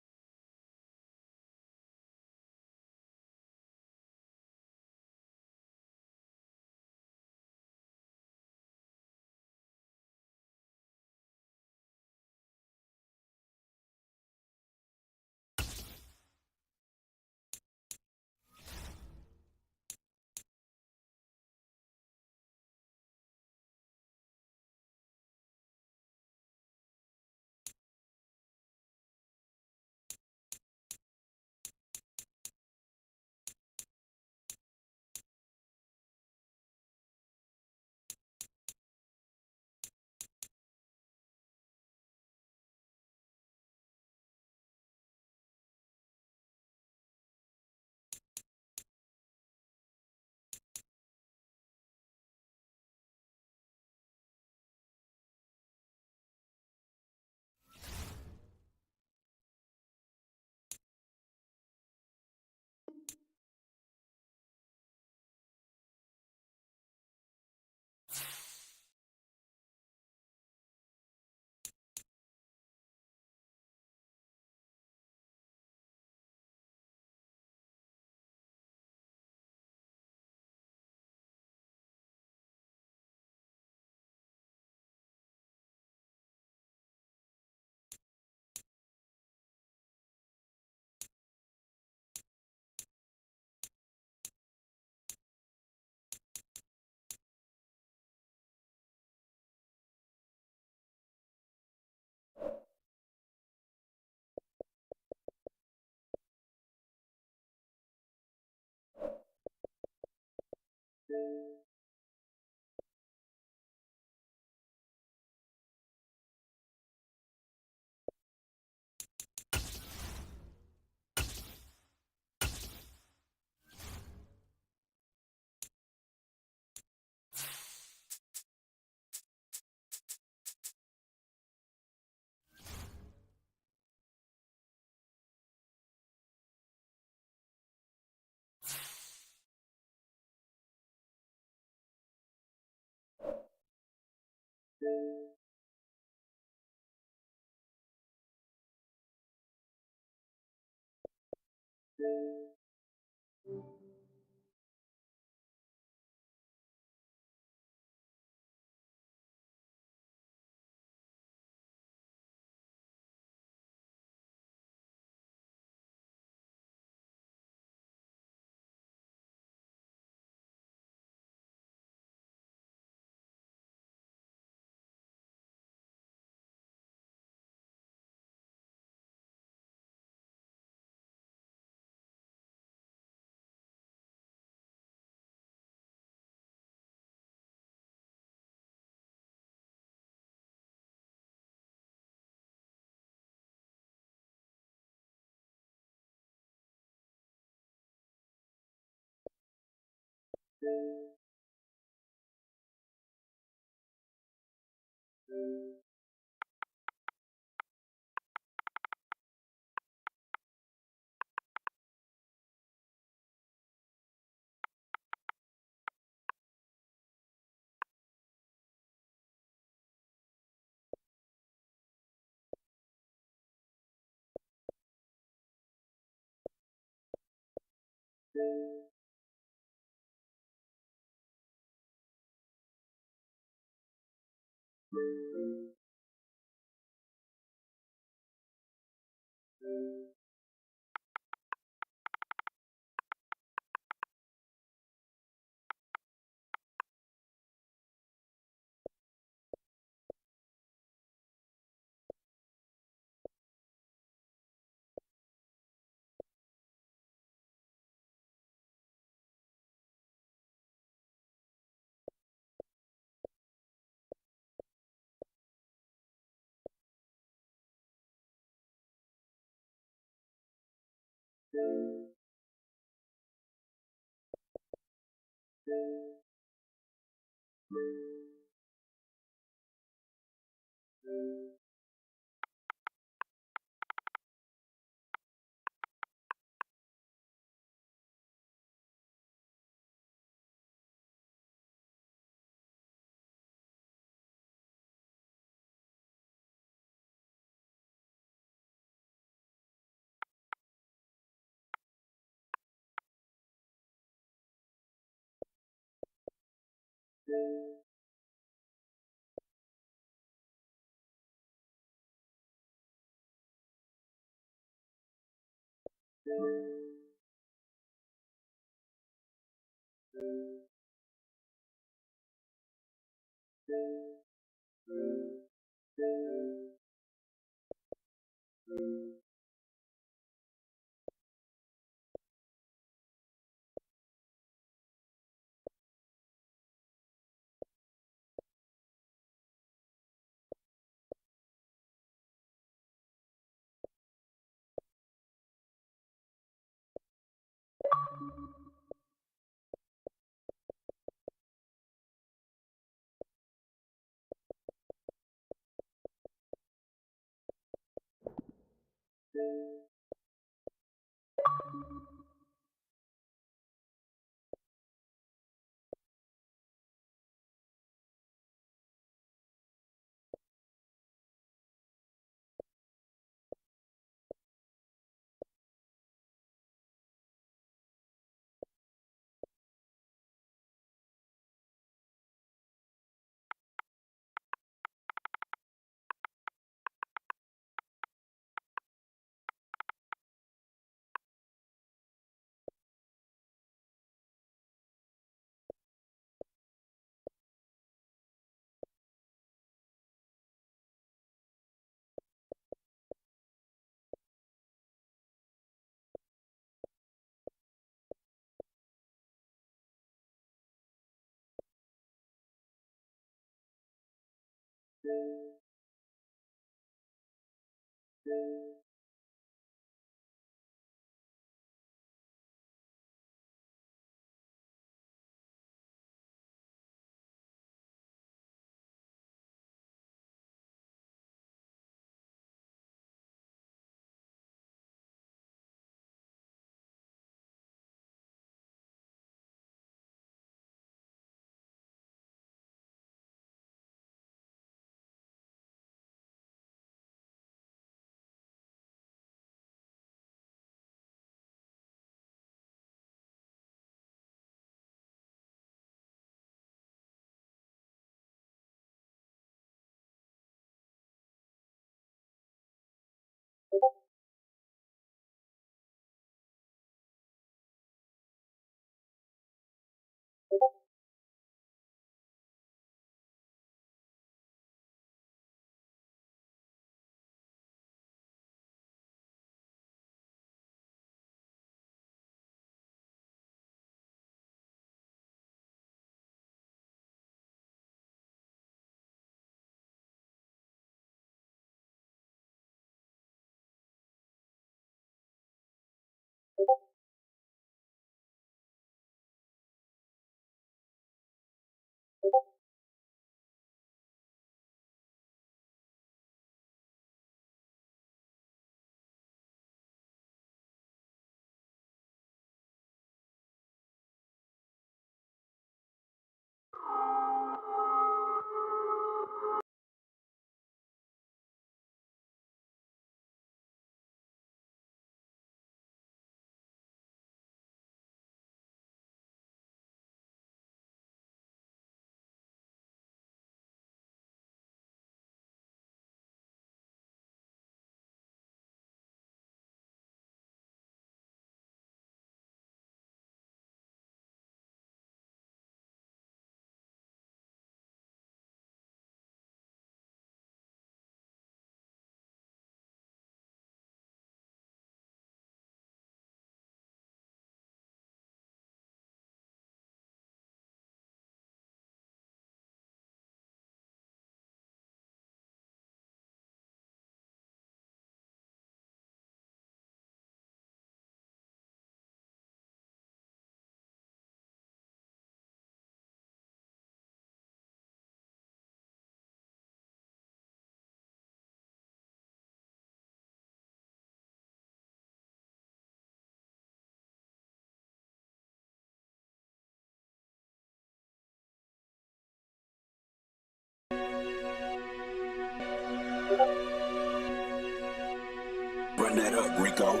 Run that up, Rico.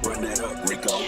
Run that up, Rico.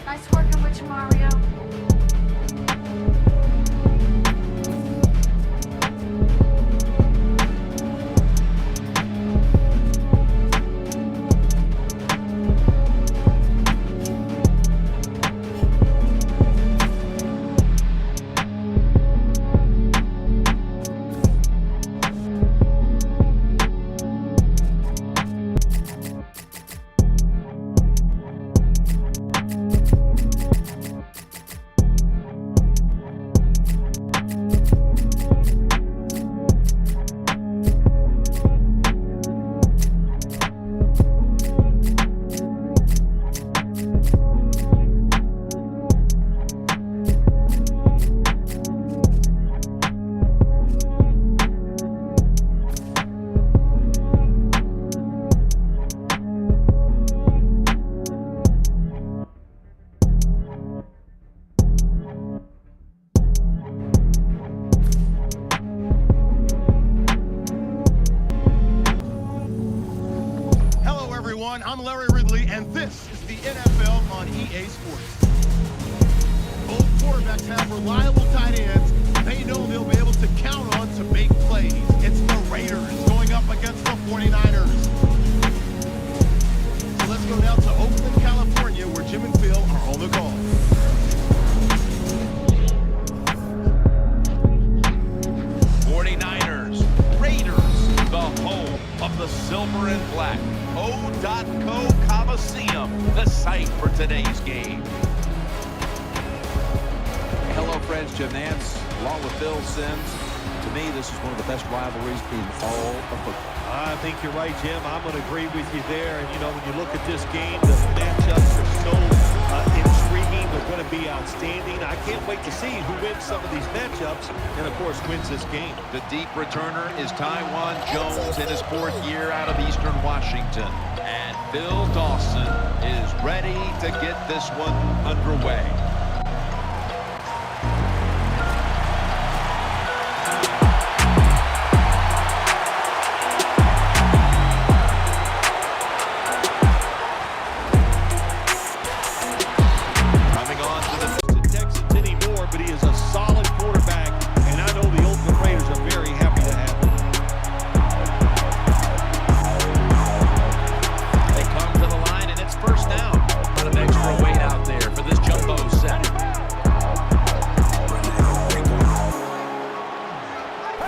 Nice working with you, Mario. I'm Larry Ridley, and this is the NFL on EA Sports. Both quarterbacks have reliable tight ends. They know they'll be able to count on to make plays. It's the Raiders going up against the 49ers. So let's go down to silver and black. O.co Coliseum, the site for today's game. Hello, friends. Jim Nance, along with Bill Sims. To me, this is one of the best rivalries in all of football. I think you're right, Jim. I'm going to agree with you there. And, you know, when you look at this game, the matchups are so intriguing. They're going to be outstanding. I can't wait to see who wins some of these matchups and, of course, wins this game. The deep returner is Taiwan Jones in his 4th year out of Eastern Washington. And Bill Dawson is ready to get this one underway.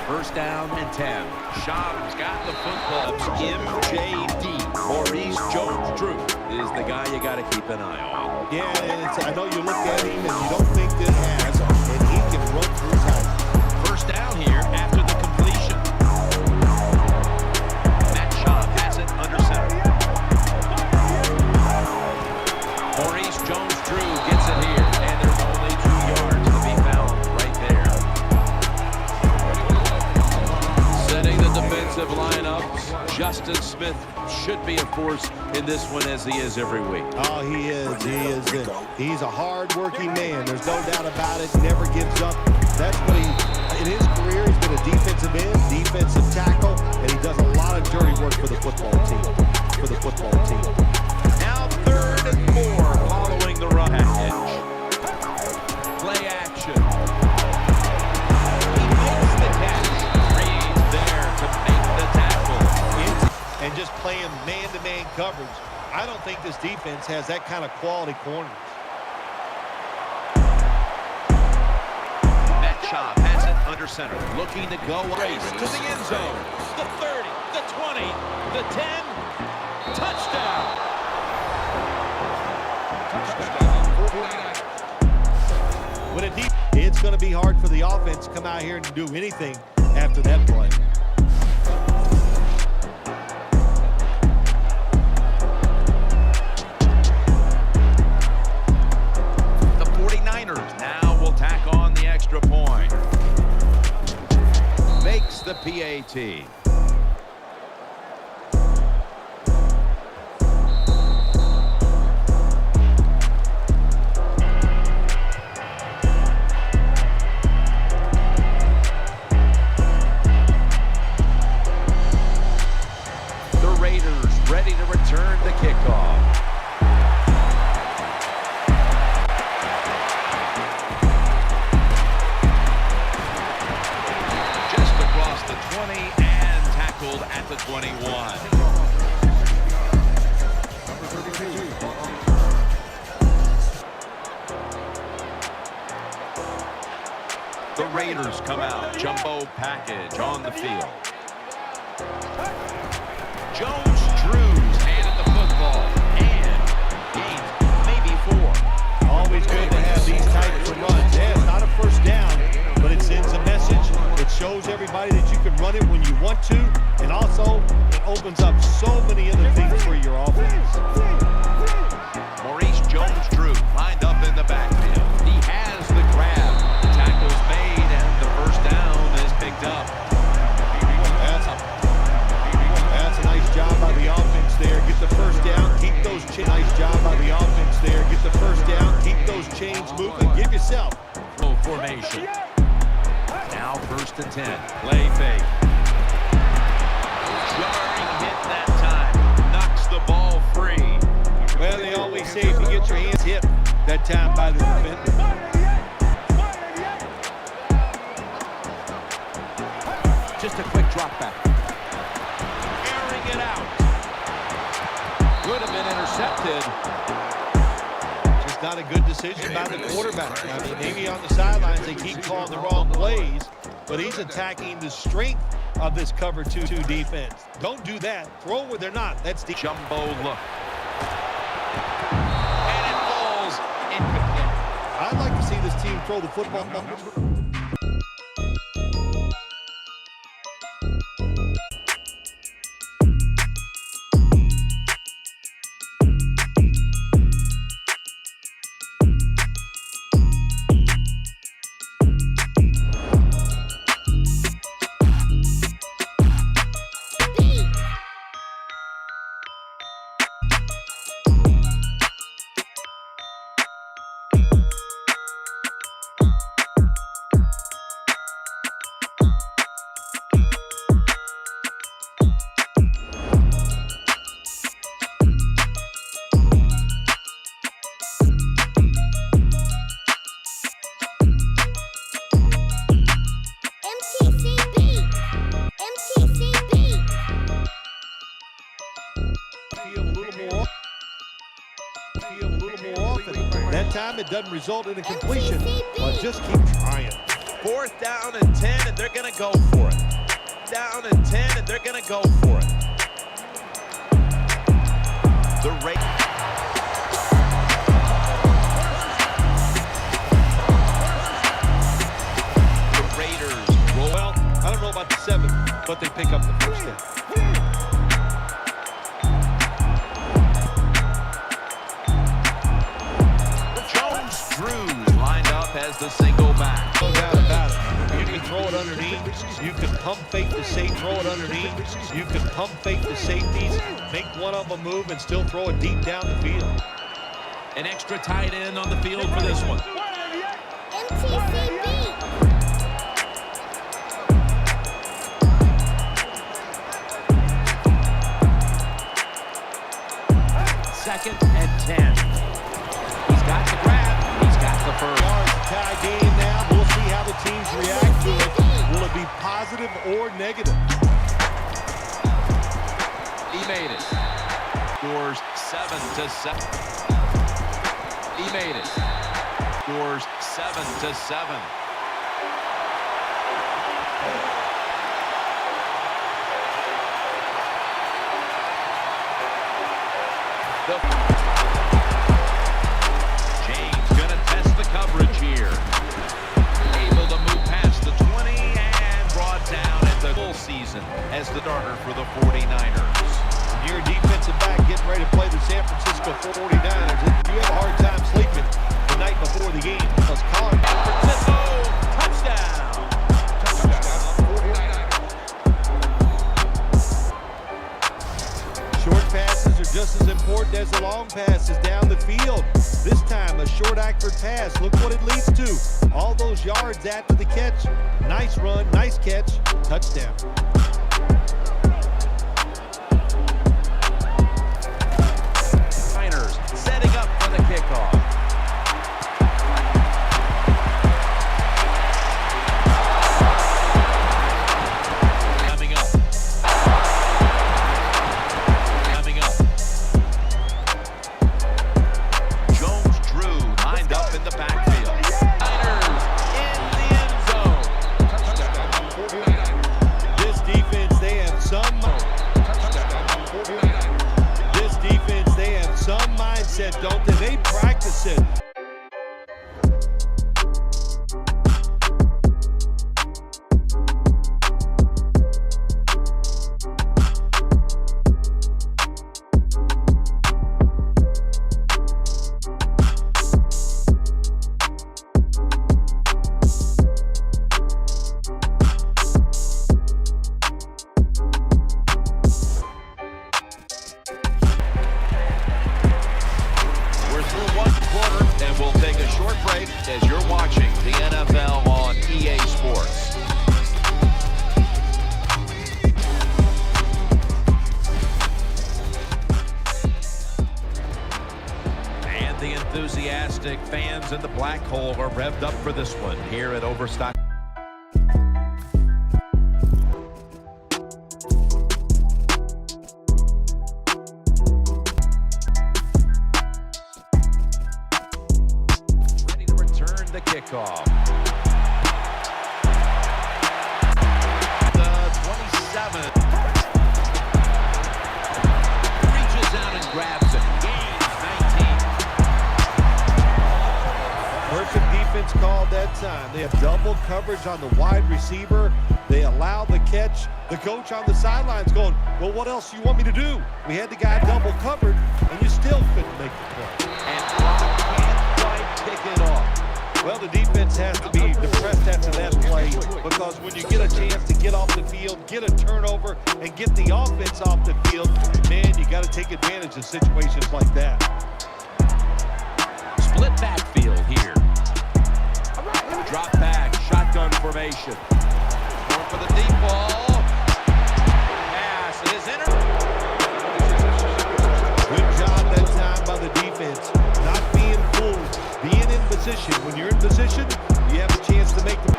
First down and 10. Schaub's got the football. MJD. Maurice Jones-Drew is the guy you got to keep an eye on. Yeah, I know you look at him and you don't think that has, and he can run through time. First down here after the completion. Matt Schaub has it under center. Maurice Jones-Drew gets it here, and there's only 2 yards to be found right there. Setting the defensive lineup, Justin Smith should be a force in this one as he is every week. Oh, he is. He's a hard-working man. There's no doubt about it. Never gives up. That's what in his career, he's been a defensive end, defensive tackle, and he does a lot of dirty work for the football team. Now 3rd and 4 following the run package. Play action. He makes the catch. Reed's there to make the tackle. And just playing man-to-man coverage. I don't think this defense has that kind of quality corners. Matt Schaub has it under center. Looking to go race to the end zone. The 30, the 20, the 10. Touchdown. It's going to be hard for the offense to come out here and do anything after that play. Extra point. Makes the PAT. The Raiders ready to return the kickoff. And tackled at the 21. The Raiders come out. Jumbo package on the field. Jones-Drew's handed the football and gains maybe 4. Always good to have these types of runs. Yeah, it's not a first down, but it sends a message. It shows everybody that you can run it when you want to, and also it opens up so many other things for your offense. Maurice Jones-Drew lined up in the backfield. He has the grab. The tackle's made, and the first down is picked up. That's a nice job by the offense there. Get the first down. Keep those chains. Nice job by the offense there. Get the first down. Keep those chains moving. Give yourself. Full formation. Now 1st and 10. Play fake. Jarring hit that time. Knocks the ball free. Well, they always say if you get your hands hit that time by the defender. Just a quick drop back. Airing it out. Could have been intercepted. Just not a good decision by the quarterback. I mean, maybe on the sidelines they keep calling the wrong plays, but he's attacking the strength of this cover 2-2 defense. Don't do that. Throw where they're not. That's the jumbo look. And it falls incomplete. I'd like to see this team throw the football. That time it doesn't result in a completion, but just keep trying. 4th down and 10, and they're going to go for it. Down and 10, and they're going to go for it. The Raiders roll. Well, I don't know about the 7, but they pick up the first down. As the single back. No doubt about it. You can throw it underneath. You can pump fake the safety. Throw it underneath. You can pump fake the safeties. Make one of them move and still throw it deep down the field. An extra tight end on the field for this one. Second and 10. He's got the grab. He's got the first. Tie game now. We'll see how the teams react to it. Will it be positive or negative? He made it. Scores 7-7. He made it. Scores 7-7. James gonna test the coverage here. Able to move past the 20 and brought down at the full season as the starter for the 49ers. Your defensive back getting ready to play the San Francisco 49ers. You have a hard time sleeping the night before the game because Colin touchdown. Short passes are just as important as the long passes down the field. This time, a short accurate pass. Look what it leads to. All those yards after the catch. Nice run, nice catch, touchdown. Niners setting up for the kickoff. Don't they practice it? As you're watching the NFL on EA Sports. And the enthusiastic fans in the black hole are revved up for this one here at Overstock. Kickoff. time. They have double coverage on the wide receiver. They allow the catch. The coach on the sidelines going, well, what else do you want me to do? We had the guy double covered, and you still couldn't make the play. And Brock can't quite pick it off. Well, the defense has to be depressed after that play, because when you get a chance to get off the field, get a turnover, and get the offense off the field, man, you got to take advantage of situations like that. Split backfield here. Drop back, shotgun formation. Going for the deep ball. Pass is entered. Good job that time by the defense. Not being fooled, being in position. When you're in position, you have a chance to make the...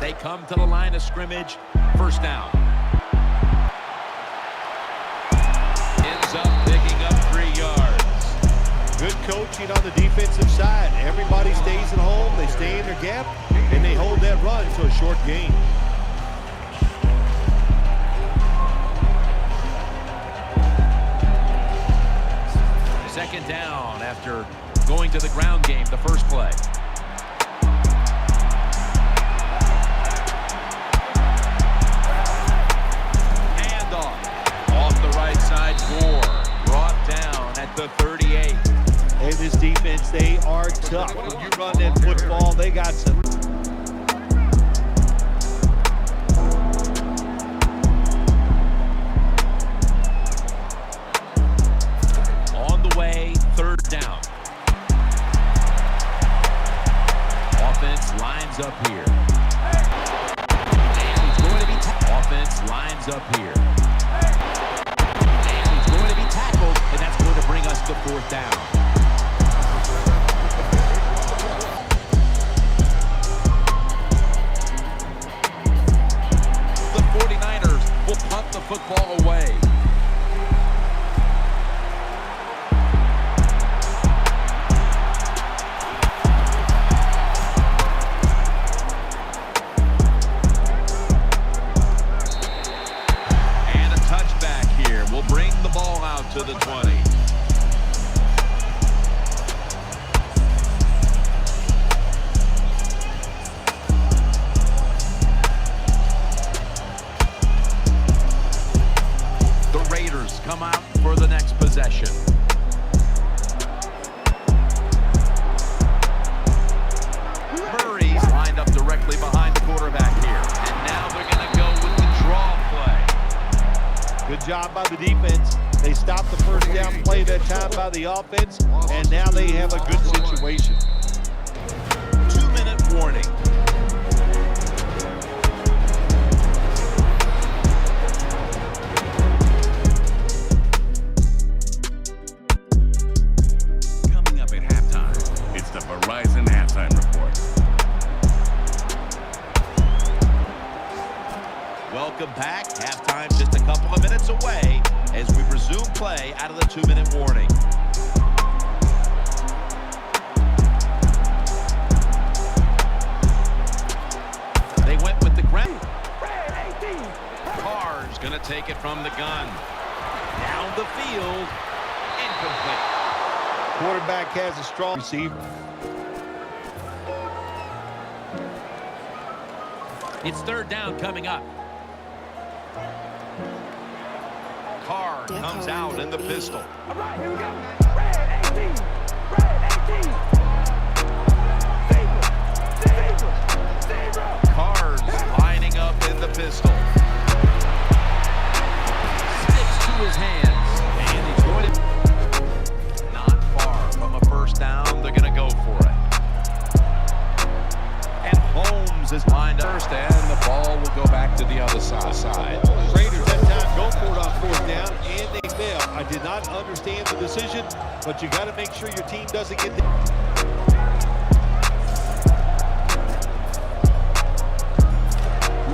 They come to the line of scrimmage. First down. Ends up picking up 3 yards. Good coaching on the defensive side. Everybody stays at home. They stay in their gap, and they hold that run to a short gain. Second down after going to the ground game the first play. The 38. Hey, this defense, they are tough. When you run that football, they got some. On the way, third down. Offense lines up here. And he's going to be offense lines up here. And that's going to bring us to fourth down. The 49ers will punt the football away. And a touchback here will bring the ball out to the 20. Come out for the next possession. Murray's lined up directly behind the quarterback here. And now they're going to go with the draw play. Good job by the defense. They stopped the first down play that time by the offense, and now they have a good situation. 2-minute warning. Welcome back. Halftime just a couple of minutes away as we resume play out of the 2-minute warning. They went with the ground. Carr's going to take it from the gun. Down the field. Incomplete. Quarterback has a strong receiver. It's third down coming up. Carr comes out in the pistol. All right, here we go. Red 18. Red 18. Zebra. Carr's lining up in the pistol. Sticks to his hands. And he's going to... Not far from a first down. They're going to go for it. And Holmes is lined up first, and the ball will go back to the other side. Raiders that time go for it on fourth down, and they fail. I did not understand the decision, but you got to make sure your team doesn't get the...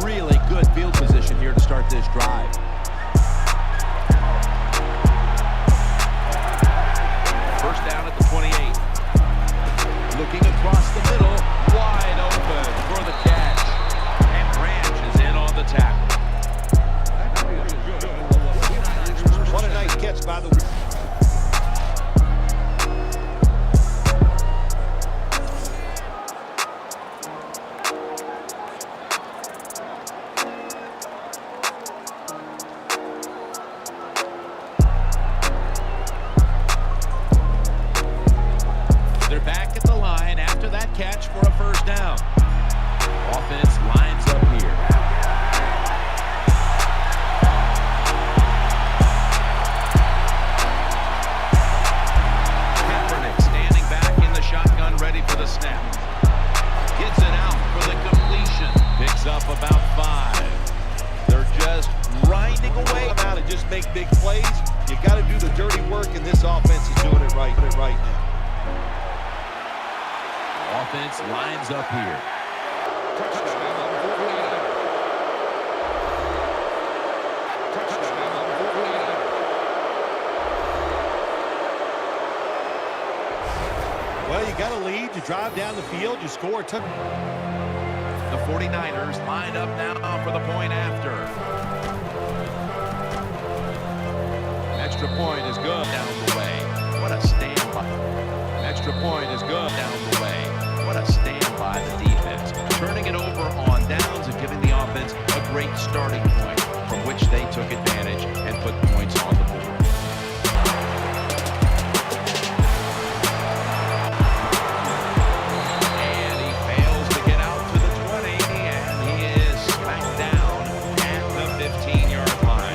Really good field position here to start this drive. First down at the 28. Looking across the middle, wide open for the catch. And Branch by the... They're back at the line after that catch for a first down. Offense lines up here. Kaepernick standing back in the shotgun, ready for the snap. Gets it out for the completion. Picks up about 5. They're just grinding away. Come out and just make big plays. You got to do the dirty work, and this offense is doing it right now. Offense lines up here. Well, you got a lead. You drive down the field. You score. The 49ers line up now for the point after. Extra point is good down the way. What a standby. Extra point is good down the way. What a stand by the defense. Turning it over on downs and giving the offense a great starting point from which they took advantage and put points on the board. And he fails to get out to the 20, and he is smacked down at the 15-yard line.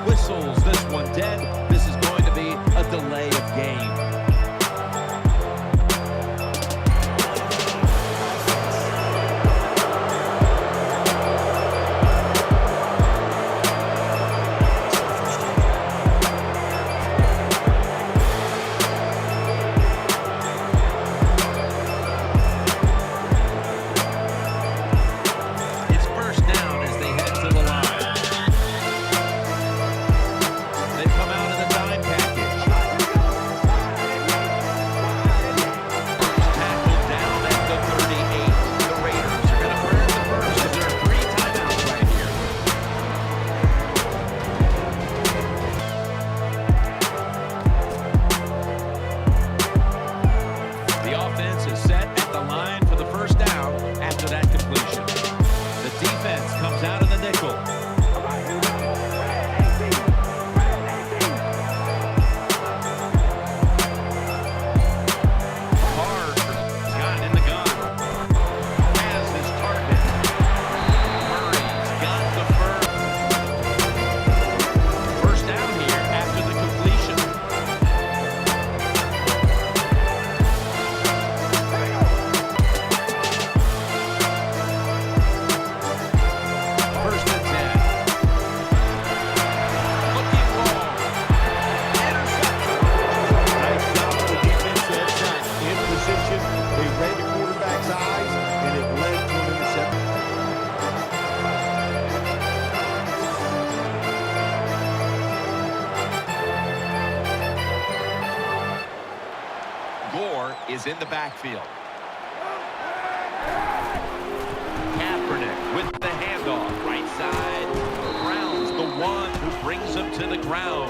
Whistles this one dead. This is going to be a delay of game. It's first down as they head to the line. Is in the backfield. Kaepernick with the handoff. Right side. Brown's the one who brings him to the ground.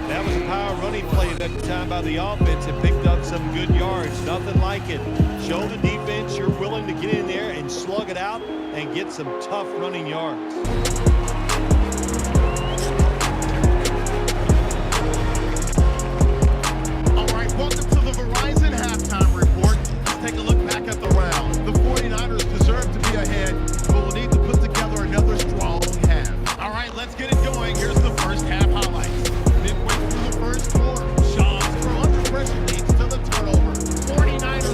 That was a power running play that time by the offense and picked up some good yards. Nothing like it. Show the defense you're willing to get in there and slug it out and get some tough running yards. Welcome to the Verizon halftime report. Let's take a look back at the round. The 49ers deserve to be ahead, but will need to put together another strong half. All right, let's get it going. Here's the first half highlights. Midway through the first quarter, Shaw's throw under pressure leads to the turnover. 49ers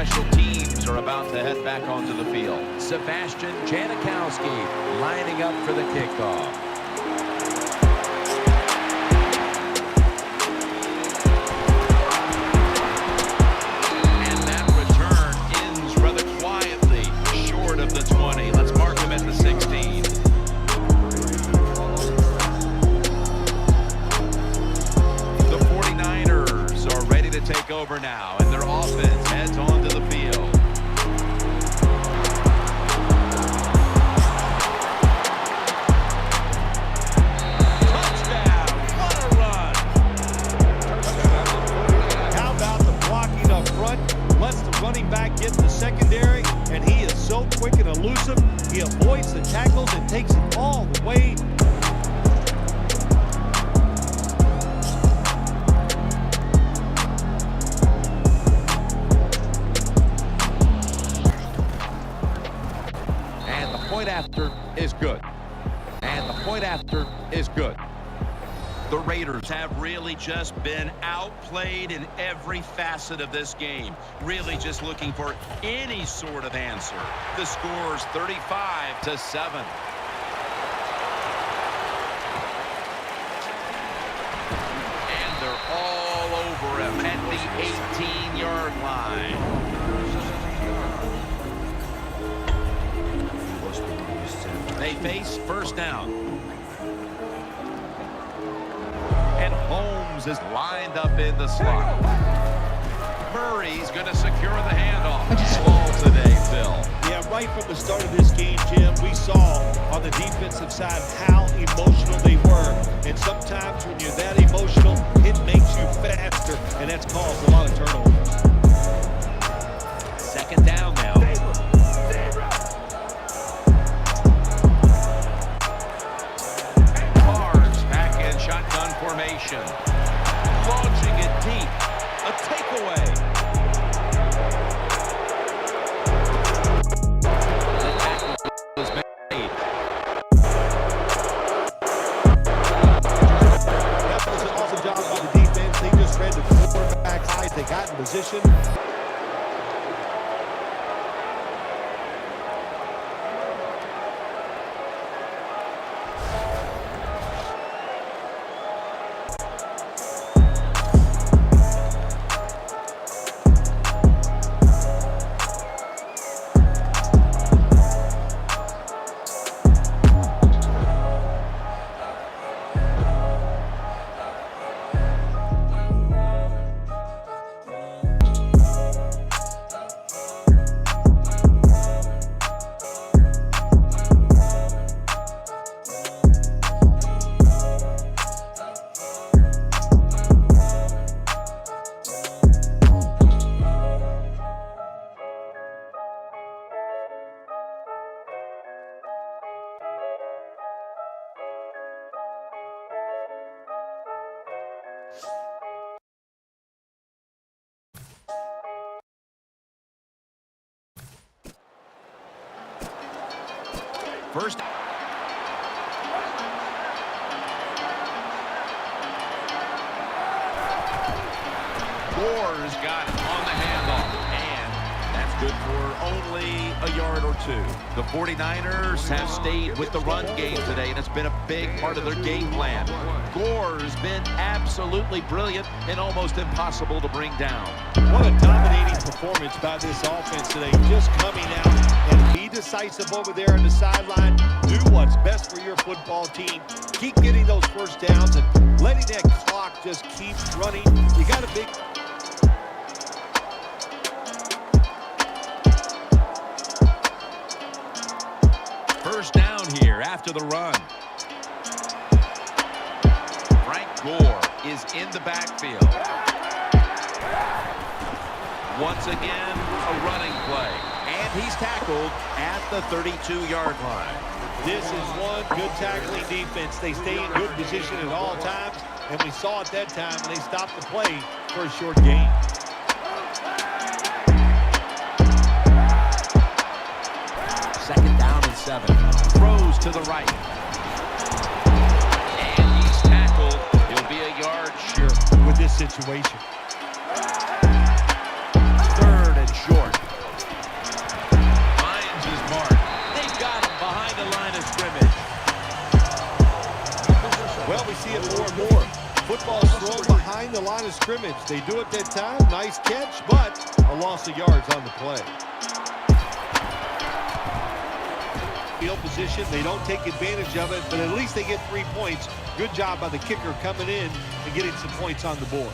special teams are about to head back onto the field. Sebastian Janikowski lining up for the kickoff. And that return ends rather quietly, short of the 20. Let's mark him at the 16. The 49ers are ready to take over now, and their offense heads onto the field. Touchdown! What a run! How about the blocking up front? Lets the running back get the secondary, and he is so quick and elusive. He avoids the tackles and takes it all the way. And the point after is good. And the point after is good. The Raiders have really just been outplayed in every facet of this game. Really just looking for any sort of answer. The score's 35-7. And they're all over him at the 18-yard line. They face first down. And Holmes is lined up in the slot. Murray's going to secure the handoff. Ball today, Phil. Yeah, right from the start of this game, Jim, we saw on the defensive side how emotional they were. And sometimes when you're that emotional, it makes you faster, and that's caused a lot of turnovers. Second down now. Carr's back in shotgun formation. Launching it deep. A takeaway. The tackle was made. That was an awesome job by the defense. They just read the quarterback's eyes. They got in position. First. Gore's got it on the handoff, and that's good for only a yard or two. The 49ers have stayed with the run game today, and it's been a big part of their game plan. Gore's been absolutely brilliant and almost impossible to bring down. What a dominating performance by this offense today. Just coming out and be decisive over there on the sideline. Do what's best for your football team. Keep getting those first downs and letting that clock just keep running. You got a big... First down here after the run. Frank Gore is in the backfield. Once again, a running play. And he's tackled at the 32-yard line. This is one good tackling defense. They stay in good position at all times, and we saw at that time when they stopped the play for a short gain. Second down and 7. Throws to the right. And he's tackled. He'll be a yard short with this situation. Third and short. Finds his mark. They've got him behind the line of scrimmage. Well, we see it more and more. Football's thrown behind the line of scrimmage. They do it that time. Nice catch, but a loss of yards on the play. Field position, they don't take advantage of it, but at least they get 3 points. Good job by the kicker coming in and getting some points on the board.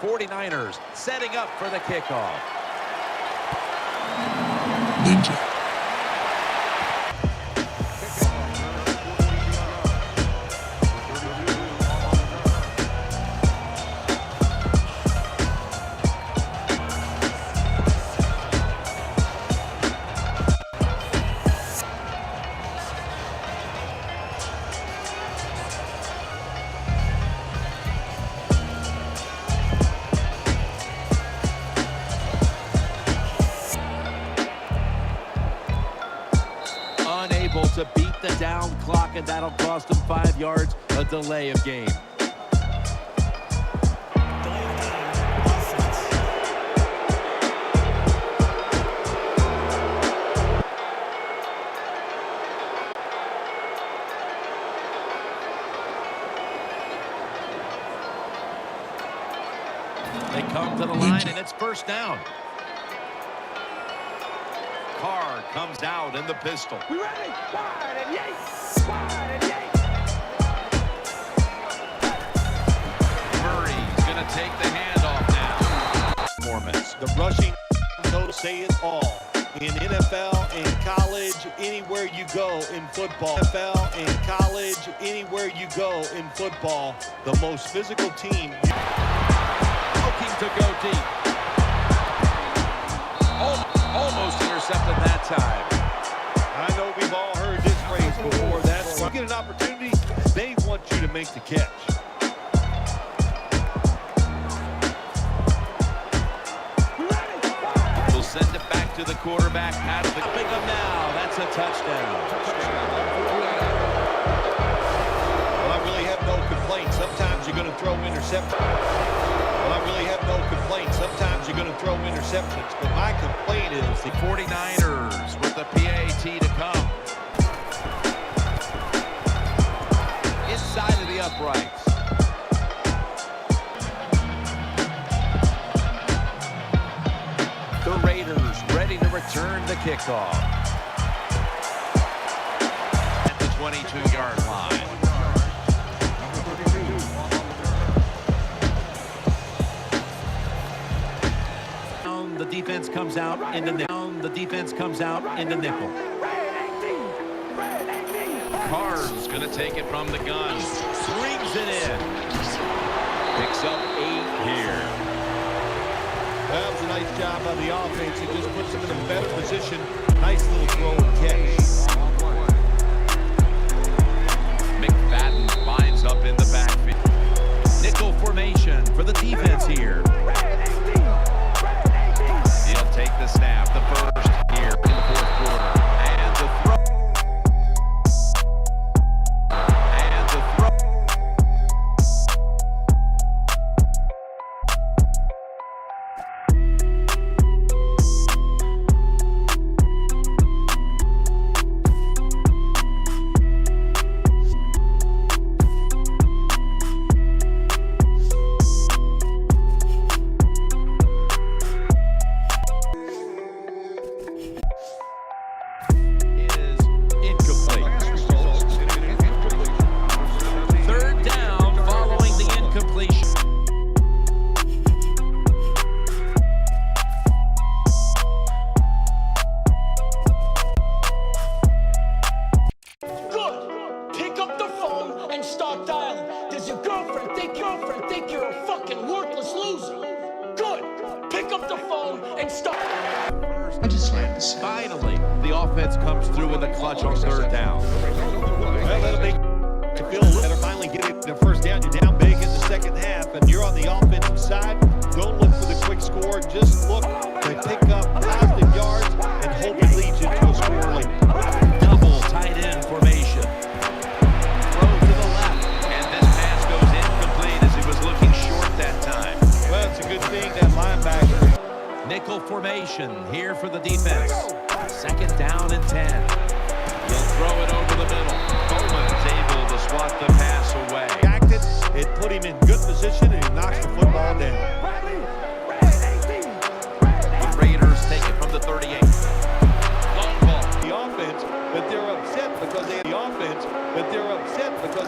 '49ers setting up for the kickoff. Ninja. Unable to beat the down clock, and that'll cost them 5 yards, a delay of game. They come to the line, and it's first down. Carr comes out in the pistol. We ready? Wide and yank. Wide and yank. Murray's going to take the handoff now. Performance. The rushing notes say it all. In NFL, in college, anywhere you go in football. NFL, in college, anywhere you go in football. The most physical team. Looking to go deep. Almost intercepted that time. I know we've all heard this phrase before. That's when you get an opportunity, they want you to make the catch. We'll send it back to the quarterback. Out of the pick up now. That's a touchdown. Well, I really have no complaints. Sometimes you're going to throw interceptions. Well, I really have no complaints. Sometimes you're going to throw interceptions, but my complaint is the 49ers with the PAT to come. Inside of the uprights. The Raiders ready to return the kickoff. At the 22-yard line. The defense comes out in the nickel. The defense comes out in the nickel. Carr's going to take it from the gun. Swings it in. Picks up 8 here. That was a nice job by the offense. It just puts them in a better position. Nice little throw and catch. McFadden lines up in the backfield. Nickel formation for the defense here. He'll take the snap, the first here in the fourth quarter. And the throw. And the throw. Finally, the offense comes through in the clutch on third down. Well, that'll make you feel better. Finally getting the first down. You're down big in the second half, and you're on the offensive side. Don't look for the quick score. Just look to pick up positive yards and hope it leads you to a score late. Double tight end formation. Throw to the left, and this pass goes incomplete as he was looking Nickel formation here for the defense. 2nd down and 10. He'll throw it over the middle. Bowman's able to swat the pass away. Backed it. It put him in good position, and he knocks the football down. The Raiders take it from the 38. Long ball. The offense, but they're upset because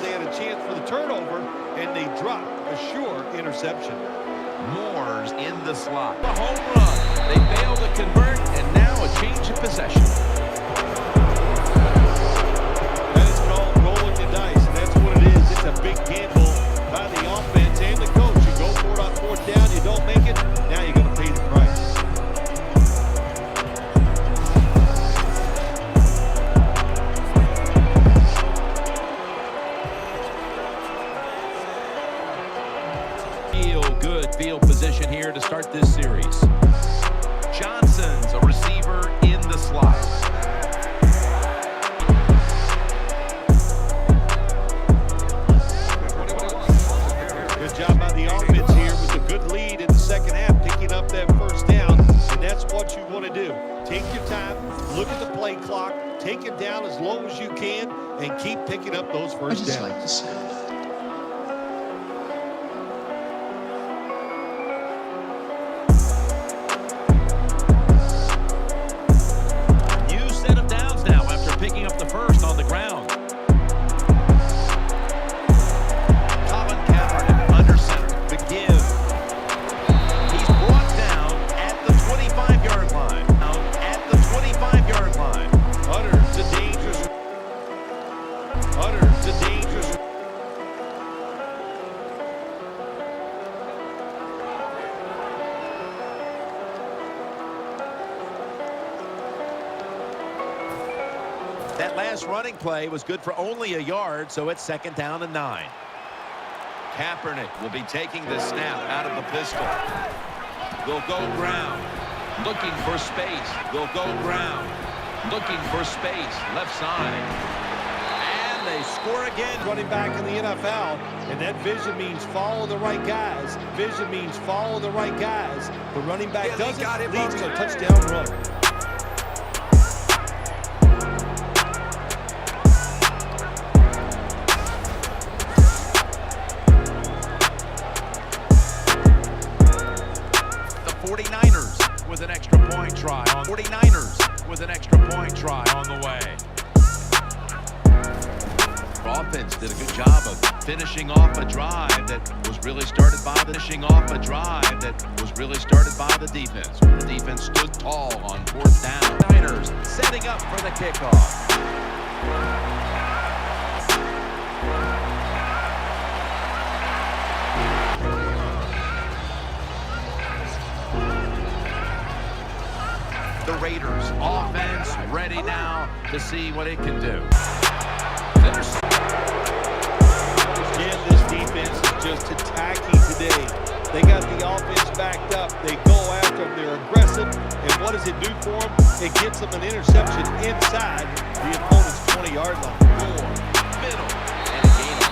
they had a chance for the turnover, and they dropped a sure interception. Moore's in the slot. A home run. They fail to convert, and now a change of possession. That is called rolling the dice, and that's what it is. It's a big gamble by the offense and the coach. You go for it on 4th down, you don't make it, now you're going to pay the price. Field position here to start this series. Johnson's a receiver in the slot. Good job by the offense here with a good lead in the 2nd half, picking up that 1st down, and that's what you want to do. Take your time, look at the play clock, take it down as low as you can, and keep picking up those 1st downs. Like to say. Picking up the 1st on the ground. Colin Kaepernick under center. The give. He's brought down at the 25-yard line. Out at the 25-yard line. Utter's a dangerous. That last running play was good for only a yard, so it's 2nd down and 9. Kaepernick will be taking the snap out of the pistol. They'll go ground. Looking for space. They'll go ground. Looking for space. Left side. And they score again. Running back in the NFL, and that vision means follow the right guys. Vision means follow the right guys. The running back doesn't lead to a touchdown run. With an extra point try on 49ers with an extra point try on the way. Offense did a good job of finishing off a drive that was really started by the defense. The defense stood tall on 4th down. Niners setting up for the kickoff. The Raiders offense ready now to see what it can do. Again, this defense is just attacking today. They got the offense backed up. They go after them. They're aggressive. And what does it do for them? It gets them an interception inside the opponent's 20-yard line. Middle, and a gain of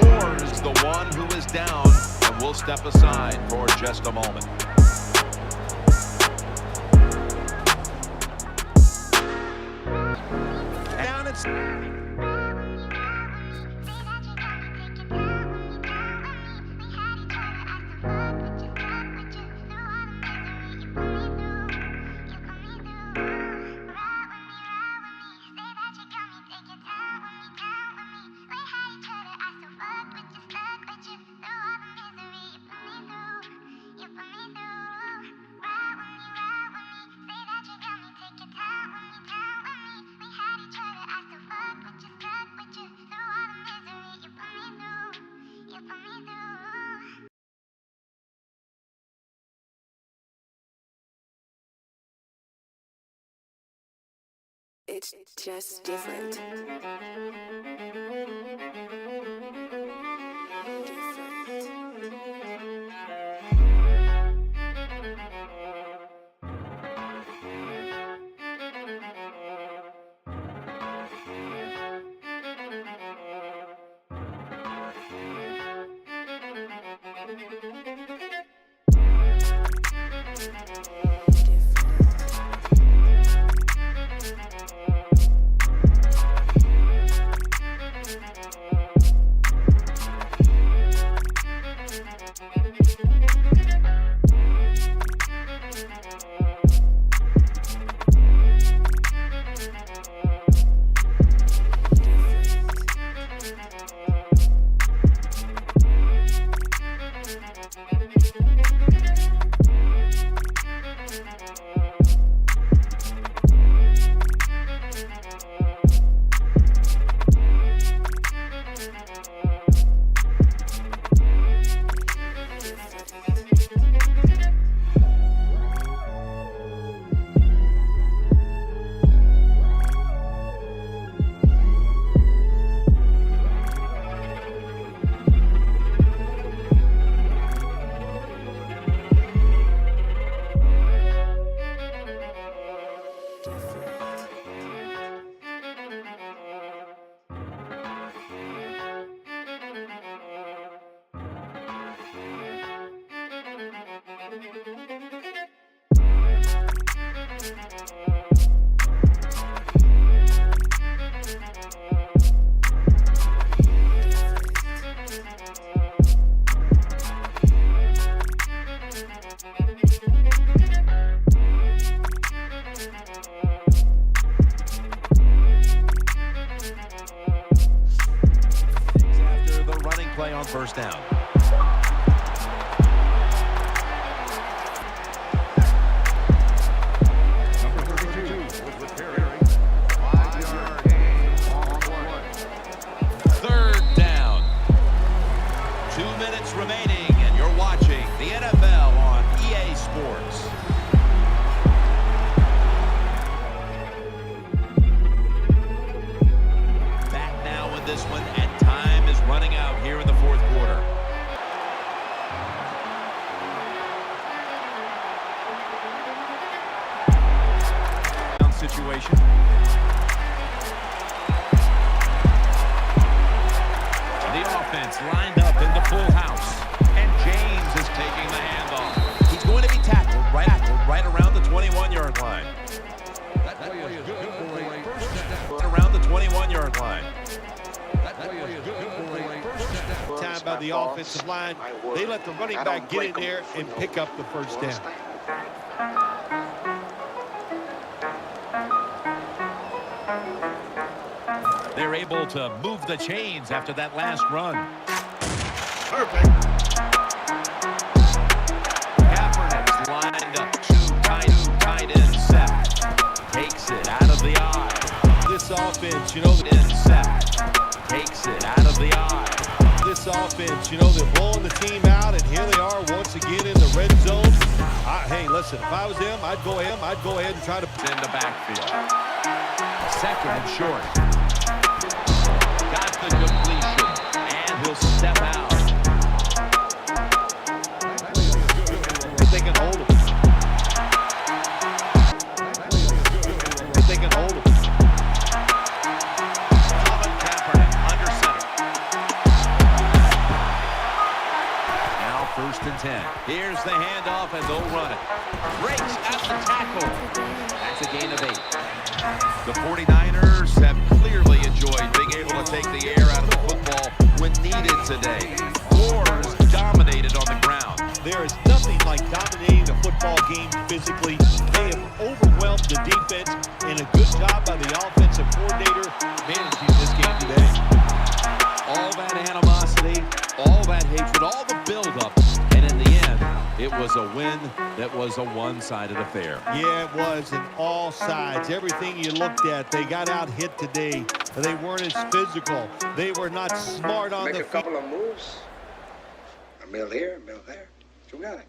4. Gore is the one who is down, and we'll step aside for just a moment. Down it's It's just different. play on first down. Third down. 2 minutes remaining, and you're watching the NFL on EA Sports. Back now in this one, and time is running out here in the fourth quarter. Situation. The offense lined up in the full house, and James is taking the handoff. He's going to be tackled right around the 21-yard line. That play is good for a first down. Around the 21-yard line. That play is good for a first down. Time by the offensive line. They let the running back get in there and pick up the first down. They're able to move the chains after that last run. Perfect. Kaepernick's lined up. Two tight end set. Takes it out of the eye. This offense, you know, Takes it out of the eye. This offense, you know, they're blowing the team out, and here they are once again in the red zone. Hey, listen, if I was them, I'd go ahead and try to in the backfield. Second and short. Got the completion, and he'll step out. If they can hold him. If they can hold him. Kaepernick under center. Now first and 10. Here's the handoff, and they'll run it. Breaks at the tackle. That's a gain of 8. The 49ers have clearly enjoyed being able to take the air out of the football when needed today. Wars dominated on the ground. There is nothing like dominating a football game physically. They have overwhelmed the defense, and a good job by the offensive coordinator managing this game today. All that animosity, all that hatred, all the buildup, and in the end, it was a win that was a one-sided affair. Yeah, it was, on all sides. Everything you looked at, they got out hit today. They weren't as physical. They were not smart on the field. Make a couple of moves. A mill here, a mill there. You got it.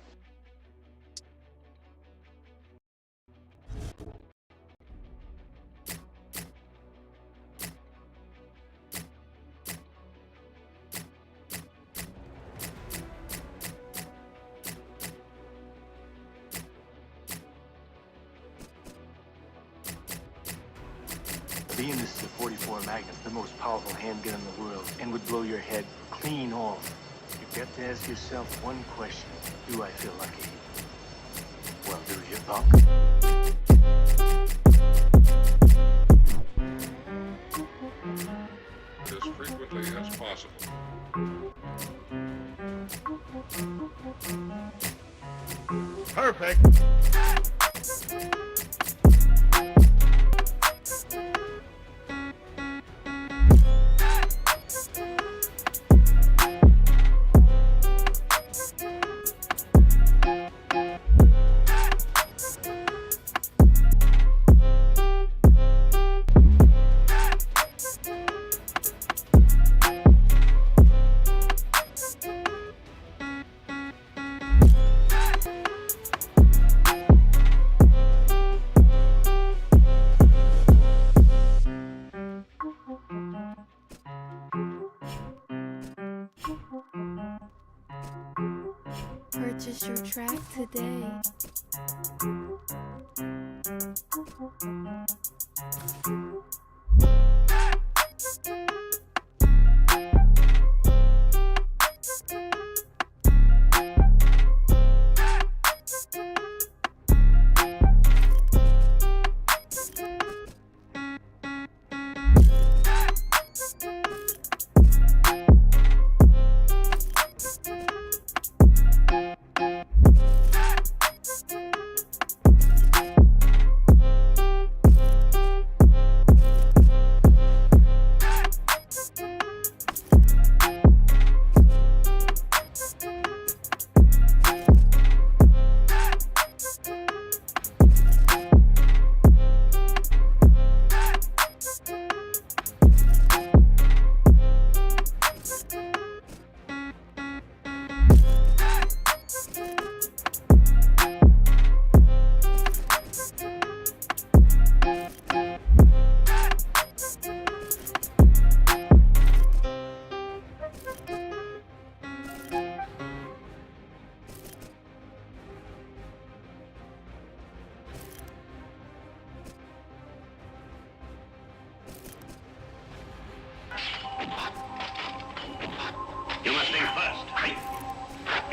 Being this is a 44 Magnum, the most powerful handgun in the world, and would blow your head clean off. You've got to ask yourself one question. Do I feel lucky? Well, do you, punk? As frequently as possible. Perfect. Purchase your track today.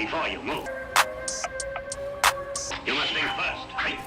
Before you move, you must think first, right?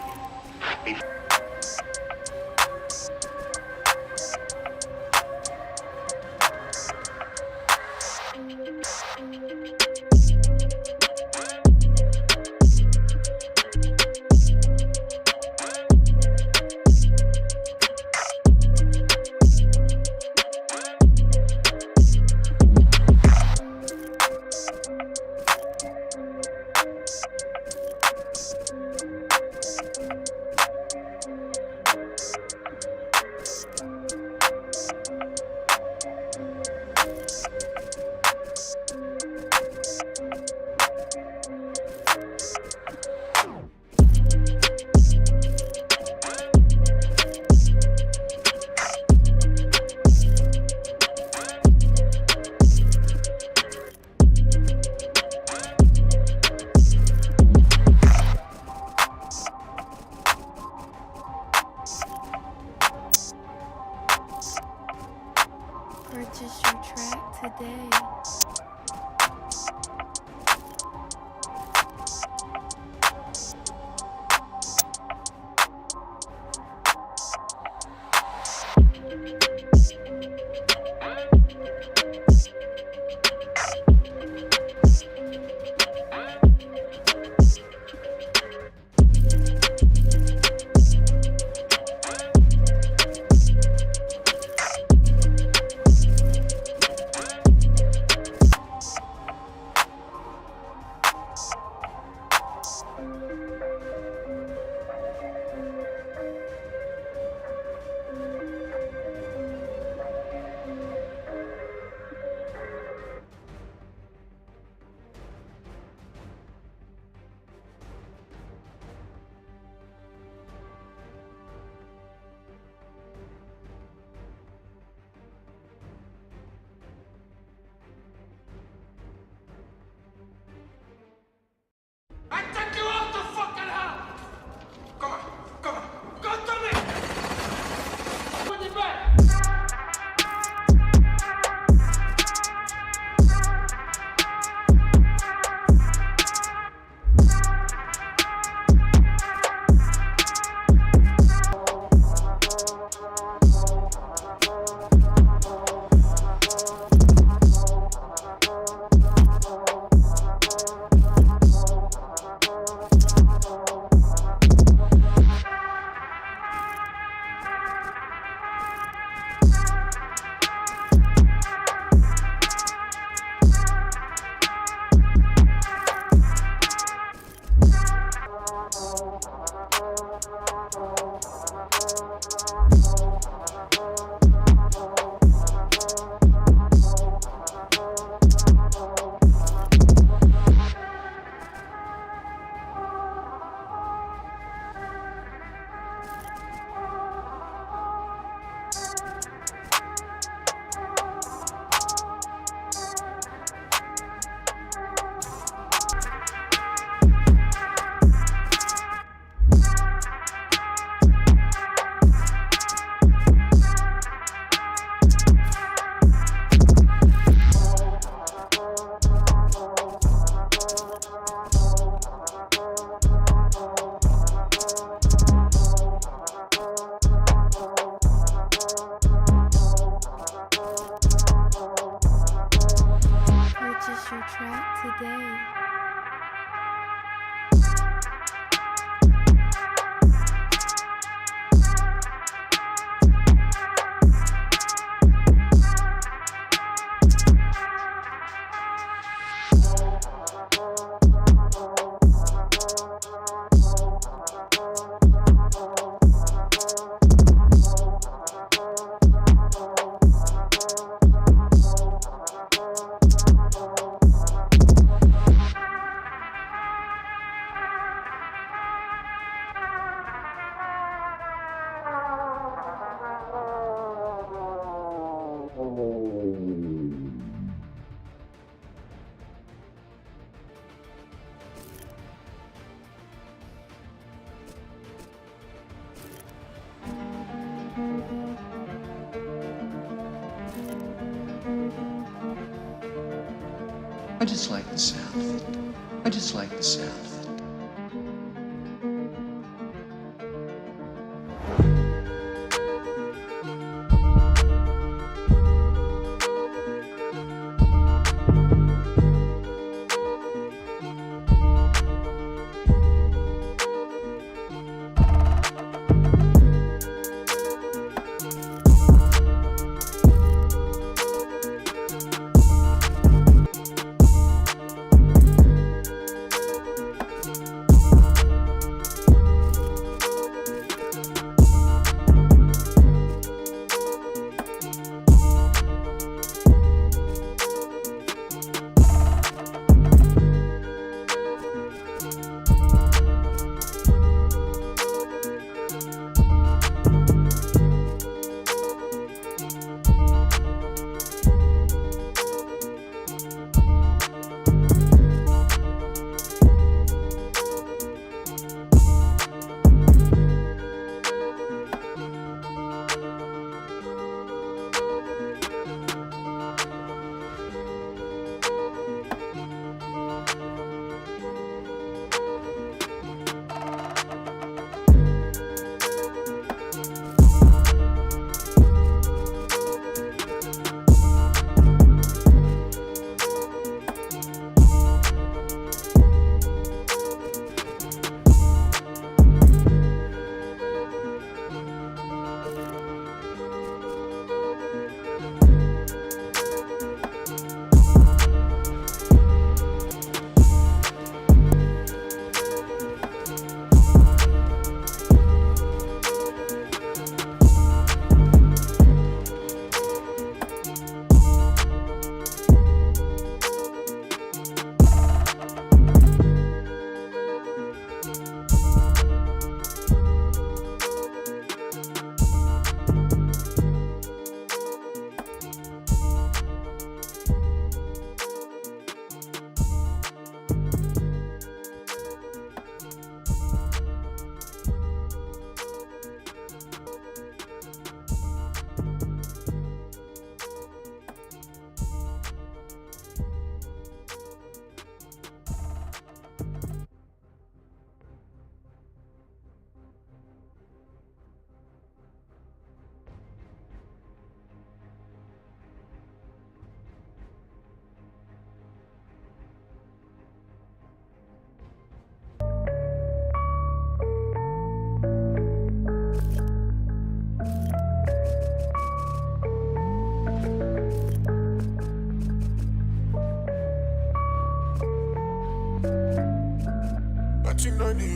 Purchase your track today. I take you out the fucking house! Come on, come on, go to me! Put it back! Purchase your track today. I just like the sound. I just like the sound of it.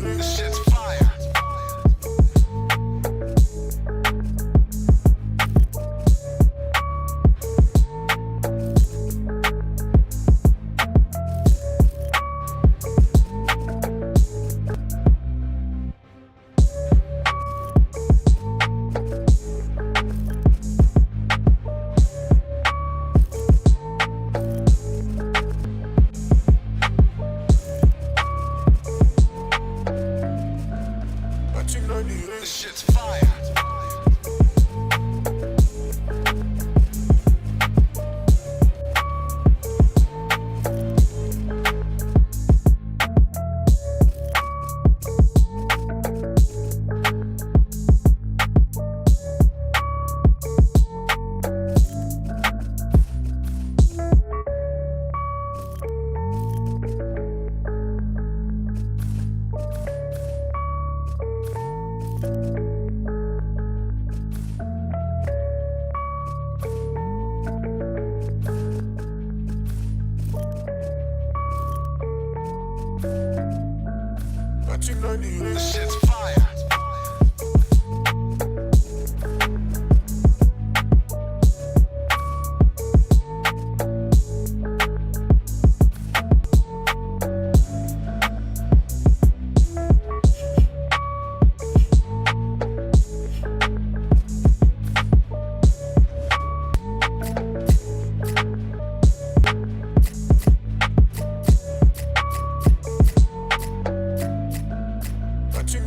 This shit's fire. This shit's fire. This shit's fire.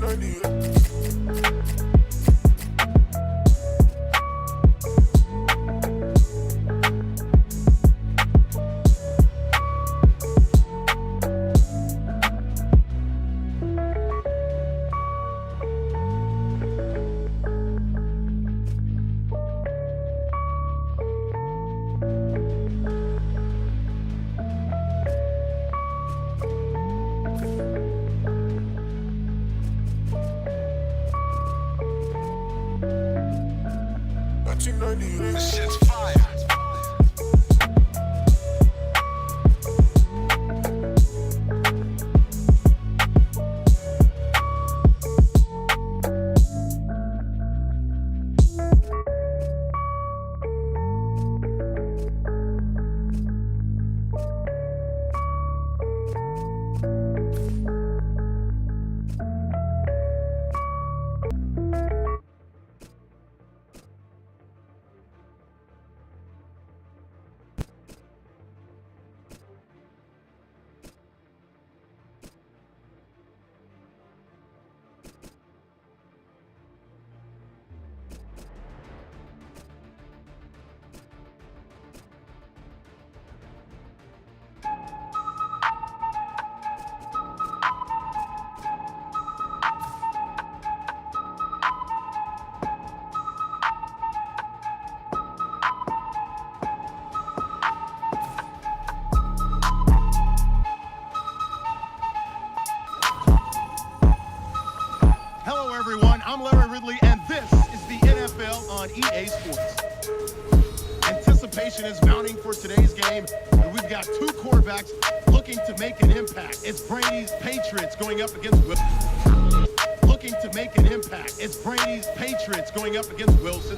I on EA Sports. Anticipation is mounting for today's game, and we've got two quarterbacks looking to make an impact. It's Brady's Patriots going up against Wilson. Looking to make an impact. It's Brady's Patriots going up against Wilson.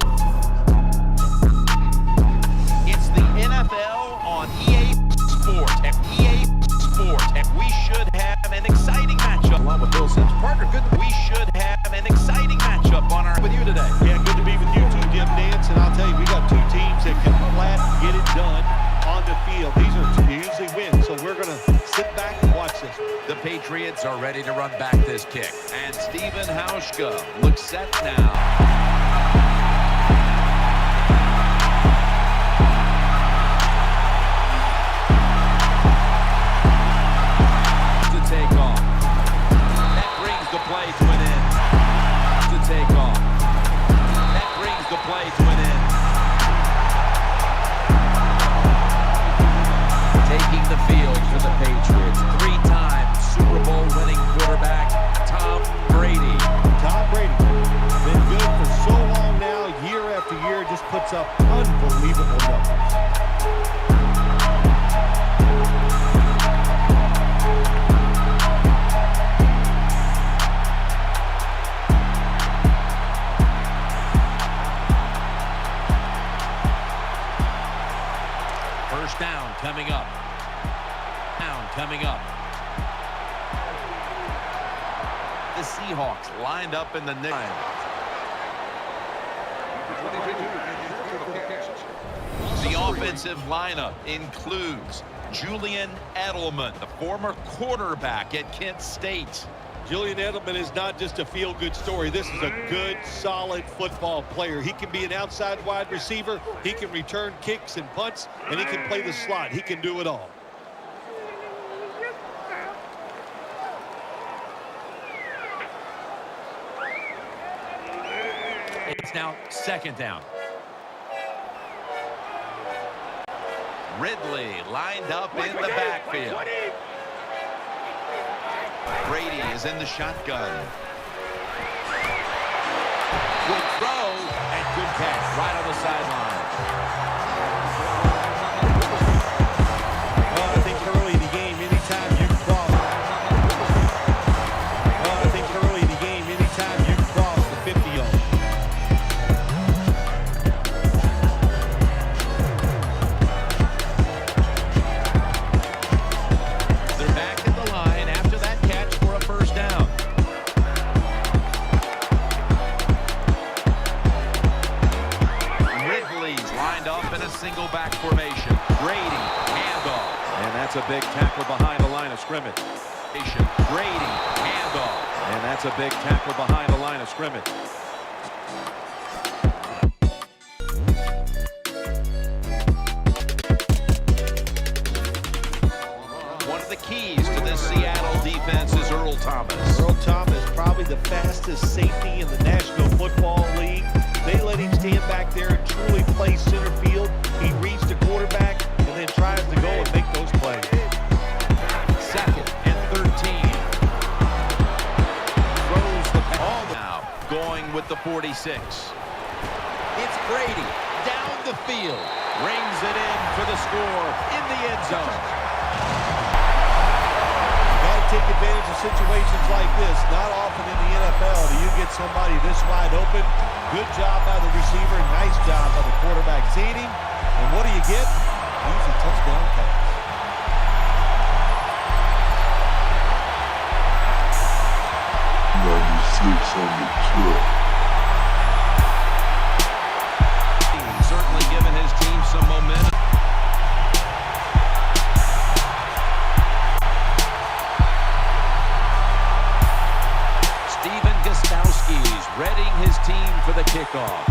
It's the NFL on EA Sports. And EA Sports. And we should have an exciting matchup. Along with Bill Sims. Parker, good. We should have an exciting matchup on our with you today. Yeah, good to be with you too, Jim Nance. And I'll tell you, we got two teams that can flat get it done on the field. These are two usually win, so we're going to sit back and watch this. The Patriots are ready to run back this kick. And Steven Hauschka looks set now. Take off. That brings the play to an end. To take off. That brings the play to an end. Taking the field for the Patriots. Three-time Super Bowl winning quarterback, Tom Brady. Tom Brady, been good for so long now, year after year, just puts up unbelievable numbers. First down coming up. Down coming up. The Seahawks lined up in the line. The offensive lineup includes Julian Edelman, the former quarterback at Kent State. Julian Edelman is not just a feel-good story. This is a good, solid football player. He can be an outside wide receiver. He can return kicks and punts, and he can play the slot. He can do it all. It's now second down. Ridley lined up in the backfield. Brady is in the shotgun. Good throw and good catch right on the sideline. Well, I think early in the game, anytime you cross. Well, I think early in the game, anytime you cross the 50-yard. They're back at the line after that catch for a first down. Ridley's lined up in a single back formation. Brady, handoff. And that's a big tackle behind the line of scrimmage. Brady, handoff. And that's a big tackle behind the line of scrimmage. One of the keys to this Seattle defense is Earl Thomas. Earl Thomas, probably the fastest safety in the National Football League. They let him stand back there and truly play center field. He reads the quarterback and then tries to go and make those plays. Second and 13. Throws the ball now. Going with the 46. It's Brady down the field. Rings it in for the score in the end zone. Got to take advantage of situations like this. Not often in the NFL do you get somebody this wide open. Good job by the receiver. Nice job by the quarterback seeing him. And what do you get? Usually touchdown pass. Certainly given his team some momentum. Steven Gostowski's readying his team for the kickoff.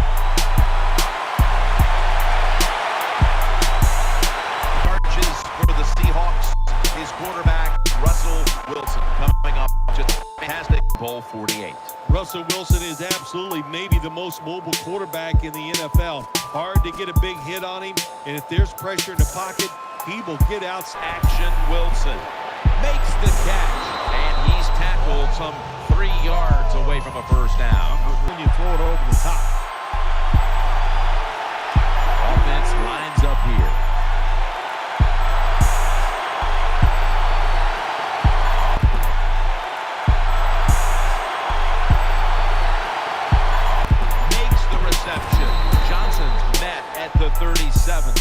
Marches for the Seahawks. His quarterback, Russell Wilson, coming up just fantastic. Bowl 48. Russell Wilson is absolutely maybe the most mobile quarterback in the NFL. Hard to get a big hit on him, and if there's pressure in the pocket, he will get out. Action Wilson makes the catch, and he's tackled some 3 yards away from a first down. When you throw it over the top. lines up here. Makes the reception. Johnson's met at the 37.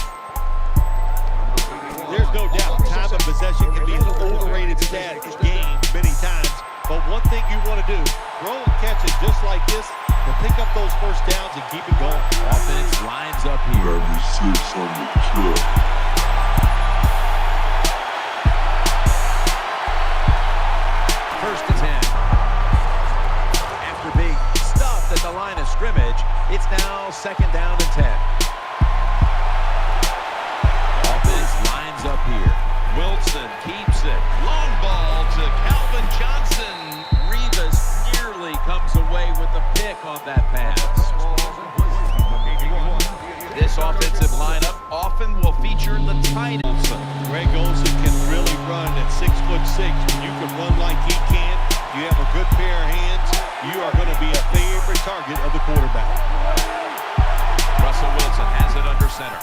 There's no doubt time of possession can be an overrated stat in games many times. But one thing you want to do, throw and catch it just like this to pick up those first downs and keep it going. Offense lines up here. 96 on the trip. First and 10. After being stuffed at the line of scrimmage, it's now second down and 10. Lines up here. Wilson keeps it. Long ball to Calvin Johnson. Rivas nearly comes away with the pick on that pass. This offensive lineup often will feature the tight end. Greg Olsen can really run at 6'6". When you can run like he can, you have a good pair of hands, you are going to be a favorite target of the quarterback. Russell Wilson has it under center.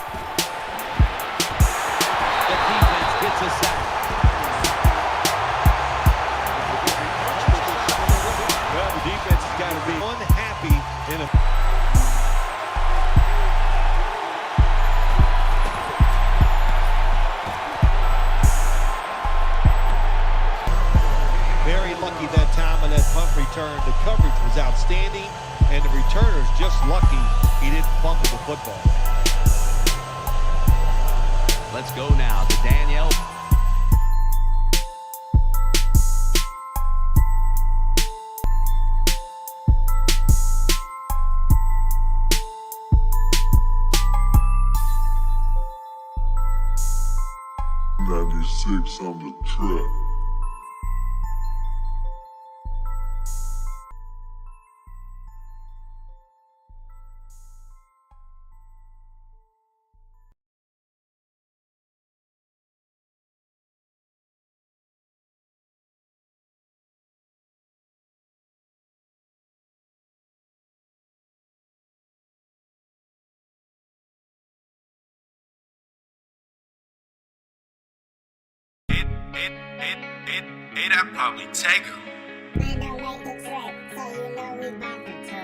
The defense gets a sack. Well, the defense has got to be unhappy in a... Very lucky that time on that punt return. The coverage was outstanding, and the returner's just lucky he didn't fumble the football. Let's go now to Danielle. .96 on the trip. I'd probably take him. Man, don't make the trip, so you know we about to turn.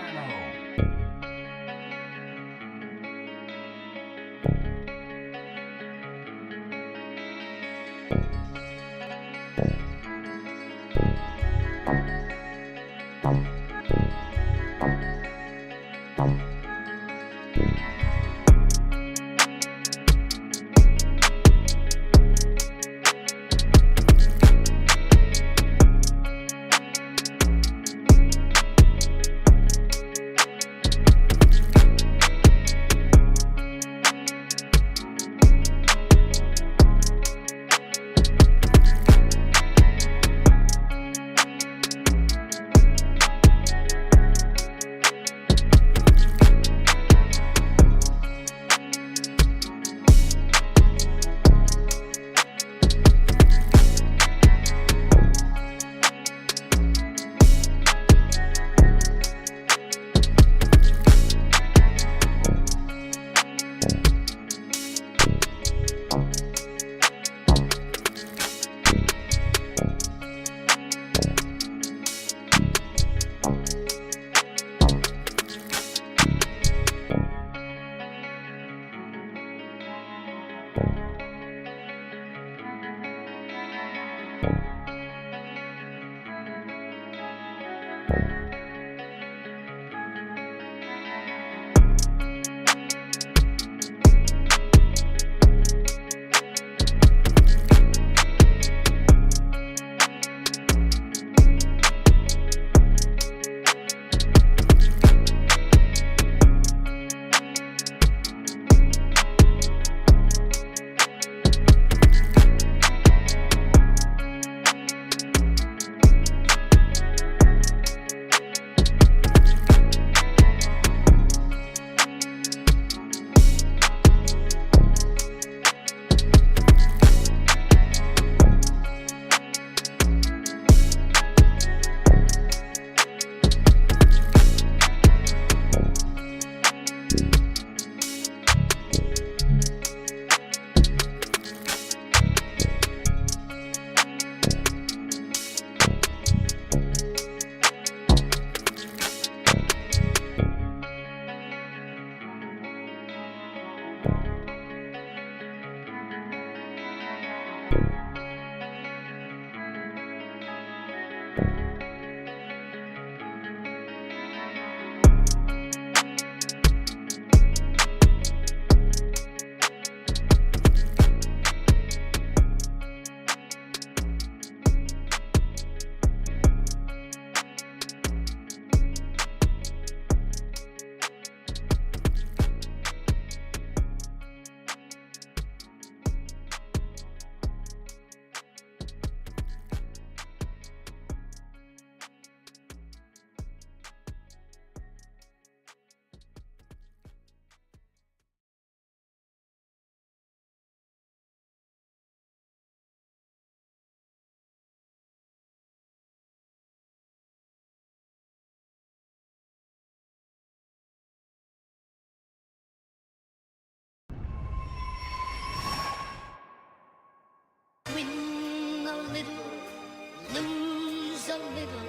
a little,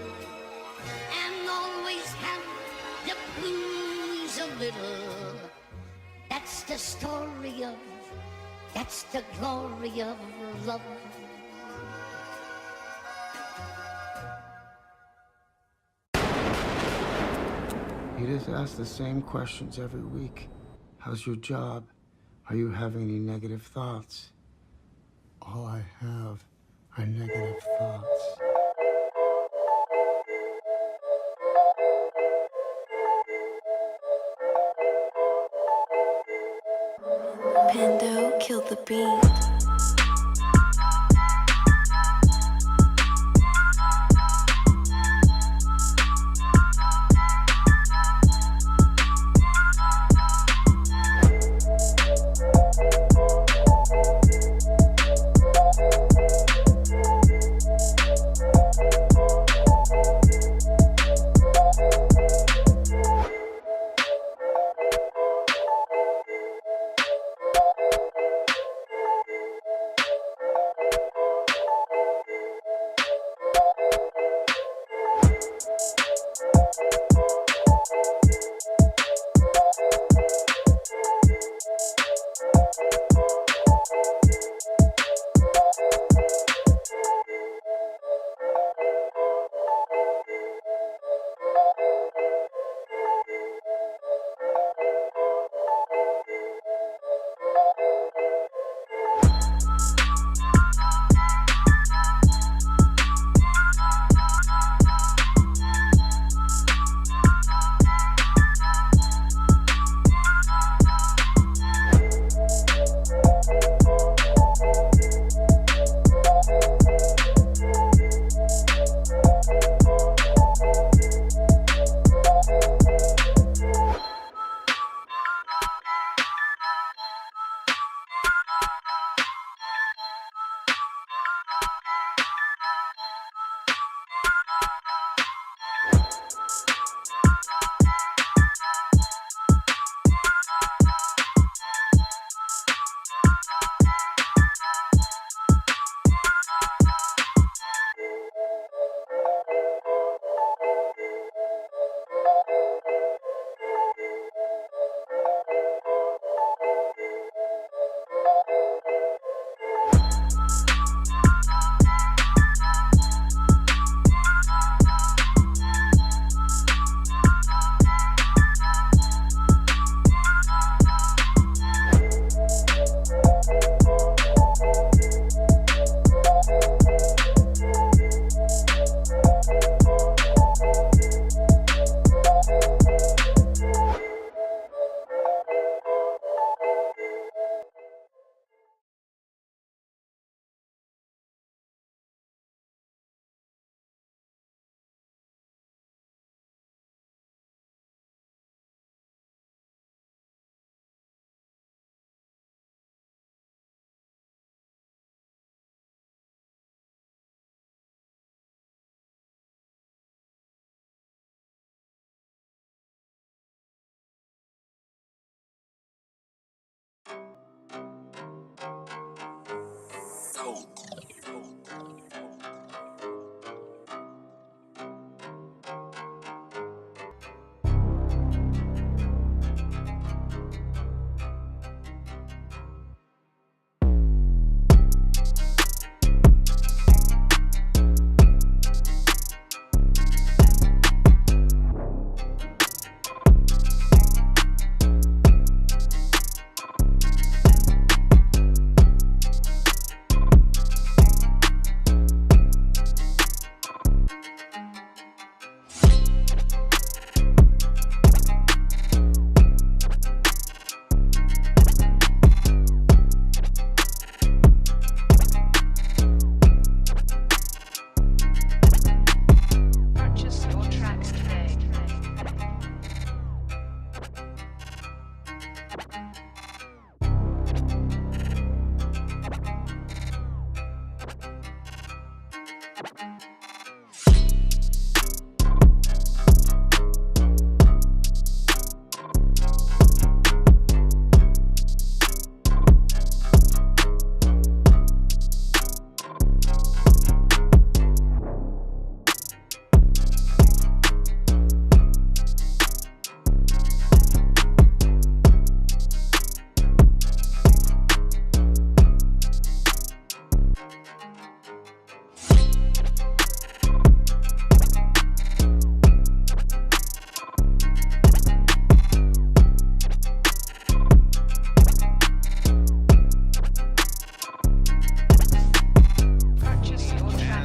and always have the blues a little. That's the story of, that's the glory of love. You just ask the same questions every week. How's your job? Are you having any negative thoughts? All I have are negative thoughts. Pando killed the beat.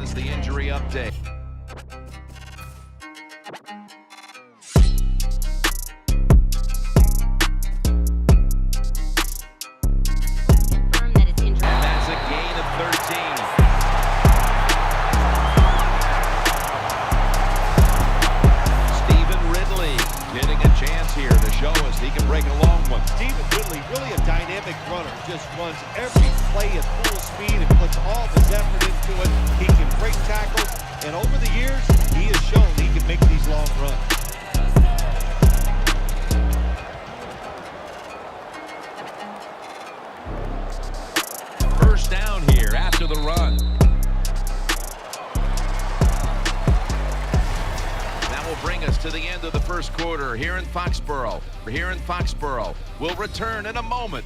As the injury update. That's a gain of 13. Stephen Ridley getting a chance here to show us he can break a long one. Stephen Ridley, really a dynamic runner, just runs every play at full speed and puts all his effort into it. He can break tackles, and over the years, he has shown he can make these long runs. First down here after the run. That will bring us to the end of the first quarter here in Foxborough. We'll return in a moment.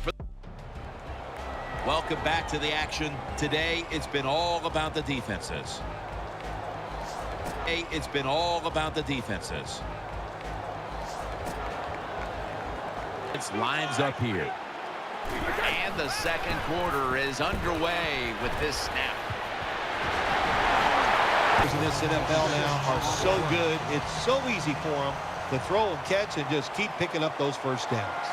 Welcome back to the action. Today, it's been all about the defenses. It's lines up here. And the second quarter is underway with this snap. In this NFL now are so good. It's so easy for them to throw and catch and just keep picking up those first downs.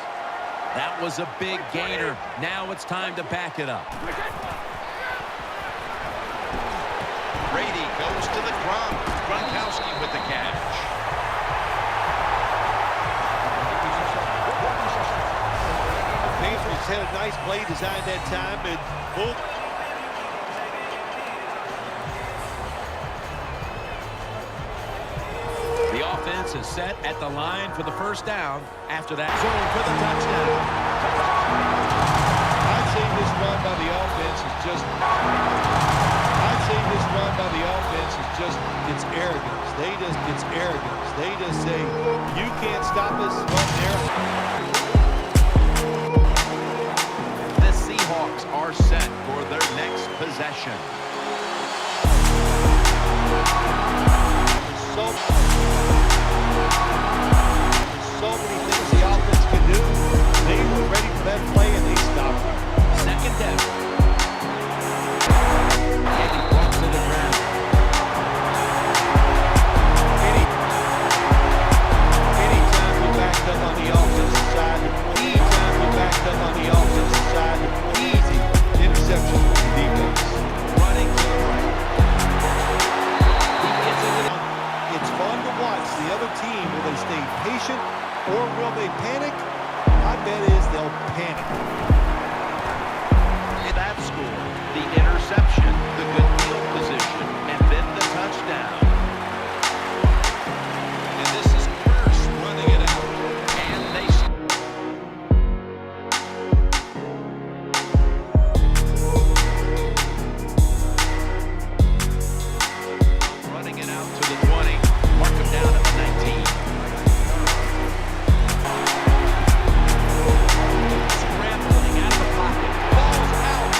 That was a big gainer. Now it's time to back it up. Brady goes to the Gronkowski with the catch. Patriots had a nice play design that time, and boom. The offense is set at the line for the first down. After that, zone for the touchdown. I'd say this run by the offense is just it's arrogance. They just say, you can't stop us from there. The Seahawks are set for their next possession. So many things the offense can do. They were ready for that play and they stopped it. Second down. And he walks to the ground. Anytime we backed up on the offensive side, easy interception from the defense. Running to the right. It's fun to watch the other team. Will they stay patient or will they panic? My bet is they'll panic. That score, the interception, the good field position, and then the touchdown. And this is Curse running it out. And they running it out to the 20. Mark him down at the 19. Scrambling out of the pocket. Ball's out.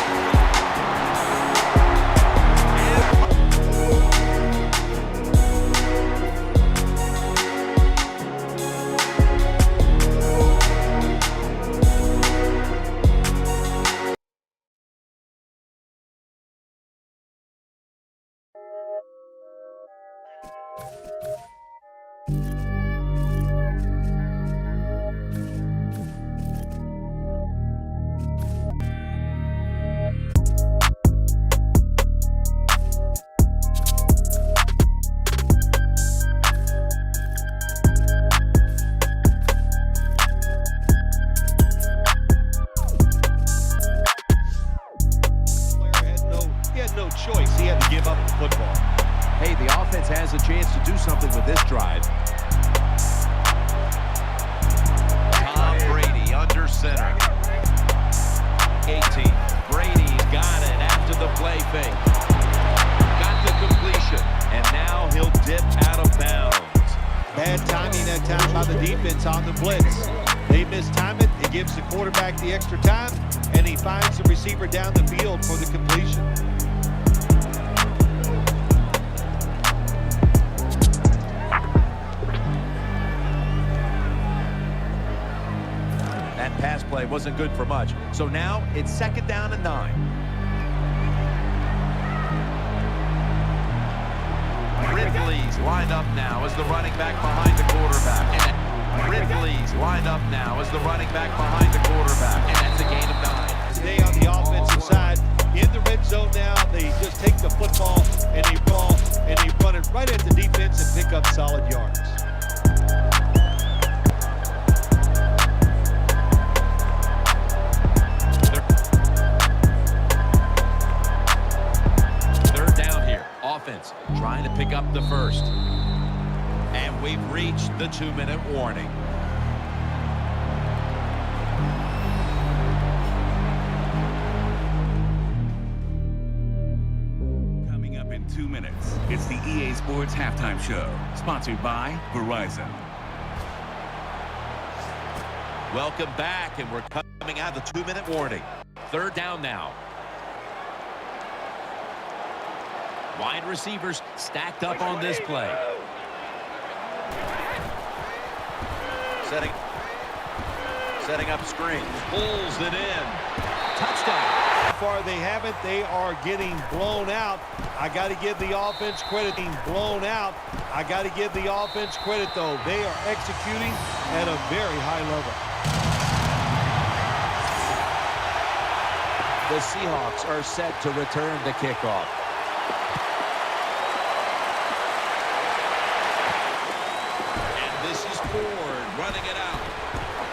No choice. He had to give up the football. Hey, the offense has a chance to do something with this drive. Tom Brady under center. 18. Brady's got it after the play fake. Got the completion, and now he'll dip out of bounds. Bad timing that time by the defense on the blitz. They mistime it. It gives the quarterback the extra time, and he finds the receiver down the field for the completion. wasn't good for much. So now it's 2nd down and 9. Ridley's lined up now as the running back behind the quarterback. Ridley's lined up now as the running back behind the quarterback. And that's a gain of 9. Today on the offensive side, in the red zone now, they just take the football and they ball and they run it right at the defense and pick up solid yards. Third down here. Offense trying to pick up the first. And we've reached the 2-minute warning. Coming up in 2 minutes, it's the EA Sports Halftime Show, sponsored by Verizon. Welcome back, and we're coming out of the 2-minute warning. Third down now. Wide receivers stacked up on this play. Setting up screens. Pulls it in. Touchdown. So far they haven't. They are getting blown out. I got to give the offense credit. Being blown out. I got to give the offense credit, though. They are executing at a very high level. The Seahawks are set to return the kickoff. Ford running it out.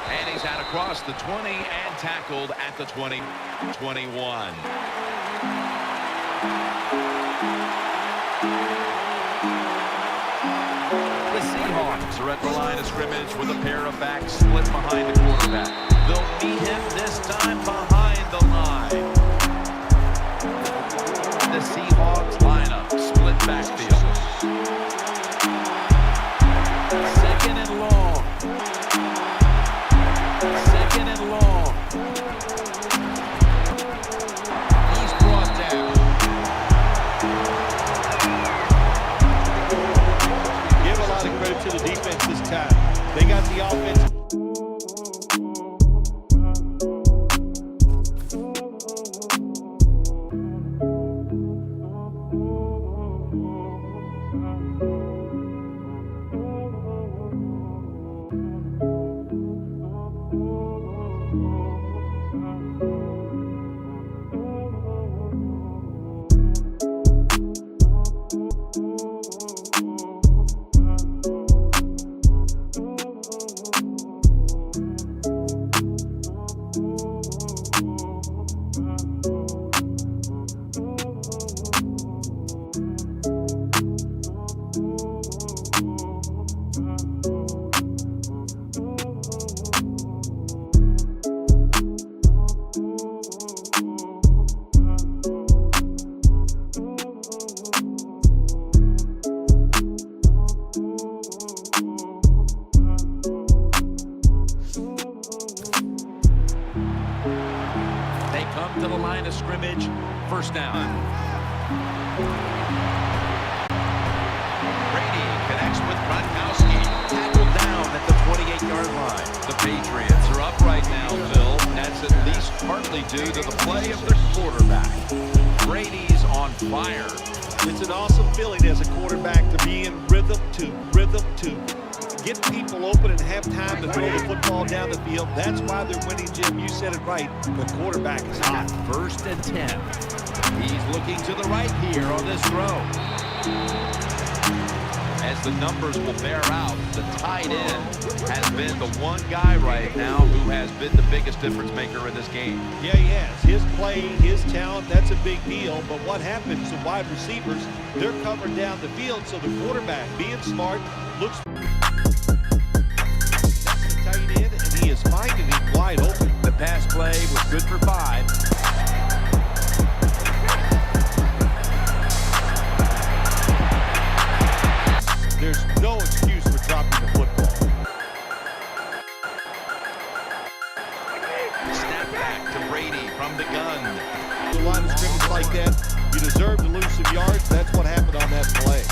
And he's out across the 20 and tackled at the 20-21. The Seahawks are at the line of scrimmage with a pair of backs split behind the quarterback. They'll meet him this time behind the line. The Seahawks lineup split backfield. Second and long. Second and long. He's brought down. Give a lot of credit to the defense this time. They got the offense. To the line of scrimmage, first down. Brady connects with Gronkowski, tackled down at the 28-yard line. The Patriots are up right now, Phil. That's at least partly due to the play of their quarterback. Brady's on fire. It's an awesome feeling as a quarterback to be in rhythm to get people open and have time to throw the football down the field. That's why they're winning, Jim. You said it right. The quarterback is hot. First and 10. He's looking to the right here on this throw. As the numbers will bear out, the tight end has been the one guy right now who has been the biggest difference maker in this game. Yeah, he has. His play, his talent, that's a big deal. But what happens to wide receivers? They're covering down the field, so the quarterback, being smart, looks... That's the tight end, and he is finding him wide open. The pass play was good for 5. There's no excuse for dropping the football. Snap back to Brady from the gun. The line of scrimmage like that, you deserve to lose some yards. That's what happened on that play.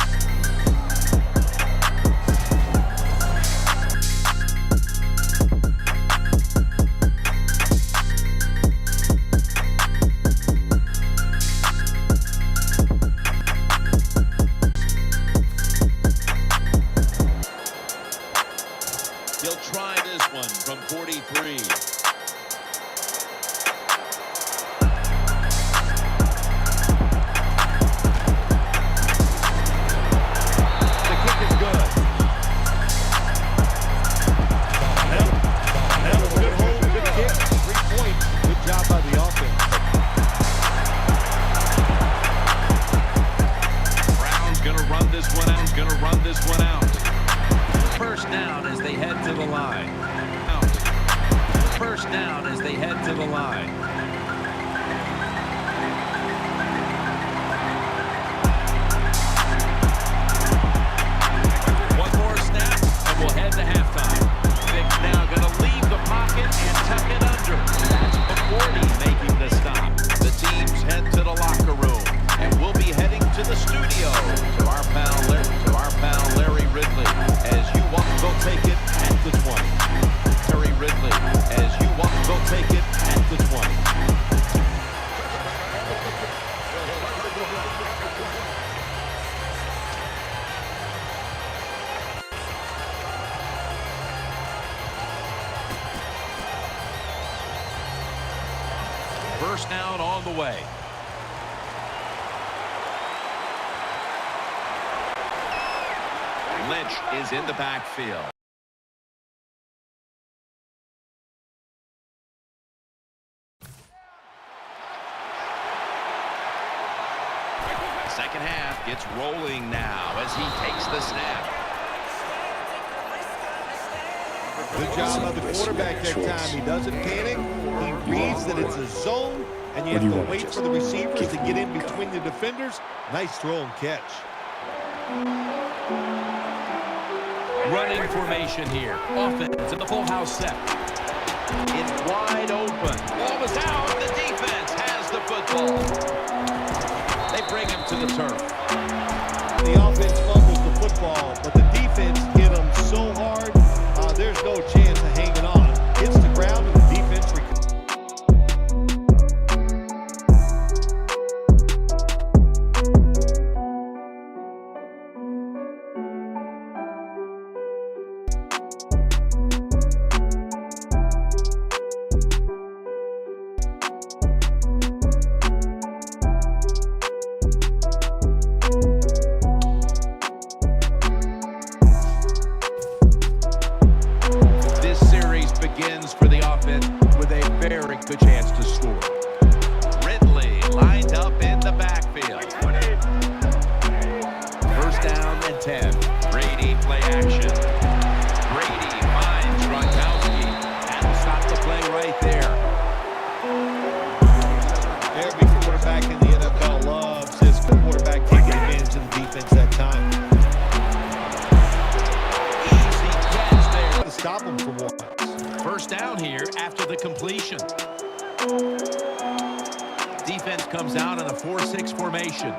going to run this one out. First down as they head to the line. Out. First down as they head to the line. One more snap, and we'll head to halftime. Vick's now going to leave the pocket and tuck it under. That's McCourty making the stop. The teams head to the locker room, and we'll be heading to the studio to our pal Larry Ridley. As you walk, they'll take it at the 20. Larry Ridley, as you walk, they'll take it at the 20. First down on the way. Lynch is in the backfield. Second half gets rolling now as he takes the snap. Good job by the quarterback that time. He doesn't panic. He reads that it's a zone, and you have to wait for the receivers to get in between the defenders. Nice throw and catch. Running formation here. Offense in the full house set. It's wide open. Ball was out. The defense has the football. They bring him to the turf. The offense fumbles the football, but the defense hit him so hard, there's no chance of hanging on. Hits the ground and the defense begins for the offense with a very good chance to score. Ridley lined up in the backfield. First down and 10. Brady play action. Brady finds Gronkowski. That'll stop the play right there. Every quarterback in the NFL loves his quarterback taking advantage of the defense that time. Easy catch there. To stop him from one. First down here after the completion. Defense comes out in a 4-6 formation.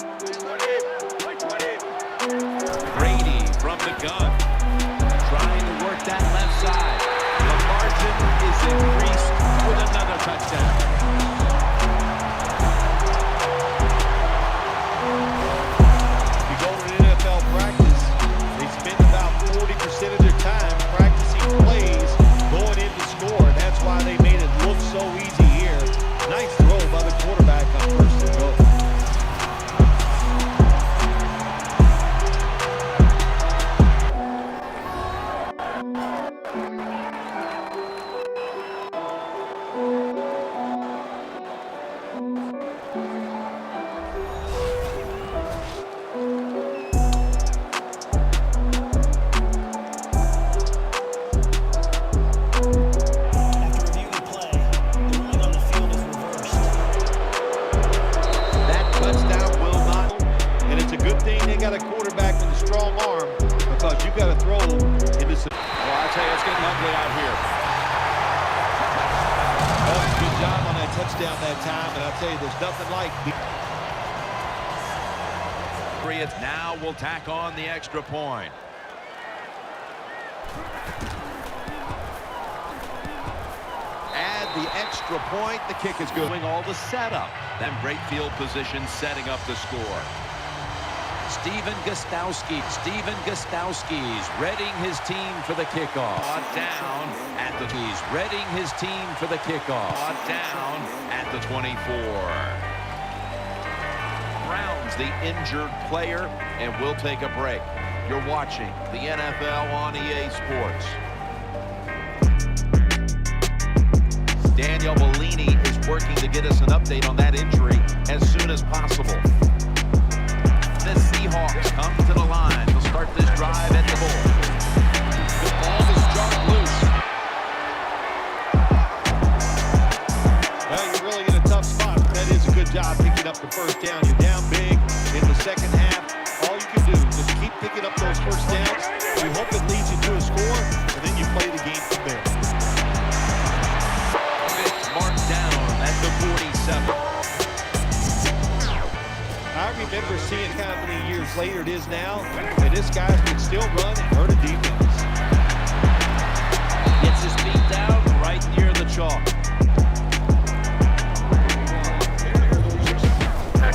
Brady from the gun. Trying to work that left side. The margin is increased with another touchdown. You go to an NFL practice, they spend about 40% of their time practicing plays going in to score. That's why they made it look so easy here. Nice throw by the quarterback on first and goal. Got a quarterback with a strong arm because you got to throw into some. Well, I tell you, it's getting ugly out here. Well, good job on that touchdown that time, and I'll tell you, there's nothing like. Now we'll tack on the extra point. Add the extra point. The kick is going all the setup. Then great field position setting up the score. Stephen Gostowski's readying his team for the kickoff. Down at the he's readying his team for the kickoff. Down at the 24. Browns the injured player, and we'll take a break. You're watching the NFL on EA Sports. Daniel Bellini is working to get us an update on that injury as soon as possible. The Seahawks come to the line to start this many years later it is now, and this guy can still run and hurt a defense. Gets his feet down right near the chalk.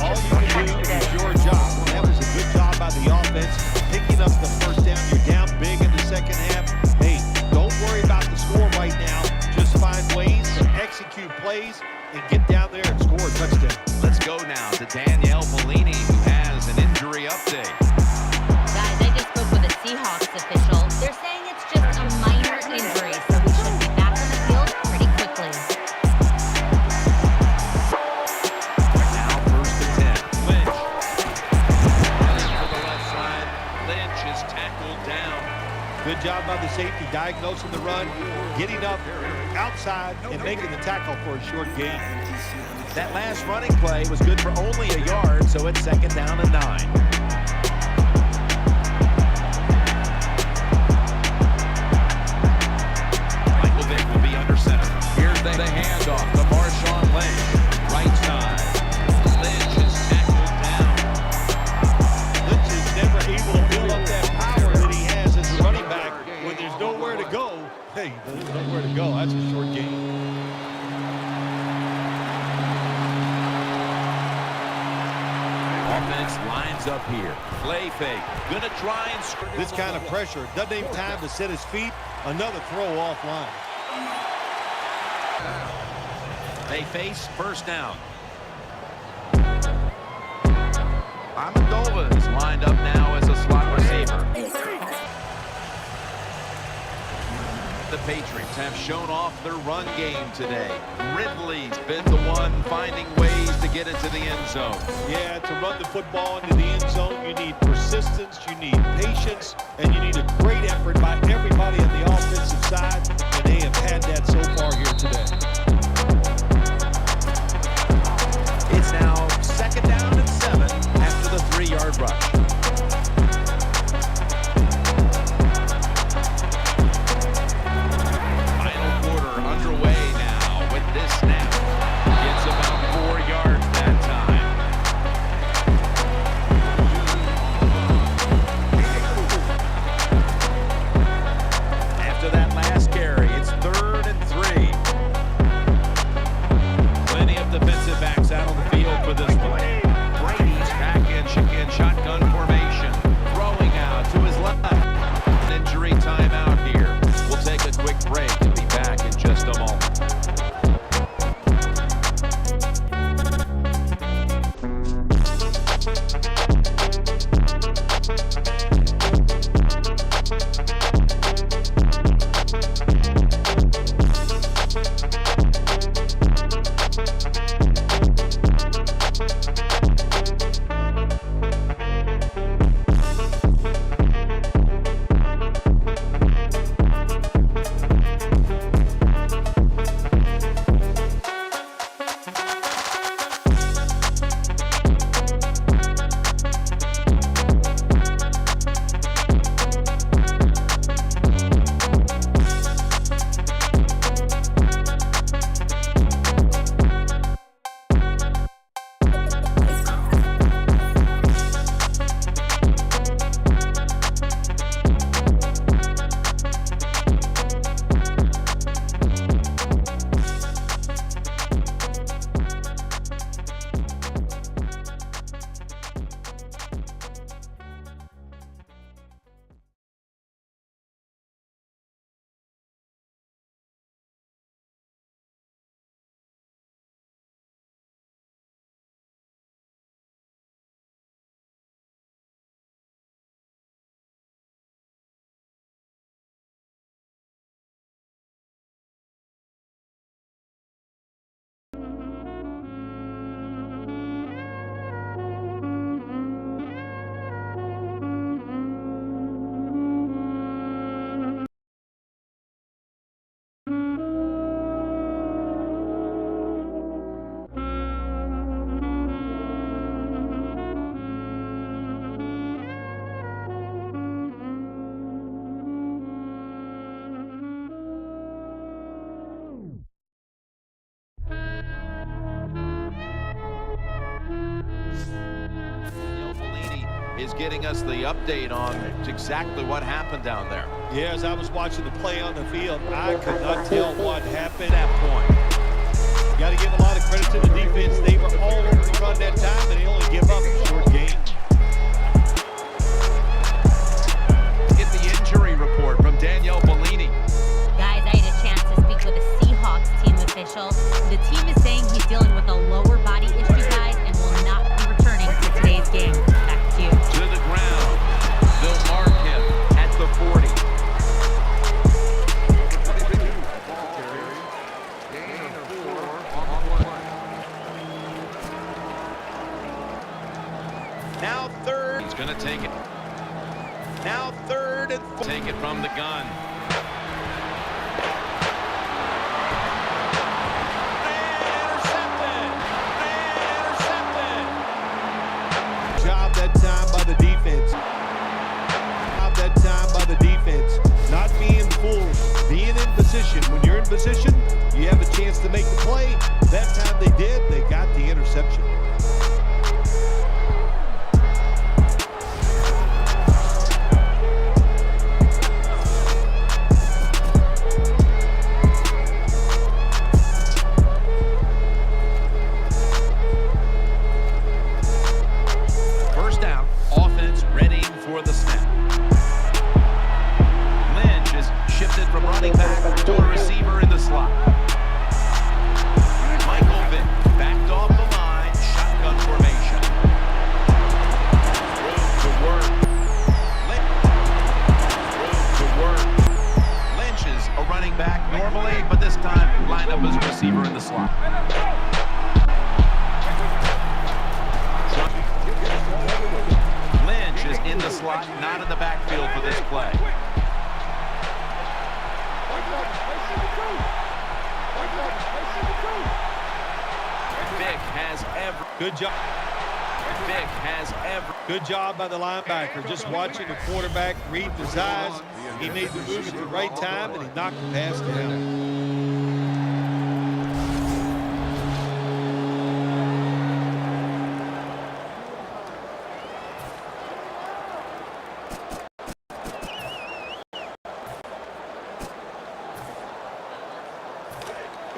All you can do is your job. That was a good job by the offense, picking up the first down. You're down big in the second half. Hey, don't worry about the score right now. Just find ways to execute plays and get down there and score a touchdown. Let's go now to Danielle Bellini, who has an injury update. Guys, I just spoke with a Seahawks official. They're saying it's just a minor injury, so we should be back on the field pretty quickly. Now 1st and 10. Lynch. Running for the left side. Lynch is tackled down. Good job by the safety, diagnosing the run, getting up outside, and making the tackle for a short gain. That last running play was good for only a yard, so it's 2nd down and 9. Michael Vick will be under center. Here's the handoff to Marshawn Lynch. Right side. Lynch is tackled down. Lynch is never able to build up that power that he has as a running back. When there's nowhere to go, hey, there's nowhere to go. That's a short gain. Offense lines up here. Play fake. Gonna try and score. This kind of pressure doesn't even time to set his feet. Another throw offline. They face 1st down. Amendola is lined up now as a slot receiver. The Patriots have shown off their run game today. Ridley's been the one finding ways to get into the end zone. Yeah, to run the football into the end zone, you need persistence, you need patience, and you need a great effort by everybody on the offensive side, and they have had that so far here today. It's now 2nd down and 7 after the 3-yard rush. Underway now with this snap. Gets about 4 yards that time. is getting us the update on exactly what happened down there. Yeah, as I was watching the play on the field, I could not tell what happened at that point. You got to give a lot of credit to the defense. They were all over the run that time, and they only give up a short game. Get the injury report from Danielle Bellini. Guys, I had a chance to speak with a Seahawks team official. The team is saying he's dealing with a lower body issue, guys, and will not be returning to today's game. Back to you. To the ground. They'll mark him at the 40. Now third. He's going to take it. Now third and four. Take it from the gun. Job that time by the defense. Job that time by the defense. Not being fooled. Being in position. When you're in position, you have a chance to make the play. That time they did. They got the interception. Not in the backfield for this play. Vic has every. Good job. Vic has every. Good job by the linebacker. Just watching the quarterback, reading his eyes. He made the move at the right time, and he knocked the pass down.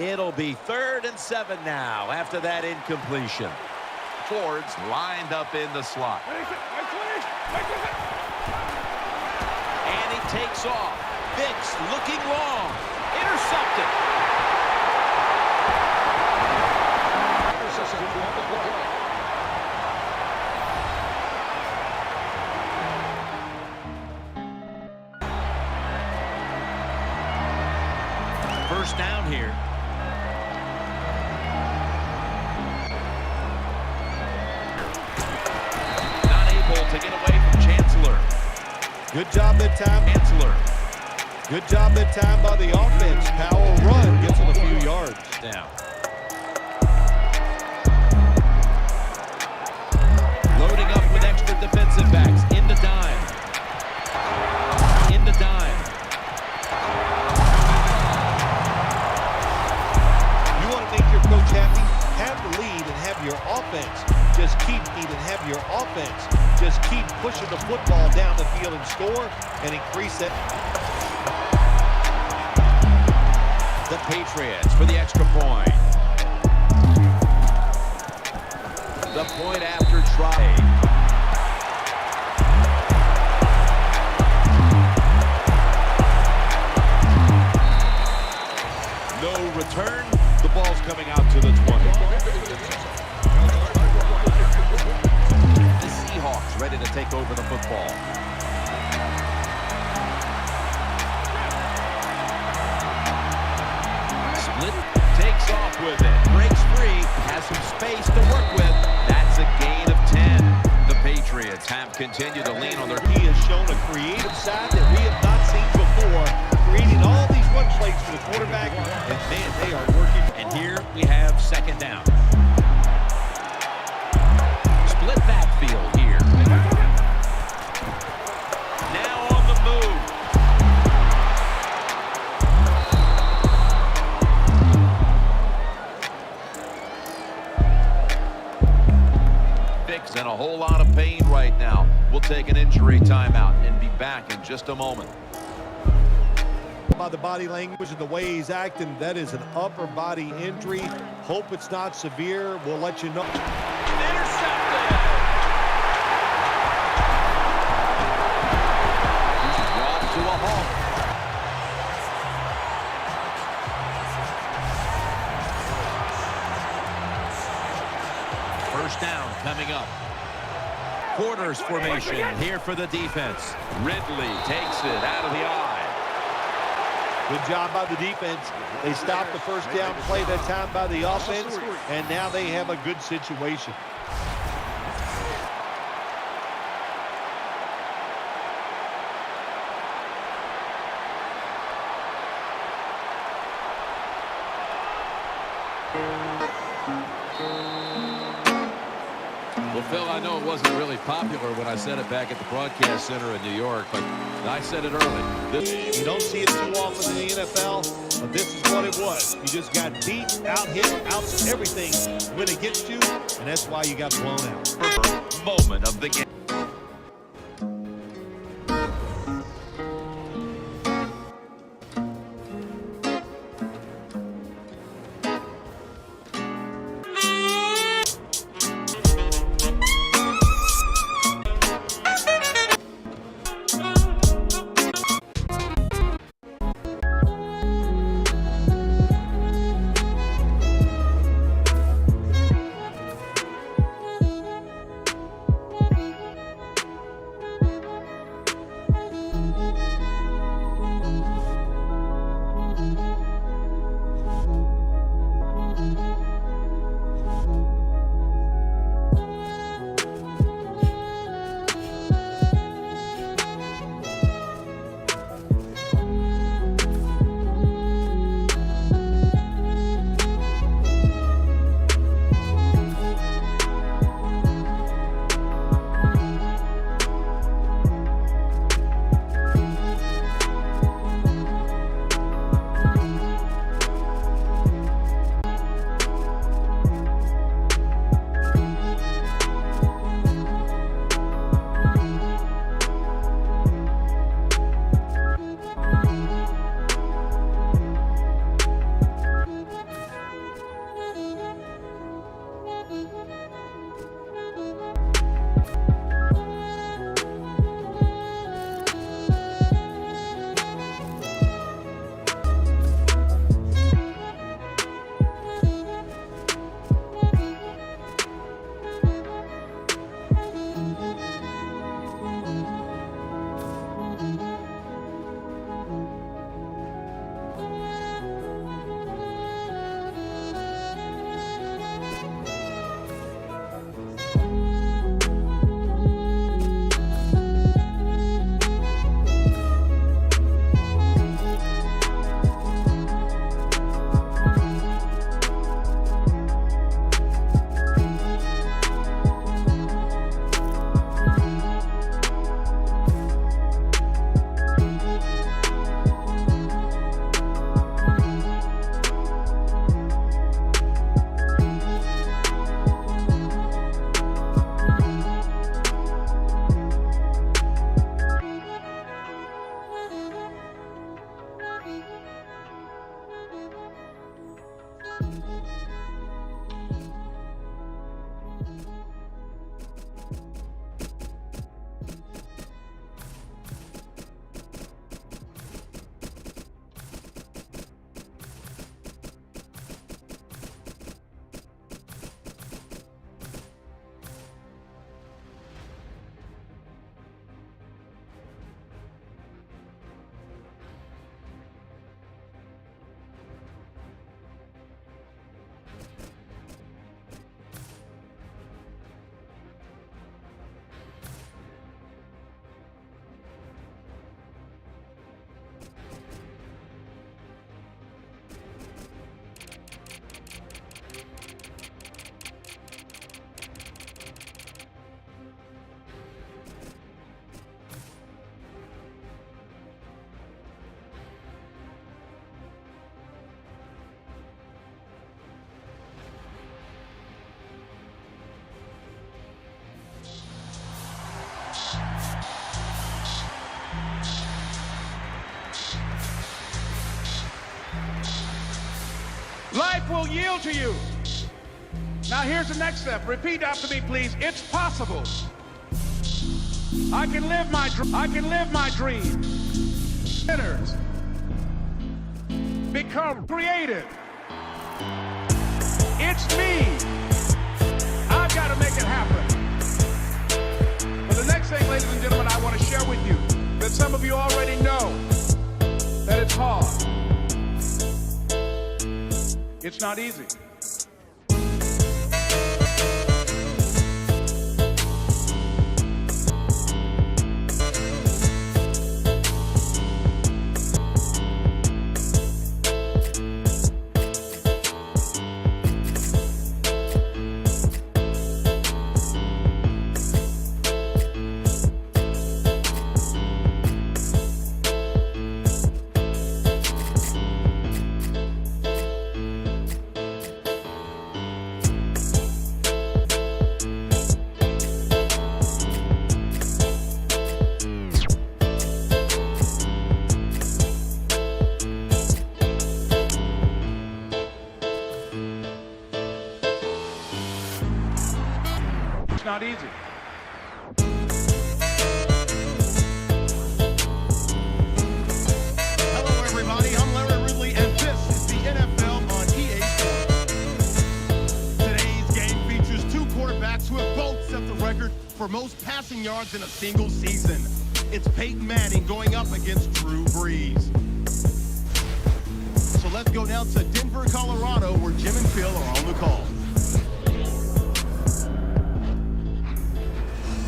It'll be 3rd and 7 now after that incompletion. Ford's lined up in the slot. And he takes off. Vicks looking long. Intercepted. First down here. To get away from Chancellor. Good job that time. Chancellor. Good job that time by the offense. Powell run, gets him a few yards. Down. Loading up with extra defensive backs. In the dime. In the dime. You want to make your coach happy? Have the lead and have your offense. Just keep eating, have your offense. Just keep pushing the football down the field and score and increase it. The Patriots for the extra point. The point after try. No return. The ball's coming out to the 20. Seahawks ready to take over the football. Split, takes off with it, breaks free, has some space to work with. That's a gain of 10. The Patriots have continued to lean on their. He has shown a creative side that we have not seen before, creating all these run plays for the quarterback, and man, they are working. And here we have second down. Split backfield here. Now on the move. Vic's in a whole lot of pain right now. We'll take an injury timeout and be back in just a moment. By the body language and the way he's acting, that is an upper body injury. Hope it's not severe. We'll let you know. Intercepted. He's brought to a halt. First down coming up. Quarters formation here for the defense. Ridley takes it out of the eye. Good job by the defense. They stopped the first down play that time by the offense, and now they have a good situation. Well, Phil, I know it wasn't really popular when I said it back at the broadcast center in New York, but I said it early. You don't see it too often in the NFL, but this is what it was. You just got beat, out-hit, out everything when it gets you, and that's why you got blown out. Moment of the game. Life will yield to you. Now here's the next step. Repeat after me, please. It's possible. I can live my dream. Sinners become creative. It's me. I've got to make it happen. But the next thing, ladies and gentlemen, I want to share with you that some of you already know that it's hard. It's not easy. Not easy. Hello, everybody. I'm Larry Ridley, and this is the NFL on EA Sports. Today's game features two quarterbacks who have both set the record for most passing yards in a single season. It's Peyton Manning going up against Drew Brees. So let's go down to Denver, Colorado, where Jim and Phil are on the call.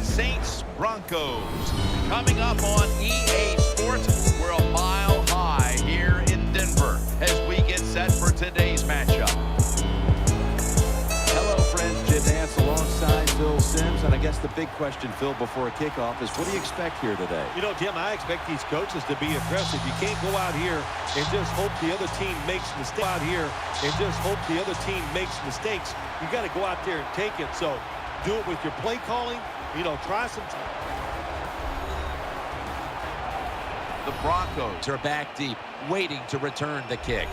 Saints Broncos coming up on EA Sports. We're a mile high here in Denver as we get set for today's matchup. Hello, friends. Jim Nance alongside Phil Simms. And I guess the big question, Phil, before kickoff is what do you expect here today? You know, Jim, I expect these coaches to be aggressive. You can't go out here and just hope the other team makes mistakes. You got to go out there and take it. So do it with your play calling. You know, try some time. The Broncos are back deep, waiting to return the kick.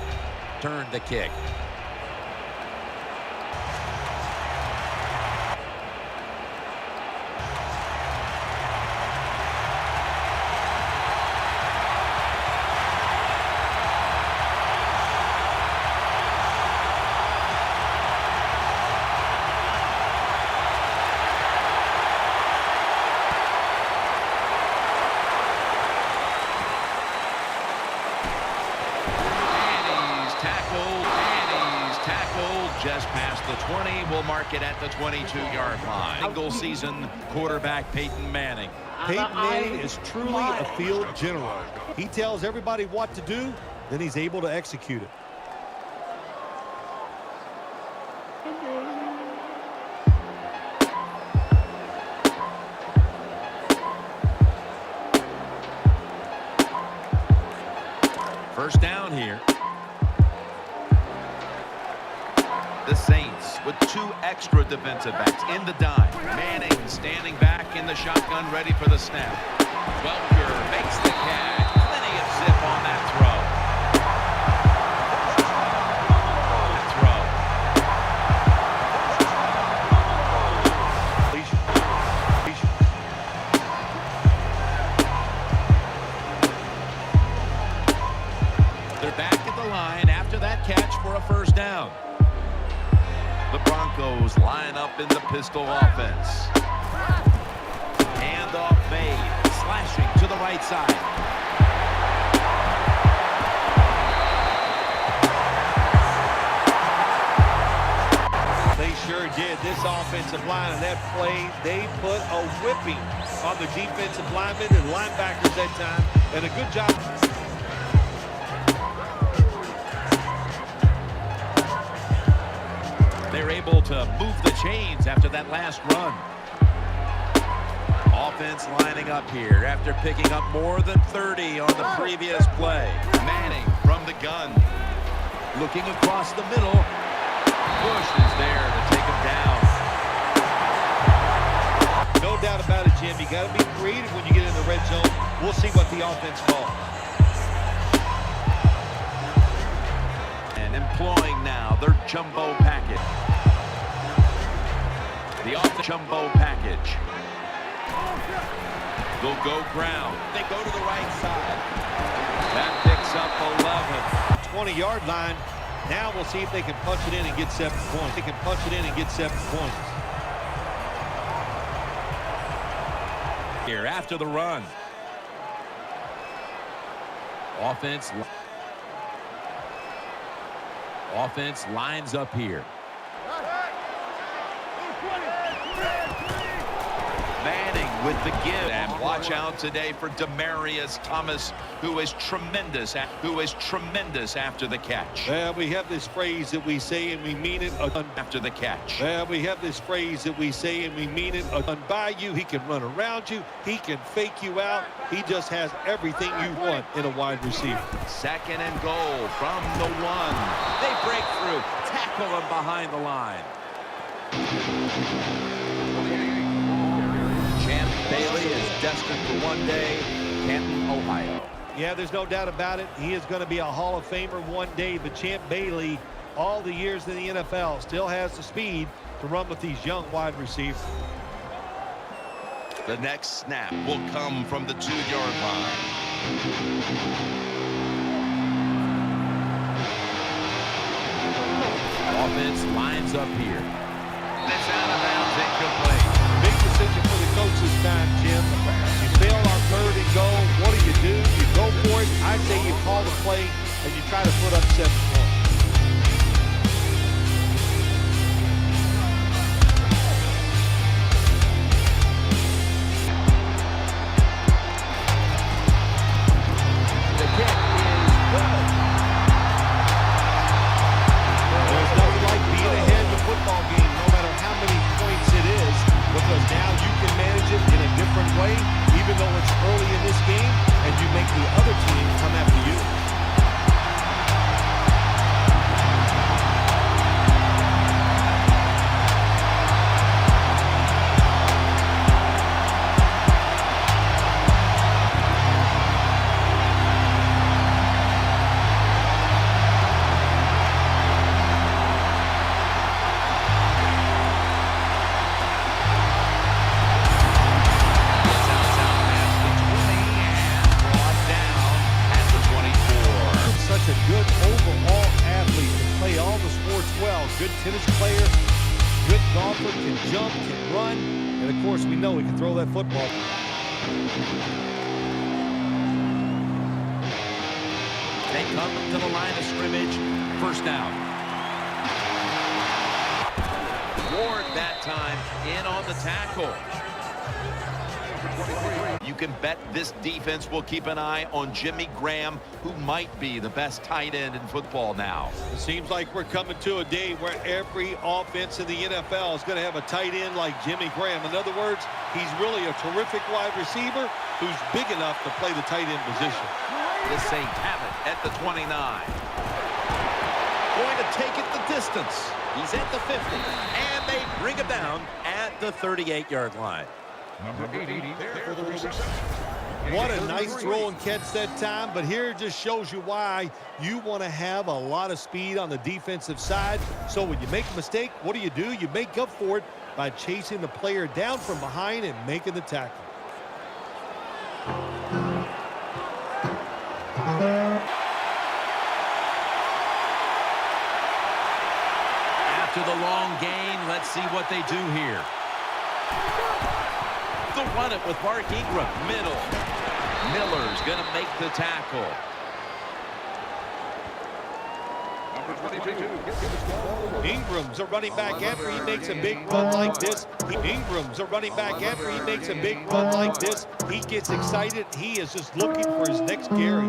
Just past the 20, we'll mark it at the 22-yard line. Single season quarterback Peyton Manning. Peyton Manning is truly a field general. He tells everybody what to do, then he's able to execute it. First down here. The Saints with two extra defensive backs in the dime. Manning standing back in the shotgun, ready for the snap. Welker makes the catch. Plenty of zip on that throw. They're back at the line after that catch for a first down. The Broncos line up in the pistol offense. Handoff made, slashing to the right side. They sure did. This offensive line and that play, they put a whipping on the defensive linemen and linebackers that time, and a good job. They're able to move the chains after that last run. Offense lining up here after picking up more than 30 on the previous play. Manning from the gun. Looking across the middle. Bush is there to take him down. No doubt about it, Jim. You got to be creative when you get in the red zone. We'll see what the offense calls. And employing now their jumbo package. The off the jumbo package. They'll go ground. They go to the right side. That picks up 11. 20-yard line. Now we'll see if they can punch it in and get 7 points. They can punch it in and get 7 points. Here after the run. Offense lines up here. Manning with the give. And watch out today for Demaryius Thomas, who is tremendous after the catch. Well, we have this phrase that we say and we mean it. After the catch. Well, we have this phrase that we say and we mean it. Run by you, he can run around you, he can fake you out. He just has everything you want in a wide receiver. 2nd and goal from the 1. They break through, tackle him behind the line. Champ Bailey is destined for one day, Canton, Ohio. Yeah, there's no doubt about it. He is going to be a Hall of Famer one day, but Champ Bailey, all the years in the NFL, still has the speed to run with these young wide receivers. The next snap will come from the 2-yard line. Offense lines up here. It's out of bounds, incomplete. Big decision for the coach this time, Jim. You fail on 3rd and goal. What do? You go for it. I say you call the play and you try to put up 7 points. Good tennis player, good golfer, can jump, can run, and of course we know he can throw that football. They come to the line of scrimmage, 1st down. Ward that time in on the tackle. You can bet this defense will keep an eye on Jimmy Graham, who might be the best tight end in football now. It seems like we're coming to a day where every offense in the NFL is going to have a tight end like Jimmy Graham. In other words, he's really a terrific wide receiver who's big enough to play the tight end position. The Saints have it at the 29. Going to take it the distance. He's at the 50, and they bring him down at the 38-yard line. Number 80 there for the reception. What a nice throw and catch that time, but here it just shows you why you want to have a lot of speed on the defensive side. So when you make a mistake, what do? You make up for it by chasing the player down from behind and making the tackle. After the long gain, let's see what they do here. They'll run it with Mark Ingram, middle. Miller's going to make the tackle. Ingram's a running back after he makes a big run like this. Ingram's a running back after he makes a big run like this. He gets excited. He is just looking for his next carry.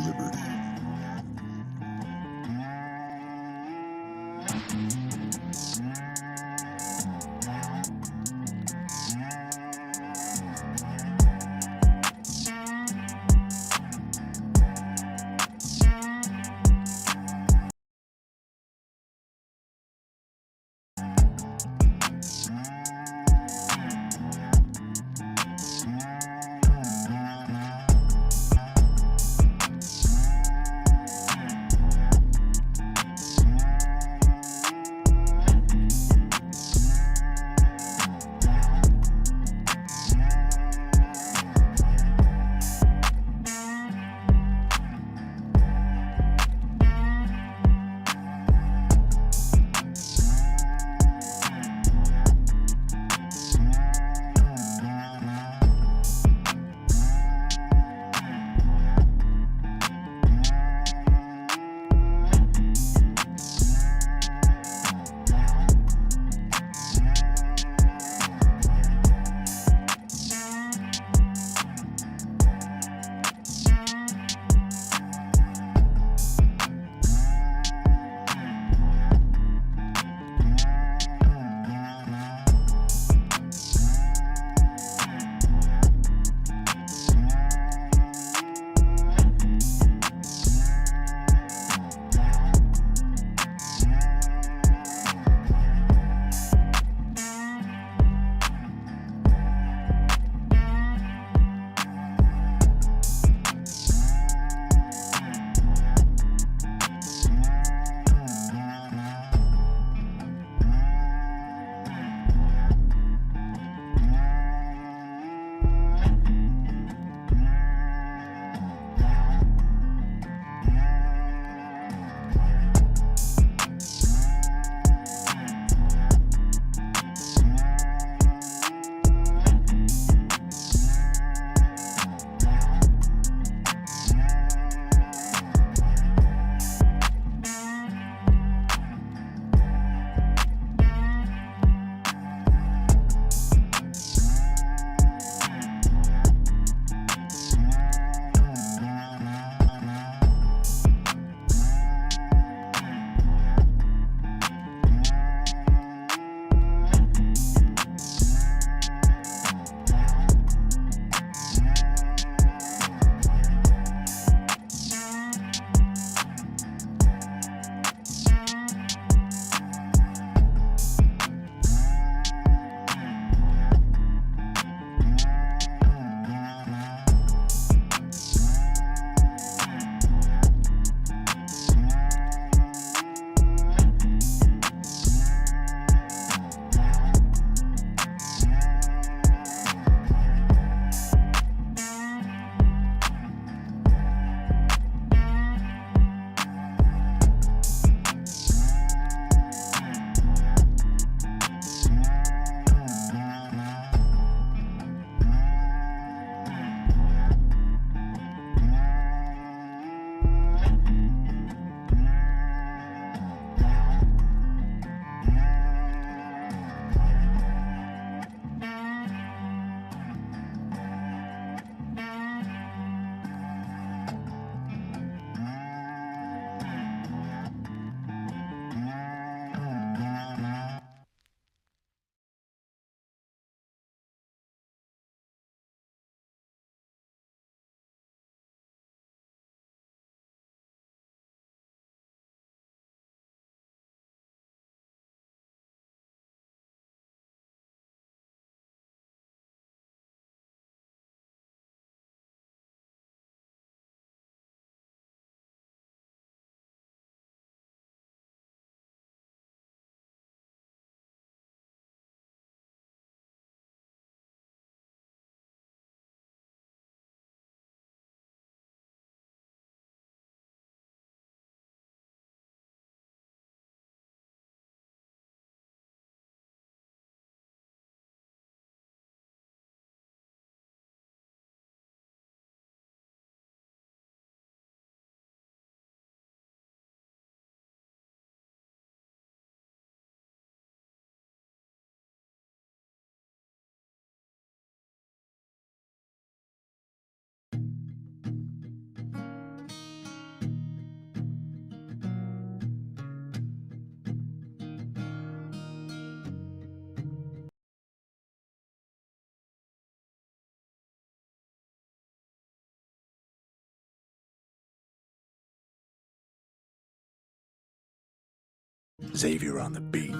liberty. Xavier on the beat.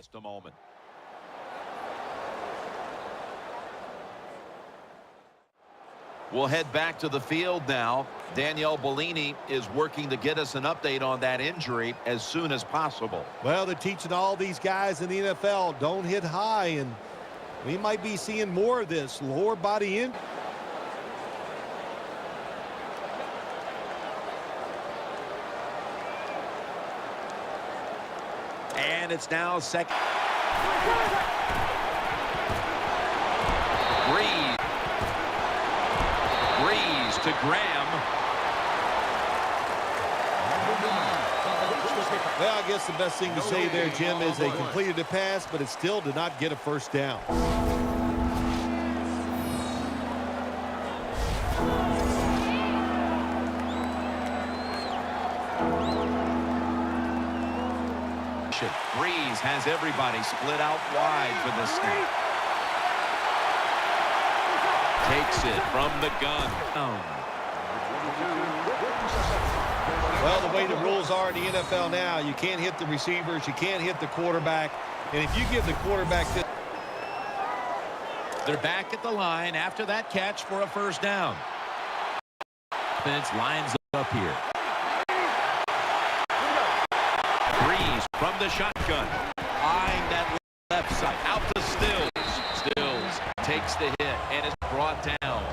just a moment. We'll head back to the field now. Danielle Bellini is working to get us an update on that injury as soon as possible. Well, they're teaching all these guys in the NFL, don't hit high, and we might be seeing more of this lower body in. And it's now second. Breeze to Graham. Well, I guess the best thing to say there, Jim, is they completed the pass, but it still did not get a first down. Breeze has everybody split out wide for the snap. Takes it from the gun. Well, the way the rules are in the NFL now, you can't hit the receivers, you can't hit the quarterback, and if you give the quarterback this... They're back at the line after that catch for a first down. Offense lines up here. Breeze from the shotgun. Eyeing that left side. Out to Stills. Stills takes the hit and is brought down.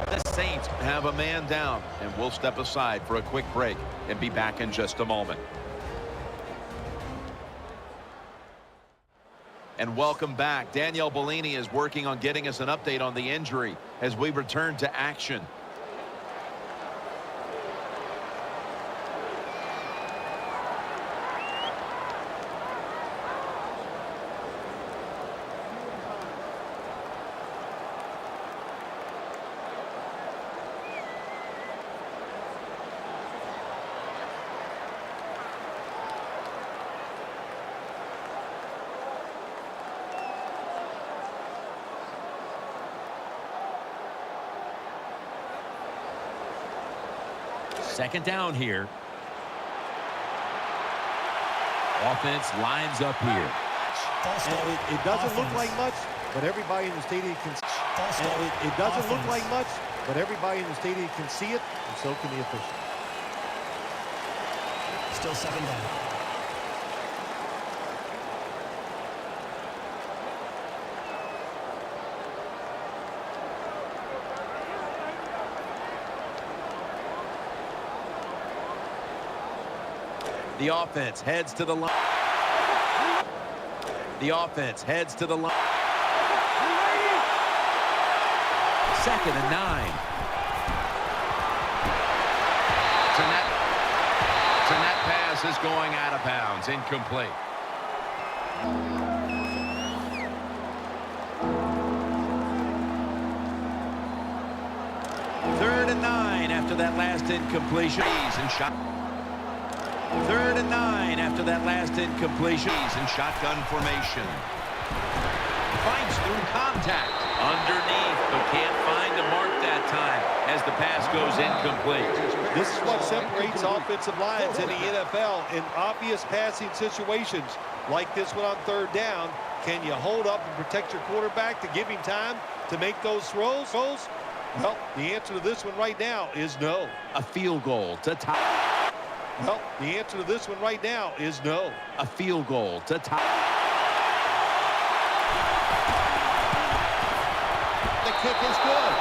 The Saints have a man down, and we'll step aside for a quick break and be back in just a moment. And welcome back. Danielle Bellini is working on getting us an update on the injury as we return to action. Second down here. Offense lines up here. It doesn't look like much, but everybody in the stadium can. It doesn't look like much, but everybody in the stadium can see it, and so can the officials. Still second down. The offense heads to the line. The offense heads to the line. Second and 9. Turnett pass is going out of bounds. Incomplete. Third and 9 after that last incompletion. And shot. Third and 9 after that last incompletion. And shotgun formation. Fights through contact. Underneath, but can't find the mark that time as the pass goes incomplete. This is what separates offensive lines in the NFL in obvious passing situations like this one on third down. Can you hold up and protect your quarterback to give him time to make those throws? Well, the answer to this one right now is no. A field goal to tie. Well, the answer to this one right now is no. A field goal to tie. The kick is good.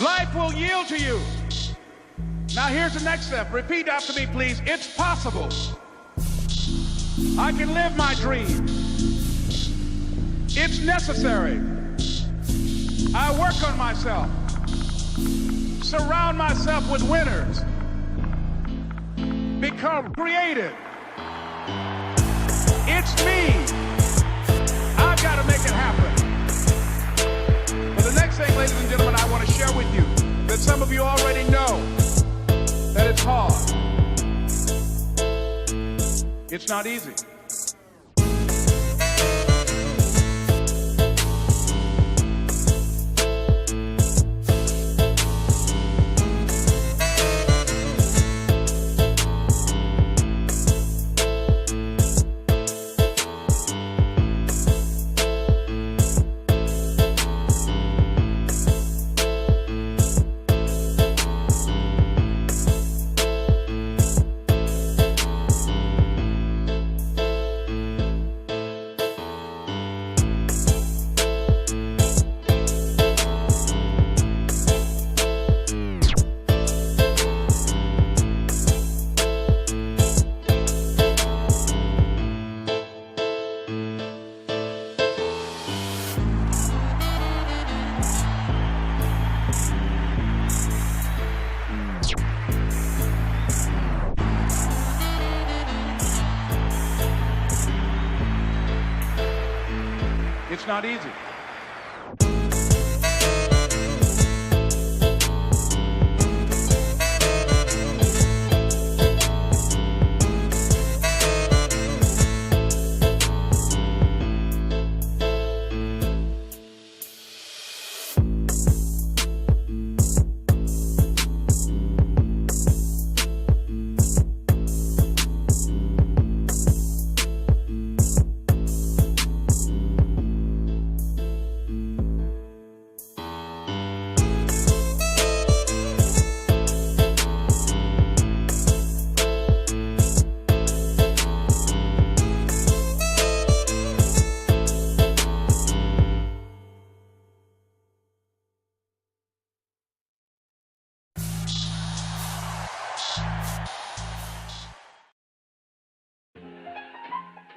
Life will yield to you. Now here's the next step. Repeat after me, please. It's possible. I can live my dream. It's necessary. I work on myself. Surround myself with winners. Become creative. It's me. I've got to make it happen. But the next thing, ladies and gentlemen, I want to share with you that some of you already know that it's hard. It's not easy. It's not easy.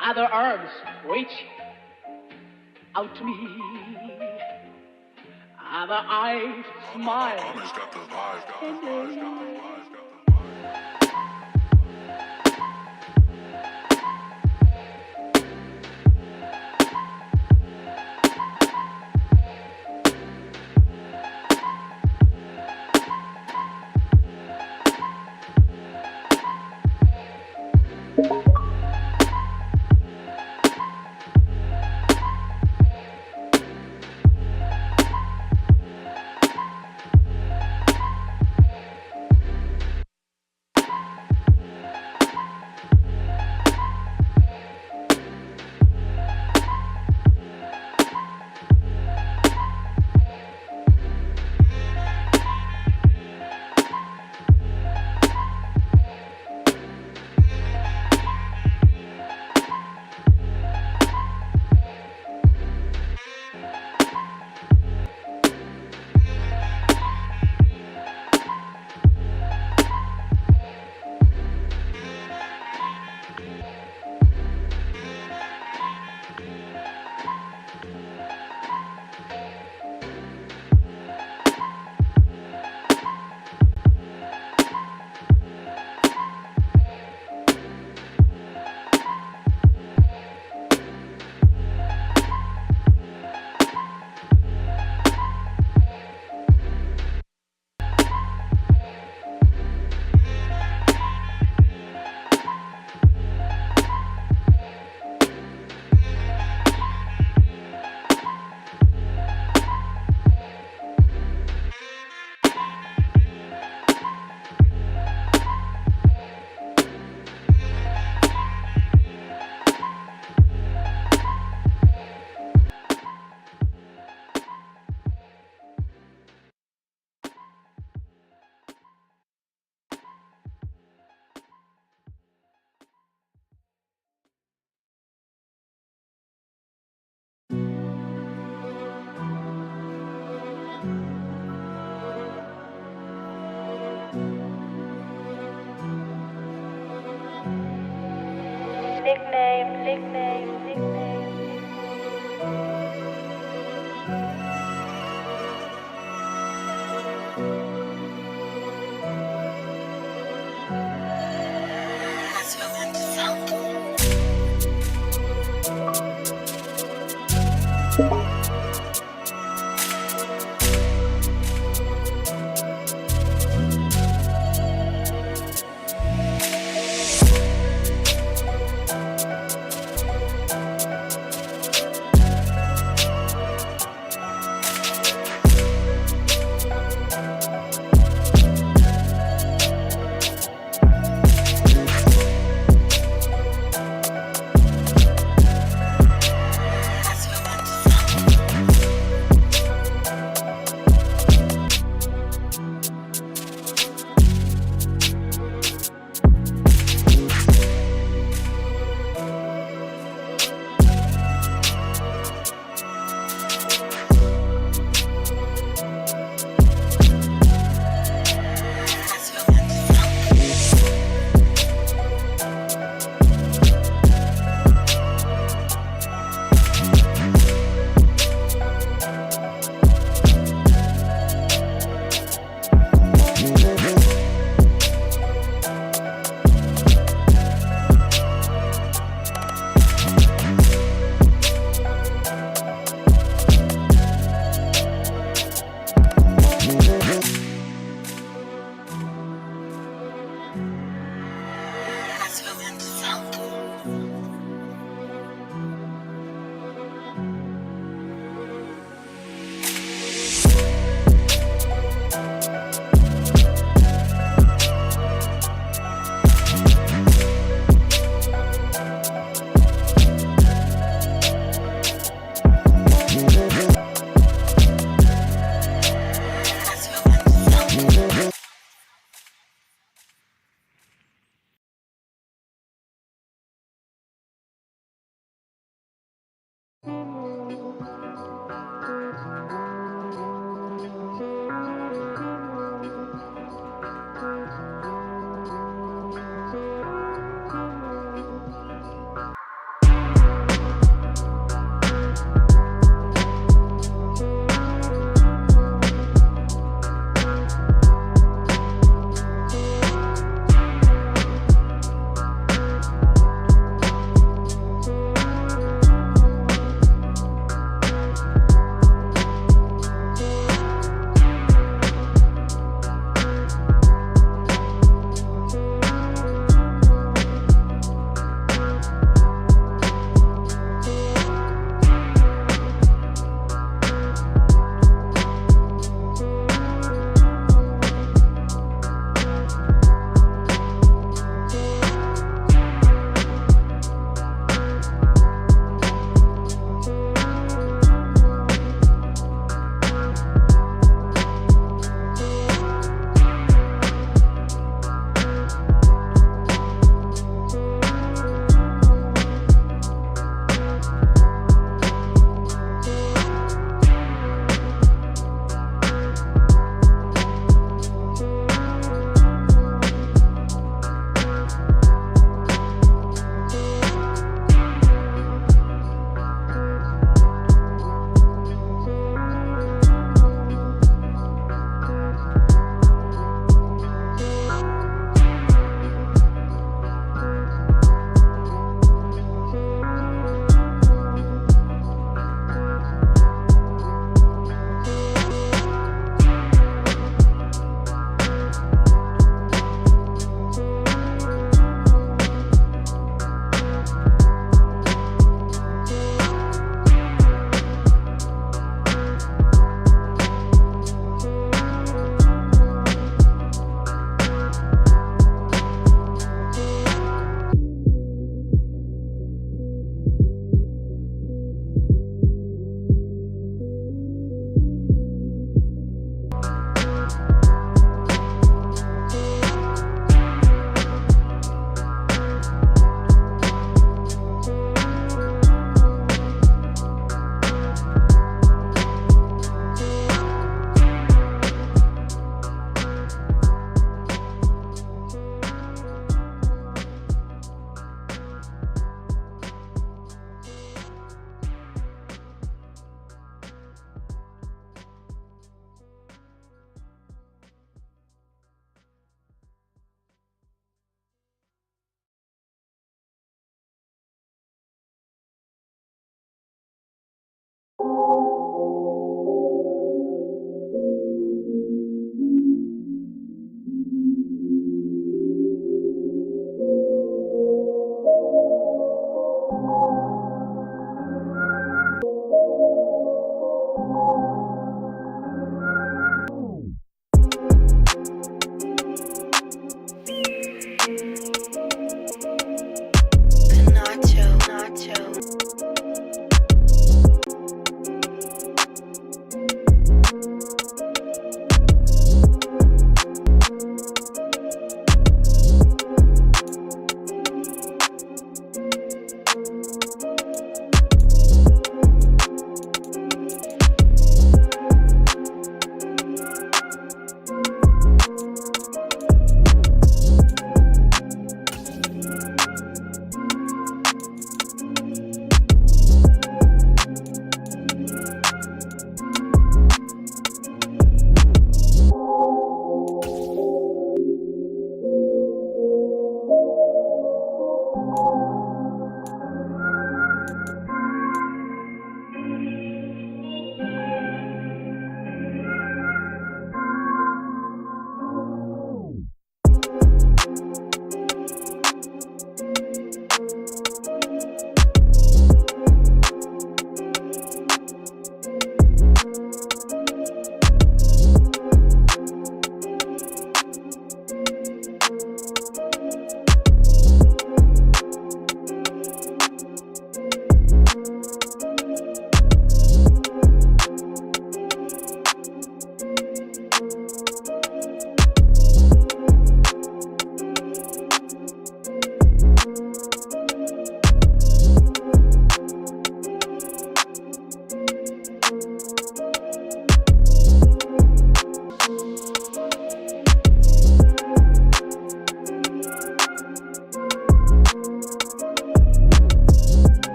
Other arms reach out to me. Other eyes smile.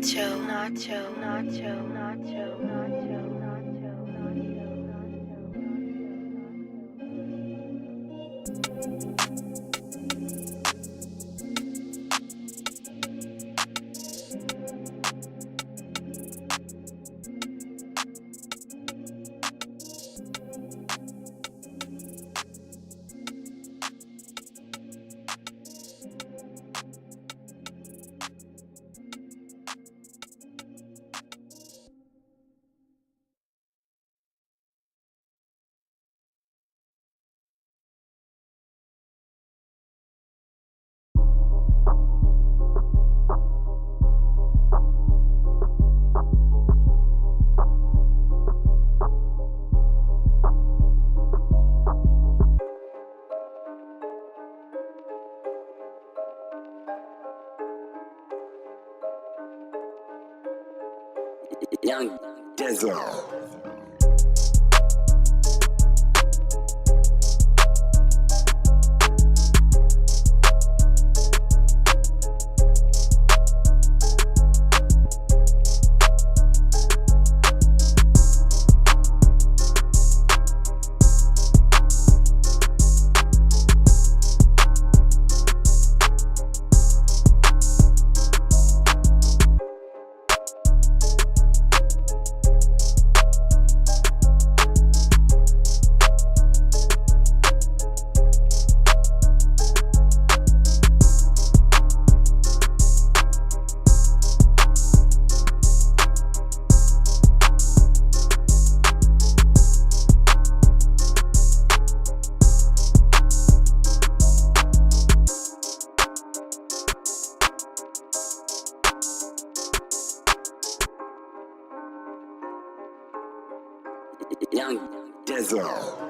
Nacho, nacho, nacho, nacho, nacho. Young Dizzle. Young Dizzle.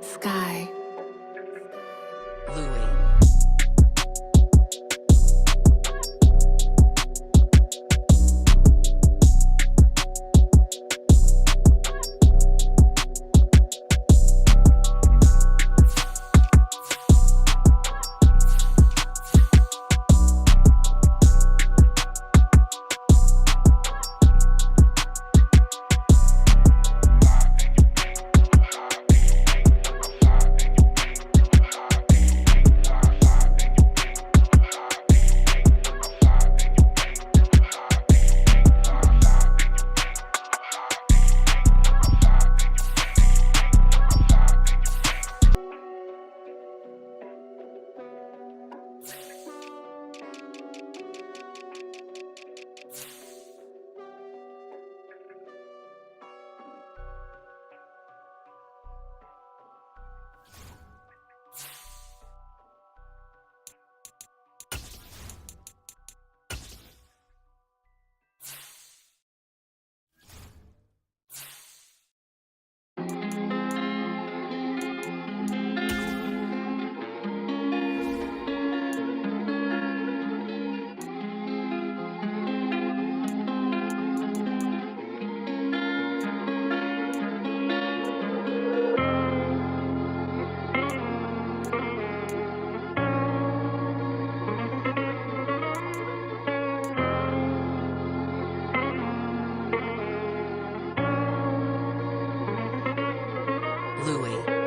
Sky. Louis. Louis.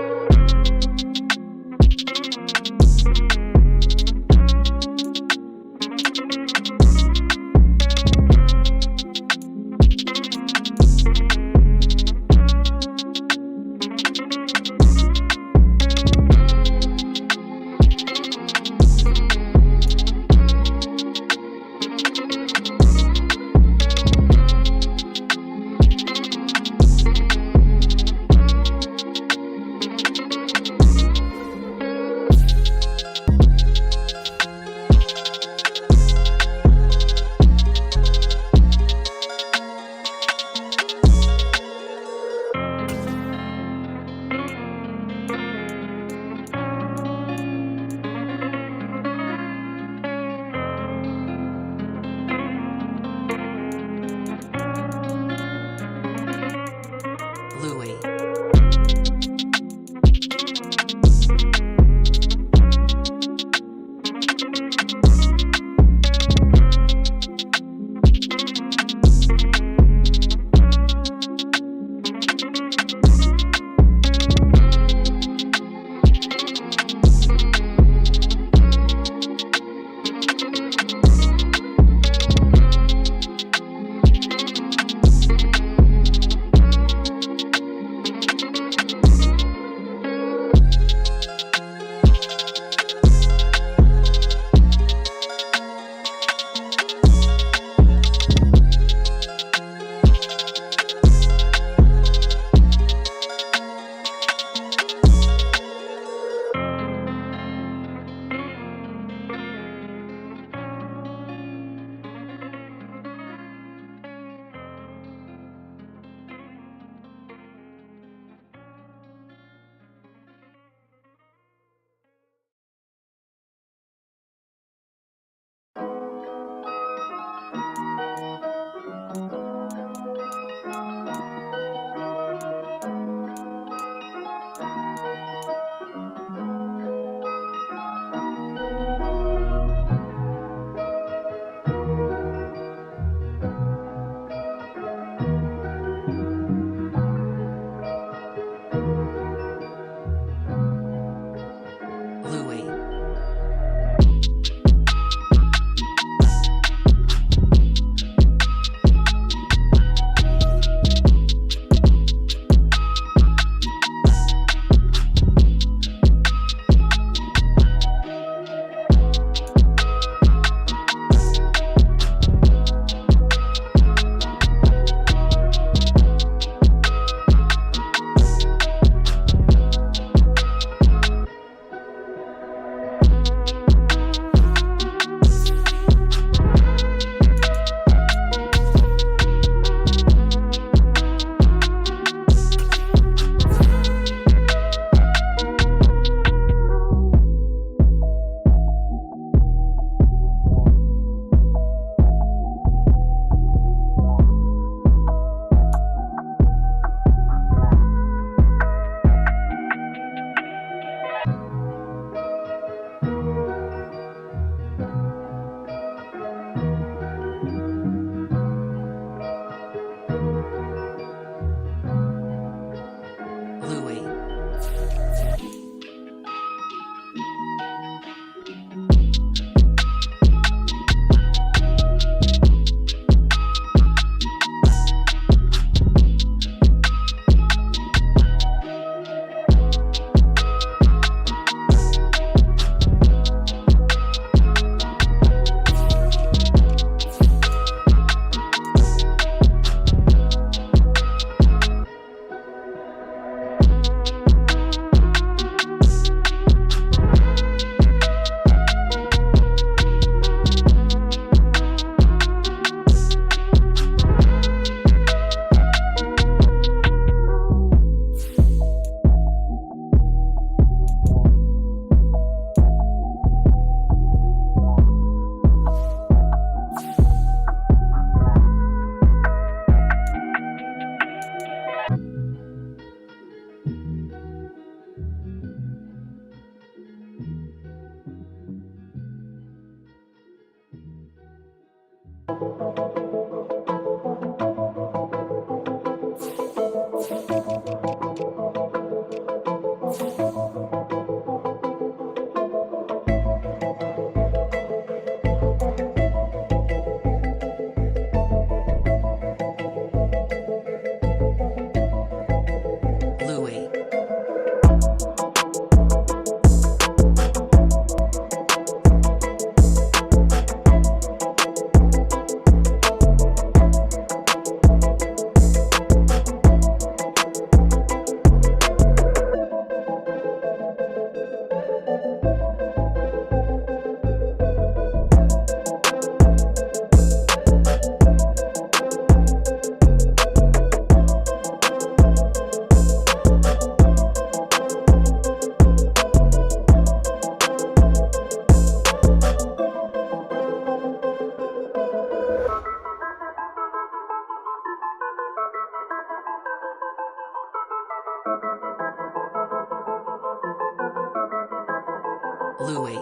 Louis.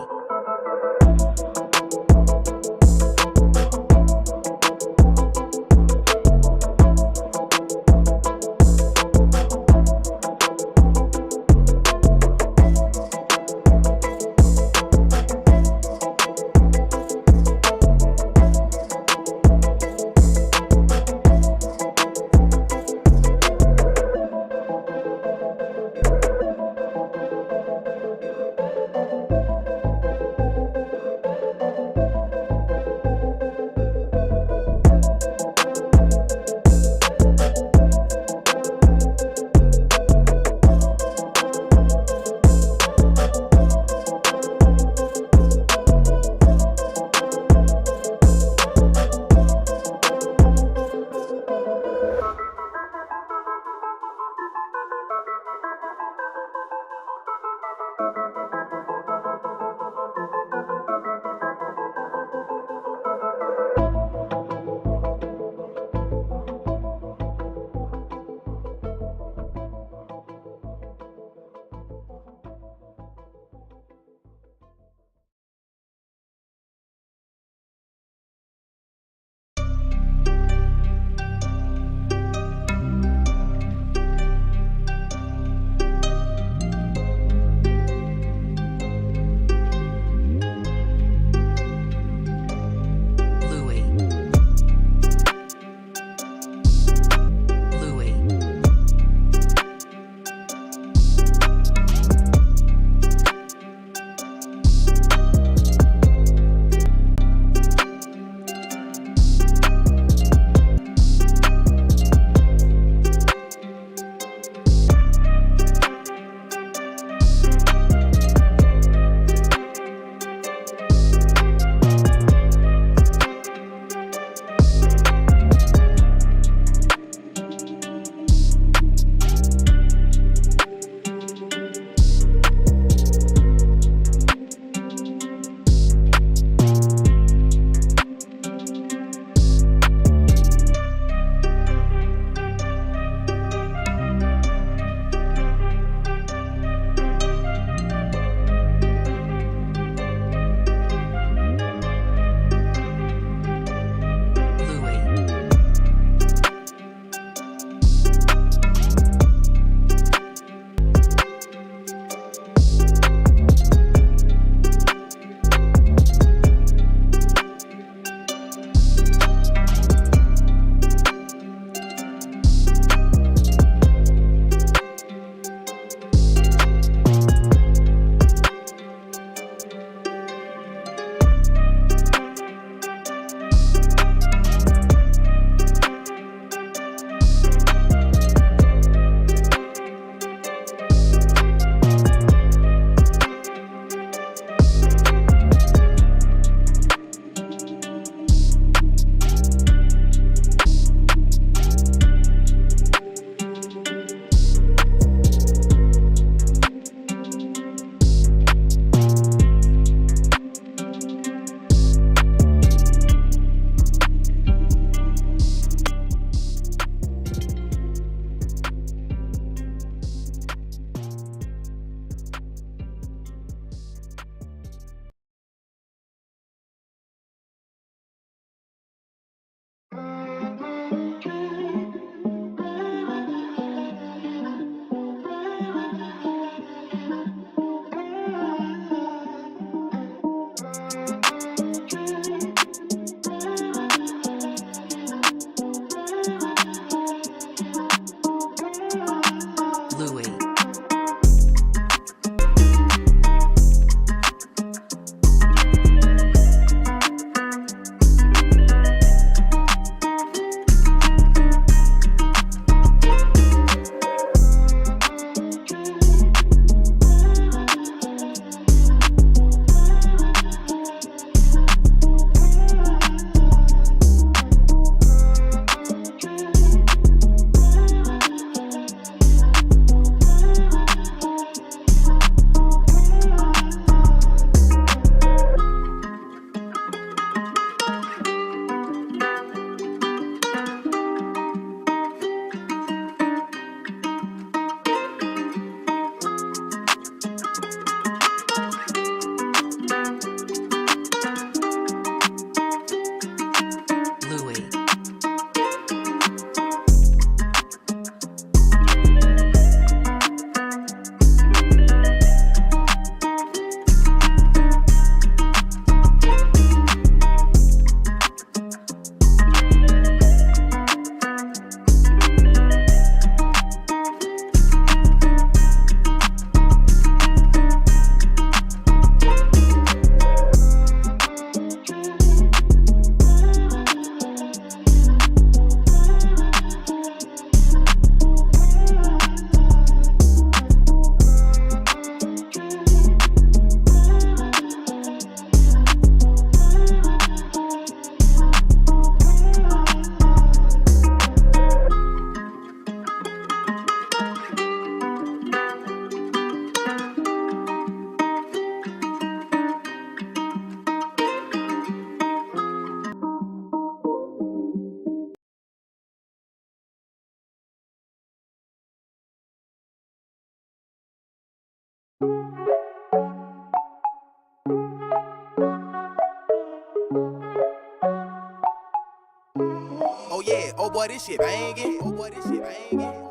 boy, this shit banging. Oh boy, this shit banging.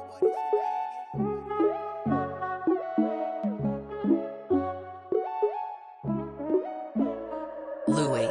Louis.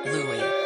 Louis.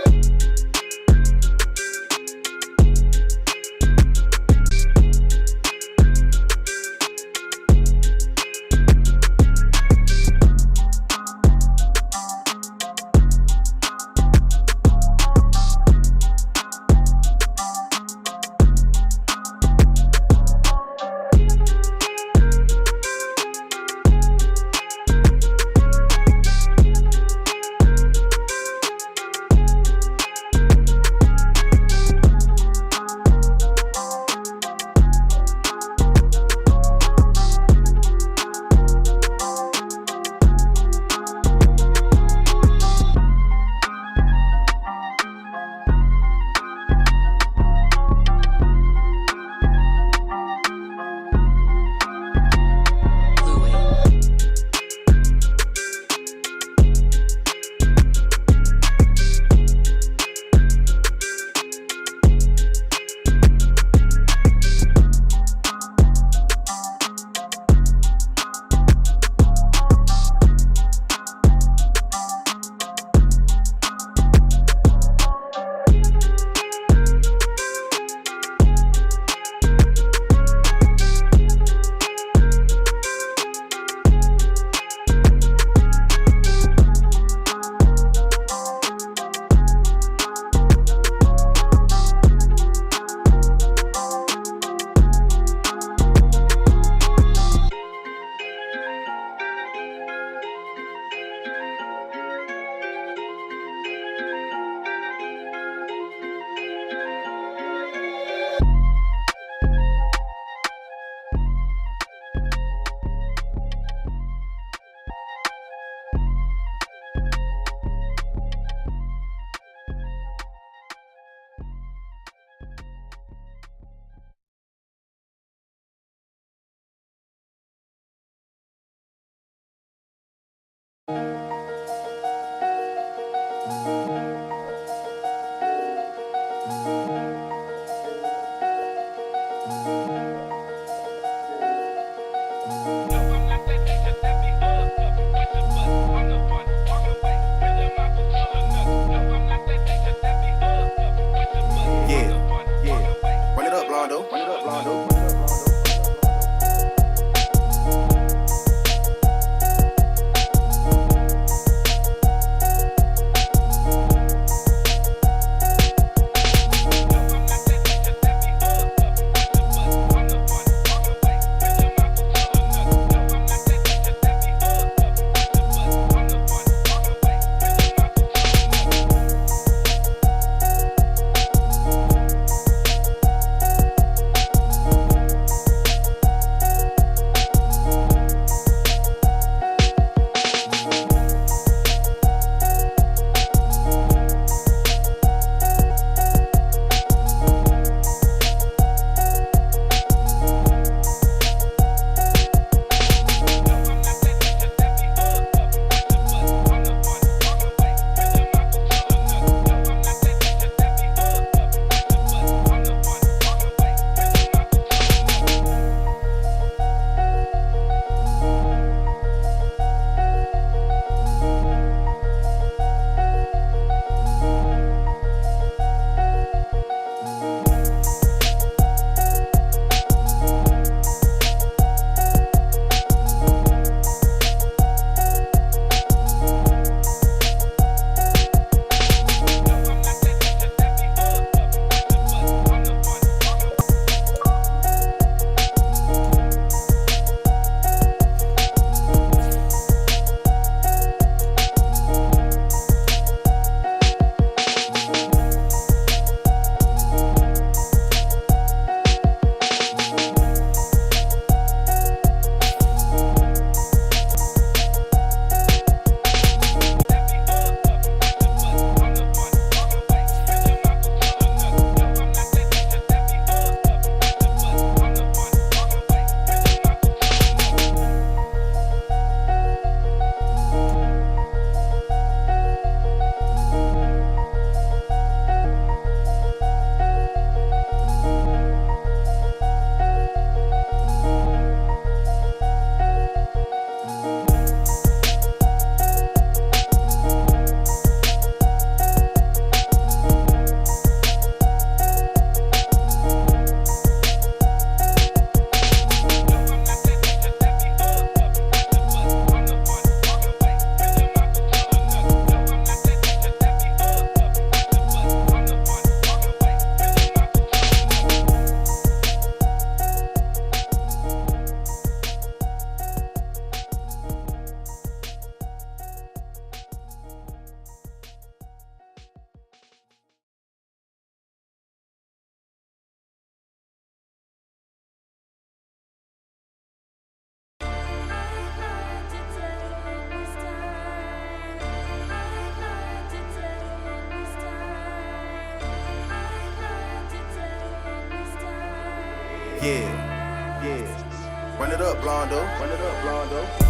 Yeah. Run it up, Blondo. Run it up, Blondo.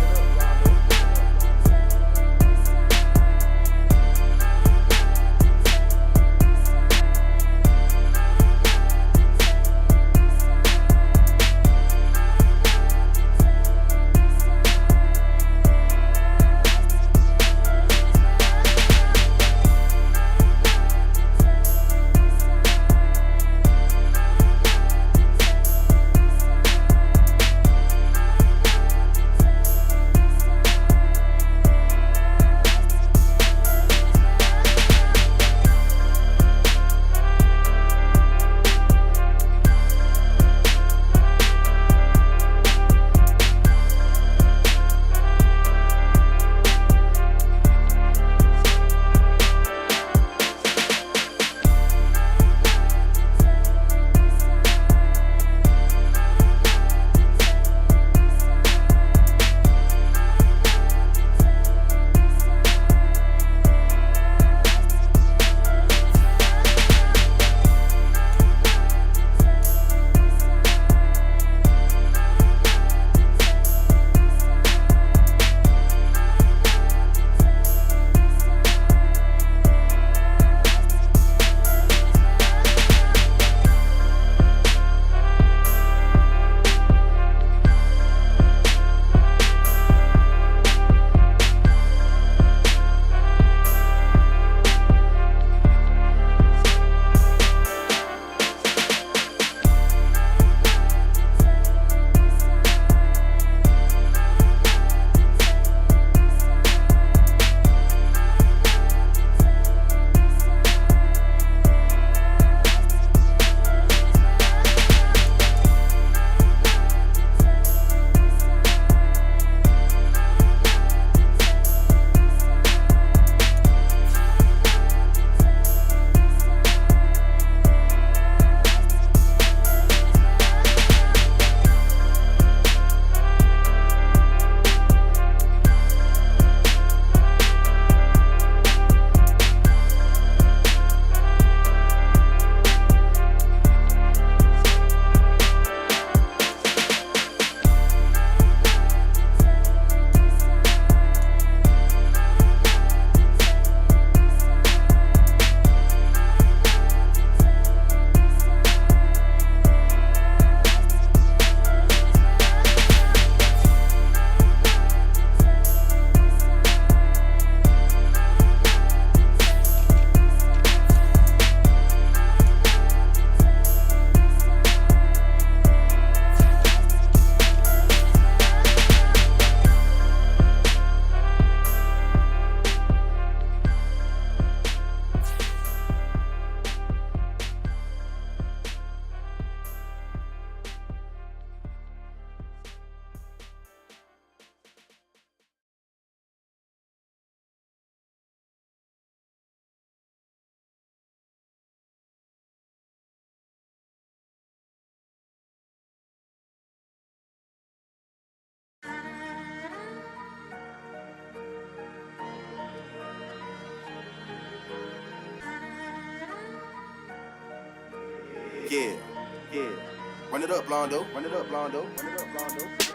Yeah, yeah. Run it up, Blondo. Run it up, Blondo. Run it up, Blondo.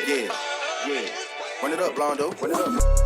Yeah, yeah. Run it up, Blondo. Run it up.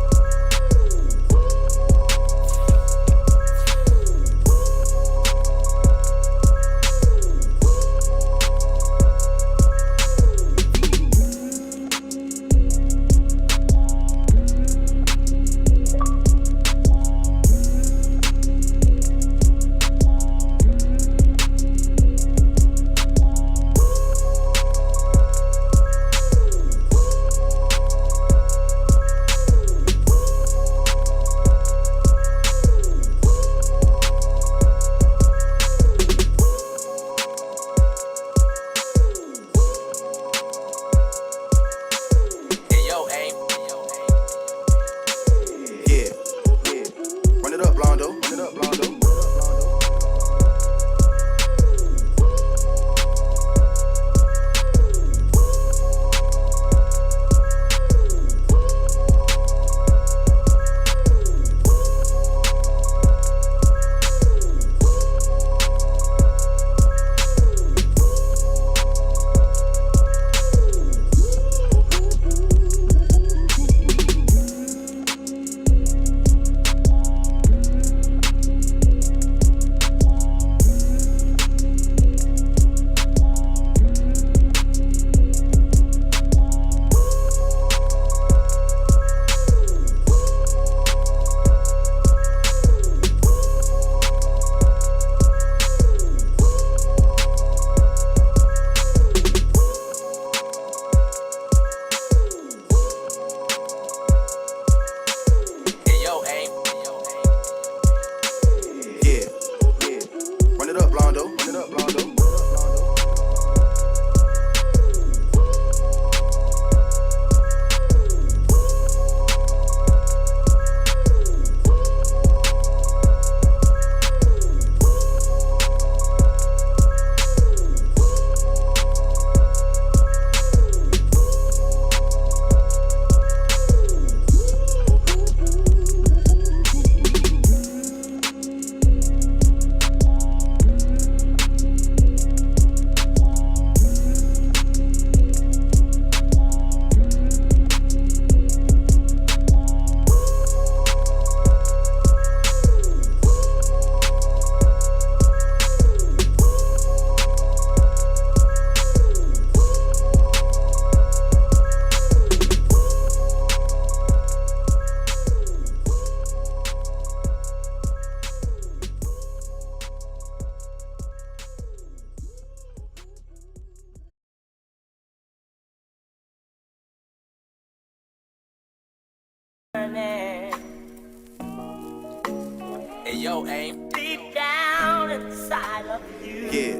Hey, yo, aim. Deep down inside of you. Yeah,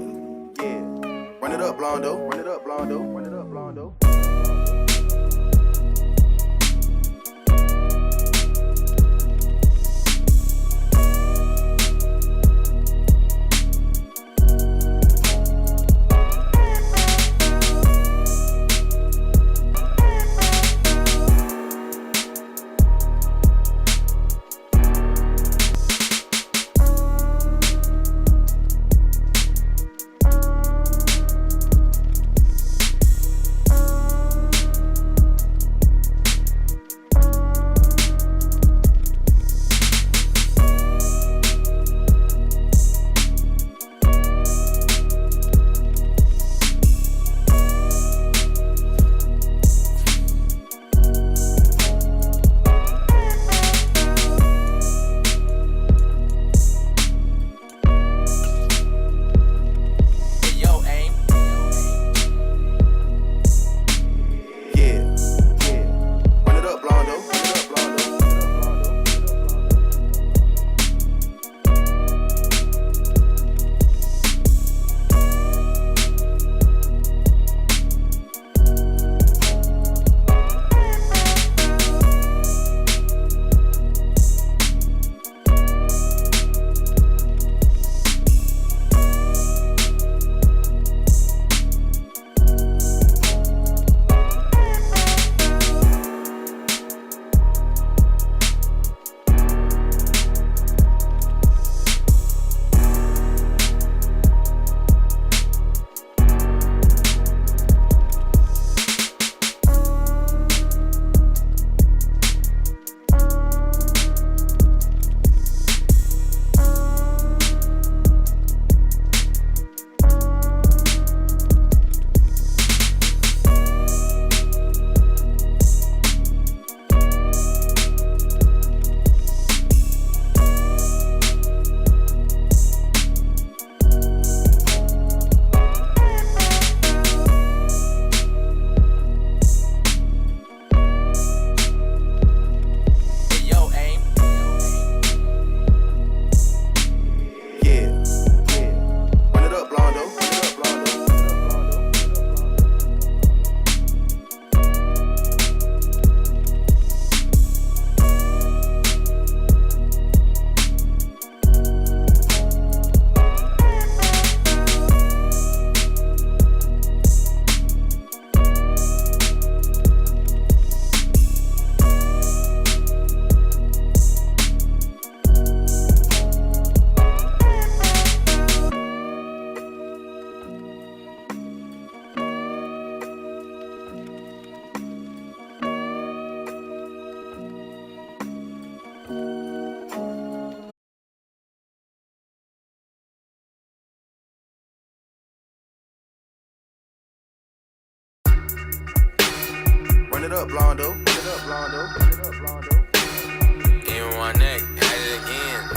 yeah. Run it up, Blondo. Run it up, Blondo. Run it up, Blondo. Run it up, Blondo. Run it up, Blondo. Run it up, Blondo. In one neck, at it again.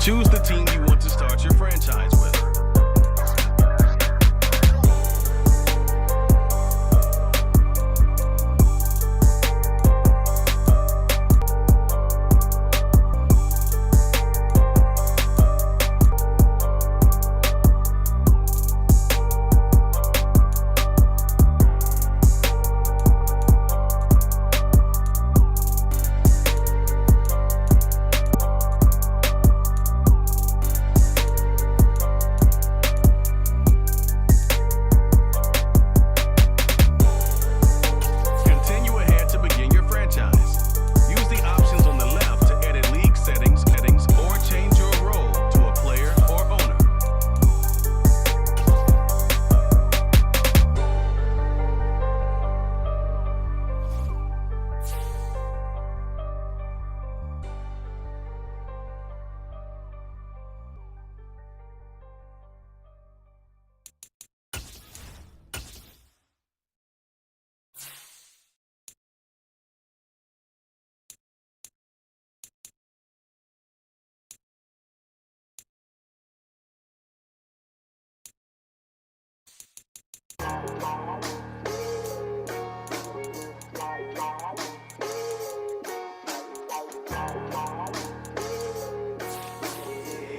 Choose the team you want to start your franchise with.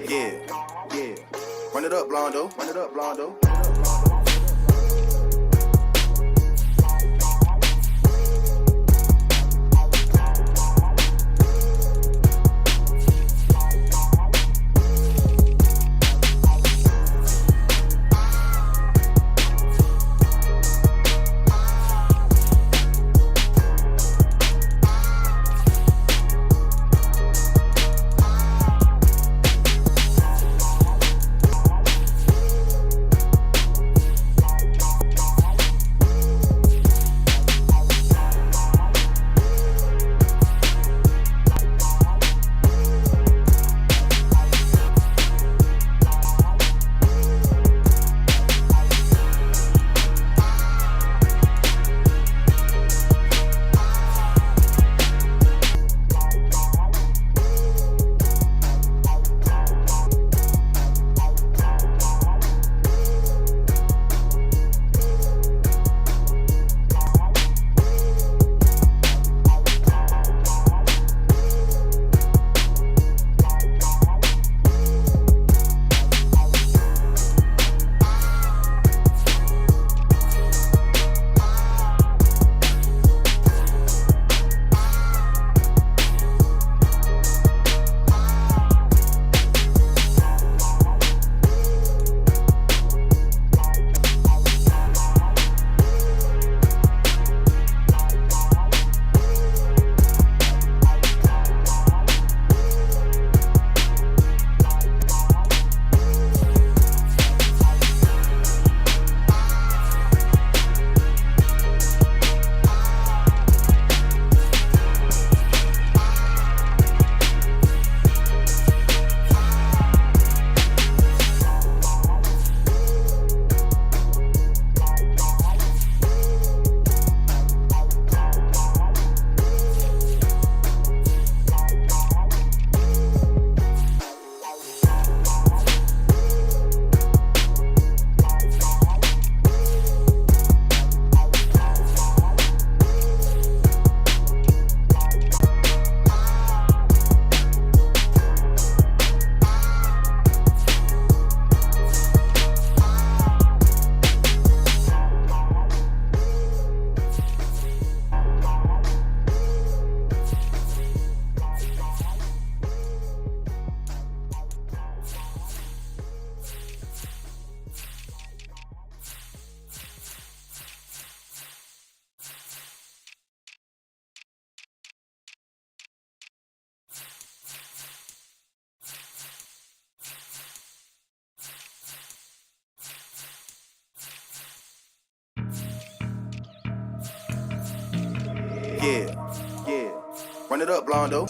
Yeah. Run it up, Blondo. Yeah. Run it up, Blondo.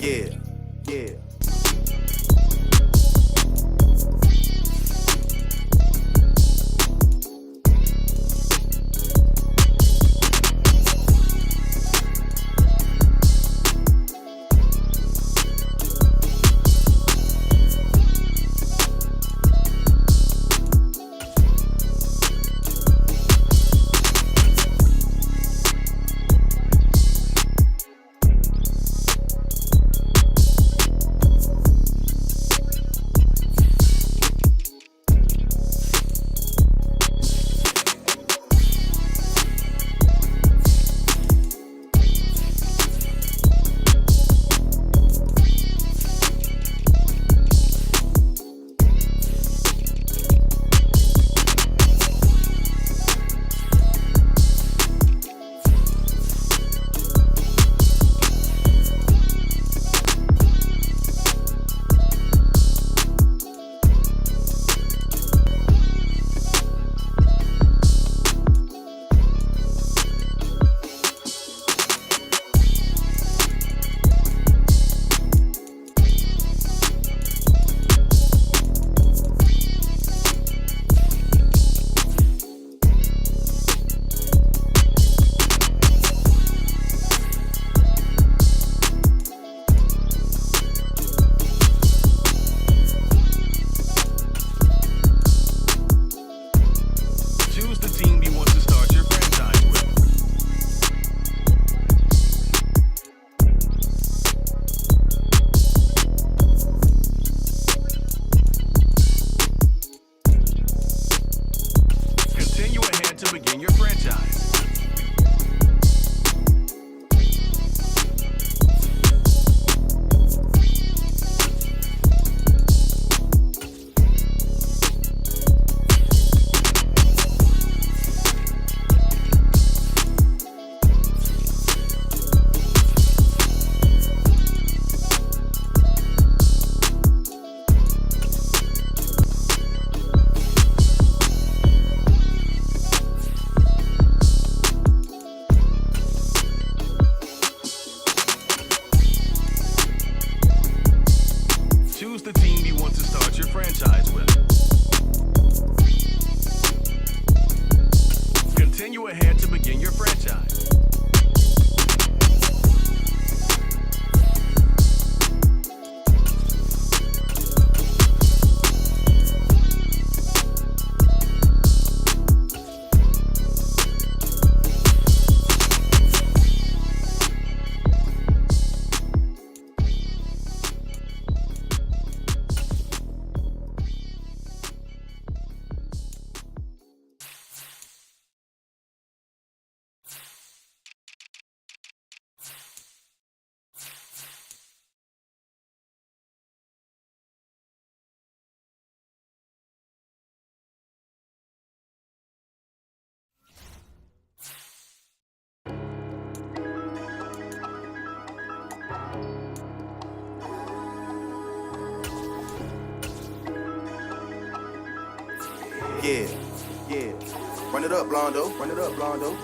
Yeah. franchise with. Continue ahead to begin your franchise. Yeah, yeah. Run it up, Blondo. Run it up, Blondo.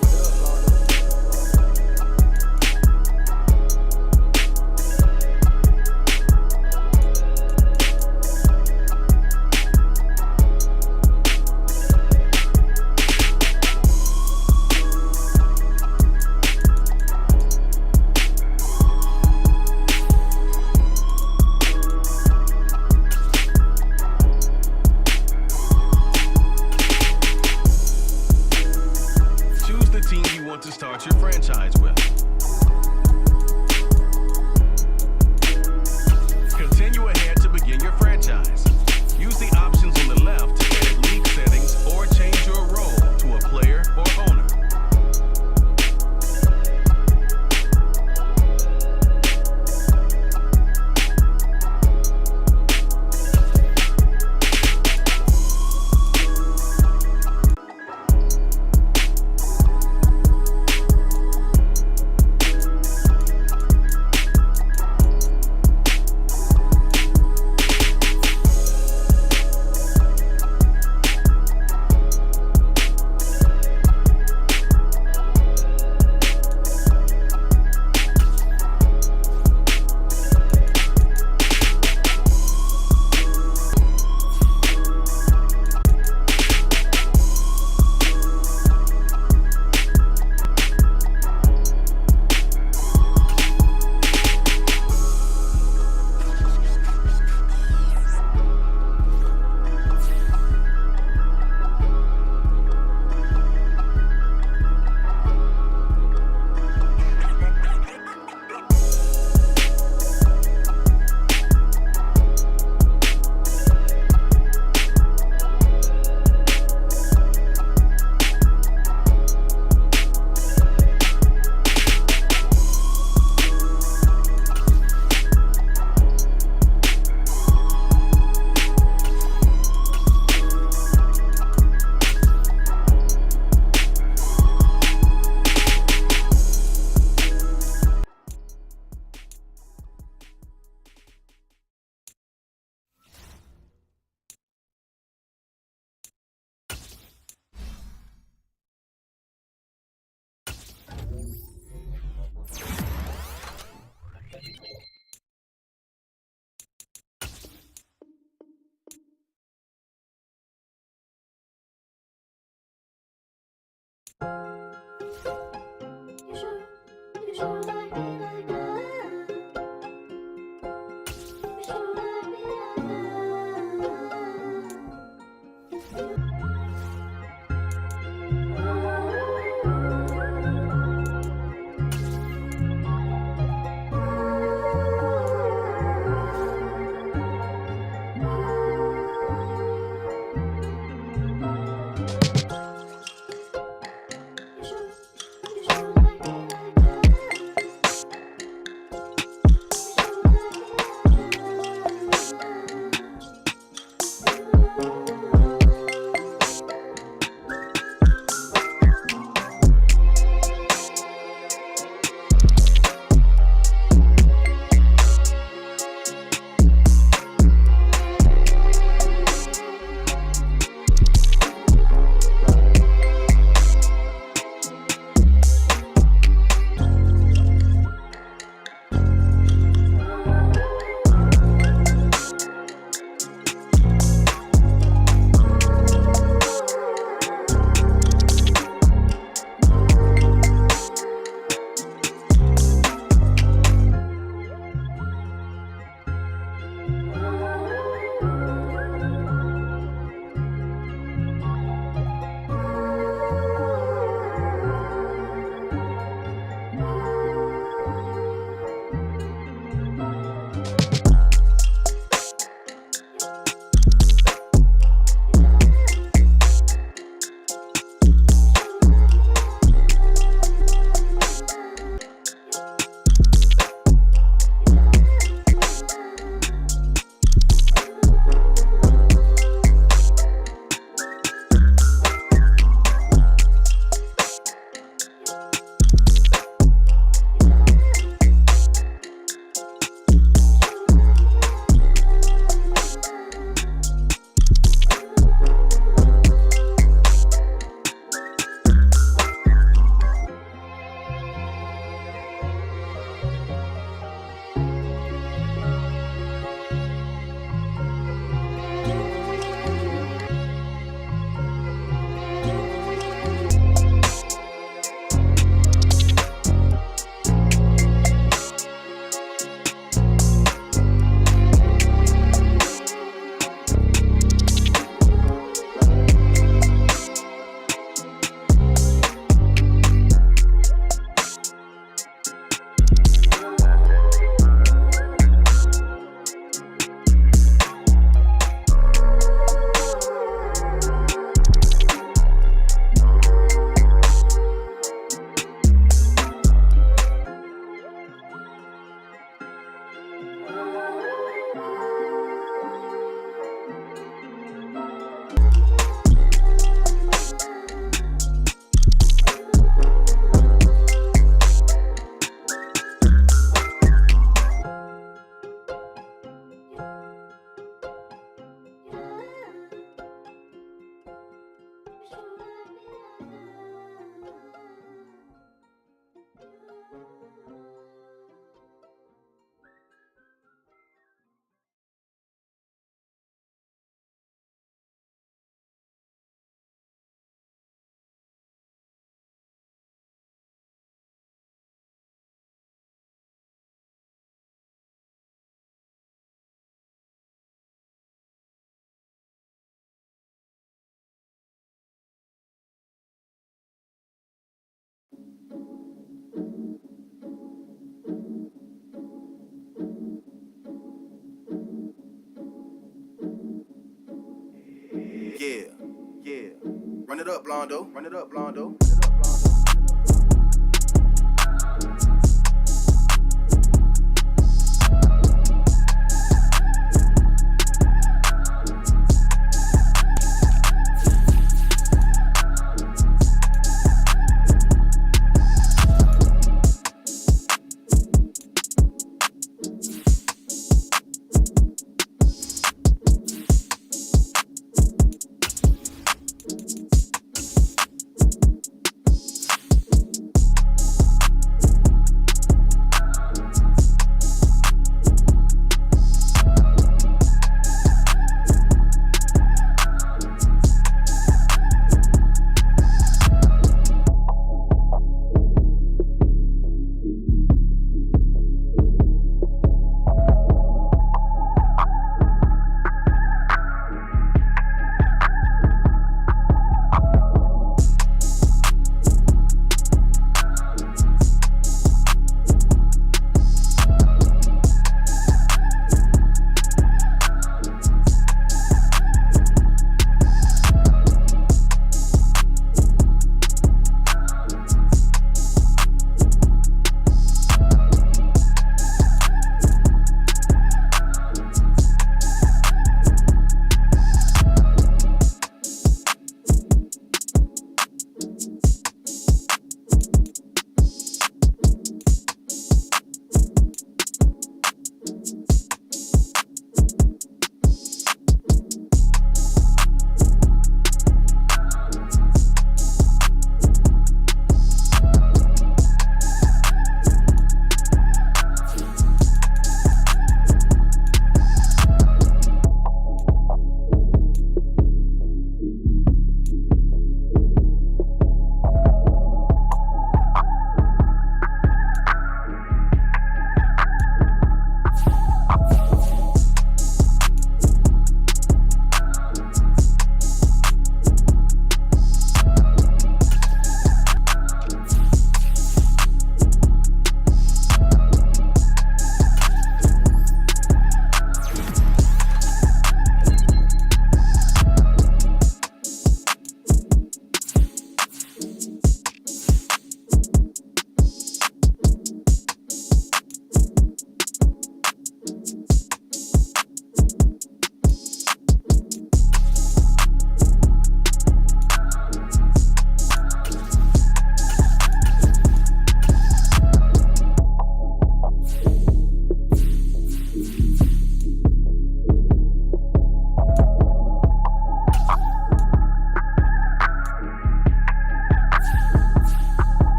up, Blondo. Run it up, Blondo.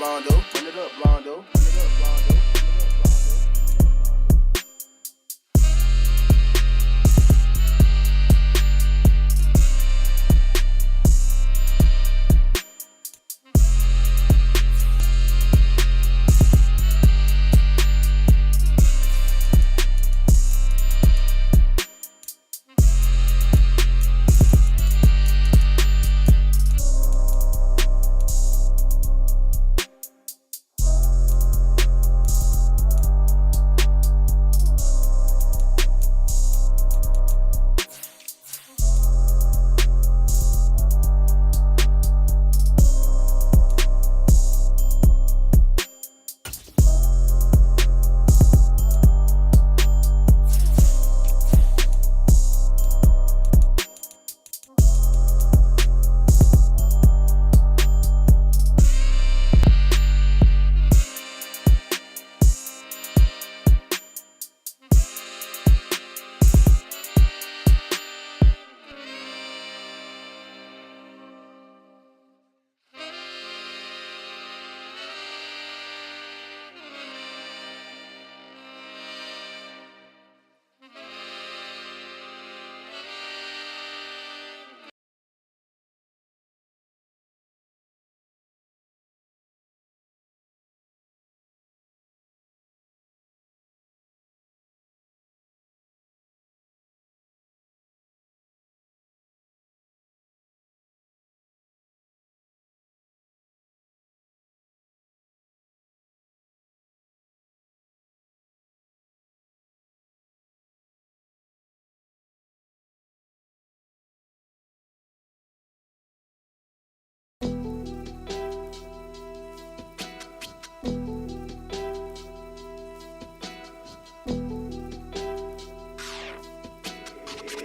Blondo. Run it up, Blondo. Run it up, Blondo.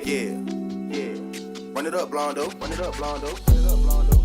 Yeah, yeah. Run it up, Blondo. Run it up, Blondo. Run it up, Blondo.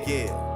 Yeah.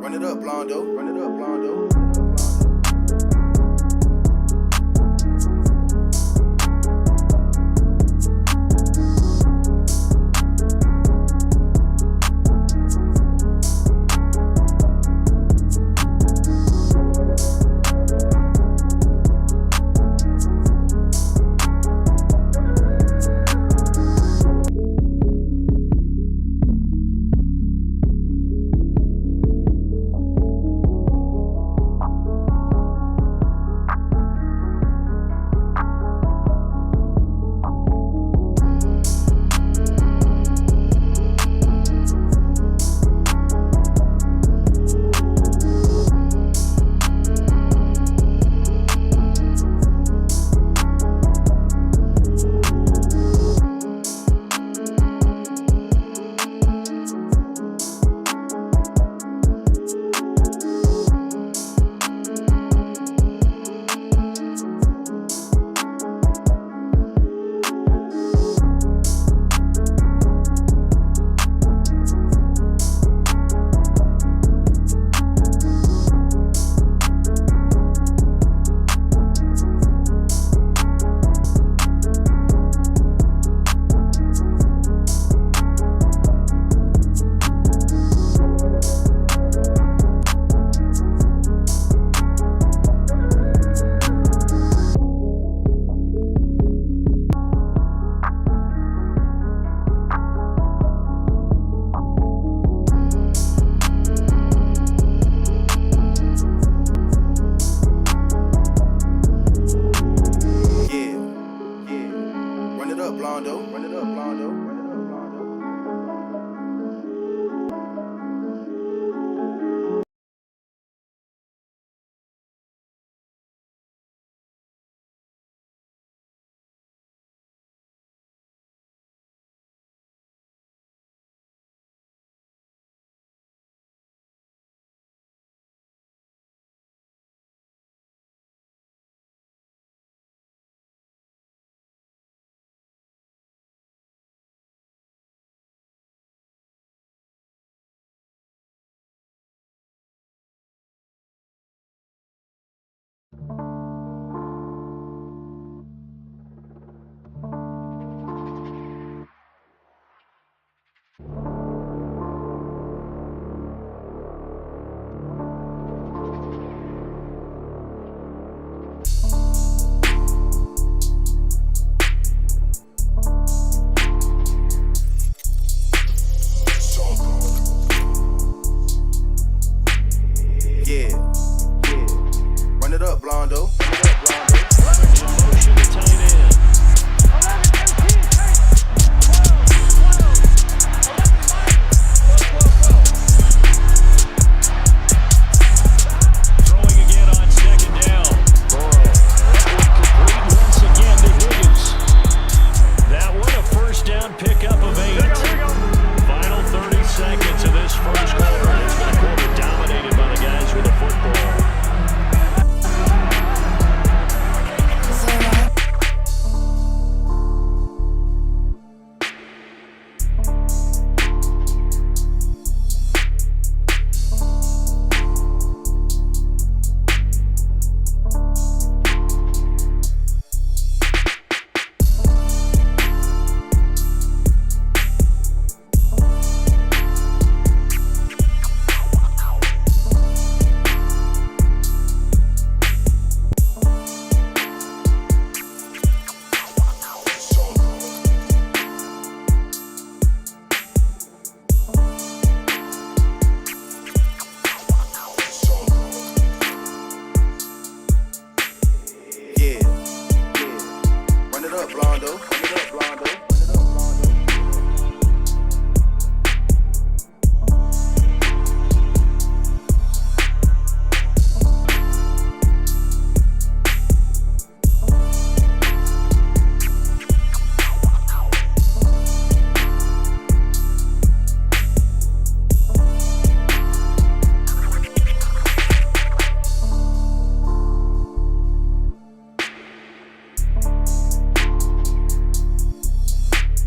Run it up, Blondo. Run it